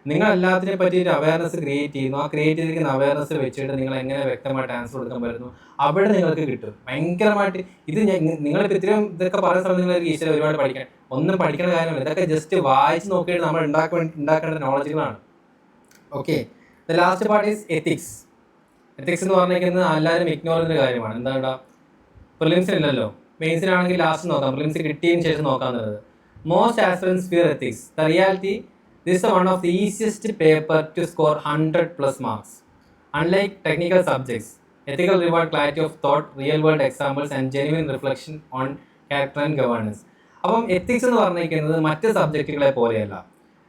നിങ്ങൾ എല്ലാത്തിനെ പറ്റി ഒരു അവയർനെസ് ക്രിയേറ്റ് ചെയ്യുന്നു. ആ ക്രിയേറ്റ് ചെയ്തിരിക്കുന്ന അവയർനെസ് വെച്ചിട്ട് നിങ്ങൾ എങ്ങനെ വ്യക്തമായിട്ട് ആൻസർ കൊടുക്കാൻ പറ്റുന്നു, അവിടെ നിങ്ങൾക്ക് കിട്ടും ഭയങ്കരമായിട്ട്. ഇത് നിങ്ങളിപ്പോൾ ഇത്രയും ഇതൊക്കെ പറയുന്ന സമയത്ത് നിങ്ങൾ ഈശ്വര ഒരുപാട് പഠിക്കാൻ ഒന്നും പഠിക്കേണ്ട കാര്യമല്ല. ഇതൊക്കെ ജസ്റ്റ് വായിച്ച് നോക്കിയിട്ട് നമ്മൾ ഉണ്ടാക്കേണ്ട നോളജുകളാണ്. Okay, the last part is ethics. Ethics എന്ന് പറഞ്ഞിരിക്കുന്നത് എല്ലാവരും ഇഗ്നോർ ചെയ്യുന്ന കാര്യമാണ്. എന്താ, പ്രിലിംസിനില്ലല്ലോ, മെയിൻസിനാണെങ്കിൽ ലാസ്റ്റ് നോക്കാം, പ്രിലിംസ് കിട്ടിയതിന് ശേഷം നോക്കാമെന്നുള്ളത്. Most aspirants fear ethics, the reality this is one of the easiest paper to score 100+ marks. Unlike technical subjects, ethical reward clarity of thought, real world examples and genuine reflection on character and governance. അപ്പം എത്തിക്സ് എന്ന് പറഞ്ഞിരിക്കുന്നത് മറ്റ് സബ്ജക്റ്റുകളെ പോലെയല്ല.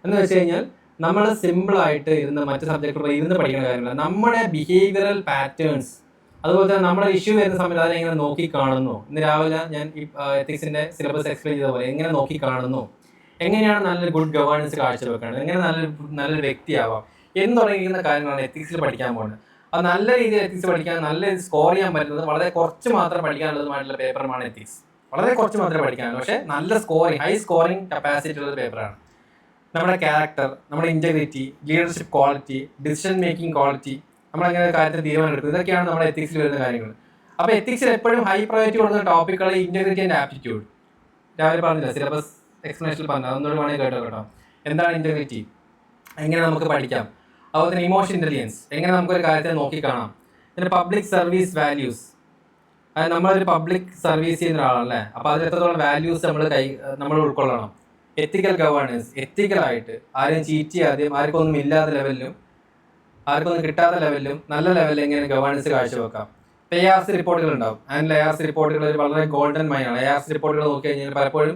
എന്ന് വെച്ച് കഴിഞ്ഞാൽ നമ്മൾ സിമ്പിളായിട്ട് മറ്റ് സബ്ജക്റ്റുകൾ ഇരുന്ന് പഠിക്കുന്ന കാര്യങ്ങളല്ല. നമ്മുടെ ബിഹേവിയറൽ പാറ്റേൺസ്, അതുപോലെ തന്നെ നമ്മുടെ ഇഷ്യൂ വരുന്ന സമയത്ത് അതിനെങ്ങനെ നോക്കി കാണുന്നു. ഇന്ന് രാവിലെ ഞാൻ ഈ എത്തിക്സിൻ്റെ സിലബസ് എക്സ്പ്ലെയിൻ ചെയ്ത പോലെ എങ്ങനെ നോക്കി കാണുന്നു, എങ്ങനെയാണ് നല്ലൊരു ഗുഡ് ഗവേണൻസ് കാഴ്ചവെക്കേണ്ടത്, എങ്ങനെ നല്ലൊരു വ്യക്തിയാവാം എന്ന് തുടങ്ങിയിരിക്കുന്ന കാര്യങ്ങളാണ് എത്തിക്സിൽ പഠിക്കാൻ പോകുന്നത്. അത് നല്ല രീതിയിൽ എത്തിക്സ് പഠിക്കാൻ, നല്ല രീതിയിൽ സ്കോർ ചെയ്യാൻ പറ്റുന്നത്, വളരെ കുറച്ച് മാത്രം പഠിക്കാനുള്ളതുമായിട്ടുള്ള പേപ്പറുമാണ് എത്തിക്സ്. വളരെ കുറച്ച് മാത്രമേ പഠിക്കാനുള്ളൂ, പക്ഷേ നല്ല സ്കോറിങ്, ഹൈ സ്കോറിങ് കപ്പാസിറ്റി ഉള്ള പേപ്പറാണ്. നമ്മുടെ ക്യാരക്ടർ, നമ്മുടെ integrity, leadership quality, decision making quality, നമ്മളെങ്ങനെ കാര്യത്തിൽ തീരുമാനം എടുക്കുന്നത്, ഇതൊക്കെയാണ് നമ്മുടെ എത്തിക്സിൽ വരുന്ന കാര്യങ്ങൾ. അപ്പോൾ എത്തിക്സിൽ എപ്പോഴും ഹൈ പ്രയോറിറ്റി കൊടുക്കുന്ന ടോപ്പിക്കുകൾ ഇൻറ്റഗ്രിറ്റി ആൻഡ് ആപ്റ്റിറ്റ്യൂഡ്. രാവിലെ പറഞ്ഞില്ല, സിലബസ് എക്സ്പ്ലനേഷനിൽ പറഞ്ഞു, അതൊന്നും വേണമെങ്കിൽ കേട്ടോ. എന്താണ് ഇൻറ്റഗ്രിറ്റി, എങ്ങനെ നമുക്ക് പഠിക്കാം. അതുപോലെ തന്നെ ഇമോഷൻ ഇൻ്റലിജൻസ്, എങ്ങനെ നമുക്കൊരു കാര്യത്തെ നോക്കിക്കാണാം. പിന്നെ പബ്ലിക് സർവീസ് വാല്യൂസ്, അതായത് നമ്മളൊരു പബ്ലിക് സർവീസ് ചെയ്യുന്ന ഒരാളല്ലേ, അപ്പോൾ അതിൽ എത്രത്തോളം വാല്യൂസ് നമ്മൾ ഉൾക്കൊള്ളണം. എത്തിക്കൽ ഗവേണൻസ്, എത്തിക്കലായിട്ട് ആരെയും ചീറ്റ് ചെയ്യാതെയും ആർക്കൊന്നും ഇല്ലാത്ത ലെവലിലും ആർക്കൊന്നും കിട്ടാത്ത ലെവലിലും നല്ല ലെവലിൽ എങ്ങനെ ഗവേണൻസ് കാഴ്ചവെക്കാം. ARC റിപ്പോർട്ടുകൾ ഉണ്ടാവും. ആൻഡ് ARC റിപ്പോർട്ടുകൾ വളരെ ഗോൾഡൻ മൈനാണ്. ARC റിപ്പോർട്ടുകൾ നോക്കി കഴിഞ്ഞാൽ പലപ്പോഴും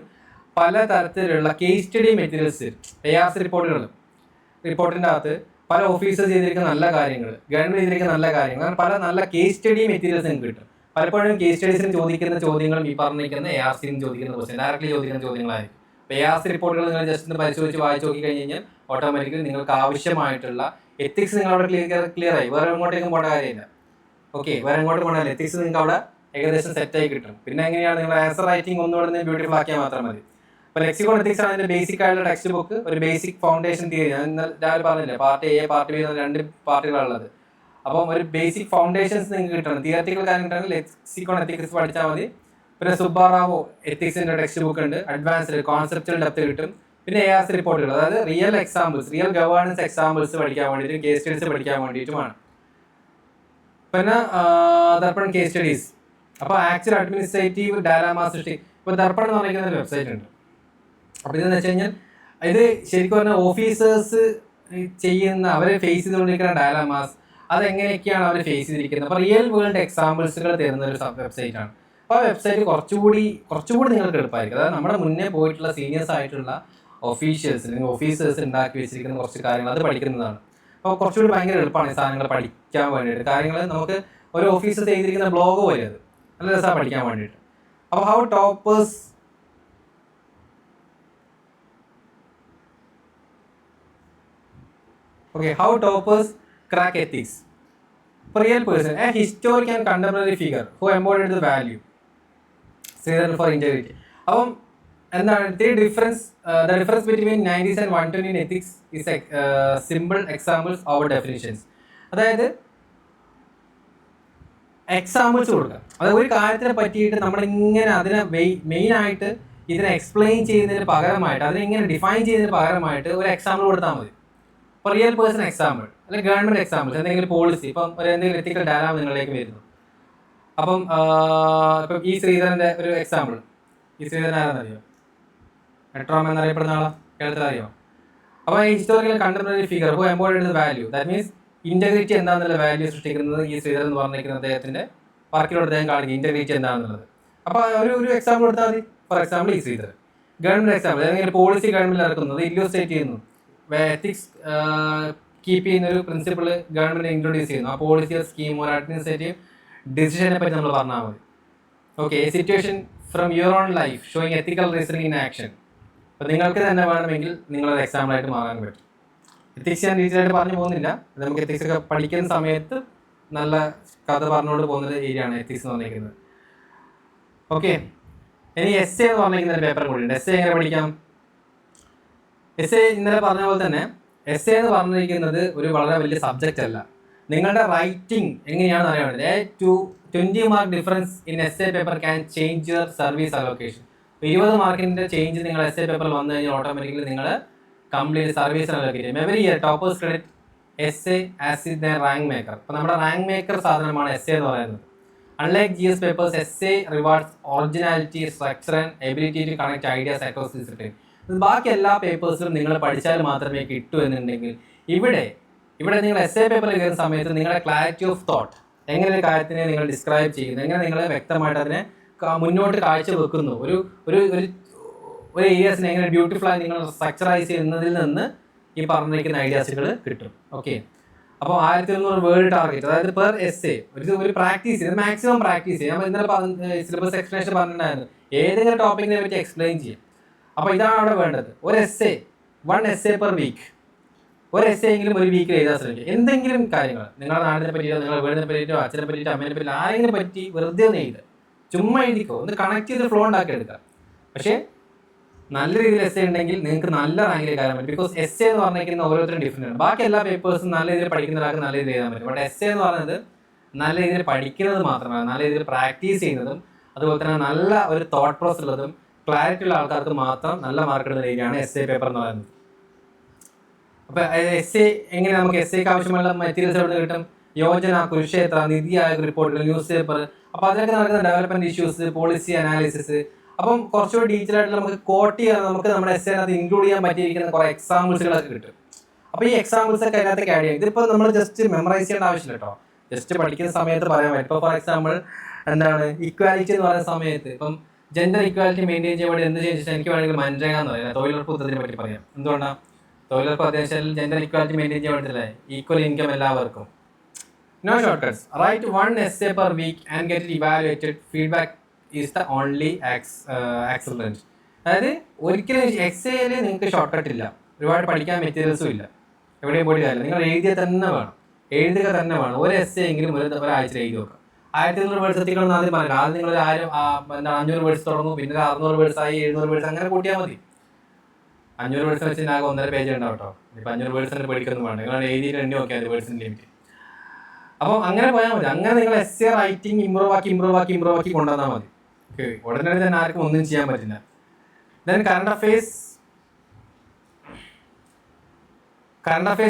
പല തരത്തിലുള്ള കേസ് സ്റ്റഡി മെറ്റീരിയൽസ് ARC റിപ്പോർട്ടിൻ്റെ അകത്ത് പല ഓഫീസേഴ്സ് ചെയ്തിരിക്കുന്ന നല്ല കാര്യങ്ങൾ, ഗവൺമെൻറ് ചെയ്തിരിക്കുന്ന നല്ല കാര്യങ്ങൾ, അങ്ങനെ പല നല്ല കേസ് സ്റ്റഡി മെറ്റീരിയൽസ് നിങ്ങൾക്ക് കിട്ടും. പലപ്പോഴും കേസ് സ്റ്റഡീസിന് ചോദിക്കുന്ന ചോദ്യങ്ങളും ഈ പറഞ്ഞിരിക്കുന്ന ARCന് ചോദിക്കുന്ന ക്വസ്റ്റ്യൻ, ഡയറക്റ്റ്ലി ചോദിക്കുന്ന ചോദ്യങ്ങളായിരിക്കും. അപ്പോൾ ARC റിപ്പോർട്ടുകൾ നിങ്ങൾ ജസ്റ്റ് ഒന്ന് പരിശോധിച്ച് വായിച്ച് നോക്കി കഴിഞ്ഞ് കഴിഞ്ഞാൽ ഓട്ടോമാറ്റിക്കലി നിങ്ങൾക്ക് ആവശ്യമായിട്ടുള്ള എത്തിക്സ് നിങ്ങൾ അവിടെ ക്ലിയർ ആയി. വേറെ എങ്ങോട്ടേക്കും പോകേണ്ട കാര്യമില്ല. ഓക്കെ, വേറെ എങ്ങോട്ട് പോകണമല്ലോ, എത്തിക്സ് നിങ്ങൾക്ക് അവിടെ ഏകദേശം സെറ്റായി കിട്ടും. പിന്നെ എങ്ങനെയാണ് നിങ്ങൾ ആൻസർ റൈറ്റിംഗ് ഒന്നുകൂടെ ബ്യൂട്ടിഫുൾ ആക്കിയാൽ മാത്രം മതി. അപ്പോൾ ലെക്സിക്കോൺ എത്തിക്സ് ആണ് അതിൻ്റെ ബേസിക് ആയിട്ടുള്ള ടെക്സ്റ്റ് ബുക്ക്, ഒരു ബേസിക് ഫൗണ്ടേഷൻ തിയറി. ഞാൻ രാവിലെ പറഞ്ഞില്ലേ, പാർട്ട് A പാർട്ട് B എന്ന 2 പാർട്ടുകളുള്ളത്. അപ്പം ഒരു ബേസിക് ഫൗണ്ടേഷൻസ് നിങ്ങൾക്ക് കിട്ടണം. തിയററ്റിക്കൽ കാര്യം കിട്ടണമെങ്കിൽ ലെക്സിക്കോൺ എത്തിക്സ് പഠിച്ചാൽ മതി. പിന്നെ സുബ്ബാറാവോ എത്തിക്സിൻ്റെ ടെക്സ്റ്റ് ബുക്ക് ഉണ്ട്, അഡ്വാൻസ്ഡ് കോൺസെപ്റ്റുവൽ ഡെപ്ത് കിട്ടും. പിന്നെ ARC റിപ്പോർട്ടുകൾ, അതായത് real examples, real governance examples പഠിക്കാൻ വേണ്ടിയിട്ടും കേസ് സ്റ്റഡീസ് പഠിക്കാൻ വേണ്ടിയിട്ടുമാണ്. പിന്നെ ദർപ്പൺ കേസ് സ്റ്റഡീസ്. അപ്പോൾ ആക്ച്വൽ അഡ്മിനിസ്ട്രേറ്റീവ് ഡയലാമ സൃഷ്ടി. ഇപ്പോൾ ദർപ്പൺ എന്ന് പറയുന്ന ഒരു വെബ്സൈറ്റ് ഉണ്ട്. അപ്പോൾ ഇതെന്ന് വെച്ച് കഴിഞ്ഞാൽ ഇത് ശരിക്കും പറഞ്ഞാൽ ഓഫീസേഴ്സ് ചെയ്യുന്ന, അവരെ ഫേസ് ചെയ്തുകൊണ്ടിരിക്കുന്ന ഡയലാമാസ്, അതെങ്ങനെയൊക്കെയാണ് അവർ ഫേസ് ചെയ്തിരിക്കുന്നത്. അപ്പോൾ റിയൽ വേൾഡ് എക്സാമ്പിൾസുകൾ തരുന്ന ഒരു വെബ്സൈറ്റാണ്. അപ്പോൾ ആ വെബ്സൈറ്റ് കുറച്ചുകൂടി നിങ്ങൾക്ക് എളുപ്പമായിരിക്കും. അതായത് നമ്മുടെ മുന്നേ പോയിട്ടുള്ള സീനിയേഴ്സ് ആയിട്ടുള്ള ഓഫീസേഴ്സ് ഉണ്ടാക്കി വെച്ചിരിക്കുന്ന കുറച്ച് കാര്യങ്ങൾ അത് പഠിക്കുന്നതാണ്. അപ്പോൾ കുറച്ചുകൂടി ഭയങ്കര എളുപ്പമാണ് ഈ സാധനങ്ങൾ പഠിക്കാൻ വേണ്ടിയിട്ട്. കാര്യങ്ങൾ നമുക്ക് ഒരു ഓഫീസർ ചെയ്തിരിക്കുന്ന ബ്ലോഗ് പോലെ അത് നല്ല രസമാണ് പഠിക്കാൻ വേണ്ടിയിട്ട്. അപ്പോൾ how toppers crack ethics. For real person, a historic and contemporary figure who embodied the value for integrity. അപ്പം എന്താണ് the difference between 90s and 120 in ethics is simple examples over definitions. അതായത് എക്സാമ്പിൾസ് കൊടുക്കുക. അതായത് ഒരു കാര്യത്തിനെ പറ്റിയിട്ട് നമ്മളിങ്ങനെ അതിനെ മെയിനായിട്ട് ഇതിനെ എക്സ്പ്ലെയിൻ ചെയ്യുന്നതിന് പകരമായിട്ട് അതിനെ ഡിഫൈൻ ചെയ്യുന്നതിന് പകരമായിട്ട് ഒരു എക്സാമ്പിൾ കൊടുത്താൽ മതി. ഇപ്പോൾ റിയൽ പേഴ്സൺ എക്സാമ്പിൾ അല്ലെങ്കിൽ ഗവൺമെൻറ് എക്സാമ്പിൾസ്, എന്തെങ്കിലും പോളിസി, ഇപ്പം എന്തെങ്കിലും എത്തിക്കൽ ഡയലാമ നിങ്ങളിലേക്ക് വരുന്നു. അപ്പം ഇപ്പം ഈ ശ്രീധരൻ്റെ ഒരു എക്സാമ്പിൾ, ഈ ശ്രീധരൻ ആരെന്നറിയോ? മെട്രോം എന്നറിയപ്പെടുന്ന ആളാ, കേരളത്തിലറിയോ? അപ്പോൾ ഈ historical contemporary figure who എംബോഡിഡ് value, that means integrity എന്താണെന്നുള്ള വാല്യൂ സൃഷ്ടിക്കുന്നത് ഈ ശ്രീധരൻ എന്ന് പറഞ്ഞിരിക്കുന്ന അദ്ദേഹത്തിൻ്റെ വർക്കിലൂടെ അദ്ദേഹം കാണിക്കും ഇന്റഗ്രിറ്റി എന്താണെന്നുള്ളത്. അപ്പോൾ ഒരു എക്സാമ്പിൾ കൊടുത്താൽ മതി. ഫോർ എക്സാമ്പിൾ ഈ ശ്രീധരൻ. ഗവൺമെൻറ് എക്സാമ്പിൾ, ഏതെങ്കിലും പോളിസി ഗവൺമെൻറ് ഇറക്കുന്നത് ഇല്യൂസ്ട്രേറ്റ് ചെയ്യുന്നു, എത്തിക്സ് കീപ്പ് ചെയ്യുന്ന ഒരു പ്രിൻസിപ്പിൾ ഗവൺമെൻറ് ഇൻട്രൊഡ്യൂസ് ചെയ്യുന്നു. ആ പോളിസിയോ സ്കീമോ അഡ്മിനിസ്ട്രേറ്റീവ് ഡിസിഷനെ പറ്റി നമ്മൾ പറഞ്ഞാൽ മതി. Okay, A situation from your own life showing ethical reasoning in action. അപ്പോൾ നിങ്ങൾക്ക് തന്നെ വേണമെങ്കിൽ നിങ്ങളൊരു എക്സാമ്പിളായിട്ട് മാറാൻ പറ്റും. എത്തിക്സ് ഞാൻ ഡീറ്റെയിലായിട്ട് പറഞ്ഞു പോകുന്നില്ല, നമുക്ക് എത്തിക്സ് ഒക്കെ പഠിക്കുന്ന സമയത്ത് നല്ല കഥ പറഞ്ഞുകൊണ്ട് പോകുന്ന ഏരിയയാണ് എത്തിക്സ് എന്ന് പറഞ്ഞിരിക്കുന്നത്. ഓക്കെ, ഇനി എസ് എന്ന് പറഞ്ഞിരിക്കുന്ന ഒരു പേപ്പർ കൂടിയുണ്ട്. എസ് എങ്ങനെ പഠിക്കാം? എസ് ഇന്നലെ പറഞ്ഞ പോലെ തന്നെ എസ് എന്ന് പറഞ്ഞിരിക്കുന്നത് ഒരു വളരെ വലിയ സബ്ജക്റ്റ് അല്ല. നിങ്ങളുടെ റൈറ്റിംഗ് എങ്ങനെയാണെന്ന് അറിയാൻ വേണ്ടി 20 mark difference in S A paper can change your service allocation. 20 മാർക്കിൻ്റെ ചേഞ്ച് നിങ്ങൾ എസ് എ പേപ്പറിൽ വന്നു കഴിഞ്ഞാൽ ഓട്ടോമാറ്റിക്കലി നിങ്ങൾ കംപ്ലീറ്റ് സർവീസ് അലോക്കേറ്റ് ചെയ്യും. Every year toppers credit essay as in the rank maker. അപ്പോൾ നമ്മുടെ റാങ്ക് മേക്കർ സാധനമാണ് എസ് എ എന്ന് പറയുന്നത്. Unlike GS papers, essay rewards originality, structure and ability to connect ideas across discipline. ബാക്കി എല്ലാ പേപ്പേഴ്സിലും നിങ്ങൾ പഠിച്ചാൽ മാത്രമേ കിട്ടൂ എന്നുണ്ടെങ്കിൽ ഇവിടെ നിങ്ങൾ എസ് എ പേപ്പറിൽ കയറുന്ന സമയത്ത് നിങ്ങളുടെ ക്ലാരിറ്റി ഓഫ് തോട്ട്, എങ്ങനെ ഒരു കാര്യത്തിനെ നിങ്ങൾ ഡിസ്ക്രൈബ് ചെയ്യുന്നു, എങ്ങനെ നിങ്ങൾ വ്യക്തമായിട്ട് അതിനെ മുന്നോട്ട് കാഴ്ച വെക്കുന്നു, ഒരു ഏരിയാസിനെ എങ്ങനെ ബ്യൂട്ടിഫുള്ളായി നിങ്ങൾ സ്ട്രക്ചറൈസ് ചെയ്യുന്നതിൽ നിന്ന് ഈ പറഞ്ഞിരിക്കുന്ന ഐഡിയാസുകൾ കിട്ടും. ഓക്കെ, അപ്പോൾ 1100 വേർഡ് ടാർഗറ്റ്, അതായത് പെർ എസ് എ ഒരു പ്രാക്ടീസ് ചെയ്ത് മാക്സിമം പ്രാക്ടീസ് ചെയ്യാം. ഇന്നലെ സിലബസ് എക്സ്പ്ലനേഷൻ പറഞ്ഞിട്ടുണ്ടായിരുന്നു, ഏതെങ്കിലും ടോപ്പിക്കിനെ പറ്റി എക്സ്പ്ലെയിൻ ചെയ്യും. അപ്പോൾ ഇതാണ് അവിടെ വേണ്ടത്. ഒരു essay 1 essay per week, ഒരു എസ് എങ്കിലും ഒരു വീക്കിൽ എഴുതാൻ ശ്രമിക്കുക. എന്തെങ്കിലും കാര്യങ്ങൾ നിങ്ങളുടെ നാടിനെ പറ്റിയോ നിങ്ങളുടെ വീടിനെ പറ്റിയോ അച്ഛനെ പറ്റിയോ അമ്മേനെ പറ്റിയോ ആരെങ്കിലും പറ്റി വെറുതെ ഒന്ന് എഴുതുക, ചുമ്മാ എഴുതിക്കോ, ഒന്ന് കണക്ട് ചെയ്ത് ഫ്ലോ ഉണ്ടാക്കി എടുക്കുക. പക്ഷേ നല്ല രീതിയിൽ എസ് എ ഉണ്ടെങ്കിൽ നിങ്ങൾക്ക് നല്ല റാങ്കിലേക്ക് കയറാൻ പറ്റും. ബിക്കോസ് എസ് എ എന്ന് പറഞ്ഞിരിക്കുന്ന ഓരോരുത്തരും ഡിഫറെൻ്റ് ആണ്. ബാക്കി എല്ലാ പേപ്പേഴ്സും നല്ല രീതിയിൽ പഠിക്കുന്ന ഒരാൾക്ക് നല്ല രീതിയിൽ എഴുതാൻ പറ്റും. ബട്ട് എസ് എ എന്ന് പറയുന്നത് നല്ല രീതിയിൽ പഠിക്കുന്നത് മാത്രമല്ല, നല്ല രീതിയിൽ പ്രാക്ടീസ് ചെയ്യുന്നതും അതുപോലെ തന്നെ നല്ല ഒരു തോട്ട് പ്രോസസ് ഉള്ളതും ക്ലാരിറ്റി ഉള്ള ആൾക്കാർക്ക് മാത്രം നല്ല മാർക്ക് ഇടുന്ന രീതിയാണ് എസ് എ പേപ്പർ എന്ന് പറയുന്നത്. അപ്പോൾ എസ് എ എങ്ങനെ നമുക്ക് എസ് എക്ക് ആവശ്യമുള്ള മെറ്റീരിയൽസ് എവിടെ കിട്ടും? യോജന, കുരുക്ഷേത്ര, നിതി ആയോഗ് റിപ്പോർട്ടുകൾ, ന്യൂസ് പേപ്പർ. അപ്പോൾ അതിലൊക്കെ നടക്കുന്ന ഡെവലപ്മെന്റ് ഇഷ്യൂസ്, പോളിസി അനാലിസിസ്. അപ്പം കുറച്ചുകൂടി ഡീറ്റെയിൽ ആയിട്ട് നമുക്ക് കോട്ട് ചെയ്യാൻ നമുക്ക് നമ്മുടെ എസ് എനകത്ത് ഇൻക്ലൂഡ് ചെയ്യാൻ പറ്റിയിരിക്കുന്ന കുറേ എക്സാമ്പിൾസുകളൊക്കെ കിട്ടും. അപ്പോൾ ഈ എക്സാമ്പിൾസ് ഒക്കെ അതിനകത്തേക്ക് ആഡ് ചെയ്യും. ഇതിപ്പോൾ നമ്മൾ ജസ്റ്റ് മെമ്മറൈസ് ചെയ്യേണ്ട ആവശ്യമില്ല കേട്ടോ, ജസ്റ്റ് പഠിക്കുന്ന സമയത്ത് പറയാൻ പറ്റും. ഇപ്പോൾ ഫോർ എക്സാമ്പിൾ എന്താണ് ഇക്വാലിറ്റി എന്ന് പറയുന്ന സമയത്ത് ഇപ്പം ജെൻഡർ ഇക്വാലിറ്റി മെയിൻറ്റെയിൻ ചെയ്യാൻ വേണ്ടി എന്ത് ചോദിച്ചാൽ എനിക്ക് വേണമെങ്കിൽ മനരേഖ എന്ന് പറയാം, തൊഴിലുറപ്പ് പദ്ധതിനെ പറ്റി പറയാം. എന്തുകൊണ്ടാണ്? തൊഴിലുറപ്പ് അത്യാവശ്യം ജെൻഡർ ഇക്വാലിറ്റി മെയിൻറ്റെയിൻ ചെയ്യാൻ വേണ്ടിയില്ലേ, ഈക്വൽ ഇൻകം എല്ലാവർക്കും. No shortcuts, write 1 essay per week and get it evaluated. Feedback is the only excellent. അതായത് ഒരിക്കലും എസ് എയിൽ നിങ്ങൾക്ക് ഷോർട്ട് കട്ട് ഇല്ല, ഒരുപാട് പഠിക്കാൻ മെറ്റീരിയൽസും ഇല്ല, എവിടെയും പോയി കാര്യമില്ല. നിങ്ങൾ എഴുതുക തന്നെ വേണം. ഒരു എസ് എങ്കിലും ഒരാഴ്ച എഴുതി നോക്കാം. 1200 വേർഡ്സ് എത്തിക്കണം ആദ്യം പറയാം. ആദ്യം നിങ്ങൾ 500 വേർഡ്സ് തുടങ്ങും, പിന്നെ 600 വേർഡ്സ് ആയി, 700 വേർഡ്സ് അങ്ങനെ കൂട്ടിയാൽ മതി. 500 വേർഡ്സ് വെച്ച് ആകെ 1.5 പേജ് ഉണ്ടാവും കേട്ടോ. ഇപ്പം 500 വേർഡ്സ് തന്നെ പഠിക്കുന്നു വേണം, നിങ്ങൾ എഴുതിയിട്ട് എണ്ണി നോക്കിയാൽ മതി വേർഡ്സിൻ്റെ ലിമിറ്റ്. അപ്പോൾ അങ്ങനെ പോയാൽ മതി. അങ്ങനെ നിങ്ങൾ എസ് എ റൈറ്റിംഗ് ഇമ്പ്രൂവ് ആക്കി കൊണ്ടുവന്നാൽ മതി. ഓക്കെ, ഉടനെ തന്നെ ആർക്കും ഒന്നും ചെയ്യാൻ പറ്റില്ല. ദെൻ കറണ്ട് അഫയേഴ്സ്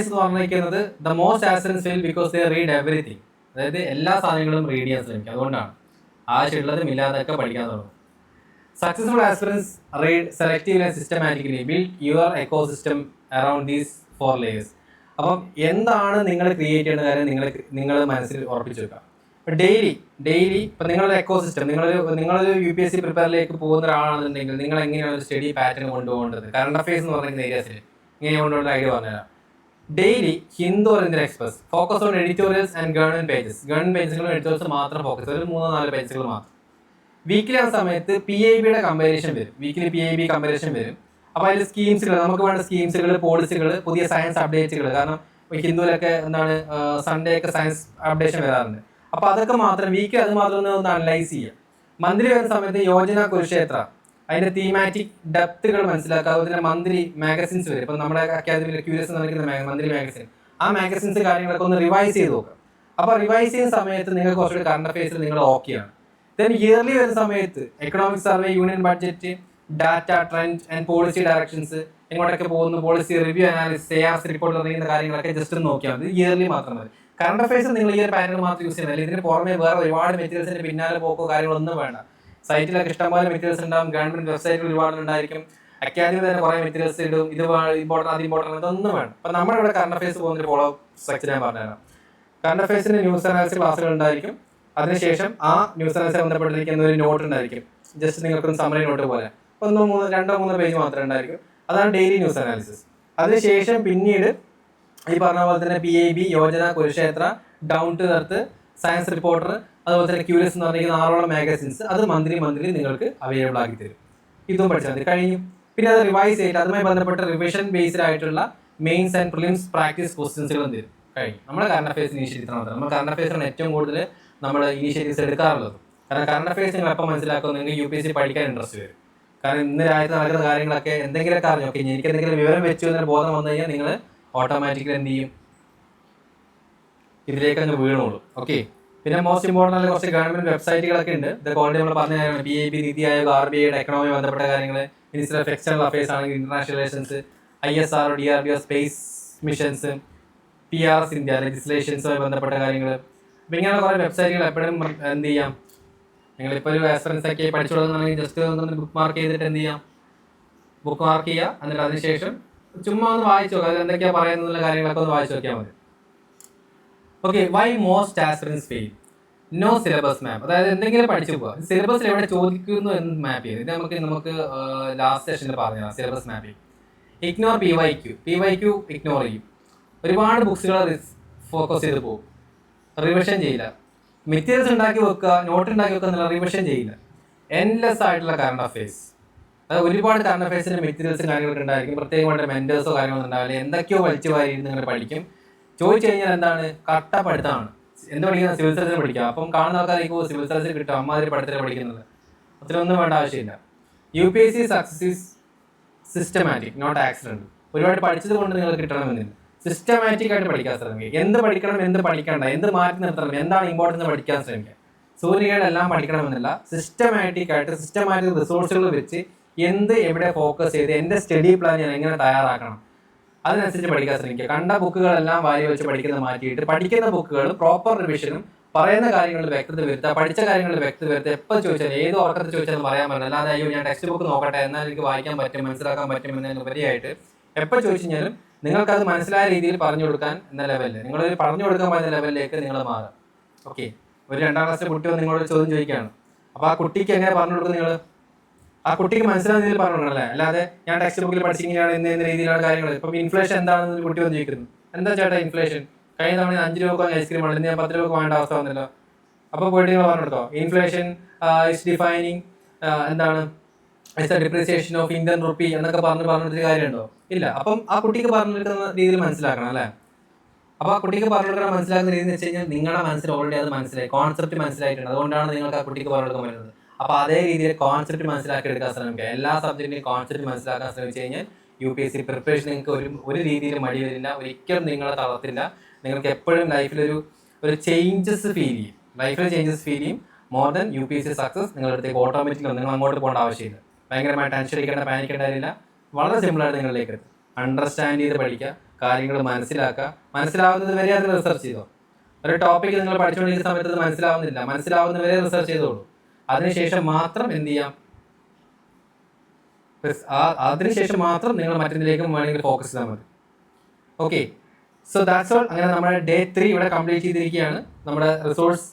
എന്ന് പറഞ്ഞിരിക്കുന്നത് the most aspirants fail because they read everything. അതായത് എല്ലാ സാധനങ്ങളും റീഡ് ചെയ്യാൻ ശ്രമിക്കുക. അതുകൊണ്ടാണ് ആവശ്യമുള്ളതും ഇല്ലാതൊക്കെ പഠിക്കാൻ തുടങ്ങും. Successful aspirants read selectively and systematically build your ecosystem around these 4 layers. അപ്പം എന്താണ് നിങ്ങൾ ക്രിയേറ്റ് ചെയ്യുന്ന കാര്യം നിങ്ങൾ മനസ്സിൽ ഉറപ്പിച്ചു വെക്കുക. ഇപ്പം ഡെയിലി ഇപ്പം നിങ്ങളുടെ എക്കോസിസ്റ്റം നിങ്ങളൊരു UPSC പ്രിപ്പയറിലേക്ക് പോകുന്ന ഒരാളാണെന്നുണ്ടെങ്കിൽ നിങ്ങൾ എങ്ങനെയാണ് ഒരു സ്റ്റഡി പാറ്റേൺ കൊണ്ടുപോകേണ്ടത്, കറണ്ട് അഫയേഴ്സ് എന്ന് പറയുന്ന ഏരിയാസിൽ ഇങ്ങനെ കൊണ്ടുപോകേണ്ട ഐഡിയ പറഞ്ഞുതരാം. Daily Hindu or Indian Express focus on editorials and government പേജസുകളും എഡിറ്റോറിയൽസ് മാത്രം ഫോക്കസ്, ഒരു 3-4 പേജുകൾ മാത്രം. വീക്കിലി ആ സമയത്ത് PIBയുടെ കമ്പാരിസൺ വരും, വീക്കിലി PIB കമ്പാരിസൺ വരും. അപ്പോൾ അതിൽ സ്കീംസുകൾ, നമുക്ക് വേണ്ട സ്കീംസുകൾ, പോളിസികൾ, പുതിയ സയൻസ് അപ്ഡേറ്റുകൾ, കാരണം ഹിന്ദുവിലൊക്കെ എന്താണ് സൺഡേ ഒക്കെ സയൻസ് അപ്ഡേഷൻ വരാറുണ്ട്. അപ്പോൾ അതൊക്കെ മാത്രം വീക്കിലി അത് മാത്രം ഒന്ന് അനലൈസ് ചെയ്യുക. മന്ത്ലി വരുന്ന സമയത്ത് യോജന കുരുക്ഷേത്ര അതിന്റെ തീമാറ്റിക് ഡെപ്തുകൾ മനസ്സിലാക്കുക. അതുപോലെ തന്നെ മന്ത്ലി മാഗസിൻസ് വരും. ഇപ്പം നമ്മുടെ അക്കാദമിയിൽ ക്യൂരിയസ് നടക്കുന്ന മന്ത്ലി മാഗസിൻ, ആ മാഗസിൻസ് കാര്യങ്ങളൊക്കെ ഒന്ന് റിവൈസ് ചെയ്ത് നോക്കുക. അപ്പോൾ റിവൈസ് ചെയ്യുന്ന സമയത്ത് നിങ്ങൾക്ക് കുറച്ചുകൂടി കറണ്ട് അഫയേഴ്സിൽ നിങ്ങൾ ഓക്കെയാണ്. ദെൻ ഇയർലി വരുന്ന സമയത്ത് economic survey, union budget, data, trend and policy directions, എങ്ങോട്ടൊക്കെ പോകുന്നു, policy review, analysis, ARC report തുടങ്ങിയ കാര്യങ്ങളൊക്കെ ജസ്റ്റ് ഒന്ന് നോക്കിയാൽ മതി. ഇയർലി മാത്രം മതി. കറണ്ട് അഫയേഴ്സ് നിങ്ങൾ ഈ ഒരു പാറ്റേൺ മാത്രം യൂസ് ചെയ്യുന്നില്ല. ഇതിന് പുറമെ വേറെ ഒരുപാട് മെറ്റീരിയൽസിന്റെ പിന്നാലെ പോക്കോ കാര്യങ്ങളൊന്നും വേണ്ട. സൈറ്റിലൊക്കെ ഇഷ്ടംപോലെ മെറ്റീരിയൽസ് ഉണ്ടാവും, ഗവൺമെന്റ് വെബ്സൈറ്റിൽ ഒരുപാട് ഉണ്ടായിരിക്കും, അക്കാദമി തന്നെ കുറേ മെറ്റീരിയൽസ് ഇടും. ഇത് ഇമ്പോർട്ടൻ്റ്, അത് ഇമ്പോർട്ടൻ്റ്, ഇതൊന്നും വേണം. അപ്പം നമ്മുടെ ഇവിടെ കറണ്ട് അഫയേഴ്സ് പോകുന്ന ഫോളോ സ്ട്രക്ചർ ഞാൻ പറഞ്ഞുതരാം. കറണ്ട് അഫയേഴ്സിന്റെ ന്യൂസ് അനാലിസിസ് ക്ലാസ്സുകൾ ഉണ്ടായിരിക്കും. അതിനുശേഷം ആ ന്യൂസ് അനാലിസിസ് ബന്ധപ്പെട്ടിരിക്കുന്ന ഒരു നോട്ട് ഉണ്ടായിരിക്കും, ജസ്റ്റ് നിങ്ങൾക്കൊന്ന് സമറി നോട്ട് പോലെ 2-3 പേജ് മാത്രമേ ഉണ്ടായിരിക്കും. അതാണ് ഡെയിലി ന്യൂസ് അനാലിസിസ്. അതിനുശേഷം പിന്നീട് ഈ പറഞ്ഞ പോലെ തന്നെ PIB, Yojana, Kurukshetra, down to earth, science reporter, അതുപോലെ തന്നെ ക്യൂരിയസ് എന്ന് പറഞ്ഞിരിക്കുന്ന 6 മാഗസിൻസ്, അത് മന്ത്ലി നിങ്ങൾക്ക് അവൈലബിൾ ആക്കി തരും. ഇതും പഠിച്ചാൽ മതി, കഴിഞ്ഞു. പിന്നെ അത് റിവൈസ് ചെയ്തിട്ട് അതുമായി ബന്ധപ്പെട്ട റിവിഷൻ ബേസ്ഡ് ആയിട്ടുള്ള മെയിൻസ് ആൻഡ് പ്രിലിംസ് പ്രാക്ടീസ് ക്വസ്റ്റ്യൻസുകളും തരും. കഴിഞ്ഞു. നമ്മുടെ കറണ്ട് അഫയേഴ്സ് ഇനീഷ്യേറ്റീവ് നടത്തുന്നത്, നമ്മൾ കറണ്ട് അഫയേഴ്സാണ് ഏറ്റവും കൂടുതൽ നമ്മൾ ഇനീഷ്യേറ്റീവ്സ് എടുക്കാറുള്ളത്. കാരണം കറണ്ട് അഫയേഴ്സ് നിങ്ങൾ എപ്പോൾ മനസ്സിലാക്കും, നിങ്ങൾക്ക് UPSC പഠിക്കാൻ ഇൻട്രസ്റ്റ് വരും. കാരണം ഇന്ന് രാജ്യത്ത് നടക്കുന്ന കാര്യങ്ങളൊക്കെ എന്തെങ്കിലുമൊക്കെ അറിഞ്ഞു, ഓക്കെ എനിക്ക് എന്തെങ്കിലും വിവരം വെച്ചു എന്നൊരു ബോധം വന്നു കഴിഞ്ഞാൽ നിങ്ങൾ ഓട്ടോമാറ്റിക്കലി എന്ത് ചെയ്യും, ഇതിലേക്ക് അങ്ങ് വീണോളൂ. ഓക്കെ. പിന്നെ മോസ്റ്റ് ഇമ്പോർട്ടൻ്റ് കുറച്ച് ഗവൺമെന്റ് വെബ്സൈറ്റുകളൊക്കെ ഉണ്ട്. ഇതൊക്കെ ഓൾറെഡി നമ്മൾ പറഞ്ഞ കാര്യമാണ്. PIB, നീതി ആയോഗ്, RBIയുടെ എക്കണോമി ബന്ധപ്പെട്ട കാര്യങ്ങൾ, മിനിസ്റ്റർ ഓഫ് എക്സ്റ്റേണൽ അഫയേഴ്സ് ആണെങ്കിൽ international relations, ISRO, DRDO, space missions, PRS India, ലെജിസ്ലേഷൻസുമായി ബന്ധപ്പെട്ട കാര്യങ്ങൾ. അപ്പം ഇങ്ങനെയുള്ള കുറേ വെബ്സൈറ്റുകൾ എപ്പോഴും എന്ത് ചെയ്യാം, നിങ്ങളിപ്പോൾ ഒരു റെഫറൻസ് ഒക്കെ പഠിച്ചു കൊടുക്കുന്നുണ്ടെങ്കിൽ ജസ്റ്റ് ഒന്ന് ബുക്ക് മാർക്ക് ചെയ്തിട്ട് എന്ത് ചെയ്യാം, ബുക്ക് മാർക്ക് ചെയ്യുക. എന്നിട്ട് അതിനുശേഷം ചുമ്മാ ഒന്ന് വായിച്ചു നോക്കുക, അതിൽ എന്തൊക്കെയാണ് പറയുന്നുള്ള കാര്യങ്ങളൊക്കെ ഒന്ന് വായിച്ചു നോക്കിയാൽ മതി. Okay. Why most aspirants fail? No syllabus map. അതായത് എന്തെങ്കിലും പഠിച്ചു പോവുക, സിലബസിൽ എവിടെ ചോദിക്കുന്നു എന്ന് മാപ്പ് ചെയ്ത്. ഇത് നമുക്ക് ലാസ്റ്റ് സെഷനിൽ പറഞ്ഞതാണ് syllabus mapping. Ignore PYQ ignore ചെയ്യും. ഒരുപാട് ബുക്സുകൾ ഫോക്കസ് ചെയ്ത് പോകും, റിവിഷൻ ചെയ്യില്ല. മെറ്റീരിയൽസ് ഉണ്ടാക്കി വെക്കുക, നോട്ട് ഉണ്ടാക്കി വെക്കുക എന്നുള്ള റിവിഷൻ ചെയ്യില്ല. എൻലെസ് ആയിട്ടുള്ള കറണ്ട് അഫയേഴ്സ്, അതായത് ഒരുപാട് കറണ്ട് അഫയേഴ്സിന്റെ മെറ്റീരിയൽസും കാര്യങ്ങളൊക്കെ ഉണ്ടായിരിക്കും. പ്രത്യേകമായിട്ട് മെന്റേഴ്സോ കാര്യങ്ങളൊന്നും ഉണ്ടാവില്ല. എന്തൊക്കെയോ വലിച്ചു വാരി നിങ്ങൾ പഠിക്കും. ചോദിച്ചു കഴിഞ്ഞാൽ എന്താണ്, കട്ട പഠിത്തമാണ്. എന്ത് പഠിക്കുന്നത്, സിവിൽ സർവീസിന് പഠിക്കുക. അപ്പം കാണുന്ന ആൾക്കാർക്ക് സിവിൽ സർവീസിൽ കിട്ടും, അമ്മാതിരി പഠിത്തത്തിൽ പഠിക്കുന്നത്. അത്രയൊന്നും വേണ്ട ആവശ്യമില്ല. UPSC success is systematic, not accident. ഒരുപാട് പഠിച്ചത് കൊണ്ട് നിങ്ങൾ കിട്ടണമെന്നില്ല. സിസ്റ്റമാറ്റിക് ആയിട്ട് പഠിക്കാൻ ശ്രമിക്കുക. എന്ത് പഠിക്കണം, എന്ത് പഠിക്കണ്ട, എന്ത് മാറ്റി നിർത്തണം, എന്താണ് ഇമ്പോർട്ടൻസ് പഠിക്കാൻ ശ്രമിക്കുക. സൂര്യകളെല്ലാം പഠിക്കണമെന്നില്ല. സിസ്റ്റമാറ്റിക് റിസോഴ്സുകൾ വെച്ച് എന്ത് എവിടെ ഫോക്കസ് ചെയ്ത് എൻ്റെ സ്റ്റഡി പ്ലാൻ ഞാൻ എങ്ങനെ തയ്യാറാക്കണം, അതിനനുസരിച്ച് പഠിക്കാൻ ശ്രമിക്കുക. കണ്ട ബുക്കുകളെല്ലാം വാരി വെച്ച് പഠിക്കുന്നത് മാറ്റിയിട്ട് പഠിക്കുന്ന ബുക്കുകൾ പ്രോപ്പർ റിവിഷനും, പറയുന്ന കാര്യങ്ങളിൽ വ്യക്തത വരുത്തുക, പഠിച്ച കാര്യങ്ങളിൽ വ്യക്തത വരുത്തുക. എപ്പോൾ ചോദിച്ചാൽ, ഏത് ഉറക്കത്തിൽ ചോദിച്ചാലും പറയാൻ പറ്റില്ല. അല്ലാതെ അയ്യോ ഞാൻ ടെക്സ്റ്റ് ബുക്ക് നോക്കട്ടെ എന്നാൽ എനിക്ക് വായിക്കാൻ പറ്റും, മനസ്സിലാക്കാൻ പറ്റും എന്നതിനുപരിയായിട്ട് എപ്പോൾ ചോദിച്ചു കഴിഞ്ഞാലും നിങ്ങൾക്കത് മനസ്സിലായ രീതിയിൽ പറഞ്ഞു കൊടുക്കാൻ എന്ന ലെവലിൽ, നിങ്ങളൊരു പറഞ്ഞു കൊടുക്കാൻ പറ്റുന്ന ലെവലിലേക്ക് നിങ്ങൾ മാറുക. ഓക്കെ. ഒരു 2ാം ക്ലാസ്സിലെ കുട്ടി നിങ്ങളോട് ചോദ്യം ചോദിക്കുകയാണ്. അപ്പോൾ ആ കുട്ടിക്ക് എങ്ങനെ പറഞ്ഞു കൊടുക്കും, നിങ്ങൾ ആ കുട്ടിക്ക് മനസ്സിലാകുന്ന രീതിയിൽ പറഞ്ഞു കൊടുക്കണം, അല്ലേ? അല്ലാതെ ഞാൻ ടെക്സ്റ്റ് ബുക്കിൽ പഠിച്ചിങ്ങനെയാണ് എന്ന രീതിയിലുള്ള കാര്യങ്ങൾ. ഇപ്പം ഇൻഫ്ലേഷൻ എന്താണെന്ന് കുട്ടി വന്ന് ചോദിക്കുന്നു. എന്താ ചേട്ടാ ഇൻഫ്ലേഷൻ? കഴിഞ്ഞ തവണ 5 രൂപ ഐസ്ക്രീം ആണ്, ഇന്ന് ഞാൻ 10 രൂപ വേണ്ട അവസ്ഥ വന്നല്ലോ. അപ്പോൾ പോയിട്ട് നിങ്ങൾ പറഞ്ഞു കൊടുത്തോ, ഇൻഫ്ലേഷൻ ഇസ് ഡിഫൈനിങ് എന്താണ്, it's A depreciation of Indian rupee എന്നൊക്കെ പറഞ്ഞിട്ട് കാര്യമുണ്ടോ? ഇല്ല. അപ്പം ആ കുട്ടിക്ക് പറഞ്ഞെടുക്കുന്ന രീതിയിൽ മനസ്സിലാക്കണം, അല്ലേ? അപ്പോൾ ആ കുട്ടിക്ക് പറഞ്ഞെടുക്കാൻ മനസ്സിലാക്കുന്ന രീതി എന്ന് വെച്ച് കഴിഞ്ഞാൽ നിങ്ങളുടെ മനസ്സിൽ ഓൾറെഡി അത് മനസ്സിലായി, കോൺസെപ്റ്റ് മനസ്സിലായിട്ടുണ്ട്. അതുകൊണ്ടാണ് നിങ്ങൾക്ക് ആ കുട്ടിക്ക് പറഞ്ഞെടുക്കാൻ പറ്റുന്നത്. അപ്പോൾ അതേ രീതിയിൽ കോൺസെപ്റ്റ് മനസ്സിലാക്കി എടുക്കാൻ ശ്രമിക്കുക. എല്ലാ സബ്ജക്റ്റിൻ്റെയും കോൺസെപ്റ്റ് മനസ്സിലാക്കാൻ ശ്രമിച്ചു കഴിഞ്ഞാൽ UPSC പ്രിപ്പറേഷൻ നിങ്ങൾക്ക് ഒരു രീതിയിൽ മടി വരില്ല, ഒരിക്കലും നിങ്ങളെ തളർത്തില്ല. നിങ്ങൾക്ക് എപ്പോഴും ലൈഫിലൊരു ചേഞ്ചസ് ഫീൽ ചെയ്യും, മോർ ദൻ UPSC സക്സസ് നിങ്ങളുടെ അടുത്തേക്ക് ഓട്ടോമാറ്റിക്കലി നിങ്ങൾ അങ്ങോട്ട് പോകേണ്ട ആവശ്യമില്ല. ഭയങ്കരമായി ടെൻഷൻ അടിക്കേണ്ട, പാനിക്കേണ്ട കാര്യമില്ല. വളരെ സിമ്പിളായിട്ട് നിങ്ങളിലേക്ക് എത്തും. അണ്ടർസ്റ്റാൻഡ് ചെയ്ത് പഠിക്കുക, കാര്യങ്ങൾ മനസ്സിലാവുന്നത് വരെ അത് റിസർച്ച് ചെയ്തോ. ഒരു ടോപ്പിക്ക് നിങ്ങൾ പഠിച്ചുകൊണ്ടിരിക്കുന്ന സമയത്ത് അത് മനസ്സിലാവുന്നവരെ റിസർച്ച് ചെയ്തോളൂ. അതിനുശേഷം മാത്രം എന്ത് ചെയ്യാം, അതിനുശേഷം മാത്രം നിങ്ങൾ മറ്റൊന്നിലേക്കും വേണമെങ്കിൽ ഫോക്കസ് ചെയ്താൽ മതി. ഓക്കെ. So that's all. അങ്ങനെ നമ്മുടെ ഡേ 3 ഇവിടെ കംപ്ലീറ്റ് ചെയ്തിരിക്കുകയാണ്. നമ്മുടെ റിസോഴ്സ്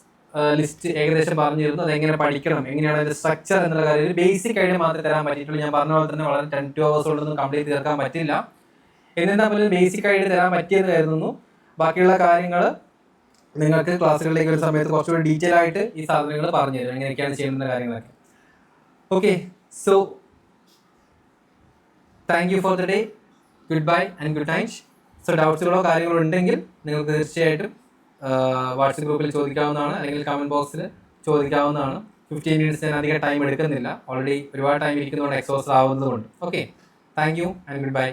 ലിസ്റ്റ് ഏകദേശം പറഞ്ഞിരുന്നു, അതെങ്ങനെ പഠിക്കണം, എങ്ങനെയാണ് അതിന്റെ സ്ട്രക്ചർ എന്നുള്ള കാര്യം ഒരു ബേസിക് ഐഡിയ മാത്രമേ തരാൻ പറ്റിയിട്ടുള്ളൂ. ഞാൻ പറഞ്ഞ പോലെ തന്നെ വളരെ 10 hours കൊണ്ടൊന്നും കംപ്ലീറ്റ് തീർക്കാൻ പറ്റില്ല. എന്നിരുന്നാൽ പോലും ബേസിക് ഐഡിയ തരാൻ പറ്റിയെന്ന് കരുതുന്നു. ബാക്കിയുള്ള കാര്യങ്ങൾ നിങ്ങൾക്ക് ക്ലാസ്സുകളിലേക്ക് ഒരു സമയത്ത് കുറച്ചുകൂടി ഡീറ്റെയിൽ ആയിട്ട് ഈ സാധനങ്ങൾ പറഞ്ഞു തരും, എങ്ങനെയൊക്കെയാണ് ചെയ്യുന്ന കാര്യങ്ങളൊക്കെ. Okay, so thank you for the day. Good bye and good night. So ഡൗട്ട്സുകളോ കാര്യങ്ങളോ ഉണ്ടെങ്കിൽ നിങ്ങൾക്ക് തീർച്ചയായിട്ടും വാട്സപ്പ് ഗ്രൂപ്പിൽ ചോദിക്കാവുന്നതാണ്, അല്ലെങ്കിൽ കമന്റ് ബോക്സിൽ ചോദിക്കാവുന്നതാണ്. 15 minutes ഞാൻ അധികം ടൈം എടുക്കുന്നില്ല, ഓൾറെഡി ഒരുപാട് ടൈം ഇരിക്കുന്നതുകൊണ്ട് എക്സോസ്റ്റ് ആവുന്നതുകൊണ്ട്. Okay, thank you and good by.